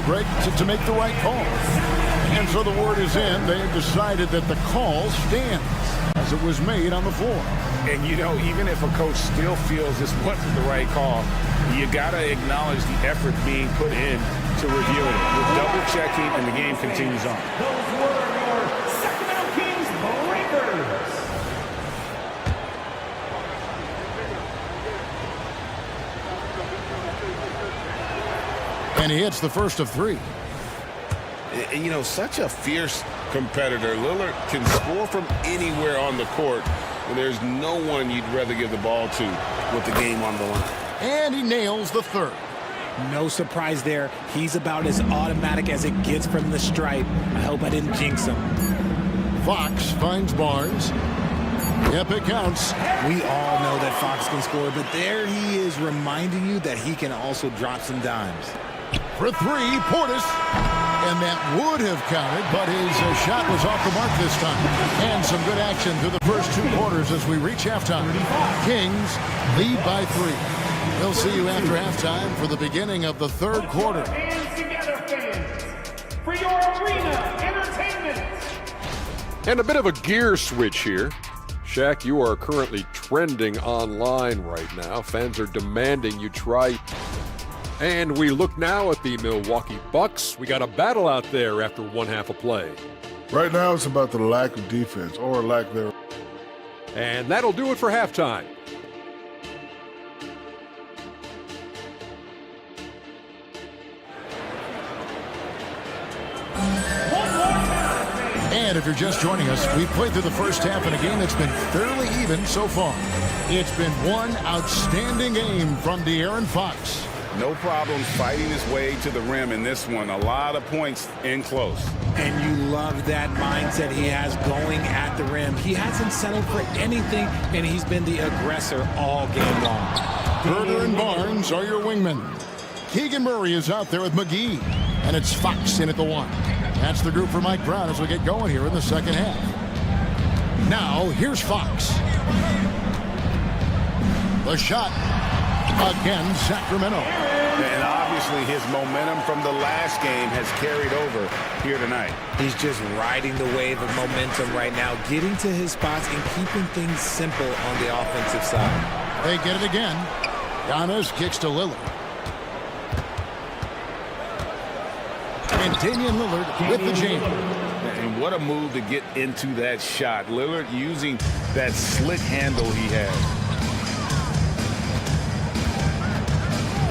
Greg, to make the right call. And so the word is in. They have decided that the call stands as it was made on the floor. And, even if a coach still feels this wasn't the right call, you got to acknowledge the effort being put in to review it. With double-checking, and the game continues on. Those were your Sacramento Kings breakers. And he hits the first of 3. Such a fierce competitor. Lillard can score from anywhere on the court, and there's no one you'd rather give the ball to with the game on the line. And he nails the 3rd. No surprise there. He's about as automatic as it gets from the stripe. I hope I didn't jinx him. Fox finds Barnes. Yep, it counts. We all know that Fox can score, but there he is reminding you that he can also drop some dimes. For 3, Portis. And that would have counted, but his shot was off the mark this time. And some good action through the first 2 quarters as we reach halftime. Kings lead by 3. We'll see you after halftime for the beginning of the 3rd quarter. Hands together, fans, for your arena entertainment. And a bit of a gear switch here. Shaq, you are currently trending online right now. Fans are demanding you try. And we look now at the Milwaukee Bucks. We got a battle out there after 1/2 of play. Right now, it's about the lack of defense or lack thereof. And that'll do it for halftime. And if you're just joining us, we've played through the first half in a game that's been fairly even so far. It's been one outstanding game from De'Aaron Fox. No problem fighting his way to the rim in this one. A lot of points in close. And you love that mindset he has going at the rim. He hasn't settled for anything, and he's been the aggressor all game long. Herder and Barnes are your wingmen. Keegan Murray is out there with McGee. And it's Fox in at the one. That's the group for Mike Brown as we get going here in the second half. Now, here's Fox. The shot. Again, Sacramento. And obviously his momentum from the last game has carried over here tonight. He's just riding the wave of momentum right now, getting to his spots and keeping things simple on the offensive side. They get it again. Giannis kicks to Lillard. And Damian Lillard with the jam. And what a move to get into that shot. Lillard using that slick handle he has.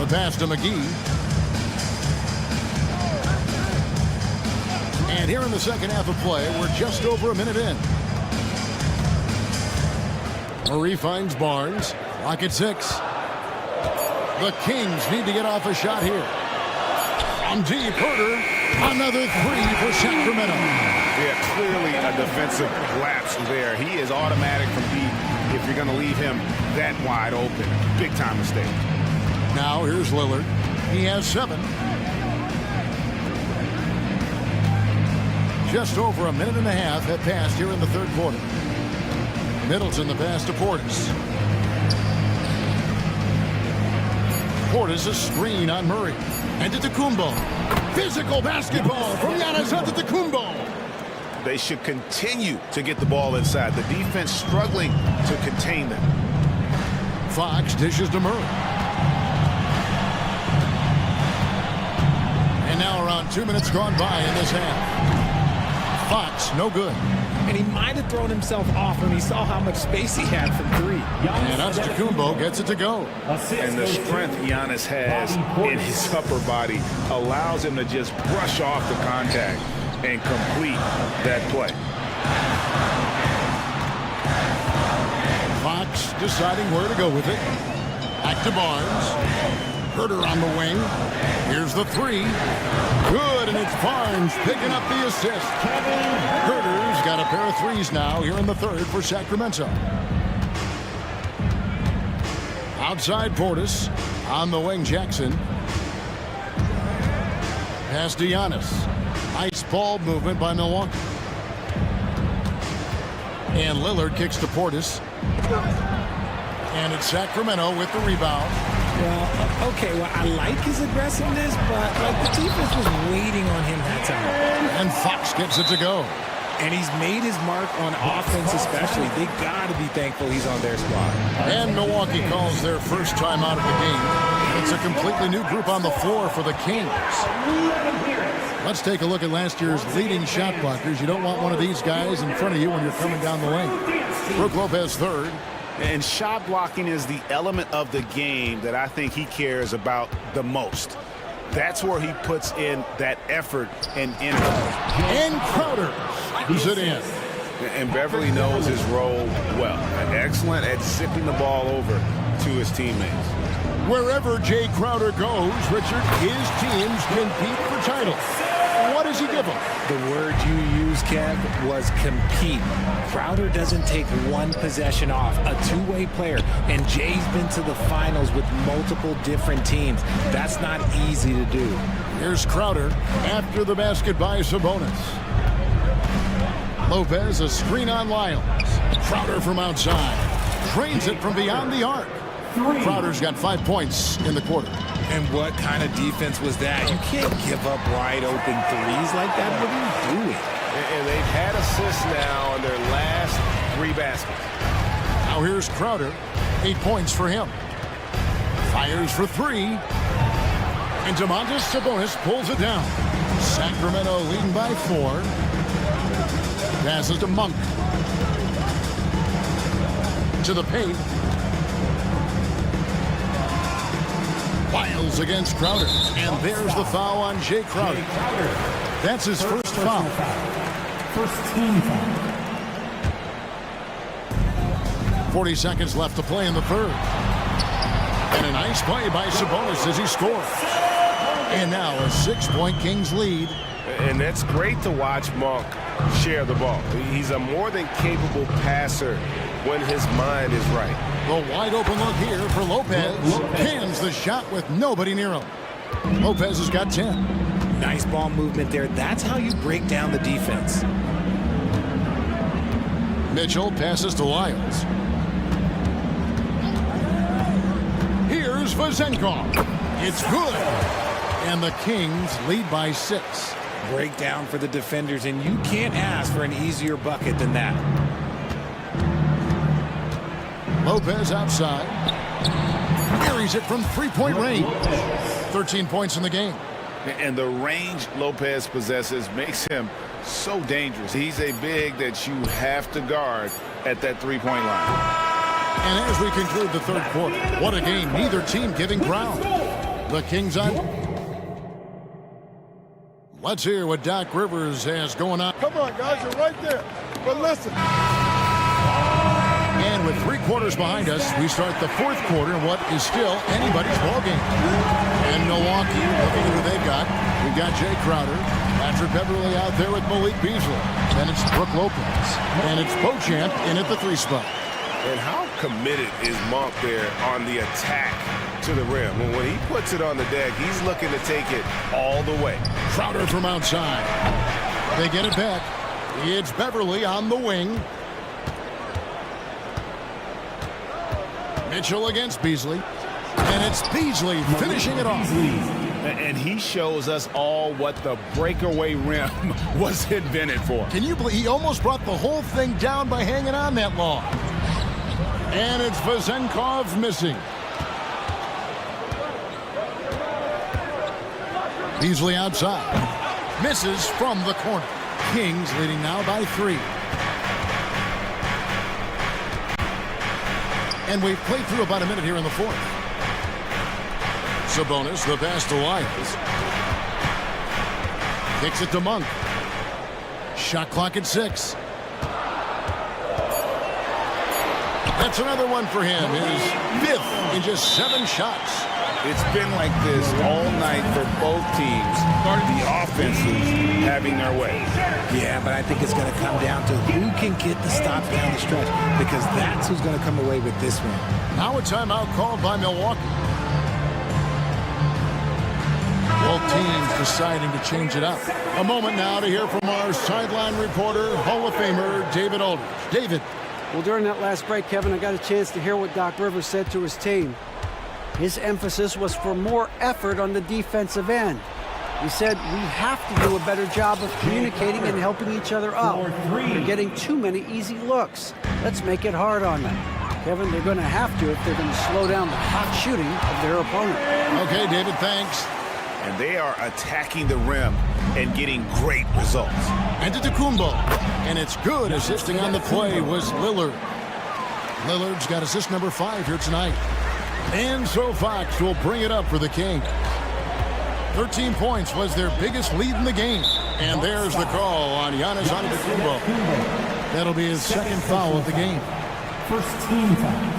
The pass to McGee. And here in the second half of play, we're just over a minute in. Murray finds Barnes. Lock at 6. The Kings need to get off a shot here. From deep, Herder. Another 3 for Sacramento. Yeah, clearly a defensive lapse there. He is automatic from deep if you're going to leave him that wide open. Big time mistake. Now here's Lillard. He has 7. Just over a minute and a half have passed here in the third quarter. Middleton the pass to Portis. Portis a screen on Murray. And to Tecumbo. Physical basketball from Giannis Antetokounmpo. They should continue to get the ball inside. The defense struggling to contain them. Fox dishes to Murray. And now around 2 minutes gone by in this half. Fox, no good. And he might have thrown himself off when he saw how much space he had from 3. And Antetokounmpo gets it to go. And the strength Giannis has in his upper body allows him to just brush off the contact and complete that play. Fox deciding where to go with it. Back to Barnes. Herder on the wing. Here's the 3. Good, and it's Barnes picking up the assist. Herder's got a pair of 3s now here in the third for Sacramento. Outside Portis. On the wing, Jackson. Pass to Giannis. Nice ball movement by Milwaukee. And Lillard kicks to Portis. And it's Sacramento with the rebound. Well, okay, well, I like his aggressiveness, but like the defense was waiting on him that time. And Fox gets it to go. And he's made his mark on offense especially. They got to be thankful he's on their squad. And Milwaukee calls their first time out of the game. It's a completely new group on the floor for the Kings. Let's take a look at last year's leading shot blockers. You don't want one of these guys in front of you when you're coming down the lane. Brook Lopez third. And shot blocking is the element of the game that I think he cares about the most. That's where he puts in that effort and energy. And Crowder who's it in. And Beverly knows his role well. Excellent at zipping the ball over to his teammates. Wherever Jay Crowder goes, Richard, his teams compete for titles. What does he give them? The word you used, Kev, was compete. Crowder doesn't take one possession off. A two-way player. And Jay's been to the finals with multiple different teams. That's not easy to do. Here's Crowder after the basket by Sabonis. Lopez, a screen on Lyles. Crowder from outside. Trains it from beyond the arc. Crowder's got 5 points in the quarter. And what kind of defense was that? You can't give up wide open threes like that. What are you doing? And they've had assists now on their last 3 baskets. Now here's Crowder. 8 points for him. Fires for 3. And Domantas Sabonis pulls it down. Sacramento leading by 4. Passes to Monk. To the paint. Lyles against Crowder. And there's the foul on Jay Crowder. That's his first foul. First team foul. 40 seconds left to play in the third. And a nice play by Sabonis as he scores. And now a 6-point Kings lead. And that's great to watch Monk share the ball. He's a more than capable passer when his mind is right. The wide open look here for Lopez. Cans the shot with nobody near him. Lopez has got 10. Nice ball movement there. That's how you break down the defense. Mitchell passes to Lyles. Here's Vazenkov. It's good. And the Kings lead by 6. Breakdown for the defenders, and you can't ask for an easier bucket than that. Lopez outside. Carries it from three-point range. 13 points in the game. And the range Lopez possesses makes him so dangerous. He's a big that you have to guard at that three-point line. And as we conclude the third quarter, what a game. Neither team giving ground. The Kings on. Let's hear what Doc Rivers has going on. Come on, guys, you're right there. But listen. And with 3 quarters behind us, we start the fourth quarter in what is still anybody's ballgame. And Milwaukee, looking at who they've got. We've got Jay Crowder, Patrick Beverly out there with Malik Beasley. Then it's Brook Lopez. And it's Beauchamp in at the 3 spot. And how committed is Monk there on the attack to the rim? When he puts it on the deck, he's looking to take it all the way. Crowder from outside. They get it back. It's Beverly on the wing. Mitchell against Beasley. And it's Beasley finishing it off. And he shows us all what the breakaway rim was invented for. Can you believe he almost brought the whole thing down by hanging on that long? And it's Vazenkov missing. Beasley outside. Misses from the corner. Kings leading now by 3. And we've played through about a minute here in the fourth. Sabonis, the pass to Lyles. Kicks it to Monk. Shot clock at 6. That's another one for him. His 5th in just 7 shots. It's been like this all night for both teams. The offenses having their way. Yeah, but I think it's going to come down to who can get the stops down the stretch, because that's who's going to come away with this one. Now a timeout called by Milwaukee. Both teams deciding to change it up. A moment now to hear from our sideline reporter, Hall of Famer David Aldridge. David. Well, during that last break, Kevin, I got a chance to hear what Doc Rivers said to his team. His emphasis was for more effort on the defensive end. He said we have to do a better job of communicating and helping each other out. They're getting too many easy looks. Let's make it hard on them. Kevin, they're going to have to if they're going to slow down the hot shooting of their opponent. Okay, David, thanks. And they are attacking the rim and getting great results. Antetokounmpo. And it's good. Assisting on the play was Lillard. Lillard's got assist number 5 here tonight. And so Fox will bring it up for the Kings. 13 points was their biggest lead in the game. And there's the call on Giannis Antetokounmpo. That'll be his 2nd foul of the game. First team foul.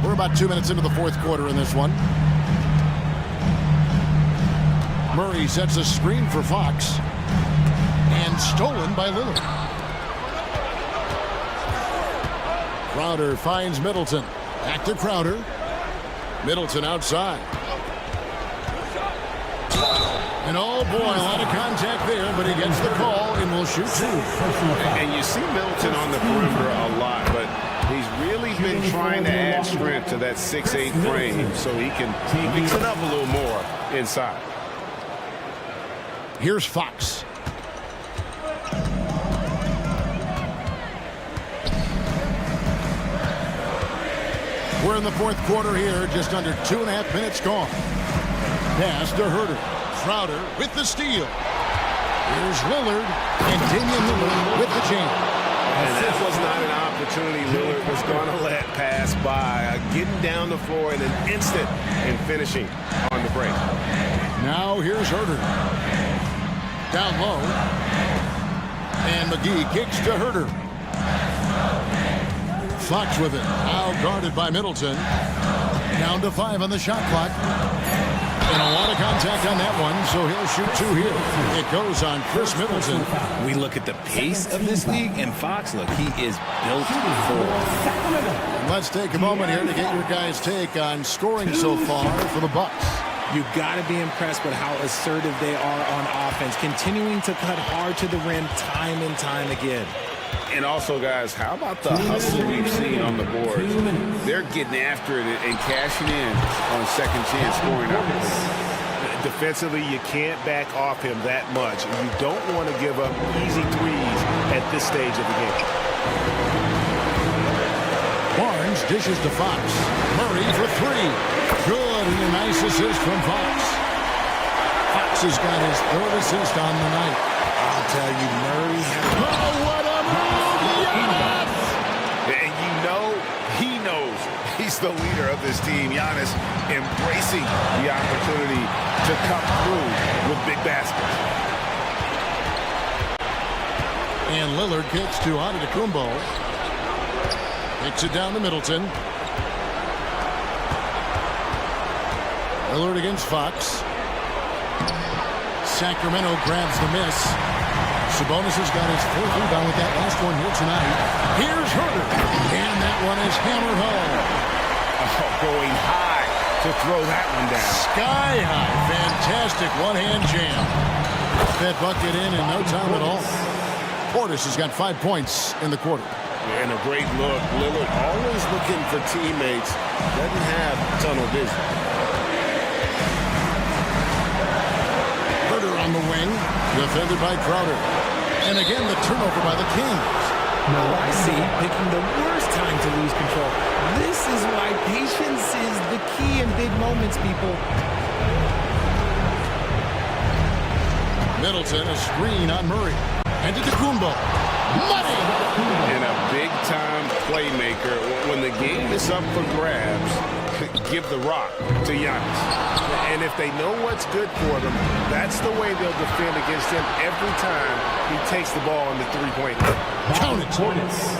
We're about 2 minutes into the fourth quarter in this one. Murray sets a screen for Fox. And stolen by Lillard. Crowder finds Middleton. Back to Crowder. Middleton outside. And oh boy, a lot of contact there, but he gets the call and will shoot 2. And you see Middleton on the perimeter a lot, but he's really been trying to add strength to that 6'8" frame so he can mix it up a little more inside. Here's Fox. We're in the fourth quarter here, just under 2.5 minutes gone. Pass to Herter. Crowder with the steal. Here's Lillard, and Damian Lillard with the jam. And that was not an opportunity Lillard was going to let pass by. Getting down the floor in an instant and finishing on the break. Now here's Herder. Down low. And McGee kicks to Herder. Fox with it. Now guarded by Middleton. Down to 5 on the shot clock. And a lot of contact on that one, so he'll shoot 2 here. It goes on Chris Middleton. We look at the pace of this league, and Fox, look, he is built for it. Let's take a moment here to get your guys' take on scoring so far for the Bucks. You got to be impressed with how assertive they are on offense, continuing to cut hard to the rim time and time again. And also, guys, how about the hustle we've seen on the boards? They're getting after it and cashing in on second chance scoring opportunities. Defensively, you can't back off him that much. You don't want to give up easy threes at this stage of the game. Barnes dishes to Fox. Murray for 3. Good, and a nice assist from Fox. Fox has got his 3rd assist on the night. I'll tell you, Murray has... Oh, what a move! Yes! And you know, he knows he's the leader of this team. Giannis embracing the opportunity to come through with big baskets. And Lillard kicks to Antetokounmpo. Takes it down to Middleton. Lillard against Fox. Sacramento grabs the miss. Sabonis has got his 4th rebound with that last one here tonight. Here's Herder. And that one is hammered home. Oh, going high to throw that one down. Sky high. Fantastic one-hand jam. That bucket in no time at all. Portis has got 5 points in the quarter. And a great look. Lillard always looking for teammates. Doesn't have tunnel vision. Herder on the wing. Defended by Crowder. And again, the turnover by the Kings. Now I see picking the worst time to lose control. This is why patience is the key in big moments, people. Middleton, a screen on Murray. And to Antetokounmpo. Money! And a big-time playmaker. When the game is up for grabs, give the rock to Giannis. And if they know what's good for them, that's the way they'll defend against him every time he takes the ball in the three-point line. Count it.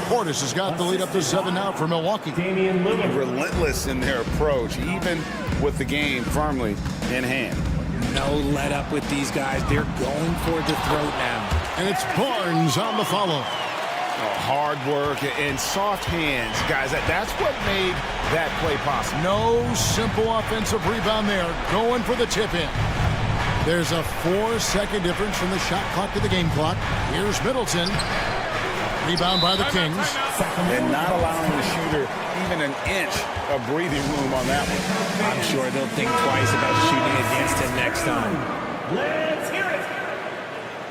Portis has got the lead up to 7 now for Milwaukee. Relentless in their approach, even with the game firmly in hand. No let up with these guys. They're going for the throat now. And it's Barnes on the follow. Hard work and soft hands, guys. That's what made that play possible. No simple offensive rebound there. Going for the tip-in. There's a 4-second difference from the shot clock to the game clock. Here's Middleton. Rebound by the Kings. And not allowing the shooter even an inch of breathing room on that one. I'm sure they'll think twice about shooting against him next time. Let's hear it.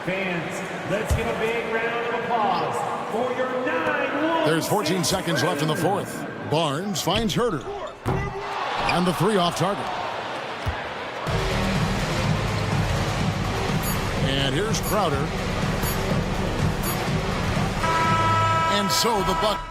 Fans, let's give a big round of applause for your 9-1. There's 14 seconds left in the 4th. Barnes finds Herder. And the 3 off target. And here's Crowder. And so the Bucks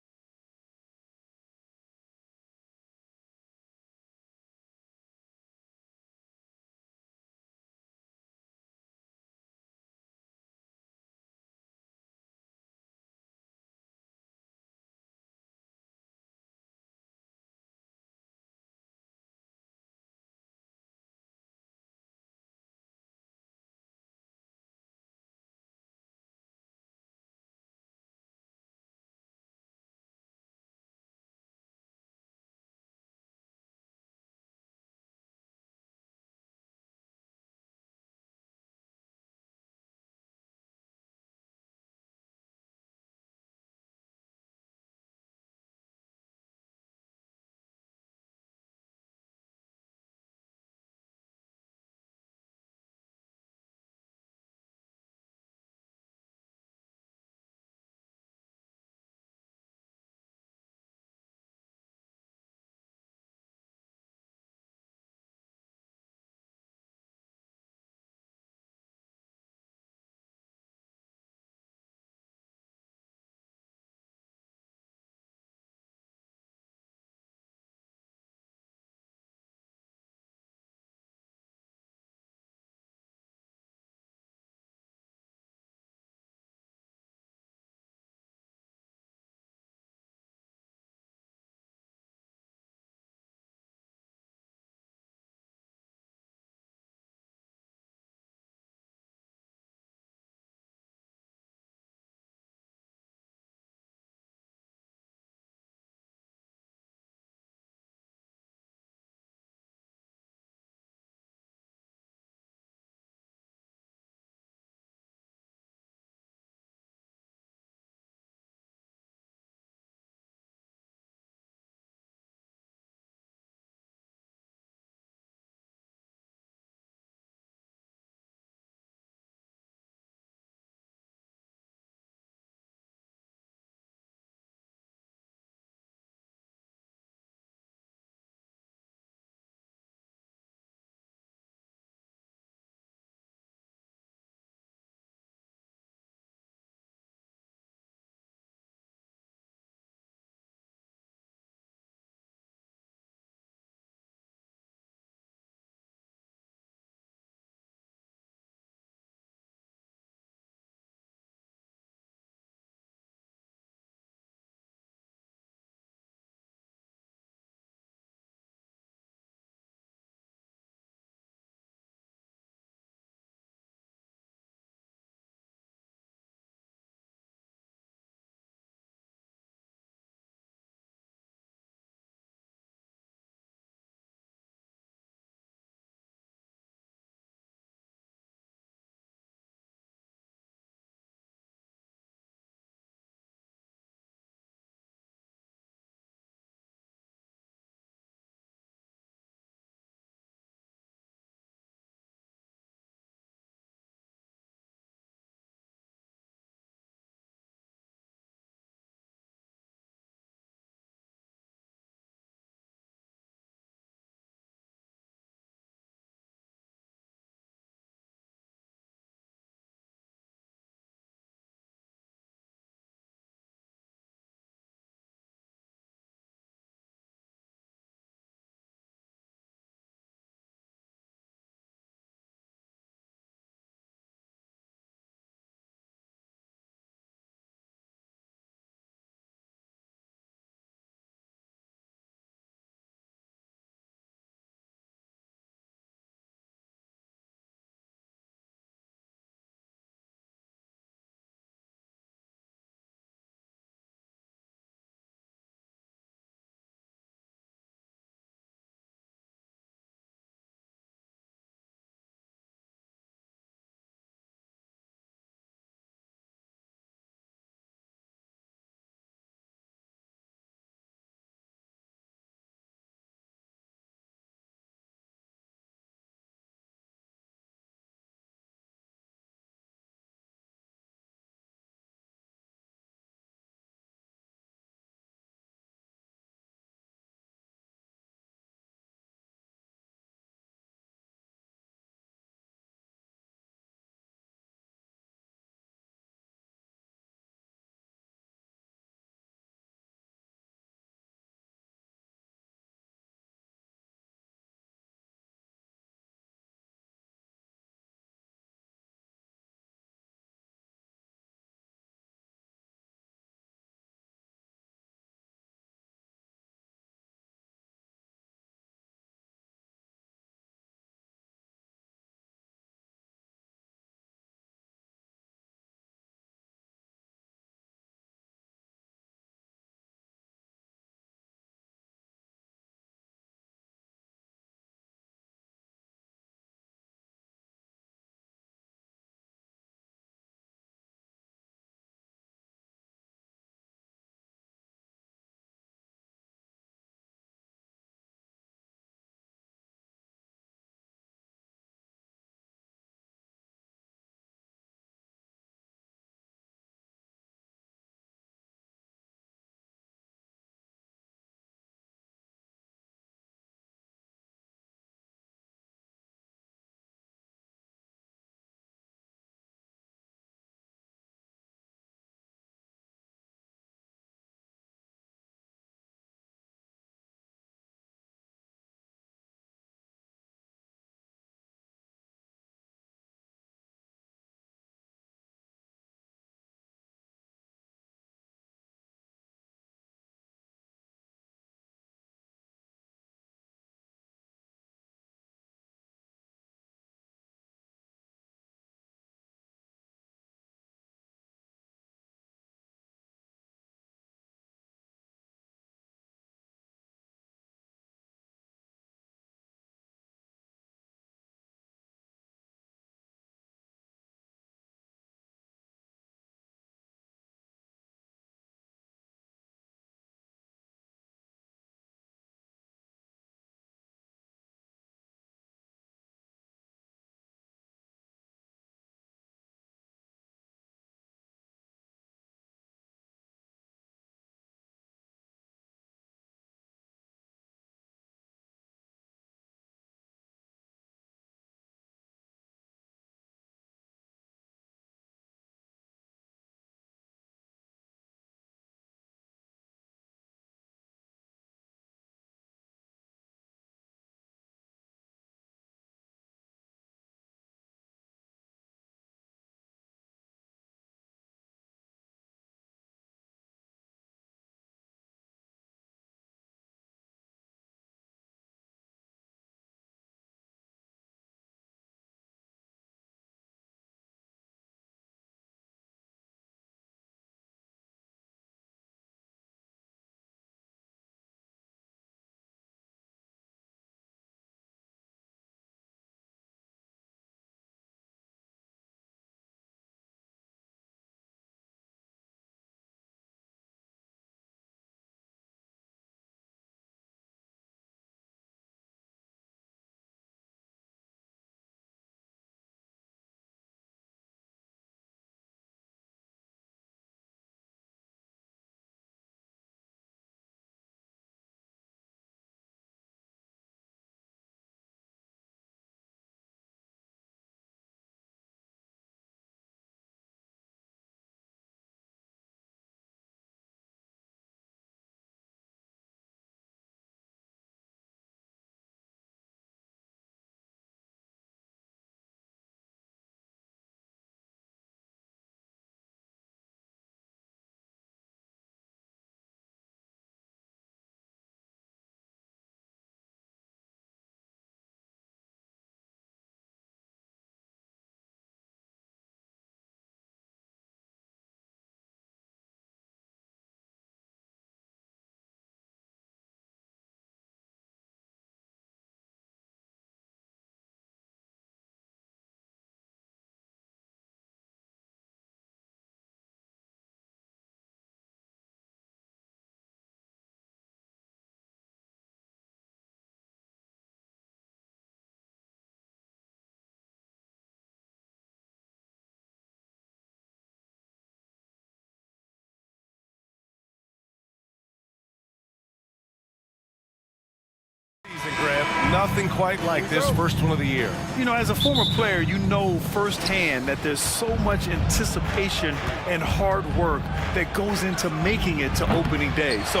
nothing quite like this first one of the year. You know, as a former player, you know firsthand that there's so much anticipation and hard work that goes into making it to opening day. So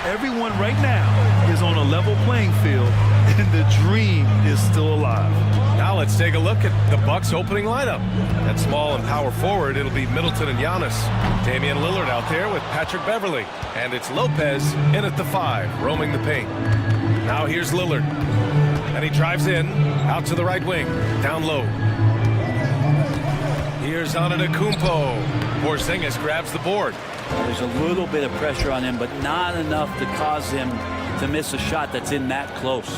everyone right now is on a level playing field, and the dream is still alive. Now let's take a look at the Bucks opening lineup. At small and power forward, it'll be Middleton and Giannis. Damian Lillard out there with Patrick Beverly. And it's Lopez in at the 5, roaming the paint. Now here's Lillard. And he drives in, out to the right wing, down low. Here's Antetokounmpo. Porzingis grabs the board. There's a little bit of pressure on him, but not enough to cause him to miss a shot that's in that close.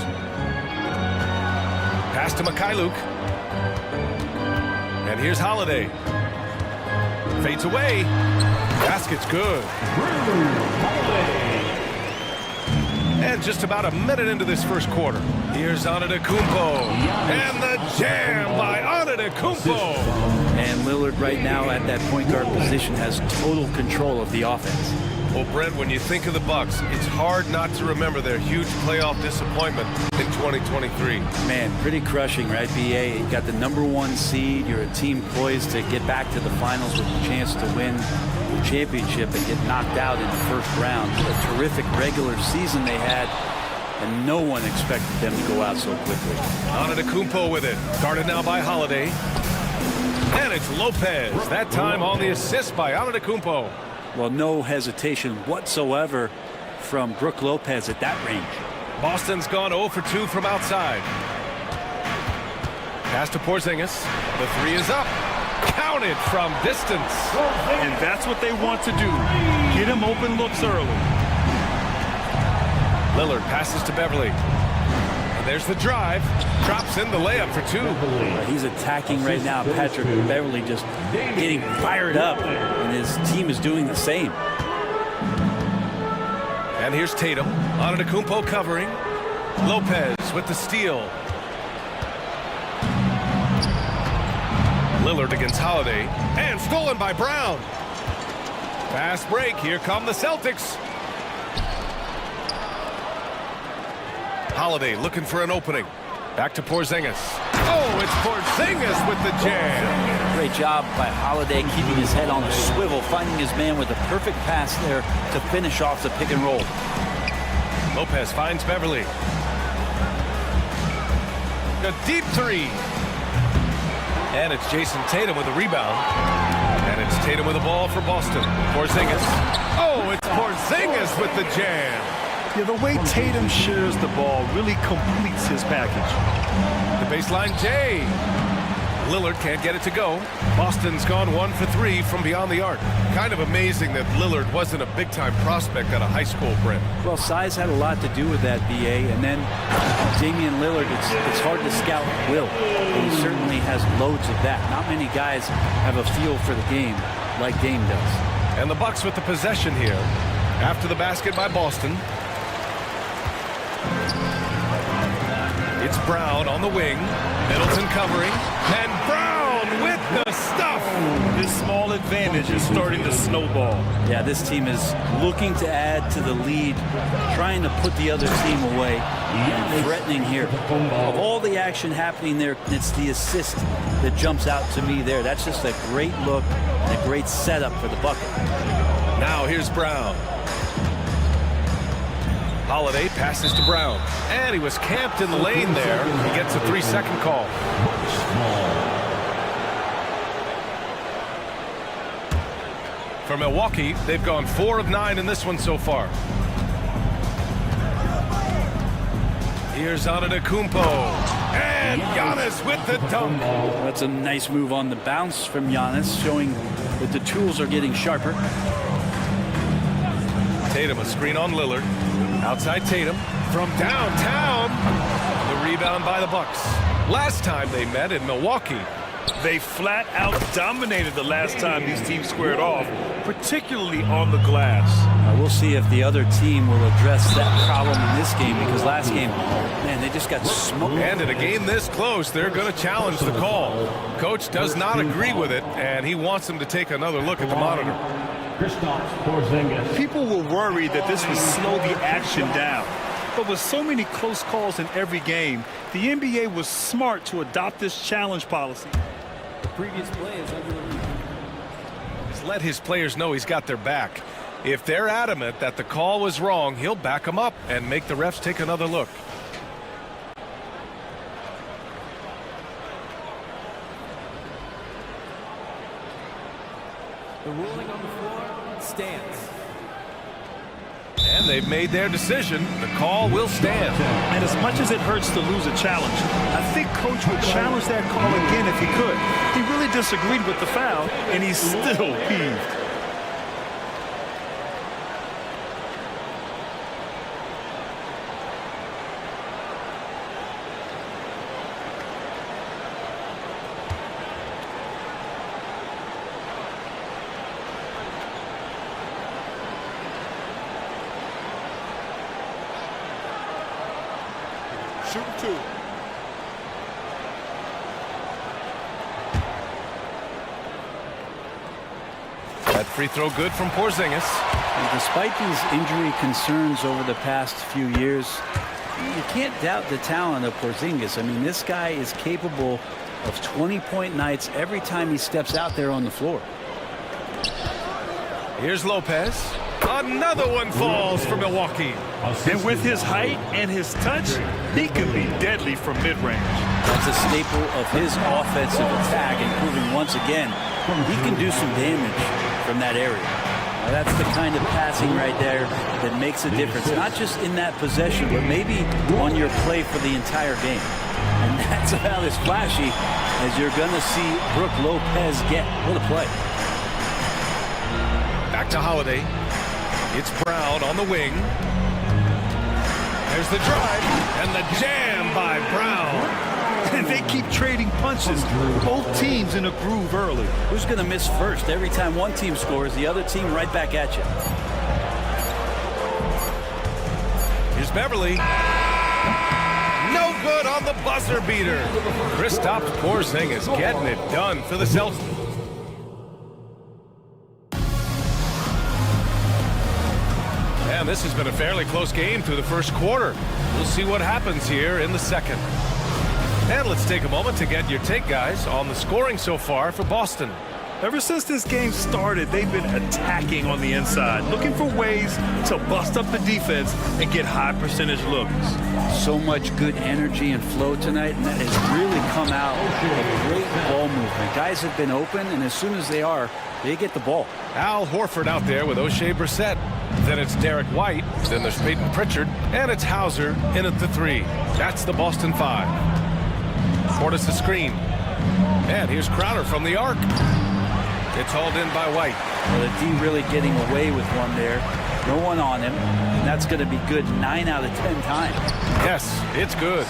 Pass to Mikhailuk. And here's Holiday. Fades away. Basket's good. And just about a minute into this first quarter. Here's Antetokounmpo. And the jam by Antetokounmpo. And Lillard right now at that point guard position has total control of the offense. Well, Brent, when you think of the Bucks, it's hard not to remember their huge playoff disappointment in 2023. Man, pretty crushing, right, BA? You got the #1 seed. You're a team poised to get back to the finals with a chance to win the championship and get knocked out in the first round. A terrific regular season they had, and no one expected them to go out so quickly. Antetokounmpo with it. Guarded now by Holiday. And it's Lopez. That time on the assist by Antetokounmpo. Well, no hesitation whatsoever from Brook Lopez at that range. Boston's gone 0 for 2 from outside. Pass to Porzingis. The 3 is up. Counted from distance. And that's what they want to do. Get him open looks early. Lillard passes to Beverly. And there's the drive. Drops in the layup for 2. He's attacking right now. Patrick Beverly just getting fired up, and his team is doing the same. And here's Tatum. Antetokounmpo covering. Lopez with the steal. Lillard against Holiday. And stolen by Brown. Fast break. Here come the Celtics. Holiday looking for an opening. Back to Porzingis. Oh, it's Porzingis with the jam. Great job by Holiday keeping his head on a swivel, finding his man with a perfect pass there to finish off the pick and roll. Lopez finds Beverly. A deep 3. And it's Jason Tatum with a rebound. And it's Tatum with the ball for Boston. Porzingis. Oh, it's Porzingis with the jam. Yeah, the way Tatum shares the ball really completes his package. The baseline J. Lillard can't get it to go. Boston's gone 1 for 3 from beyond the arc. Kind of amazing that Lillard wasn't a big-time prospect at a high school, Brent. Well, size had a lot to do with that, BA. And then Damian Lillard, it's hard to scout will. And he certainly has loads of that. Not many guys have a feel for the game like Dame does. And the Bucks with the possession here. After the basket by Boston. It's Brown on the wing. Middleton covering. And Brown with the stuff. His small advantage is starting to snowball. Yeah, this team is looking to add to the lead, trying to put the other team away, and threatening here. Of all the action happening there, it's the assist that jumps out to me there. That's just a great look and a great setup for the bucket. Now here's Brown. Holiday passes to Brown. And he was camped in the lane there. He gets a 3-second call. For Milwaukee, they've gone 4 of 9 in this one so far. Here's Antetokounmpo. And Giannis with the dunk. That's a nice move on the bounce from Giannis, showing that the tools are getting sharper. Tatum, a screen on Lillard. Outside Tatum from downtown. The rebound by the Bucks. Last time they met in Milwaukee, they flat out dominated the last time these teams squared off, particularly on the glass. We'll see if the other team will address that problem in this game, because last game, man, they just got smoked. And in a game this close, they're going to challenge the call. Coach does not agree with it, and he wants them to take another look at the monitor. People will worry that this will slow the action down. But with so many close calls in every game, the NBA was smart to adopt this challenge policy. The previous play is under the review. He's let his players know he's got their back. If they're adamant that the call was wrong, he'll back them up and make the refs take another look. The ruling on the floor stands. And they've made their decision. The call will stand. And as much as it hurts to lose a challenge, I think Coach would challenge that call again if he could. He really disagreed with the foul, and he's still peeved. Shoot two. That free throw good from Porzingis. And despite these injury concerns over the past few years, you can't doubt the talent of Porzingis. I mean, this guy is capable of 20-point nights every time he steps out there on the floor. Here's Lopez. Another one falls for Milwaukee. And with his height and his touch, he can be deadly from mid-range. That's a staple of his offensive attack, and proving once again he can do some damage from that area. Now, that's the kind of passing right there that makes a difference, not just in that possession, but maybe on your play for the entire game. And that's about as flashy as you're going to see Brook Lopez get. What a play. Back to Holiday. It's Brown on the wing. There's the drive and the jam by Brown. And they keep trading punches. Both teams in a groove early. Who's going to miss first? Every time one team scores, the other team right back at you. Here's Beverly. No good on the buzzer beater. Kristaps Porzingis getting it done for the Celtics. And this has been a fairly close game through the first quarter. We'll see what happens here in the second. And let's take a moment to get your take, guys, on the scoring so far for Boston. Ever since this game started, they've been attacking on the inside, looking for ways to bust up the defense and get high percentage looks. So much good energy and flow tonight, and that has really come out of great ball movement. Guys have been open, and as soon as they are, they get the ball. Al Horford out there with O'Shea Brissett. Then it's Derek White. Then there's Peyton Pritchard. And it's Hauser in at the three. That's the Boston Five. Portis the screen. And here's Crowder from the arc. It's hauled in by White. Well, the D really getting away with one there. No one on him. And that's going to be good 9 out of 10 times. Yes, it's good.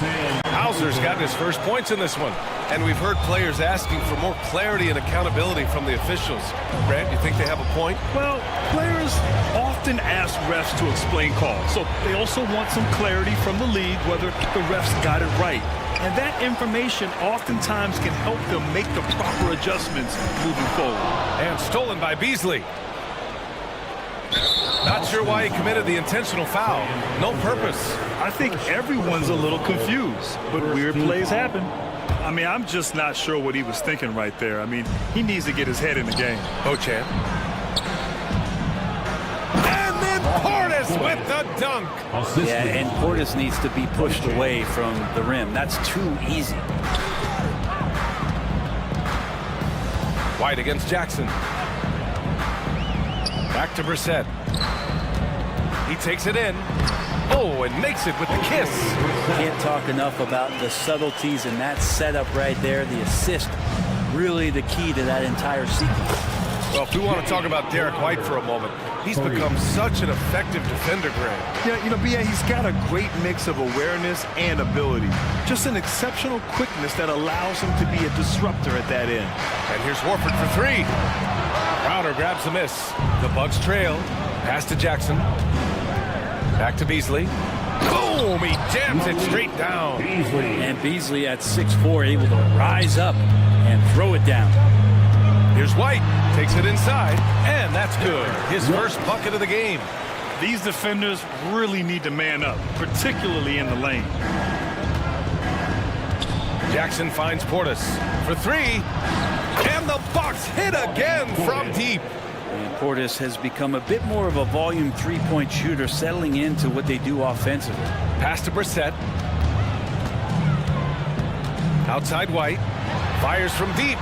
Hauser's gotten his first points in this one. And we've heard players asking for more clarity and accountability from the officials. Grant, you think they have a point? Well, players often ask refs to explain calls. So they also want some clarity from the league whether the refs got it right. And that information oftentimes can help them make the proper adjustments moving forward. And stolen by Beasley. Not sure why he committed the intentional foul. No purpose. I think everyone's a little confused, but weird plays happen. I mean, I'm just not sure what he was thinking right there. I mean, he needs to get his head in the game. Ochan. And then Portis with the dunk. Yeah, and Portis needs to be pushed away from the rim. That's too easy. White against Jackson. Back to Brissett. He takes it in. Oh, and makes it with the kiss. Can't talk enough about the subtleties in that setup right there. The assist, really the key to that entire sequence. Well, if we want to talk about Derek White for a moment, he's become such an effective defender, Grant. Yeah, you know, B.A., he's got a great mix of awareness and ability. Just an exceptional quickness that allows him to be a disruptor at that end. And here's Horford for three. Crowder grabs the miss. The Bucks trail. Pass to Jackson. Back to Beasley. Boom! He jams it straight down. And Beasley at 6'4", able to rise up and throw it down. Here's White. Takes it inside. And that's good. His first bucket of the game. These defenders really need to man up, particularly in the lane. Jackson finds Portis for three. And the Bucks hit again from deep. And Portis has become a bit more of a volume three-point shooter, settling into what they do offensively. Pass to Brissett. Outside White. Fires from deep.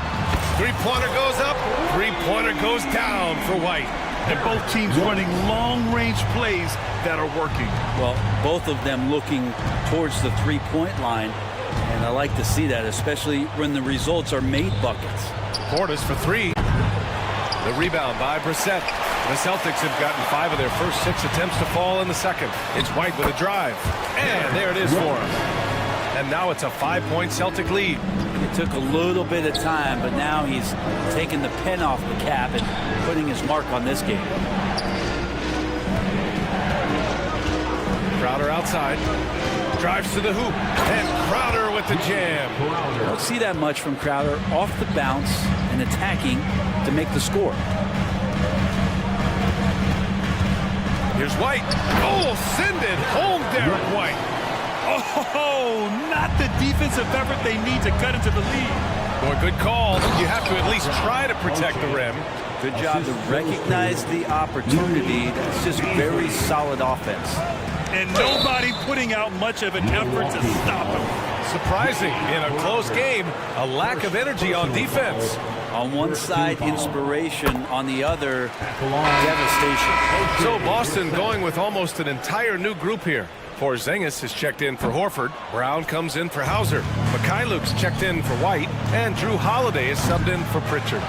Three-pointer goes up. Three-pointer goes down for White. And both teams running long-range plays that are working. Well, both of them looking towards the three-point line. And I like to see that, especially when the results are made buckets. Portis for three. The rebound by Brissett. The Celtics have gotten 5 of their first 6 attempts to fall in the second. It's White with a drive. And there it is for him. And now it's a 5-point Celtic lead. It took a little bit of time, but now he's taking the pen off the cap and putting his mark on this game. Crowder outside. Drives to the hoop. And Crowder with the jam. You don't see that much from Crowder off the bounce and attacking to make the score. Here's White. Oh, send it home, Derek White. Oh, not the defensive effort they need to cut into the lead. Boy, good call. You have to at least try to protect the rim. Good job to recognize the opportunity. That's just very solid offense. And nobody putting out much of an effort to stop him. Surprising in a close game, a lack of energy on defense. On one side, inspiration. On the other, devastation. So Boston going with almost an entire new group here. Porzingis is checked in for Horford. Brown comes in for Hauser. Mikhailuk's checked in for White. And Drew Holiday is subbed in for Pritchard.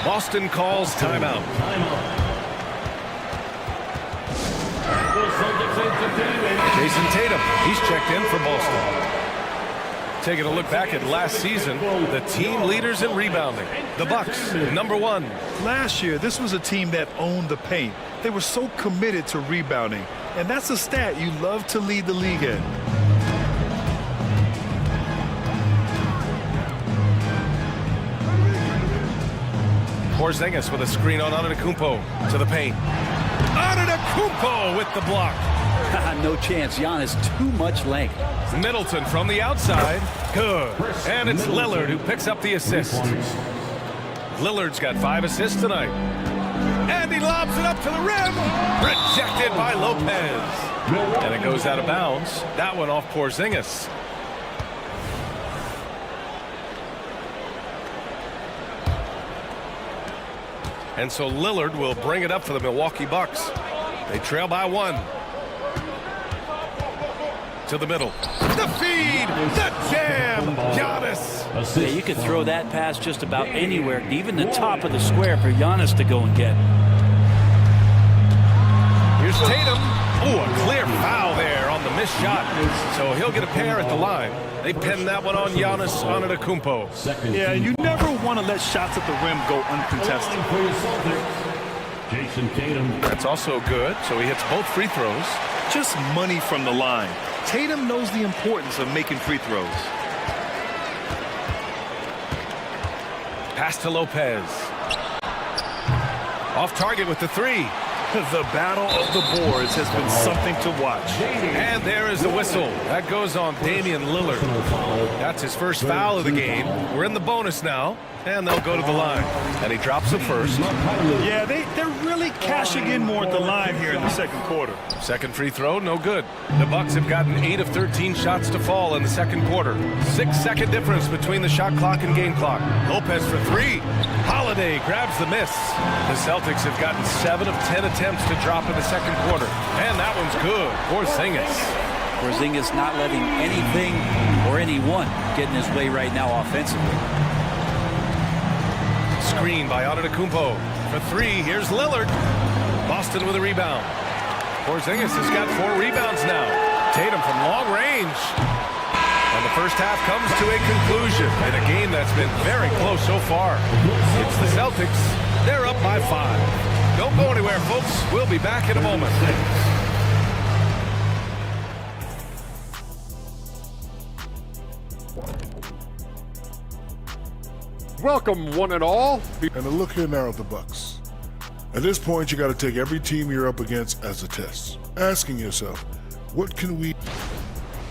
Boston calls timeout. Jason Tatum, he's checked in for Boston. Taking a look back at last season, the team leaders in rebounding. The Bucks, #1. Last year, this was a team that owned the paint. They were so committed to rebounding. And that's a stat you love to lead the league in. Porzingis with a screen on Antetokounmpo to the paint. Antetokounmpo with the block. No chance. Giannis, too much length. Middleton from the outside. Good. And it's Lillard who picks up the assist. Lillard's got 5 assists tonight. And he lobs it up to the rim. Rejected by Lopez. And it goes out of bounds. That one off Porzingis. And so Lillard will bring it up for the Milwaukee Bucks. They trail by 1. To the middle. The feed! The jam! Giannis! Yeah, you could throw that pass just about anywhere, even the top of the square for Giannis to go and get. Here's Tatum. Oh, a clear foul there on the missed shot. So he'll get a pair at the line. They pin that one on Giannis Antetokounmpo. Yeah, you never want to let shots at the rim go uncontested. Jason Tatum. That's also good, so he hits both free throws. Just money from the line. Tatum knows the importance of making free throws. Pass to Lopez. Off target with the 3. The battle of the boards has been something to watch. And there is the whistle. That goes on Damian Lillard. That's his first foul of the game. We're in the bonus now, and they'll go to the line. And he drops the first. Yeah, they're really cashing in more at the line here in the second quarter. Second free throw, no good. The Bucks have gotten 8 of 13 shots to fall in the second quarter. 6-second difference between the shot clock and game clock. Lopez for 3. Holiday grabs the miss. The Celtics have gotten 7 of 10 attempts to drop in the second quarter. And that one's good. Porzingis. Porzingis not letting anything or anyone get in his way right now offensively. Screen by Antetokounmpo. For 3, here's Lillard. Boston with a rebound. Porzingis has got 4 rebounds now. Tatum from long range. And the first half comes to a conclusion in a game that's been very close so far. It's the Celtics. They're up by 5. Don't go anywhere, folks. We'll be back in a moment. Welcome, one and all. And a look here now at the Bucks. At this point, you got to take every team you're up against as a test, asking yourself, what can we...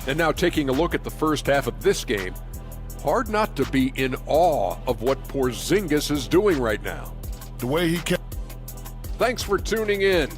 And now taking a look at the first half of this game, hard not to be in awe of what Porzingis is doing right now. The way he can... Thanks for tuning in.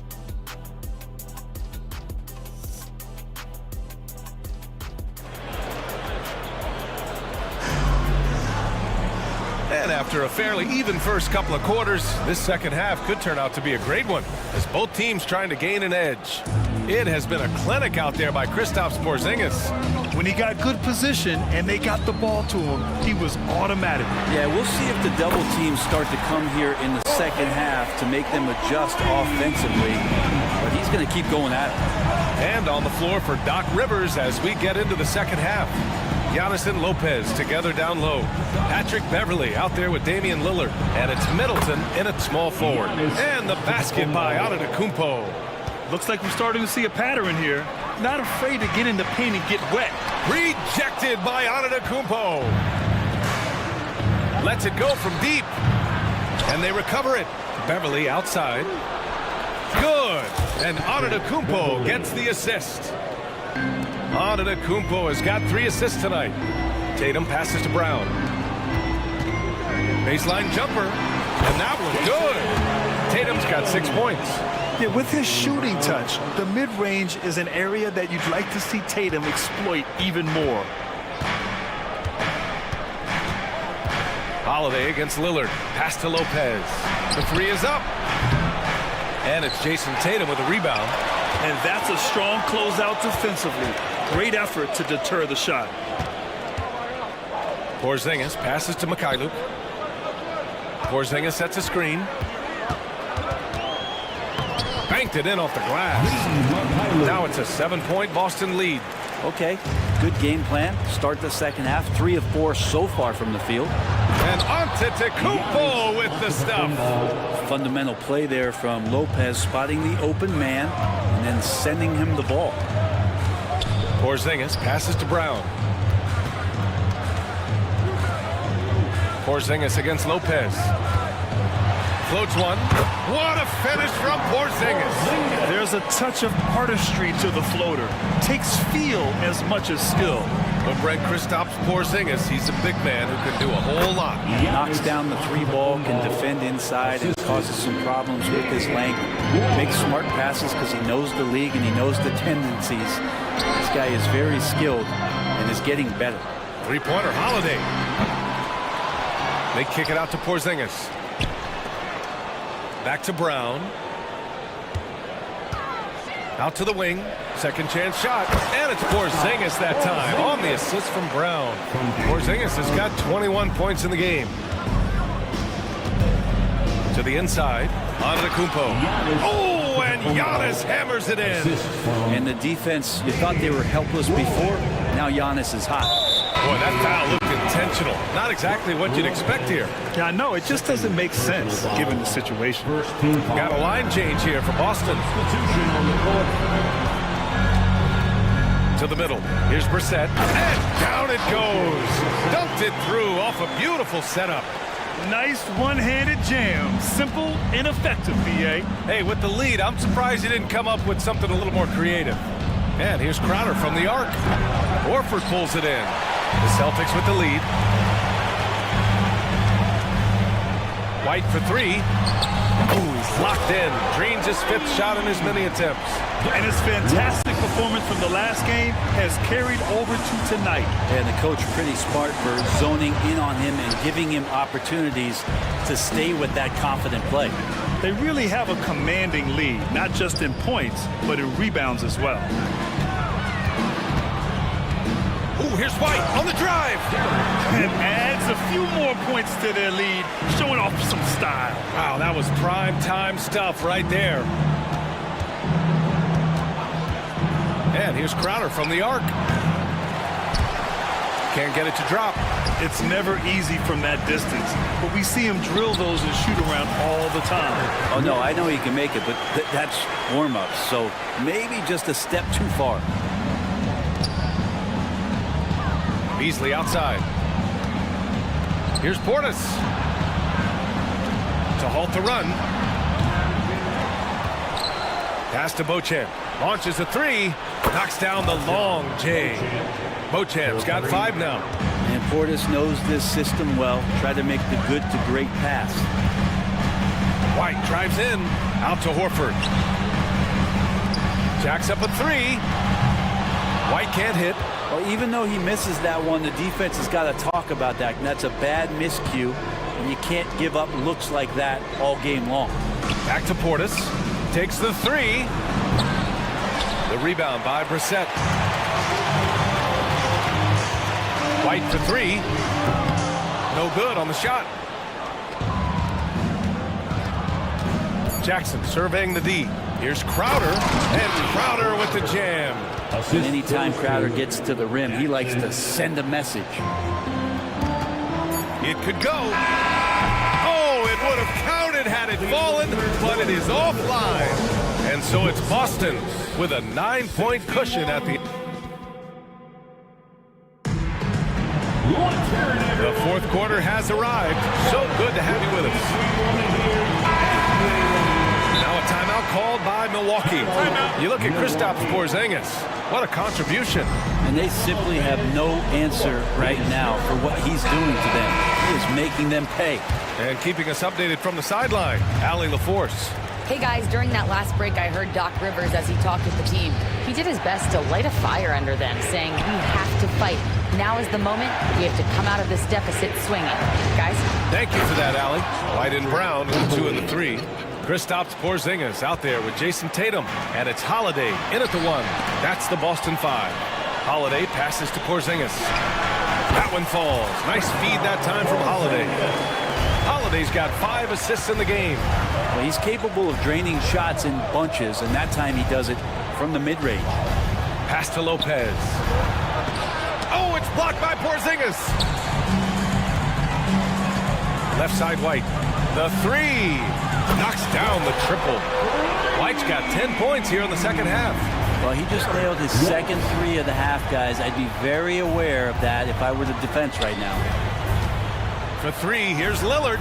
And after a fairly even first couple of quarters, this second half could turn out to be a great one, as both teams trying to gain an edge. It has been a clinic out there by Kristaps Porzingis. When he got good position and they got the ball to him, he was automatic. Yeah, we'll see if the double teams start to come here in the second half to make them adjust offensively. But he's going to keep going at it. And on the floor for Doc Rivers as we get into the second half. Giannis and Lopez together down low. Patrick Beverly out there with Damian Lillard. And it's Middleton in at small forward. And the basket by Antetokounmpo. Looks like we're starting to see a pattern here. Not afraid to get in the paint and get wet. Rejected by Antetokounmpo. Lets it go from deep. And they recover it. Beverly outside. Good. And Antetokounmpo gets the assist. Antetokounmpo has got 3 assists tonight. Tatum passes to Brown. Baseline jumper. And that one good. Tatum's got 6 points. Yeah, with his shooting touch, the mid-range is an area that you'd like to see Tatum exploit even more. Holiday against Lillard. Pass to Lopez. The 3 is up. And it's Jason Tatum with a rebound. And that's a strong closeout defensively. Great effort to deter the shot. Porzingis passes to Mikhailuk. Porzingis sets a screen. Banked it in off the glass. Now it's a 7-point Boston lead. Okay, good game plan. Start the second half. 3 of 4 so far from the field. And Antetokounmpo with the stuff. Fundamental play there from Lopez, spotting the open man and then sending him the ball. Porzingis passes to Brown. Porzingis against Lopez. Floats one. What a finish from Porzingis. There's a touch of artistry to the floater. Takes feel as much as skill. But Brent Kristaps Porzingis, he's a big man who can do a whole lot. He knocks down the 3 ball, can defend inside, and causes some problems with his length. Makes smart passes because he knows the league and he knows the tendencies. This guy is very skilled and is getting better. 3-pointer Holiday. They kick it out to Porzingis. Back to Brown. Out to the wing. Second chance shot. And it's Porzingis that time on the assist from Brown. Porzingis has got 21 points in the game. To the inside. Antetokounmpo. Oh, and Giannis hammers it in. And the defense, you thought they were helpless before. Now Giannis is hot. Boy, that foul looked intentional. Not exactly what you'd expect here. Yeah, I know. It just doesn't make sense given the situation. Got a line change here for Boston. To the middle. Here's Brissett. And down it goes. Dumped it through off a beautiful setup. Nice one-handed jam. Simple and effective, BA. Hey, with the lead, I'm surprised he didn't come up with something a little more creative. And here's Crowder from the arc. Horford pulls it in. The Celtics with the lead. White for 3. Ooh, he's locked in. Dreams his 5th shot in his many attempts. And his fantastic performance from the last game has carried over to tonight. And the coach pretty smart for zoning in on him and giving him opportunities to stay with that confident play. They really have a commanding lead, not just in points, but in rebounds as well. Ooh, here's White on the drive. And adds a few more points to their lead, showing off some style. Wow, that was prime time stuff right there. And here's Crowder from the arc. Can't get it to drop. It's never easy from that distance, but we see him drill those and shoot around all the time. Oh, no, I know he can make it, but that's warm-up, so maybe just a step too far. Beasley outside. Here's Portis to halt the run. Pass to Beauchamp. Launches a three. Knocks down the long J. Beauchamp's got 5 now. And Portis knows this system well. Try to make the good to great pass. White drives in. Out to Horford. Jacks up a three. White can't hit. Well, even though he misses that one, the defense has got to talk about that. And that's a bad miscue. And you can't give up looks like that all game long. Back to Portis. Takes the three. The rebound by Brissett. White for three. No good on the shot. Jackson surveying the D. Here's Crowder. And Crowder with the jam. And anytime Crowder gets to the rim, he likes to send a message. It could go. Oh, it would have counted had it fallen, but it is offline. And so it's Boston with a 9-point cushion at the end. The fourth quarter has arrived. So good to have you with us. Now a timeout called by Milwaukee. You look at Kristaps Porzingis. What a contribution. And they simply have no answer right now for what he's doing to them. He is making them pay. And keeping us updated from the sideline, Allie LaForce. Hey guys, during that last break, I heard Doc Rivers as he talked with the team. He did his best to light a fire under them, saying we have to fight. Now is the moment. We have to come out of this deficit swinging. Guys? Thank you for that, Allie. White and Brown with 2 of the 3. Kristaps Porzingis out there with Jason Tatum. And it's Holiday in at the 1. That's the Boston 5. Holiday passes to Porzingis. That one falls. Nice feed that time from Holiday. Holiday's got 5 assists in the game. Well, he's capable of draining shots in bunches, and that time he does it from the mid-range. Pass to Lopez. Oh, it's blocked by Porzingis. Left side White. The 3. Knocks down the triple. White's got 10 points here in the second half. Well, he just nailed his second 3 of the half, guys. I'd be very aware of that if I were the defense right now. For 3, here's Lillard.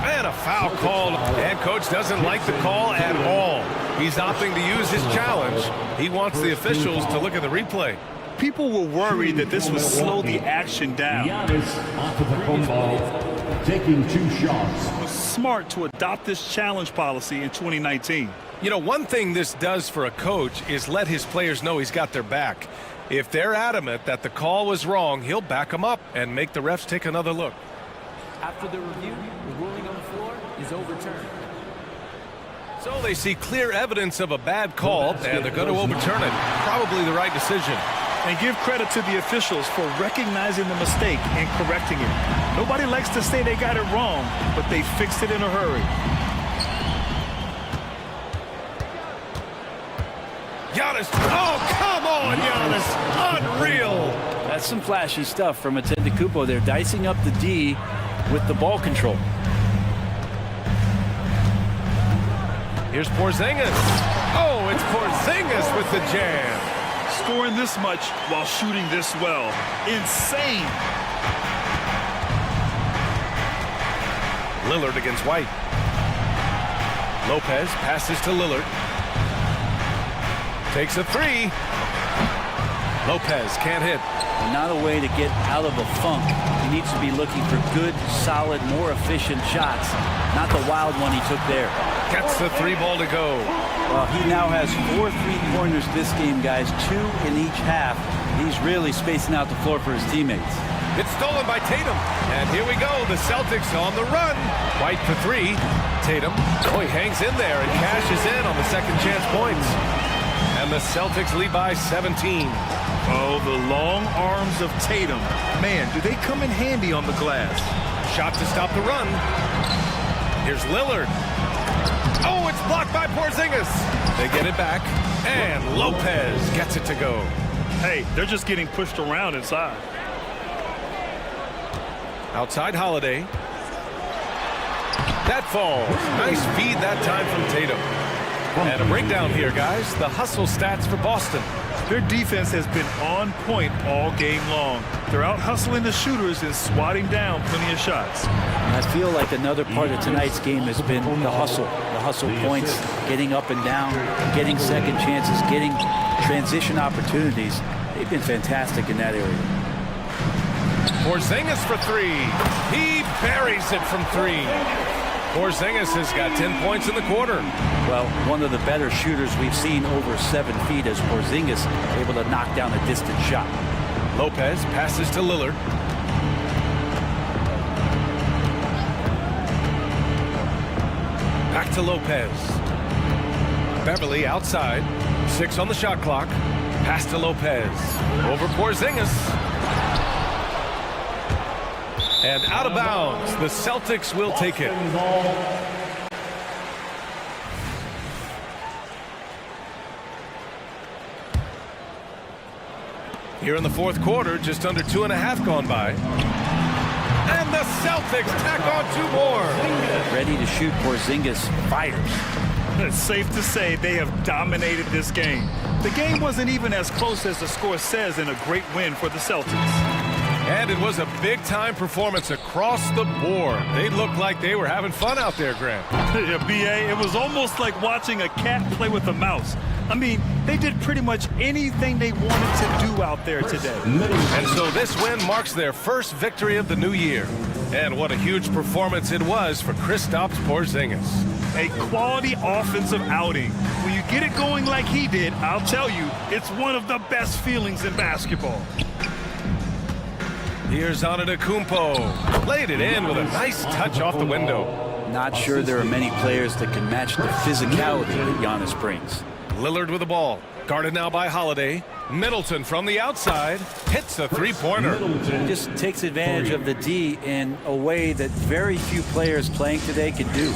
And a foul called. And coach doesn't like the call at all. He's opting to use his challenge. He wants the officials to look at the replay. People were worried that this would slow the action down. Giannis onto the phone ball, taking 2 shots. It was smart to adopt this challenge policy in 2019. You know, one thing this does for a coach is let his players know he's got their back. If they're adamant that the call was wrong, he'll back them up and make the refs take another look. After the review, the ruling on the floor is overturned. So they see clear evidence of a bad call, and they're going to overturn it. Probably the right decision. And give credit to the officials for recognizing the mistake and correcting it. Nobody likes to say they got it wrong, but they fixed it in a hurry. Giannis. Oh, come on, Giannis. Unreal. That's some flashy stuff from Antetokounmpo. They're dicing up the D with the ball control. Here's Porzingis. Oh, it's Porzingis with the jam. Scoring this much while shooting this well. Insane. Lillard against White. Lopez passes to Lillard. Takes a 3. Lopez can't hit. Not a way to get out of a funk. He needs to be looking for good, solid, more efficient shots. Not the wild one he took there. Gets the 3 ball to go. Well, he now has 4 3-pointers this game, guys. 2 in each half. He's really spacing out the floor for his teammates. It's stolen by Tatum. And here we go. The Celtics on the run. White for 3. Tatum. Oh, he hangs in there and cashes in on the second chance points. And the Celtics lead by 17. Oh, the long arms of Tatum. Man, do they come in handy on the glass. Shot to stop the run. Here's Lillard. Oh, it's blocked by Porzingis. They get it back. And Lopez gets it to go. Hey, they're just getting pushed around inside. Outside Holiday. That falls. Nice feed that time from Tatum. And a breakdown here, guys. The hustle stats for Boston. Their defense has been on point all game long. They're out hustling the shooters and swatting down plenty of shots. And I feel like another part of tonight's game has been the hustle. The hustle points, getting up and down, getting second chances, getting transition opportunities. They've been fantastic in that area. Porzingis for three. He buries it from three. Porzingis has got 10 points in the quarter. Well, one of the better shooters we've seen over 7 feet as Porzingis able to knock down a distant shot. Lopez passes to Lillard. Back to Lopez. Beverly outside. 6 on the shot clock. Pass to Lopez. Over Porzingis. And out of bounds. The Celtics will take it. Here in the fourth quarter, just under 2.5 gone by. And the Celtics tack on 2 more. Ready to shoot. Porzingis fires. It's safe to say they have dominated this game. The game wasn't even as close as the score says in a great win for the Celtics. And it was a big-time performance across the board. They looked like they were having fun out there, Grant. Yeah, B.A., it was almost like watching a cat play with a mouse. I mean, they did pretty much anything they wanted to do out there today. And so this win marks their first victory of the new year. And what a huge performance it was for Kristaps Porzingis. A quality offensive outing. When you get it going like he did, I'll tell you, it's one of the best feelings in basketball. Here's Antetokounmpo. Played it in with a nice touch off the window. Not sure there are many players that can match the physicality that Giannis brings. Lillard with the ball. Guarded now by Holiday. Middleton from the outside. Hits a three-pointer. Just takes advantage of the D in a way that very few players playing today can do.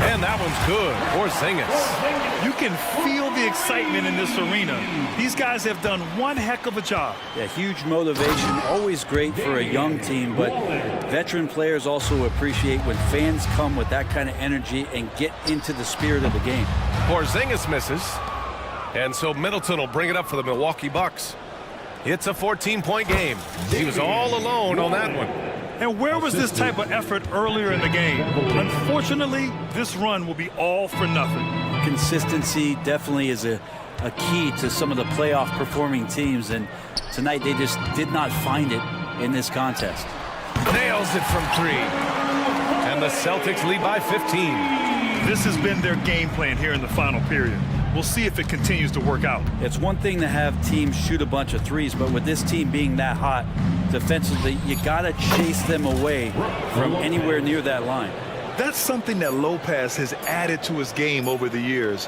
And that one's good. Porzingis. You can feel the excitement in this arena. These guys have done one heck of a job. Yeah, huge motivation. Always great for a young team, but veteran players also appreciate when fans come with that kind of energy and get into the spirit of the game. Porzingis misses. And so Middleton will bring it up for the Milwaukee Bucks. It's a 14-point game. He was all alone on that one. And where was this type of effort earlier in the game? Unfortunately, this run will be all for nothing. Consistency definitely is a key to some of the playoff performing teams, and tonight they just did not find it in this contest. Nails it from 3. And the Celtics lead by 15. This has been their game plan here in the final period. We'll see if it continues to work out. It's one thing to have teams shoot a bunch of threes, but with this team being that hot defensively, you got to chase them away from anywhere near that line. That's something that Lopez has added to his game over the years.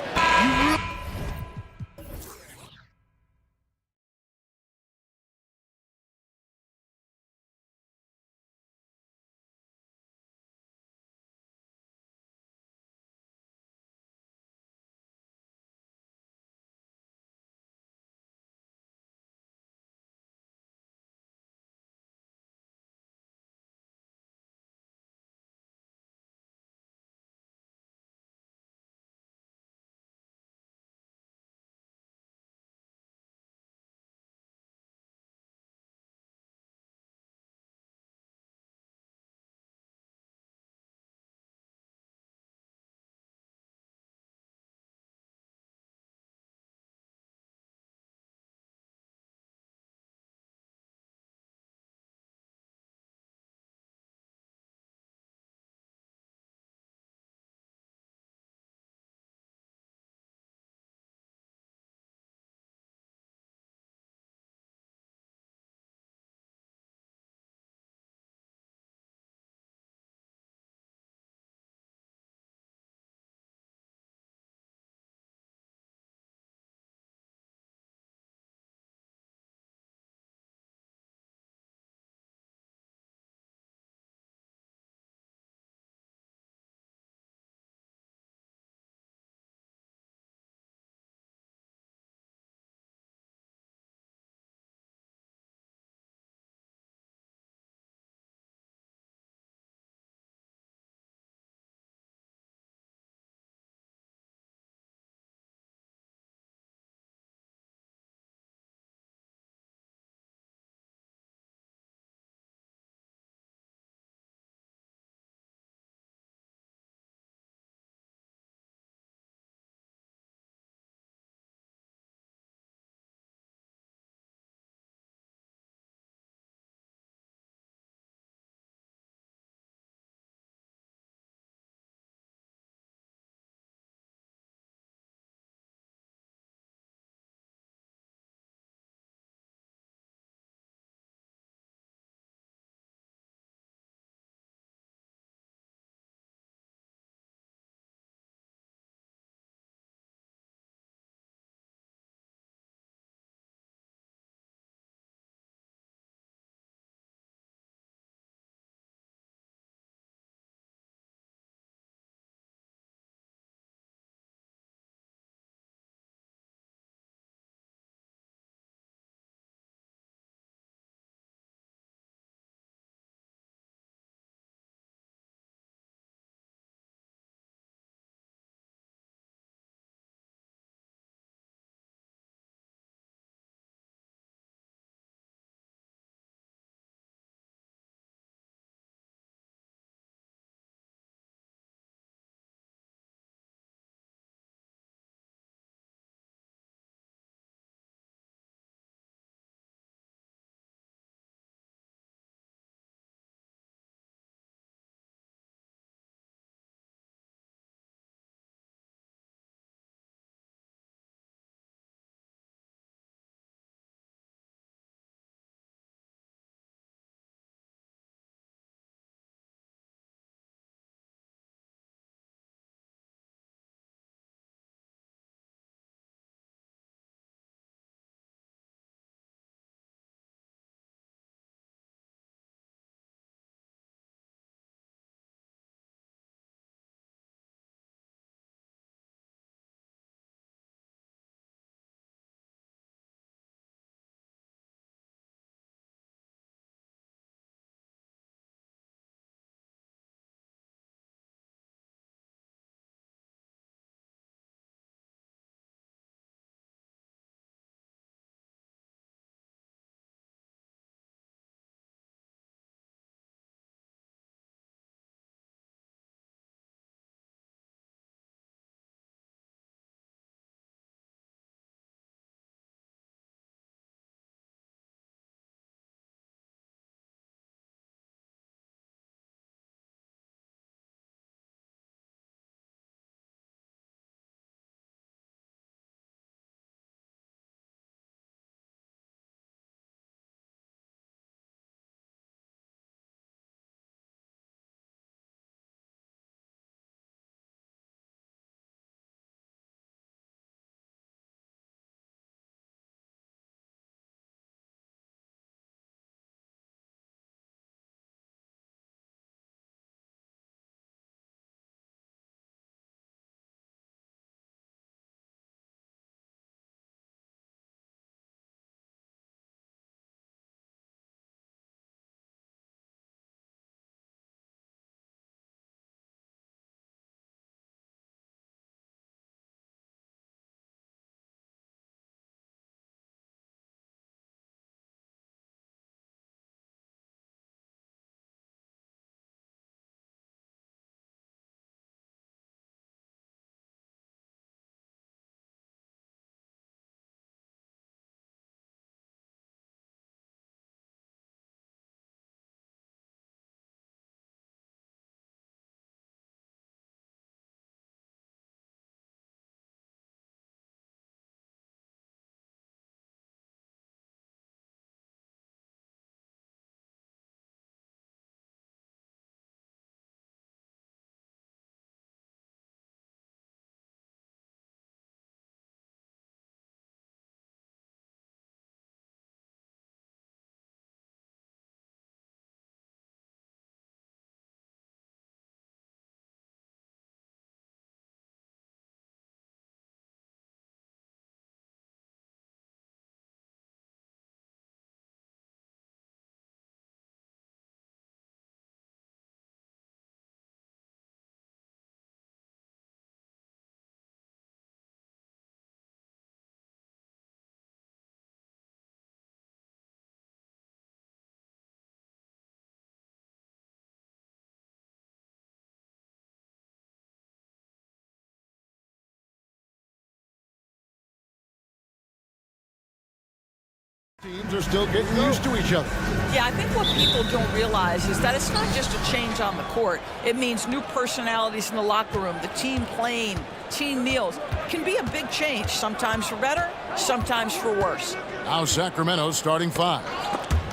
Teams are still getting used to each other. Yeah, I think what people don't realize is that it's not just a change on the court. It means new personalities in the locker room, the team playing, team meals. It can be a big change, sometimes for better, sometimes for worse. Now Sacramento's starting five.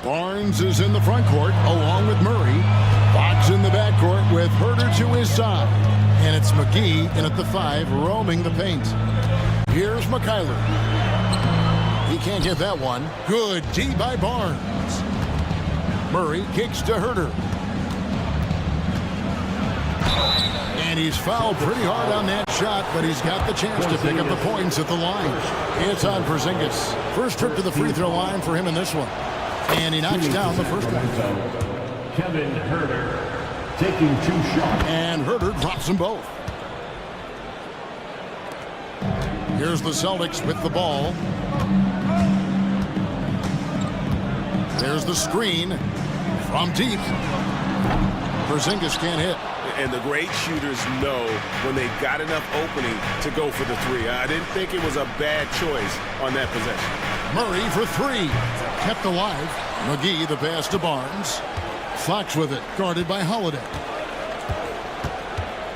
Barnes is in the front court along with Murray. Fox in the backcourt with Herter to his side. And it's McGee in at the five, roaming the paint. Here's McKyler. He can't get that one. Good D by Barnes. Murray kicks to Herter. And he's fouled pretty hard on that shot, but he's got the chance to pick up the points at the line. It's on Porzingis. First trip to the free throw line for him in this one. And he knocks down the first one. Kevin Herter taking 2 shots. And Herter drops them both. Here's the Celtics with the ball. There's the screen from deep. Porzingis can't hit. And the great shooters know when they got enough opening to go for the three. I didn't think it was a bad choice on that possession. Murray for three. Kept alive. McGee the pass to Barnes. Fox with it, guarded by Holiday.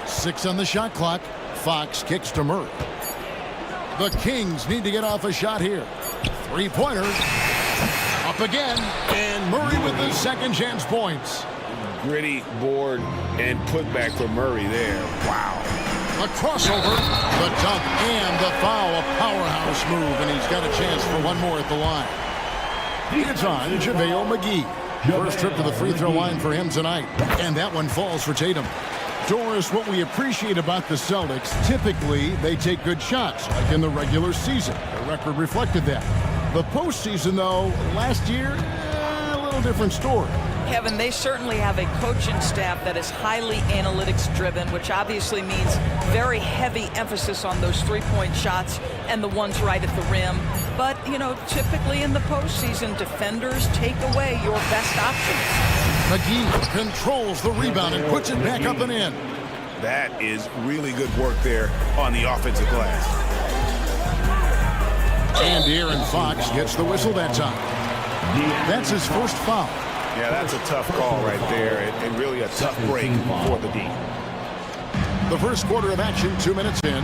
6 on the shot clock. Fox kicks to Murray. The Kings need to get off a shot here. 3-pointer. Up again. And Murray with the second chance points. Gritty board and putback for Murray there. Wow. A crossover, the dunk, and the foul. A powerhouse move, and he's got a chance for one more at the line. It's on JaVale McGee. First trip to the free throw line for him tonight. And that one falls for Tatum. Doris, what we appreciate about the Celtics, typically they take good shots, like in the regular season. The record reflected that. The postseason, though, last year, a little different story. Kevin, they certainly have a coaching staff that is highly analytics-driven, which obviously means very heavy emphasis on those three-point shots and the ones right at the rim. But, you know, typically in the postseason, defenders take away your best options. McGee controls the rebound and puts it back up and in. That is really good work there on the offensive glass. And De'Aaron Fox gets the whistle that time. That's his first foul. Yeah, that's a tough call right there, and really a tough break for the D. The first quarter of action, 2 minutes in.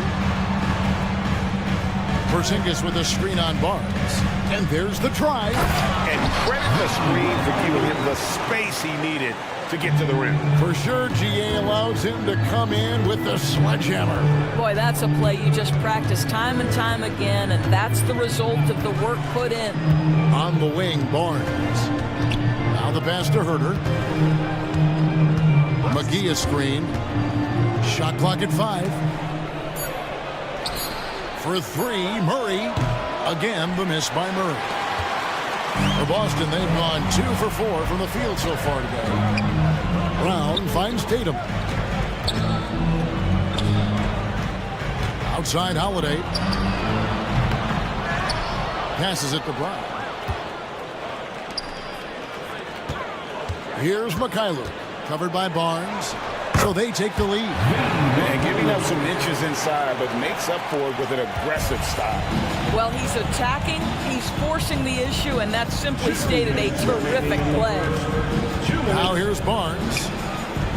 Porzingis with a screen on Barnes. And there's the drive. And credit the screen for giving him the space he needed to get to the rim. For sure, GA allows him to come in with the sledgehammer. Boy, that's a play you just practice time and time again, and that's the result of the work put in. On the wing, Barnes. Now the pass to Herter. McGee a screen. Shot clock at 5. For 3, Murray. Again, the miss by Murray. For Boston, they've gone 2 for 4 from the field so far today. Brown finds Tatum. Outside Holiday. Passes it to Brown. Here's McKyler, covered by Barnes. So they take the lead. Man, giving up some inches inside, but makes up for it with an aggressive style. Well, he's attacking, he's forcing the issue, and that's simply stated a terrific play. Now here's Barnes.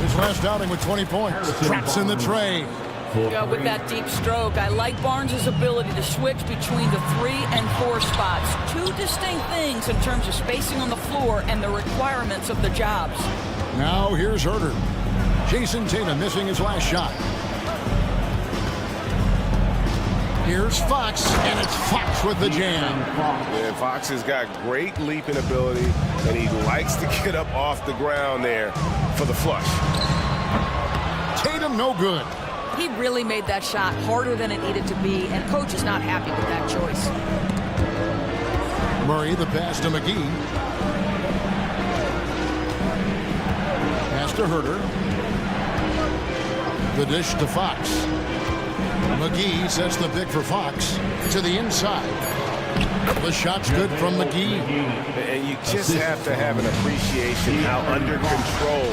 His last outing with 20 points. Traps in the tray. Yeah, with that deep stroke, I like Barnes' ability to switch between the 3 and 4 spots. 2 distinct things in terms of spacing on the floor and the requirements of the jobs. Now here's Herter. Jason Tatum missing his last shot. Here's Fox, and it's Fox with the jam. Yeah, Fox has got great leaping ability, and he likes to get up off the ground there for the flush. Tatum no good. He really made that shot harder than it needed to be, and coach is not happy with that choice. Murray the pass to McGee. Pass to Herter. The dish to Fox. McGee sets the pick for Fox to the inside. The shot's good from McGee. And you just have to have an appreciation how under control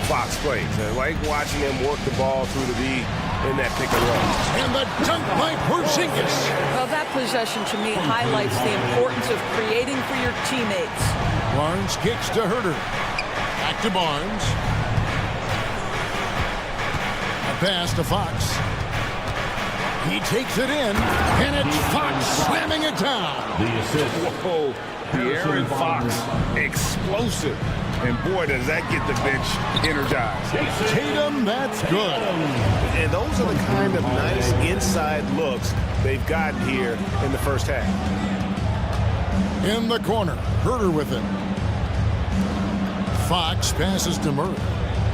Fox plays. I like watching him work the ball through the D. in that pick and roll. And the dunk by Porzingis. Well, that possession to me highlights the importance of creating for your teammates. Barnes kicks to Herter. Back to Barnes. A pass to Fox. He takes it in, and it's Fox slamming it down. The assist. Whoa, De'Aaron Fox, explosive. And boy, does that get the bench energized. Tatum, that's good. And those are the kind of nice inside looks they've gotten here in the first half. In the corner, Herter with it. Fox passes to Murray.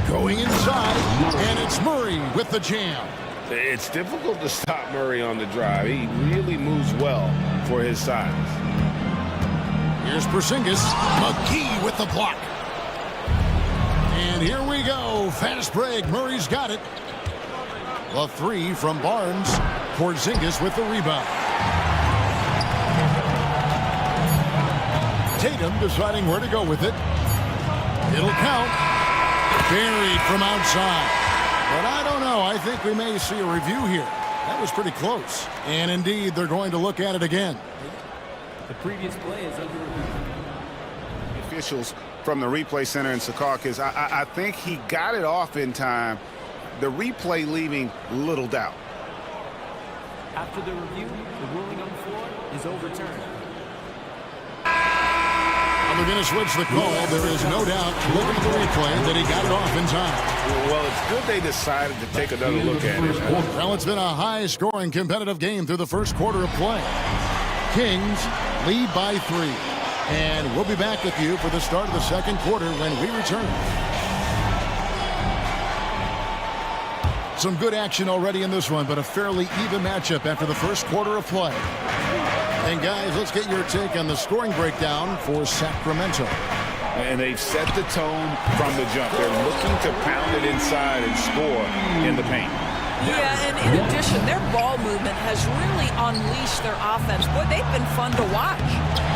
Going inside, and it's Murray with the jam. It's difficult to stop Murray on the drive. He really moves well for his size. Here's Porzingis. McGee with the block. And here we go. Fast break. Murray's got it. The three from Barnes. Porzingis with the rebound. Tatum deciding where to go with it. It'll count. Buried from outside. But I don't know. I think we may see a review here. That was pretty close. And indeed, they're going to look at it again. The previous play is under review. Officials from the replay center in Secaucus, I think he got it off in time. The replay leaving little doubt. After the review, the ruling on the floor is overturned. They're going to switch the call. There is no doubt, looking at the replay, that he got it off in time. Well, it's good they decided to take another look at it. Well, it's been a high-scoring, competitive game through the first quarter of play. Kings lead by 3. And we'll be back with you for the start of the second quarter when we return. Some good action already in this one, but a fairly even matchup after the first quarter of play. And guys, let's get your take on the scoring breakdown for Sacramento. And they've set the tone from the jump. They're looking to pound it inside and score in the paint. Yeah, and in addition, their ball movement has really unleashed their offense. Boy, they've been fun to watch.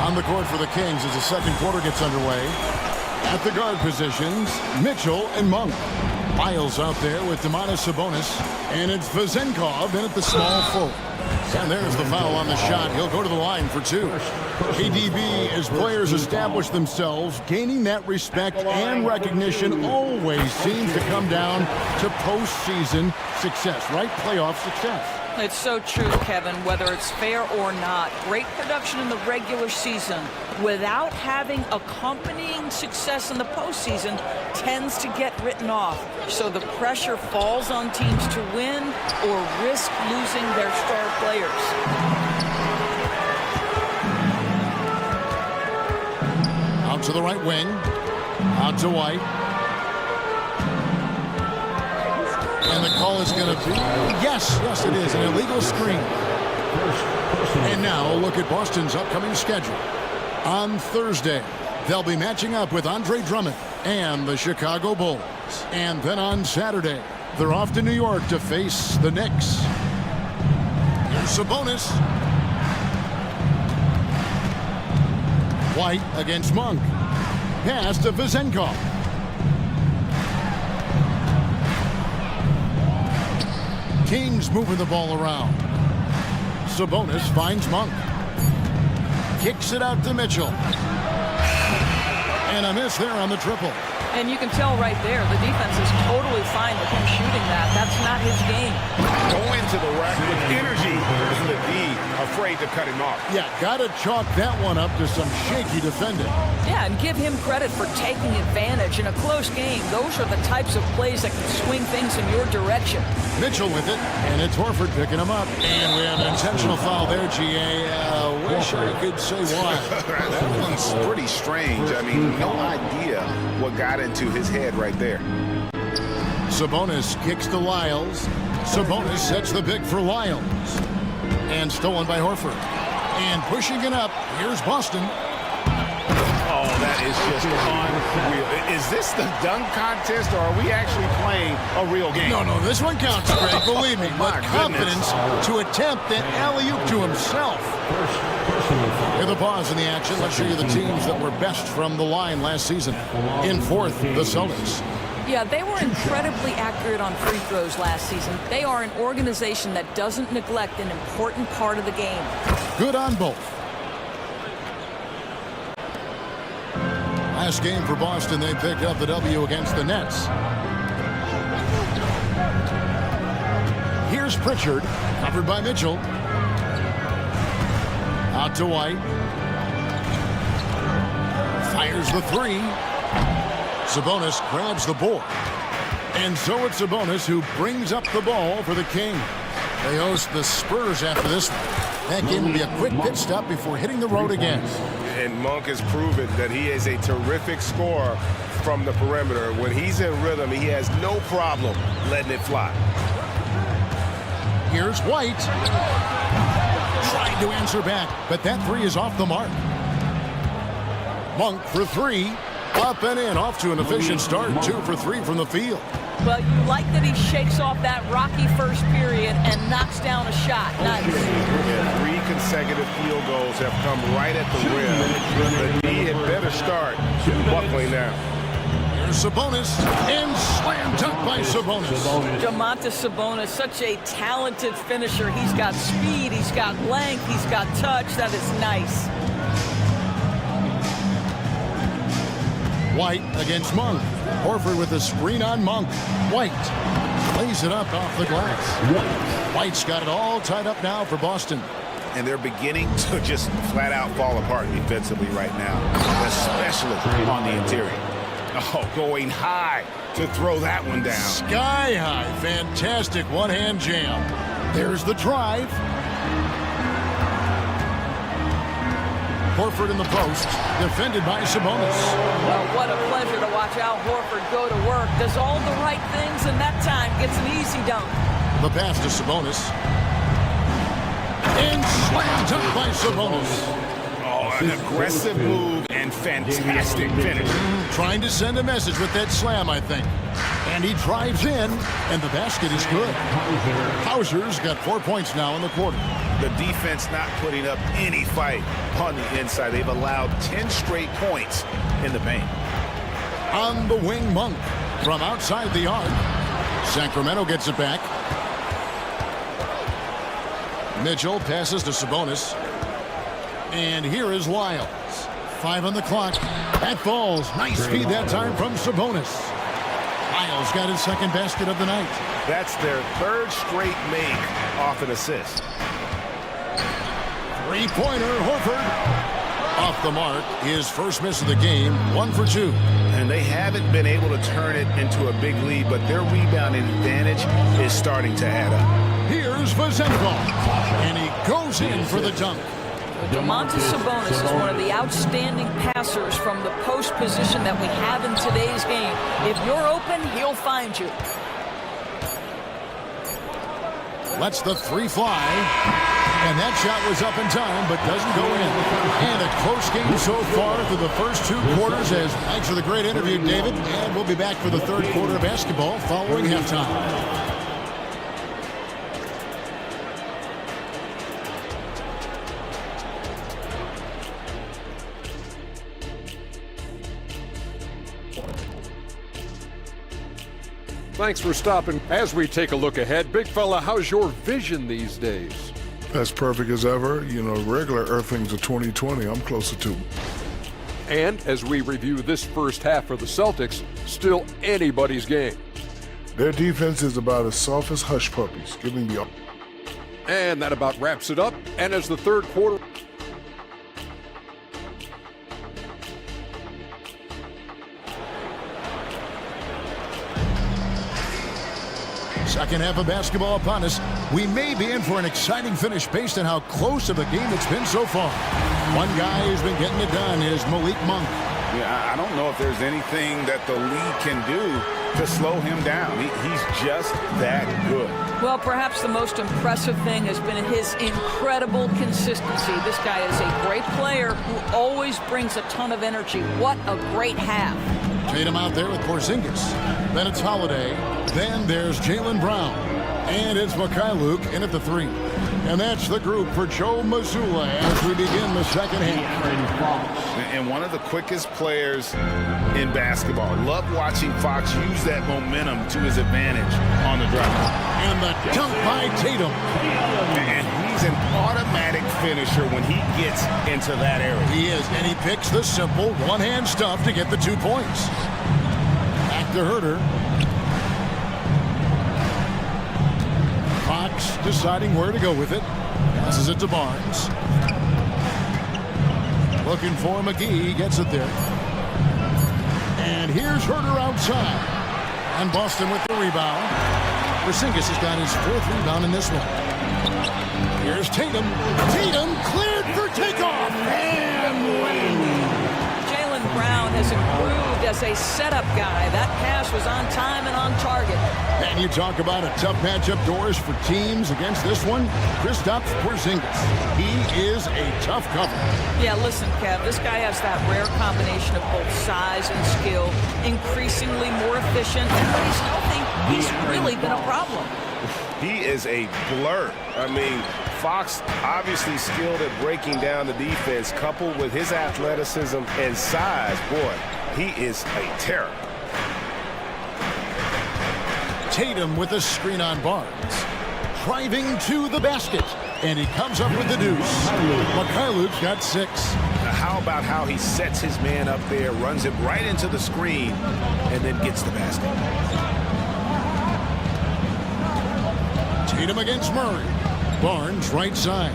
On the court for the Kings as the second quarter gets underway. At the guard positions, Mitchell and Monk. Miles out there with Domantas Sabonis. And it's Vezenkov in at the small forward. And there's the foul on the shot. He'll go to the line for 2. KDB, as players establish themselves, gaining that respect and recognition always seems to come down to postseason success, right? Playoff success. It's so true, Kevin, whether it's fair or not. Great production in the regular season without having accompanying success in the postseason tends to get written off. So the pressure falls on teams to win or risk losing their star players. Out to the right wing. Out to White. And the call is going to be, yes, it is, an illegal screen. And now a look at Boston's upcoming schedule. On Thursday, they'll be matching up with Andre Drummond and the Chicago Bulls. And then on Saturday, they're off to New York to face the Knicks. Here's Sabonis. White against Monk. Pass to Vezenkov. Kings moving the ball around. Sabonis finds Monk. Kicks it out to Mitchell. And a miss there on the triple. And you can tell right there, the defense is totally fine with him shooting that. That's not his game. Go into the rack with energy to be afraid to cut him off. Yeah, got to chalk that one up to some shaky defending. Yeah, and give him credit for taking advantage in a close game. Those are the types of plays that can swing things in your direction. Mitchell with it, and it's Horford picking him up. And we have an intentional foul there, GA. Wish I could say why. That one's pretty strange. I mean, no idea what got into his head right there. Sabonis kicks to Lyles. Sabonis sets the pick for Lyles. And stolen by Horford. And pushing it up, here's Boston. Oh, that is just unreal. Is this the dunk contest, or are we actually playing a real game? No, this one counts, Greg, believe me. But confidence to attempt that alley-oop to himself. Here the pause in the action. Let's show you the teams that were best from the line last season. In fourth, the Celtics. Yeah, they were incredibly accurate on free throws last season. They are an organization that doesn't neglect an important part of the game. Good on both. Last game for Boston, they picked up the W against the Nets. Here's Pritchard, covered by Mitchell. Out to White. Fires the three. Sabonis grabs the board. And so it's Sabonis who brings up the ball for the Kings. They host the Spurs after this one. That game will be a quick pit stop before hitting the road again. And Monk has proven that he is a terrific scorer from the perimeter. When he's in rhythm, he has no problem letting it fly. Here's White. Trying to answer back, but that three is off the mark. Monk for three. Up and in, off to an efficient start. 2 for 3 from the field. Well, you like that he shakes off that rocky first period and knocks down a shot. Nice. Yeah, 3 consecutive field goals have come right at the rim. The D had better start buckling now. Here's Sabonis, and slam dunk by Sabonis. Domantas Sabonis, such a talented finisher. He's got speed, he's got length, he's got touch. That is nice. White against Monk. Horford with a screen on Monk. White lays it up off the glass. White's got it all tied up now for Boston. And they're beginning to just flat out fall apart defensively right now, especially on the interior. Oh, going high to throw that one down. Sky high. Fantastic one-hand jam. There's the drive. Horford in the post, defended by Sabonis. Well, what a pleasure to watch Al Horford go to work. Does all the right things, and that time gets an easy dunk. The pass to Sabonis. And slam dunk by Sabonis. Oh, an aggressive move and fantastic finish. Trying to send a message with that slam, I think. And he drives in, and the basket is good. Hauser's got 4 points now in the quarter. The defense not putting up any fight on the inside. They've allowed 10 straight points in the paint. On the wing, Monk from outside the arc. Sacramento gets it back. Mitchell passes to Sabonis. And here is Lyles. 5 on the clock. That falls. Nice feed that time from Sabonis. Lyles got his second basket of the night. That's their 3rd straight make off an assist. Three-pointer, Horford. Off the mark, his first miss of the game, 1 for 2. And they haven't been able to turn it into a big lead, but their rebounding advantage is starting to add up. Here's Vazenko, and he goes in for the dunk. Domantas Sabonis is one of the outstanding passers from the post position that we have in today's game. If you're open, he'll find you. Lets the three fly. And that shot was up in time, but doesn't go in. And a close game so far through the first 2 quarters. Thanks for the great interview, David. And we'll be back for the 3rd quarter of basketball following halftime. Thanks for stopping. As we take a look ahead, big fella, how's your vision these days? As perfect as ever. You know, regular Earthlings of 2020, I'm closer to. And as we review this first half for the Celtics, still anybody's game. Their defense is about as soft as hush puppies, giving the... And that about wraps it up. And as the 3rd quarter... Second half of basketball upon us. We may be in for an exciting finish based on how close of a game it's been so far. One guy who's been getting it done is Malik Monk. Yeah, I don't know if there's anything that the league can do to slow him down. He's just that good. Well, perhaps the most impressive thing has been his incredible consistency. This guy is a great player who always brings a ton of energy. What a great half. Tatum out there with Porzingis. Then it's Holiday. Then there's Jaylen Brown. And it's Mikhailuk in at the 3. And that's the group for Joe Mazzulla as we begin the second half. And one of the quickest players in basketball. Love watching Fox use that momentum to his advantage on the drive. And the dunk by Tatum. And he's an automatic finisher when he gets into that area. He is, and he picks the simple one-hand stuff to get the 2 points. Back to Herter. Fox deciding where to go with it. Passes it to Barnes. Looking for McGee. Gets it there. And here's Herter outside. And Boston with the rebound. Porzingis has got his 4th rebound in this one. Here's Tatum. Tatum cleared for takeoff. And Wayne. Jaylen Brown has improved as a setup guy. That pass was on time and on target. And you talk about a tough matchup, Doris, for teams against this one. Kristaps Porzingis. He is a tough cover. Yeah, listen, Kev, this guy has that rare combination of both size and skill, increasingly more efficient, and when he's healthy, he's really been a problem. He is a blur. I mean, Fox obviously skilled at breaking down the defense, coupled with his athleticism and size. Boy, he is a terror. Tatum with a screen on Barnes. Driving to the basket. And he comes up with the deuce. Mikhailov's got 6. How about how he sets his man up there, runs it right into the screen, and then gets the basket. Tatum against Murray. Barnes right side.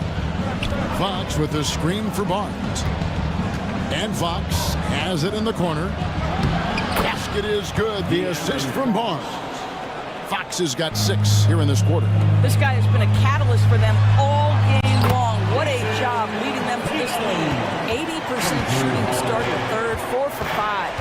Fox with the screen for Barnes. And Fox has it in the corner. Basket is good. The assist from Barnes. Fox has got 6 here in this quarter. This guy has been a catalyst for them all game long. What a job leading them to this lead. 80% shooting to start the third, 4 for 5.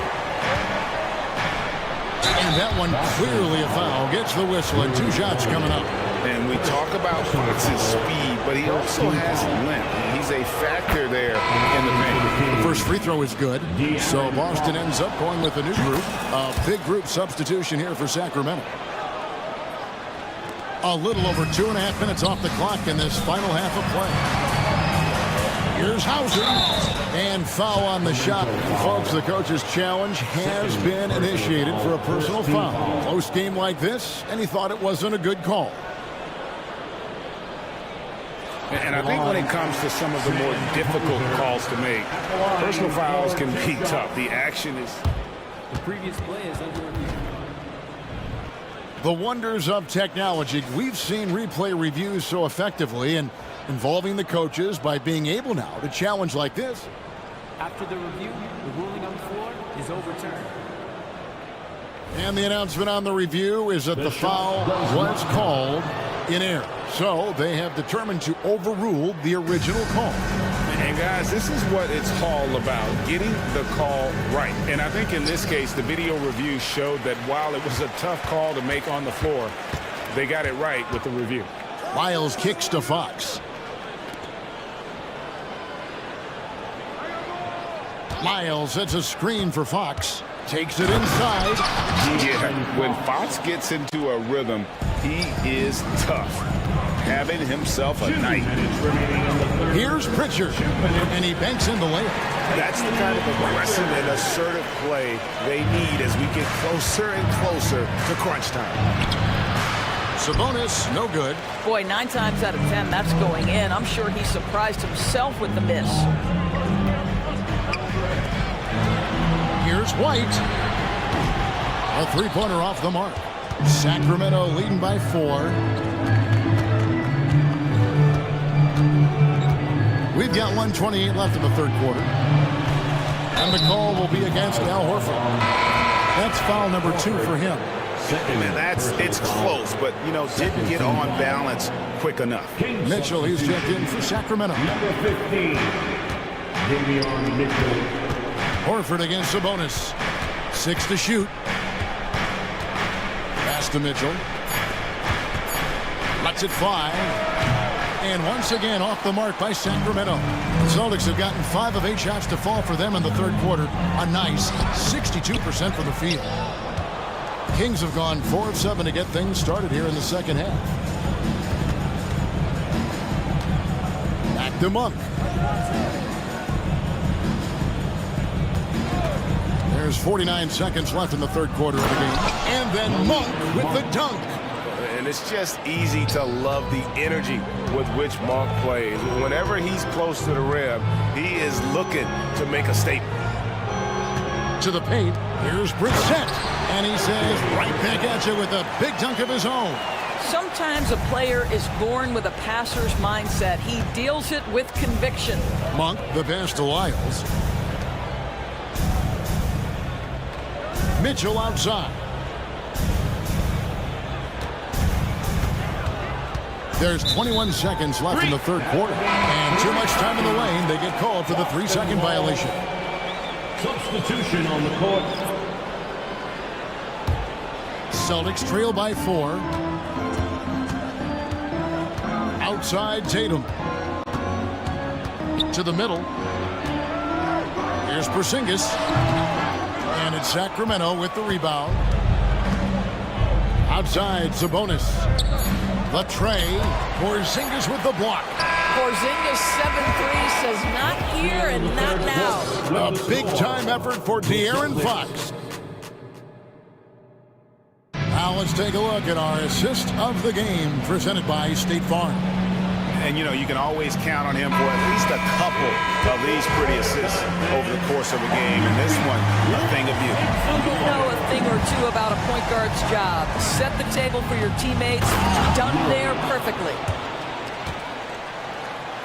And that one clearly a foul. Gets the whistle and 2 shots coming up. And we talk about Fox's speed, but he also has length. He's a factor there in the paint. The first free throw is good. So Boston ends up going with a new group. A big group substitution here for Sacramento. A little over 2.5 minutes off the clock in this final half of play. Here's Hauser. And foul on the shot. Folks, the coach's challenge has been initiated for a personal foul. Close game like this, and he thought it wasn't a good call. And I think when it comes to some of the more difficult calls to make, personal fouls can be tough. The action is... The previous play is under review. The wonders of technology. We've seen replay reviews so effectively and involving the coaches by being able now to challenge like this. After the review, the ruling on the floor is overturned. And the announcement on the review is that the foul was called in error. So they have determined to overrule the original call. And guys, this is what it's all about, getting the call right. And I think in this case, the video review showed that while it was a tough call to make on the floor, they got it right with the review. Lyles kicks to Fox. Lyles sets a screen for Fox. Takes it inside. Yeah, when Fox gets into a rhythm, he is tough. Having himself a night. Here's Pritchard, and he banks in the layup. That's the kind of aggressive and assertive play they need as we get closer and closer to crunch time. Sabonis, no good. Boy, 9 times out of 10, that's going in. I'm sure he surprised himself with the miss. Here's White. A 3-pointer off the mark. Sacramento leading by 4. We've got 1:28 left in the third quarter. And the call will be against Al Horford. That's foul number 2 for him. And it's close, but, you know, didn't get on balance quick enough. Mitchell, he's checked in for Sacramento. Number 15, Davion Mitchell. Horford against Sabonis. 6 to shoot. Pass to Mitchell. Lets it fly. And once again off the mark by Sacramento. The Celtics have gotten 5 of 8 shots to fall for them in the third quarter. A nice 62% from the field. Kings have gone 4 of 7 to get things started here in the second half. to Monk. There's 49 seconds left in the third quarter of the game. And then Monk with the dunk. And it's just easy to love the energy with which Monk plays. Whenever he's close to the rim, he is looking to make a statement. To the paint, here's Brissett. And he says, right back at you with a big dunk of his own. Sometimes a player is born with a passer's mindset. He deals it with conviction. Monk, the pass to Lyles. Mitchell outside. There's 21 seconds left in the third quarter. And too much time in the lane. They get called for the 3-second violation. Substitution on the court. Celtics trail by 4. Outside Tatum. To the middle. Here's Porzingis. And it's Sacramento with the rebound. Outside Sabonis. The tray. Porzingis with the block. Porzingis 7-3 says not here and not now. A big-time effort for De'Aaron Fox. Now let's take a look at our assist of the game presented by State Farm. And, you know, you can always count on him for at least a couple of these pretty assists over the course of a game. And this one, a thing of beauty. You know a thing or two about a point guard's job. Set the table for your teammates. Done there perfectly.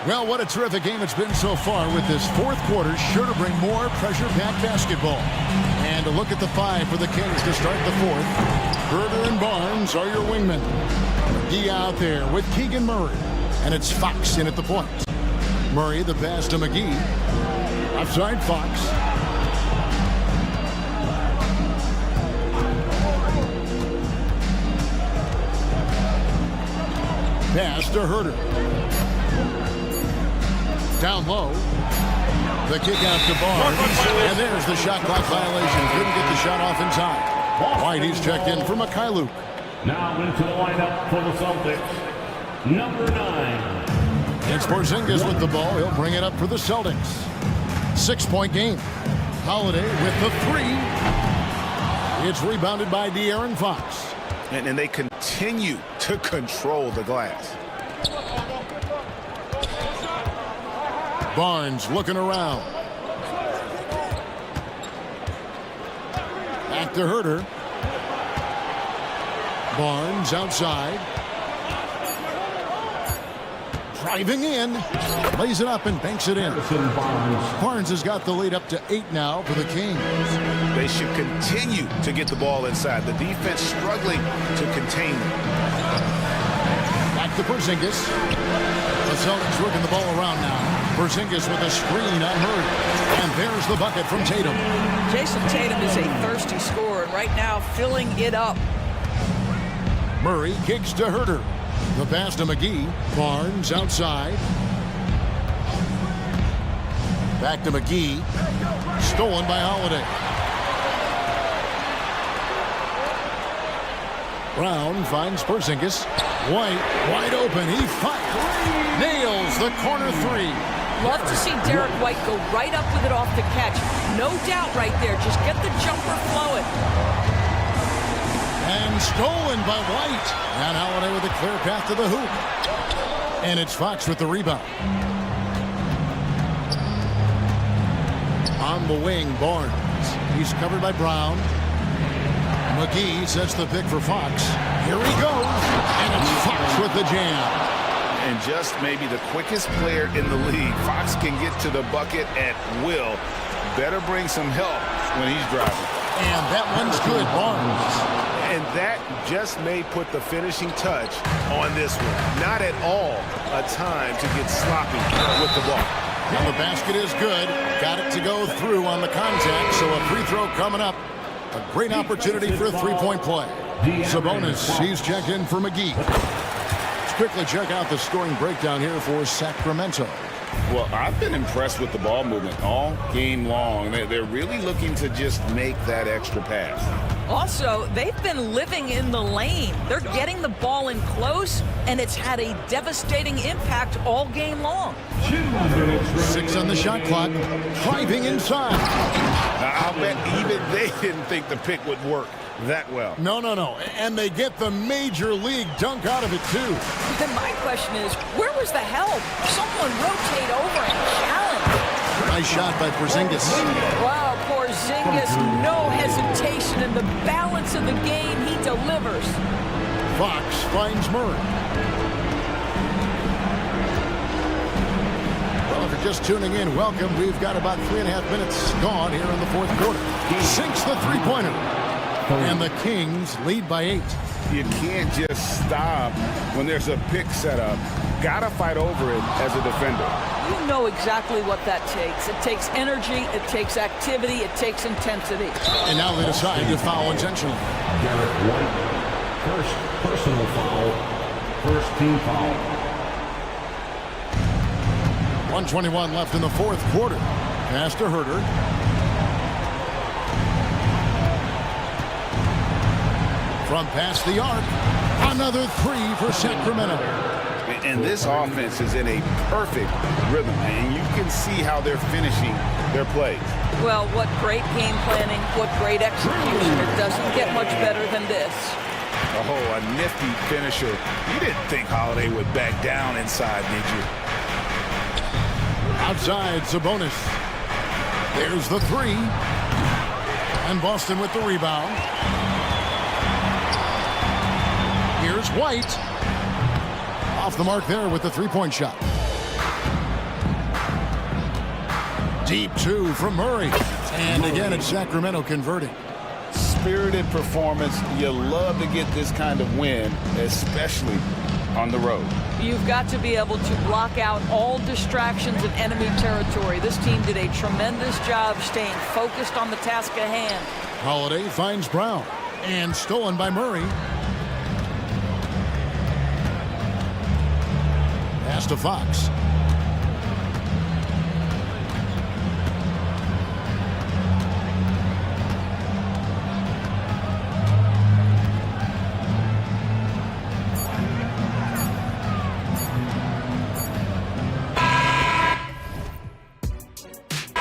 Well, what a terrific game it's been so far, with this fourth quarter sure to bring more pressure-packed basketball. And a look at the 5 for the Kings to start the fourth. Herder and Barnes are your wingmen. McGee out there with Keegan Murray. And it's Fox in at the point. Murray, the pass to McGee. Outside Fox. Pass to Herder. Down low. The kick out to Barnes. And there's the shot clock violation. Couldn't get the shot off in time. White, he's checked in for Mikhailuk. Now into the lineup for the Celtics. Number 9. It's Porzingis with the ball. He'll bring it up for the Celtics. 6-point game. Holiday with the 3. It's rebounded by De'Aaron Fox. And they continue to control the glass. Barnes looking around. Back to Herder. Barnes outside. Driving in. Lays it up and banks it in. Barnes has got the lead up to 8 now for the Kings. They should continue to get the ball inside. The defense struggling to contain them. Back to Porzingis. The Celtics working the ball around now. Porzingis with a screen on Murray. And there's the bucket from Tatum. Jason Tatum is a thirsty scorer, and right now filling it up. Murray kicks to Herder. The pass to McGee. Barnes outside. Back to McGee. Stolen by Holiday. Brown finds Porzingis. White wide open. He fires. Nails the corner 3. Love to see Derek White go right up with it off the catch. No doubt right there. Just get the jumper flowing. And stolen by White. And Holiday with a clear path to the hoop. And it's Fox with the rebound. On the wing, Barnes. He's covered by Brown. McGee sets the pick for Fox. Here he goes. And it's Fox with the jam. And just maybe the quickest player in the league. Fox can get to the bucket at will. Better bring some help when he's driving. And that one's good, Barnes. And that just may put the finishing touch on this one. Not at all a time to get sloppy with the ball. And the basket is good. Got it to go through on the contact, so a free throw coming up. A great opportunity for a three-point play. Sabonis, he's checked in for McGee. Let's quickly check out the scoring breakdown here for Sacramento. Well, I've been impressed with the ball movement all game long. They're really looking to just make that extra pass. Also, they've been living in the lane. They're getting the ball in close, and it's had a devastating impact all game long. 6 on the shot clock. Driving inside. I'll bet even they didn't think the pick would work that well. No. And they get the major league dunk out of it, too. And my question is, where was the help? Someone rotate over and challenge. Nice shot by Porzingis. Wow, Porzingis, no hesitation in the balance of the game. He delivers. Fox finds Murray. Well, if you're just tuning in, welcome. We've got about 3.5 minutes gone here in the fourth quarter. He sinks the three-pointer. And the Kings lead by 8. You can't just stop when there's a pick set up. Gotta fight over it as a defender. You know exactly what that takes. It takes energy, it takes activity, it takes intensity. And now they decide to foul intentionally. Garrett White, first personal foul, first team foul. 1:21 left in the fourth quarter. Pass to Herter. From past the arc, another 3 for Sacramento. And this offense is in a perfect rhythm, and you can see how they're finishing their plays. Well, what great game planning, what great execution. It doesn't get much better than this. Oh, a nifty finisher. You didn't think Holiday would back down inside, did you? Outside, Sabonis. There's the 3. And Boston with the rebound. Here's White. Off the mark there with the three-point shot. Deep 2 from Murray. And again, it's Sacramento converting. Spirited performance. You love to get this kind of win, especially on the road. You've got to be able to block out all distractions in enemy territory. This team did a tremendous job staying focused on the task at hand. Holiday finds Brown. And stolen by Murray. Pass to Fox.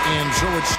And so it's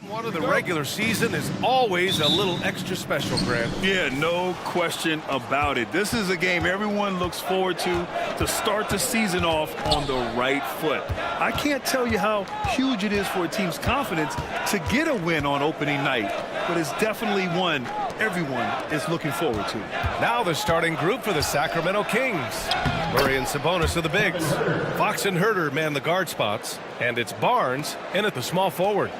One of the regular season is always a little extra special, Grant. Yeah, no question about it. This is a game everyone looks forward to start the season off on the right foot. I can't tell you how huge it is for a team's confidence to get a win on opening night, but it's definitely one everyone is looking forward to. Now the starting group for the Sacramento Kings. Murray and Sabonis are the bigs. Fox and Herter man the guard spots, and it's Barnes in at the small forward.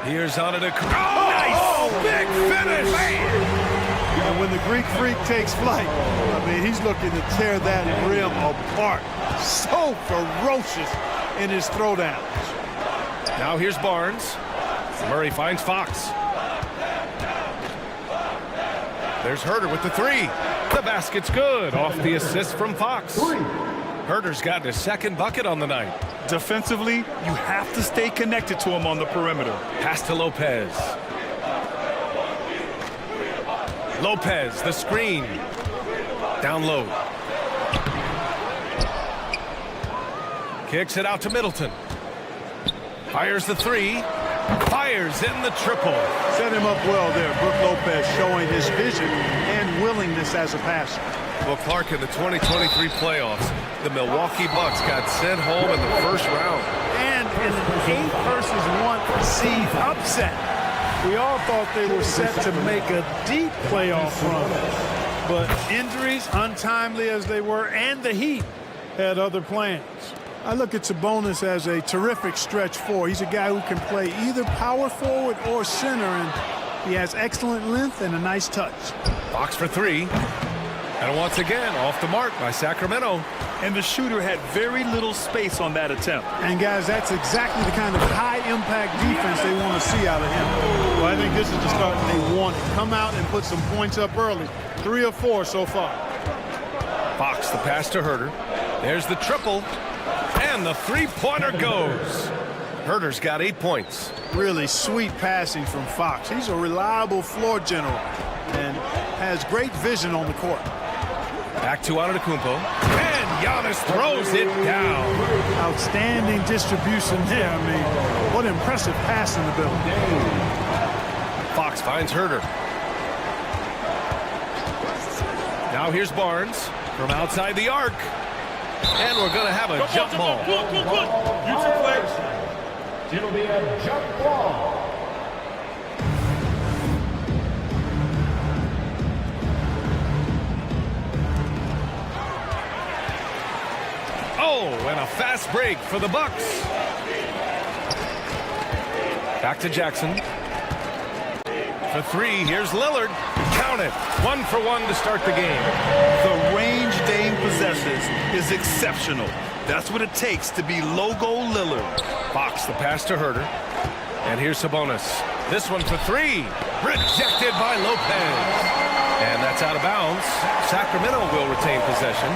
Here's on it. Nice! Big finish! And when the Greek Freak takes flight, I mean, he's looking to tear that rim apart. So ferocious in his throwdowns. Now here's Barnes. Murray finds Fox. There's Herter with the three. The basket's good off the assist from Fox. Herter's got his second bucket on the night. Defensively, you have to stay connected to him on the perimeter. Pass to Lopez. Lopez, the screen. Down low. Kicks it out to Middleton. Fires the three. Fires in the triple. Set him up well there. Brook Lopez showing his vision and willingness as a passer. Well, Clark, in the 2023 playoffs, the Milwaukee Bucks got sent home in the first round. And in an 8-1 seed upset. We all thought they were set to make a deep playoff run. But injuries, untimely as they were, and the Heat had other plans. I look at Sabonis as a terrific stretch four. He's a guy who can play either power forward or center, and he has excellent length and a nice touch. Fox for three. And once again, off the mark by Sacramento. And the shooter had very little space on that attempt. And guys, that's exactly the kind of high-impact defense they want to see out of him. Well, I think this is the start they want. Come out and put some points up early. 3 of 4 so far. Fox, the pass to Herter. There's the triple. And the three-pointer goes. Herter's got 8 points. Really sweet passing from Fox. He's a reliable floor general and has great vision on the court. Back to Antetokounmpo. And Giannis throws it down. Outstanding distribution there. I mean, what impressive passing ability. Fox finds Herter. Now here's Barnes from outside the arc. And we're going to have a jump ball. It'll be a jump ball. Oh, and a fast break for the Bucks. Back to Jackson. For three, here's Lillard. Count it. 1 for 1 to start the game. The range Dame possesses is exceptional. That's what it takes to be logo Lillard. Fox, the pass to Herter. And here's Sabonis. This one for three. Rejected by Lopez. And that's out of bounds. Sacramento will retain possession.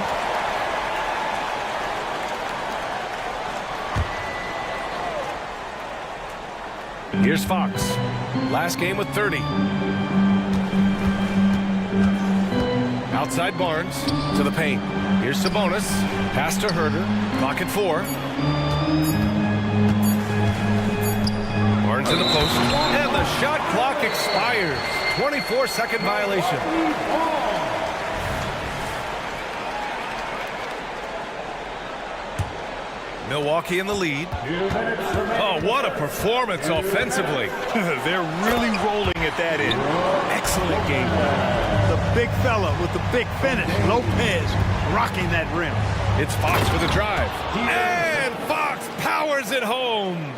Here's Fox. Last game with 30. Outside Barnes to the paint. Here's Sabonis. Pass to Herter. Clock at 4. Barnes in the post. And the shot clock expires. 24-second violation. Milwaukee in the lead. Oh, what a performance offensively. They're really rolling at that end. Excellent game. The big fella with the big finish. Lopez rocking that rim. It's Fox for the drive. And Fox powers it home.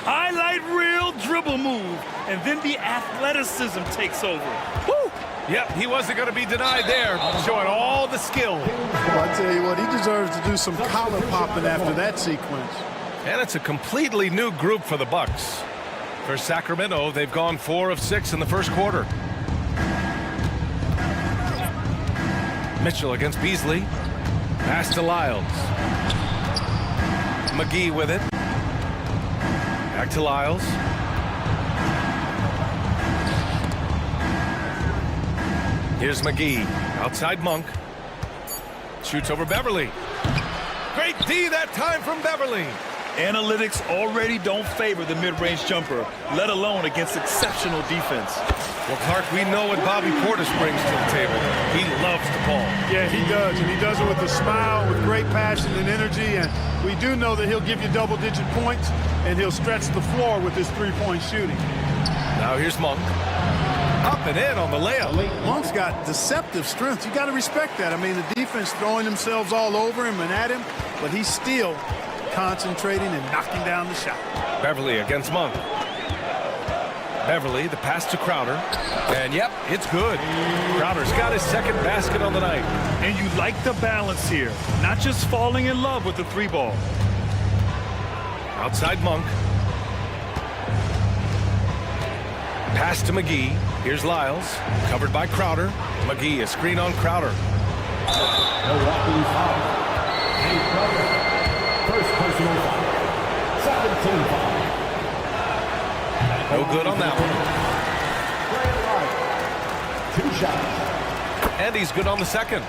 Highlight reel dribble move. And then the athleticism takes over. Woo! Yep, he wasn't going to be denied there. Showing all the skill. Well, I tell you what, he deserves to do some collar popping after that sequence. And it's a completely new group for the Bucks. For Sacramento, they've gone 4 of 6 in the first quarter. Mitchell against Beasley. Pass to Lyles. McGee with it. Back to Lyles. Here's McGee. Outside Monk. Shoots over Beverly. Great D that time from Beverly. Analytics already don't favor the mid-range jumper, let alone against exceptional defense. Well, Clark, we know what Bobby Portis brings to the table. He loves the ball. Yeah, he does, and he does it with a smile, with great passion and energy, and we do know that he'll give you double-digit points, and he'll stretch the floor with his three-point shooting. Now here's Monk. Up and in on the layup. Monk's got deceptive strength. You got to respect that. I mean, the defense throwing themselves all over him and at him, but he's still concentrating and knocking down the shot. Beverly against Monk. Beverly, the pass to Crowder. And yep, it's good. Crowder's got his second basket on the night. And you like the balance here, not just falling in love with the three ball. Outside Monk. Pass to McGee. Here's Lyles, covered by Crowder. McGee, a screen on Crowder. Milwaukee foul. And Crowder. First personal foul. 17 foul. No good on that one. 2 shots. And he's good on the second.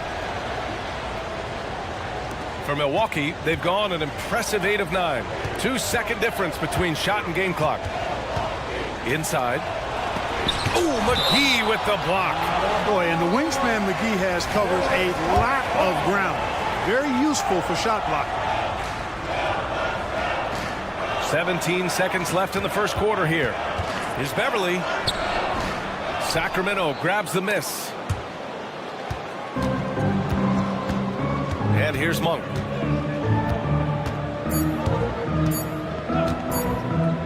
For Milwaukee, they've gone an impressive 8 of 9. 2-second difference between shot and game clock. Inside. Ooh, McGee with the block. Boy, and the wingspan McGee has covers a lot of ground. Very useful for shot blocking. 17 seconds left in the first quarter here. Here's Beverly. Sacramento grabs the miss. And here's Monk.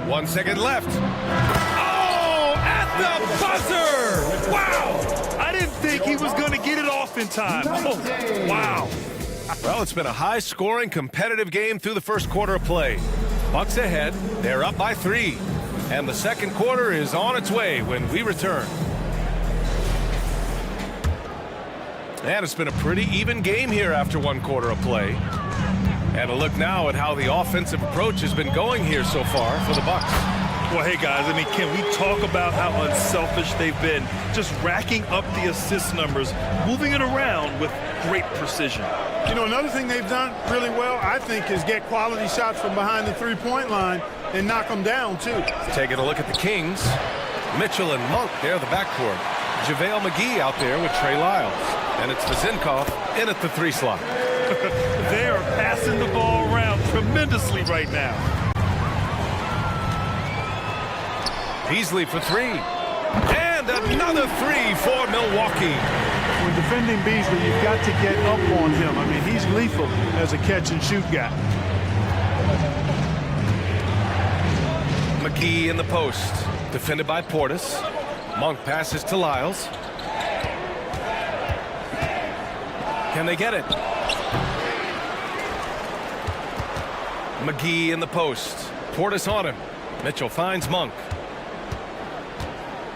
1 second left. Oh, at the buzzer! Wow! I didn't think he was going to get it off in time. Oh, wow. Well, it's been a high-scoring, competitive game through the first quarter of play. Bucks ahead. They're up by 3. And the second quarter is on its way when we return. And it's been a pretty even game here after 1 quarter of play. And a look now at how the offensive approach has been going here so far for the Bucks. Well, hey, guys, I mean, can we talk about how unselfish they've been? Just racking up the assist numbers, moving it around with great precision. You know, another thing they've done really well, I think, is get quality shots from behind the three-point line and knock them down, too. Taking a look at the Kings. Mitchell and Monk, they're the backcourt. JaVale McGee out there with Trey Lyles. And it's Vezinkov in at the 3 slot. They are passing the ball around tremendously right now. Beasley for 3. And another 3 for Milwaukee. When defending Beasley, you've got to get up on him. I mean, he's lethal as a catch-and-shoot guy. McGee in the post. Defended by Portis. Monk passes to Lyles. Can they get it? McGee in the post. Portis on him. Mitchell finds Monk.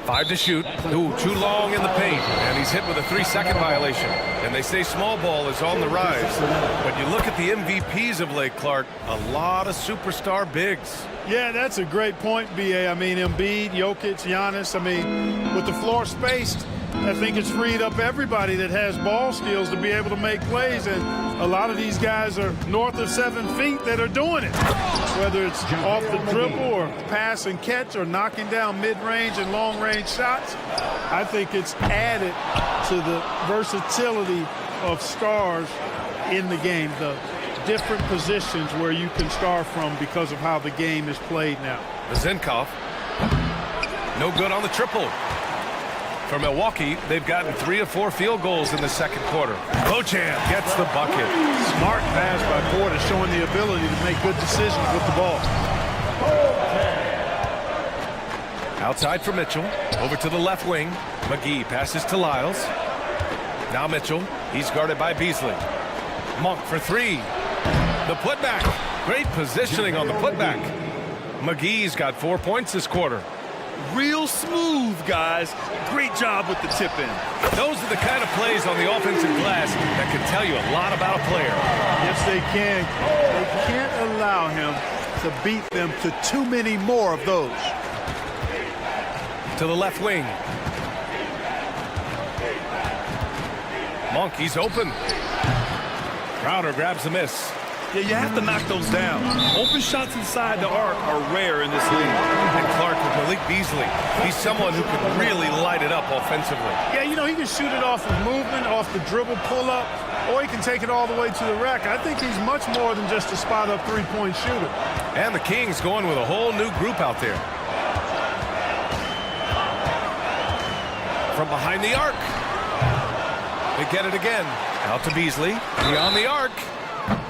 5 to shoot. Ooh, too long in the paint. And he's hit with a 3-second violation. And they say small ball is on the rise. But you look at the MVPs of late, Clark, a lot of superstar bigs. Yeah, that's a great point, B.A. I mean, Embiid, Jokic, Giannis. I mean, with the floor spaced, I think it's freed up everybody that has ball skills to be able to make plays. And a lot of these guys are north of 7 feet that are doing it. Whether it's off the dribble or pass and catch or knocking down mid-range and long-range shots, I think it's added to the versatility of stars in the game, the different positions where you can star from because of how the game is played now. Vezinkov, no good on the triple. For Milwaukee, they've gotten 3 of 4 field goals in the second quarter. Beauchamp gets the bucket. Smart pass by Portis, showing the ability to make good decisions with the ball. Outside for Mitchell. Over to the left wing. McGee passes to Lyles. Now Mitchell. He's guarded by Beasley. Monk for 3. The putback. Great positioning on the putback. McGee's got 4 points this quarter. Real smooth, guys. Great job with the tip-in. Those are the kind of plays on the offensive glass that can tell you a lot about a player. Yes, they can. They can't allow him to beat them to too many more of those. To the left wing. Monk, he's open. Crowder grabs the miss. Yeah, you have to knock those down. Open shots inside the arc are rare in this league. And Clark with Malik Beasley. He's someone who can really light it up offensively. Yeah, you know, he can shoot it off of movement, off the dribble pull-up, or he can take it all the way to the rack. I think he's much more than just a spot-up three-point shooter. And the Kings going with a whole new group out there. From behind the arc. They get it again. Out to Beasley. Beyond the arc.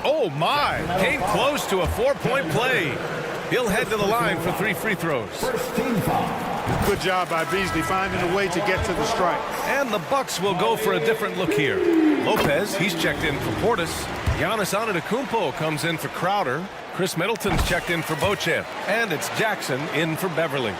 Oh, my. Came close to a 4-point play. He'll head to the line for 3 free throws. Good job by Beasley finding a way to get to the strike. And the Bucks will go for a different look here. Lopez, he's checked in for Portis. Giannis Antetokounmpo comes in for Crowder. Chris Middleton's checked in for Beauchamp. And it's Jackson in for Beverly.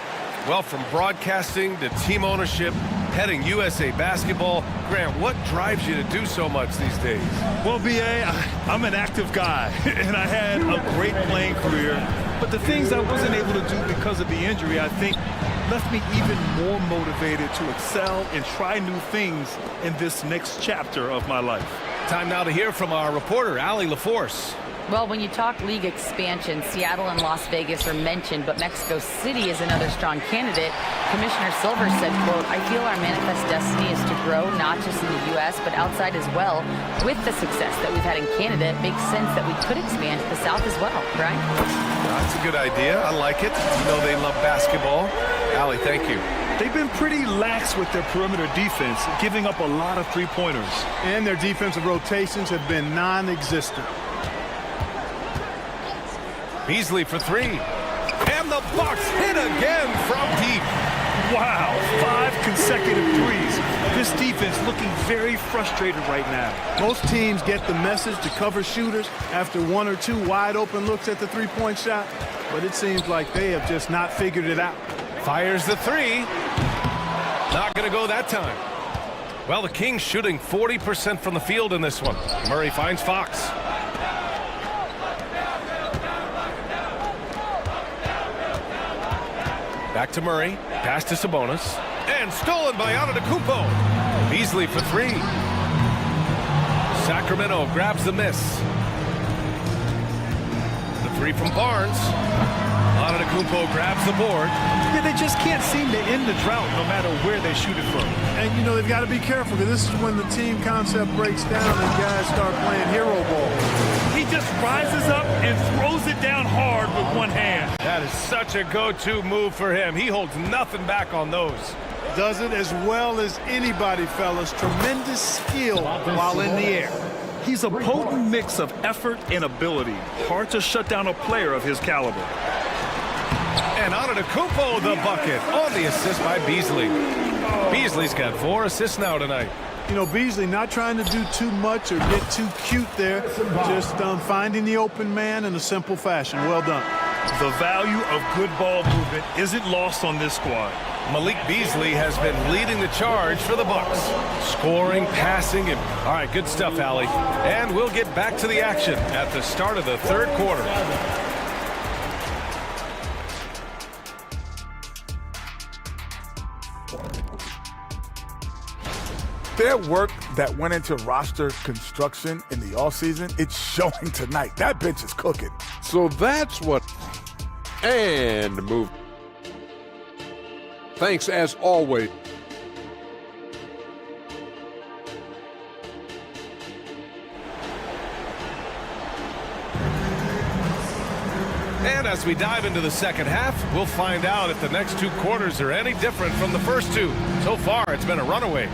Well, from broadcasting to team ownership, heading USA Basketball, Grant, what drives you to do so much these days? Well, B.A., I'm an active guy, and I had a great playing career. But the things I wasn't able to do because of the injury, I think, left me even more motivated to excel and try new things in this next chapter of my life. Time now to hear from our reporter, Allie LaForce. Well, when you talk league expansion, Seattle and Las Vegas are mentioned, but Mexico City is another strong candidate. Commissioner Silver said, quote, "I feel our manifest destiny is to grow not just in the U.S., but outside as well. With the success that we've had in Canada, it makes sense that we could expand to the South as well," right? That's a good idea. I like it. You know they love basketball. Allie, thank you. They've been pretty lax with their perimeter defense, giving up a lot of three-pointers. And their defensive rotations have been non-existent. Beasley for 3. And the Bucks hit again from deep. Wow, 5 consecutive threes. This defense looking very frustrated right now. Most teams get the message to cover shooters after 1 or 2 wide open looks at the three-point shot, but it seems like they have just not figured it out. Fires the 3. Not going to go that time. Well, the Kings shooting 40% from the field in this one. Murray finds Fox. Back to Murray. Pass to Sabonis. And stolen by Antetokounmpo. Beasley for 3. Sacramento grabs the miss. The 3 from Barnes. Antetokounmpo grabs the board. Yeah, they just can't seem to end the drought no matter where they shoot it from. And, you know, they've got to be careful because this is when the team concept breaks down and guys start playing hero ball. He just rises up and throws it down hard with one hand. That is such a go-to move for him. He holds nothing back on those. Does it as well as anybody, fellas. Tremendous skill while in the air. He's a potent mix of effort and ability. Hard to shut down a player of his caliber. And Antetokounmpo the bucket on the assist by Beasley. Beasley's got 4 assists now tonight. You know, Beasley not trying to do too much or get too cute there. Just finding the open man in a simple fashion. Well done. The value of good ball movement isn't lost on this squad. Malik Beasley has been leading the charge for the Bucks. Scoring, passing, and all right, good stuff, Allie. And we'll get back to the action at the start of the 3rd quarter. Their work that went into roster construction in the offseason, it's showing tonight. That bench is cooking. So that's what... And move. Thanks as always. And as we dive into the second half, we'll find out if the next 2 quarters are any different from the first 2. So far, it's been a runaway.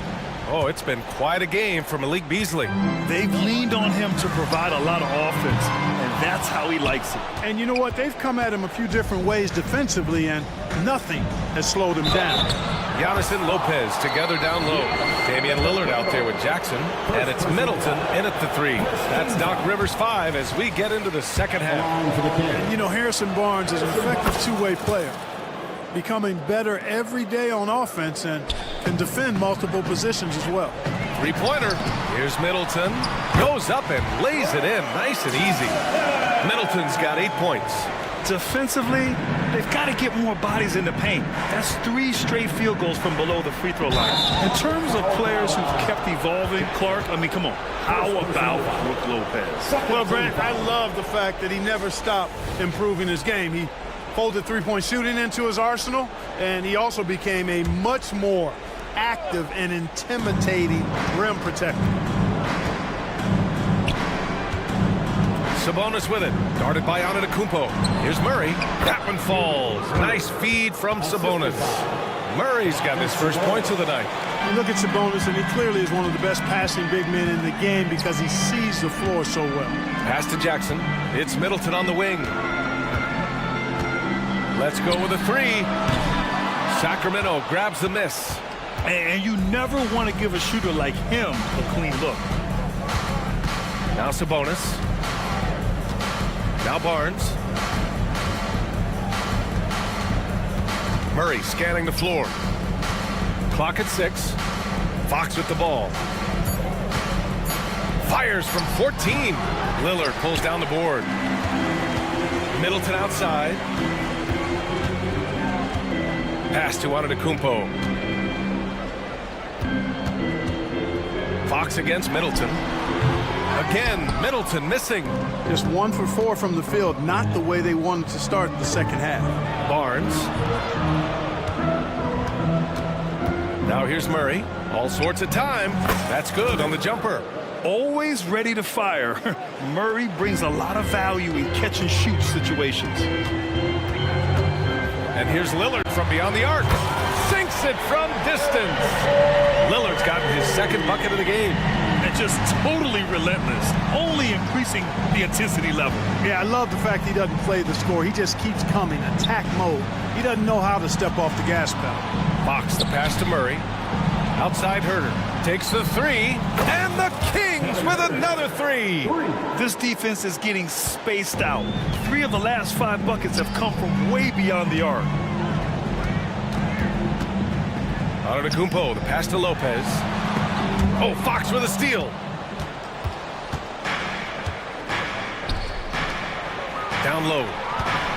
Oh, it's been quite a game for Malik Beasley. They've leaned on him to provide a lot of offense, and that's how he likes it. And you know what? They've come at him a few different ways defensively, and nothing has slowed him down. Giannis and Lopez together down low. Damian Lillard out there with Jackson, and it's Middleton in at the 3. That's Doc Rivers 5 as we get into the second half. And you know, Harrison Barnes is an effective two-way player, becoming better every day on offense and can defend multiple positions as well. 3-pointer. Here's Middleton. Goes up and lays it in nice and easy. Middleton's got 8 points. Defensively, they've got to get more bodies in the paint. That's 3 straight field goals from below the free throw line. In terms of players who've kept evolving, Clark, I mean, come on. How about Brook Lopez? Well, Grant, I love the fact that he never stopped improving his game. He folded three-point shooting into his arsenal, and he also became a much more active and intimidating rim protector. Sabonis with it, guarded by Antetokounmpo. Here's Murray. That one falls. Nice feed from Sabonis. Murray's got his first points of the night. You look at Sabonis, and he clearly is one of the best passing big men in the game because he sees the floor so well. Pass to Jackson. It's Middleton on the wing. Let's go with a 3. Sacramento grabs the miss. And you never want to give a shooter like him a clean look. Now Sabonis. Now Barnes. Murray scanning the floor. Clock at 6. Fox with the ball. Fires from 14. Lillard pulls down the board. Middleton outside. Pass to Antetokounmpo. Fox against Middleton. Again, Middleton missing. Just 1 for 4 from the field, not the way they wanted to start the second half. Barnes. Now here's Murray. All sorts of time. That's good on the jumper. Always ready to fire. Murray brings a lot of value in catch-and-shoot situations. And here's Lillard from beyond the arc. Sinks it from distance. Lillard's gotten his second bucket of the game. And just totally relentless, only increasing the intensity level. Yeah, I love the fact he doesn't play the score. He just keeps coming, attack mode. He doesn't know how to step off the gas pedal. Fox the pass to Murray. Outside Herter. Takes the 3. And the Kings with another 3. This defense is getting spaced out. 3 of the last 5 buckets have come from way beyond the arc. Antetokounmpo, the pass to Lopez. Oh, Fox with a steal. Down low.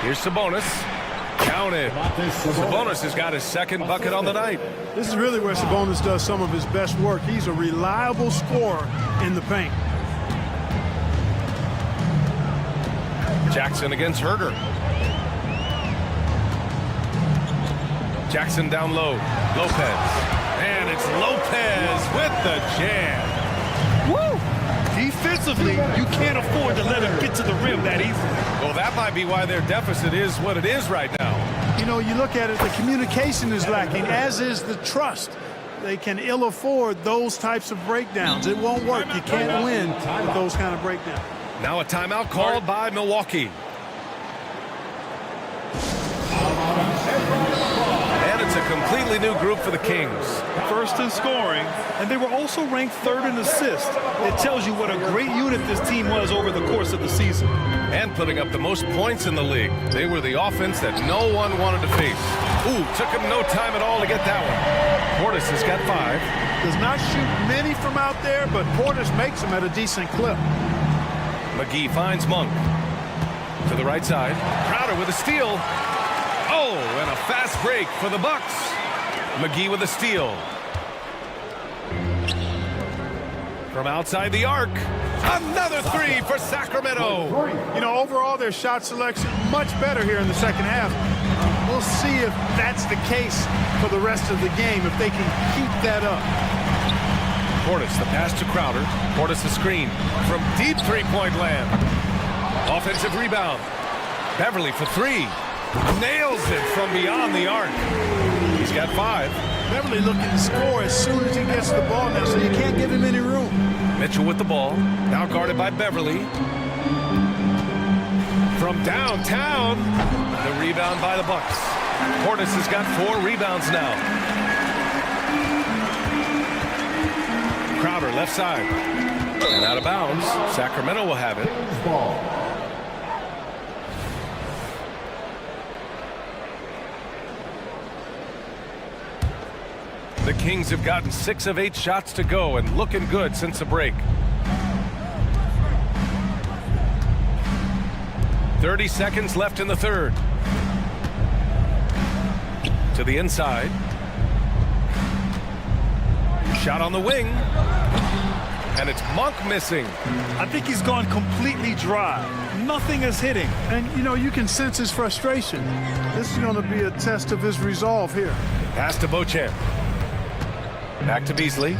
Here's Sabonis. Counted. Sabonis has got his second bucket on the night. This is really where Sabonis does some of his best work. He's a reliable scorer in the paint. Jackson against Herter. Jackson down low. Lopez. And it's Lopez with the jam. Woo! Defensively, you can't afford to let him get to the rim that easily. Well, that might be why their deficit is what it is right now. You know, you look at it, the communication is lacking, as is the trust. They can ill afford those types of breakdowns. It won't work. You can't win with those kind of breakdowns. Now a timeout called by Milwaukee. And it's a completely new group for the Kings. First in scoring, and they were also ranked 3rd in assists. It tells you what a great unit this team was over the course of the season. And putting up the most points in the league. They were the offense that no one wanted to face. Ooh, took him no time at all to get that one. Portis has got 5. Does not shoot many from out there, but Portis makes them at a decent clip. McGee finds Monk. To the right side. Crowder with a steal. Oh, and a fast break for the Bucks. McGee with a steal. From outside the arc. Another 3 for Sacramento. You know, overall, their shot selection much better here in the second half. We'll see if that's the case for the rest of the game, if they can keep that up. Portis, the pass to Crowder. Portis the screen from deep three-point land. Offensive rebound. Beverly for 3. Nails it from beyond the arc. He's got 5. Beverly looking to score as soon as he gets the ball now, so you can't give him any room. Mitchell with the ball. Now guarded by Beverly. From downtown. The rebound by the Bucks. Portis has got 4 rebounds now. Crowder left side. And out of bounds. Sacramento will have it. The Kings have gotten 6 of 8 shots to go and looking good since the break. 30 seconds left in the third. To the inside. Shot on the wing. And it's Monk missing. I think he's gone completely dry. Nothing is hitting. And, you know, you can sense his frustration. This is going to be a test of his resolve here. Pass to Beauchamp. Back to Beasley.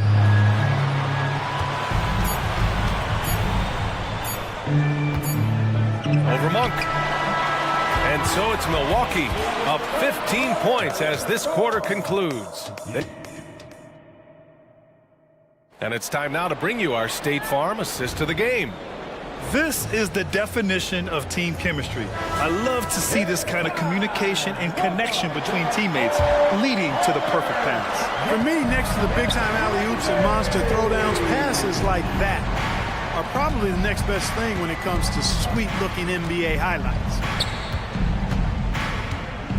Over Monk. And so it's Milwaukee up 15 points as this quarter concludes. And it's time now to bring you our State Farm assist to the game. This is the definition of team chemistry. I love to see this kind of communication and connection between teammates leading to the perfect pass. For me, next to the big-time alley-oops and monster throwdowns, passes like that are probably the next best thing when it comes to sweet-looking NBA highlights.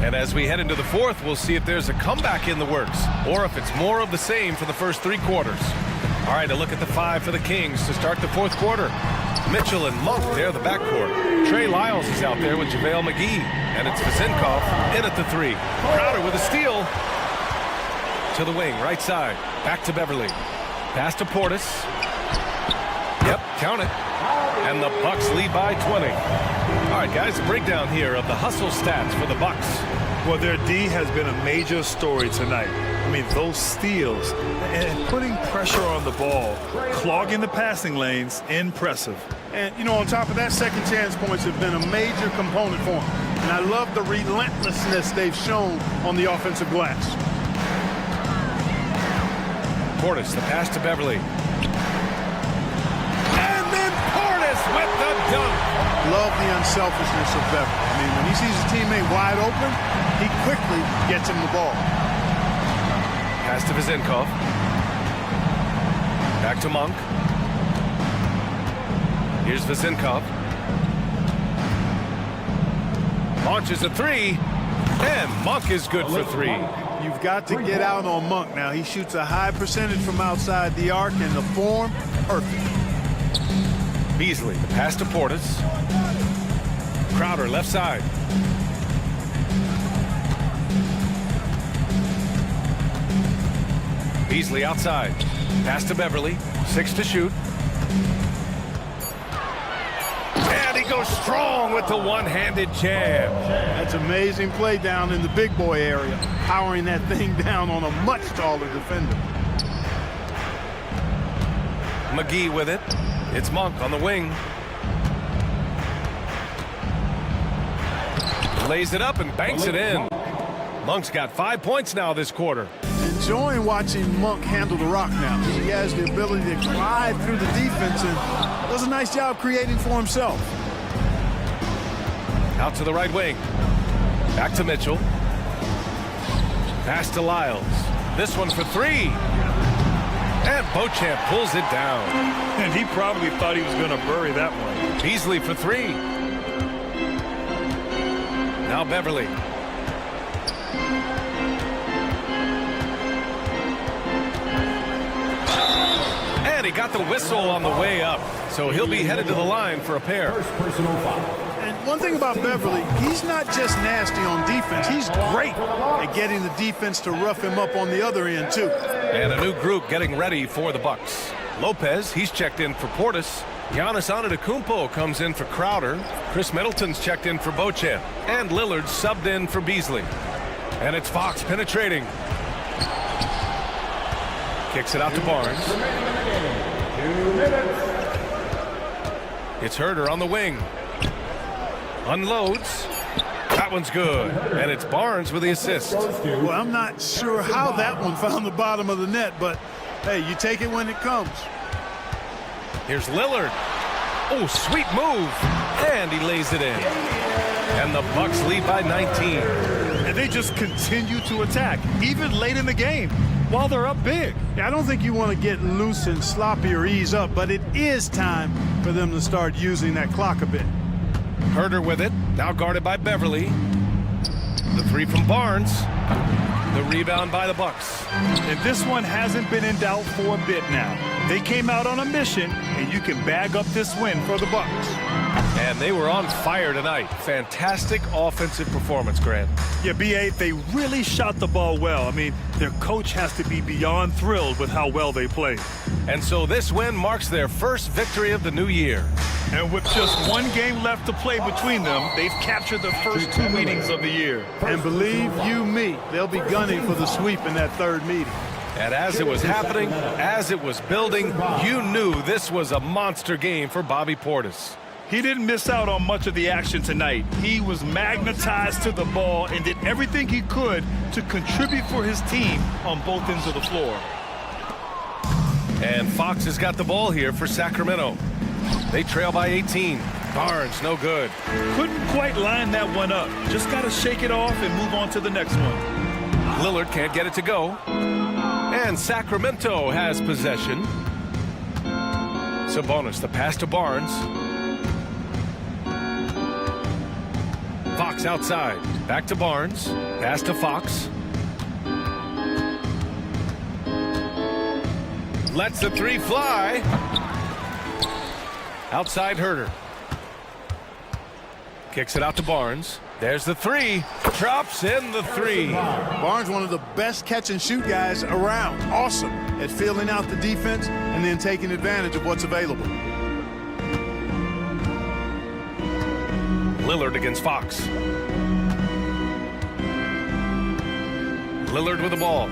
And as we head into the fourth, we'll see if there's a comeback in the works or if it's more of the same for the first three quarters. All right, a look at the five for the Kings to start the fourth quarter. Mitchell and Monk, they're the backcourt. Trey Lyles is out there with JaVale McGee. And it's Vasenkov in at the three. Crowder with a steal. To the wing, right side. Back to Beverly. Pass to Portis. Yep, count it. And the Bucks lead by 20. All right, guys, a breakdown here of the hustle stats for the Bucks. Well, their D has been a major story tonight. I mean, those steals and putting pressure on the ball, clogging the passing lanes, impressive. And, you know, on top of that, second chance points have been a major component for them. And I love the relentlessness they've shown on the offensive glass. Portis, the pass to Beverly. And then Portis with the dunk. Love the unselfishness of Beverly. I mean, when he sees his teammate wide open, he quickly gets him the ball. Pass to Vasenkov. Back to Monk. Here's Vasenkov. Launches a three. And Monk is good for three. You've got to get out on Monk now. He shoots a high percentage from outside the arc, and the form, perfect. Beasley, the pass to Portis. Crowder, left side. Beasley outside. Pass to Beverly. 6 to shoot. And he goes strong with the one-handed jab. That's amazing play down in the big boy area, powering that thing down on a much taller defender. McGee with it. It's Monk on the wing. Lays it up and banks it in. Monk's got 5 points now this quarter. Enjoying watching Monk handle the rock now. He has the ability to glide through the defense and does a nice job creating for himself. Out to the right wing. Back to Mitchell. Pass to Lyles. This one for three. And Beauchamp pulls it down. And he probably thought he was going to bury that one. Beasley for three. Now Beverly. And he got the whistle on the way up. So he'll be headed to the line for a pair. And one thing about Beverly, he's not just nasty on defense. He's great at getting the defense to rough him up on the other end, too. And a new group getting ready for the Bucks. Lopez, he's checked in for Portis. Giannis Antetokounmpo comes in for Crowder. Chris Middleton's checked in for Beauchamp. And Lillard subbed in for Beasley. And it's Fox penetrating. Kicks it out to Barnes. It's Herder on the wing. Unloads. That one's good. And it's Barnes with the assist. Well, I'm not sure how that one found the bottom of the net, but hey, you take it when it comes. Here's Lillard. Oh, sweet move. And he lays it in. And the Bucks lead by 19. And they just continue to attack, even late in the game, while they're up big. Yeah, I don't think you want to get loose and sloppy or ease up, but it is time for them to start using that clock a bit. Herder with it, now guarded by Beverly. The three from Barnes. The rebound by the Bucks. And this one hasn't been in doubt for a bit now. They came out on a mission, and you can bag up this win for the Bucks. And they were on fire tonight. Fantastic offensive performance, Grant. Yeah, B.A., they really shot the ball well. I mean, their coach has to be beyond thrilled with how well they played. And so this win marks their first victory of the new year. And with just one game left to play between them, they've captured the first 2 meetings of the year. And believe you me, they'll be gunning for the sweep in that third meeting. And as it was happening, as it was building, you knew this was a monster game for Bobby Portis. He didn't miss out on much of the action tonight. He was magnetized to the ball and did everything he could to contribute for his team on both ends of the floor. And Fox has got the ball here for Sacramento. They trail by 18. Barnes, no good. Couldn't quite line that one up. Just got to shake it off and move on to the next one. Lillard can't get it to go. And Sacramento has possession. Sabonis, the pass to Barnes. Fox outside. Back to Barnes. Pass to Fox. Lets the three fly. Outside Herter. Kicks it out to Barnes. There's the three. Drops in the three. Barnes, one of the best catch and shoot guys around. Awesome at filling out the defense and then taking advantage of what's available. Lillard against Fox. Lillard with the ball.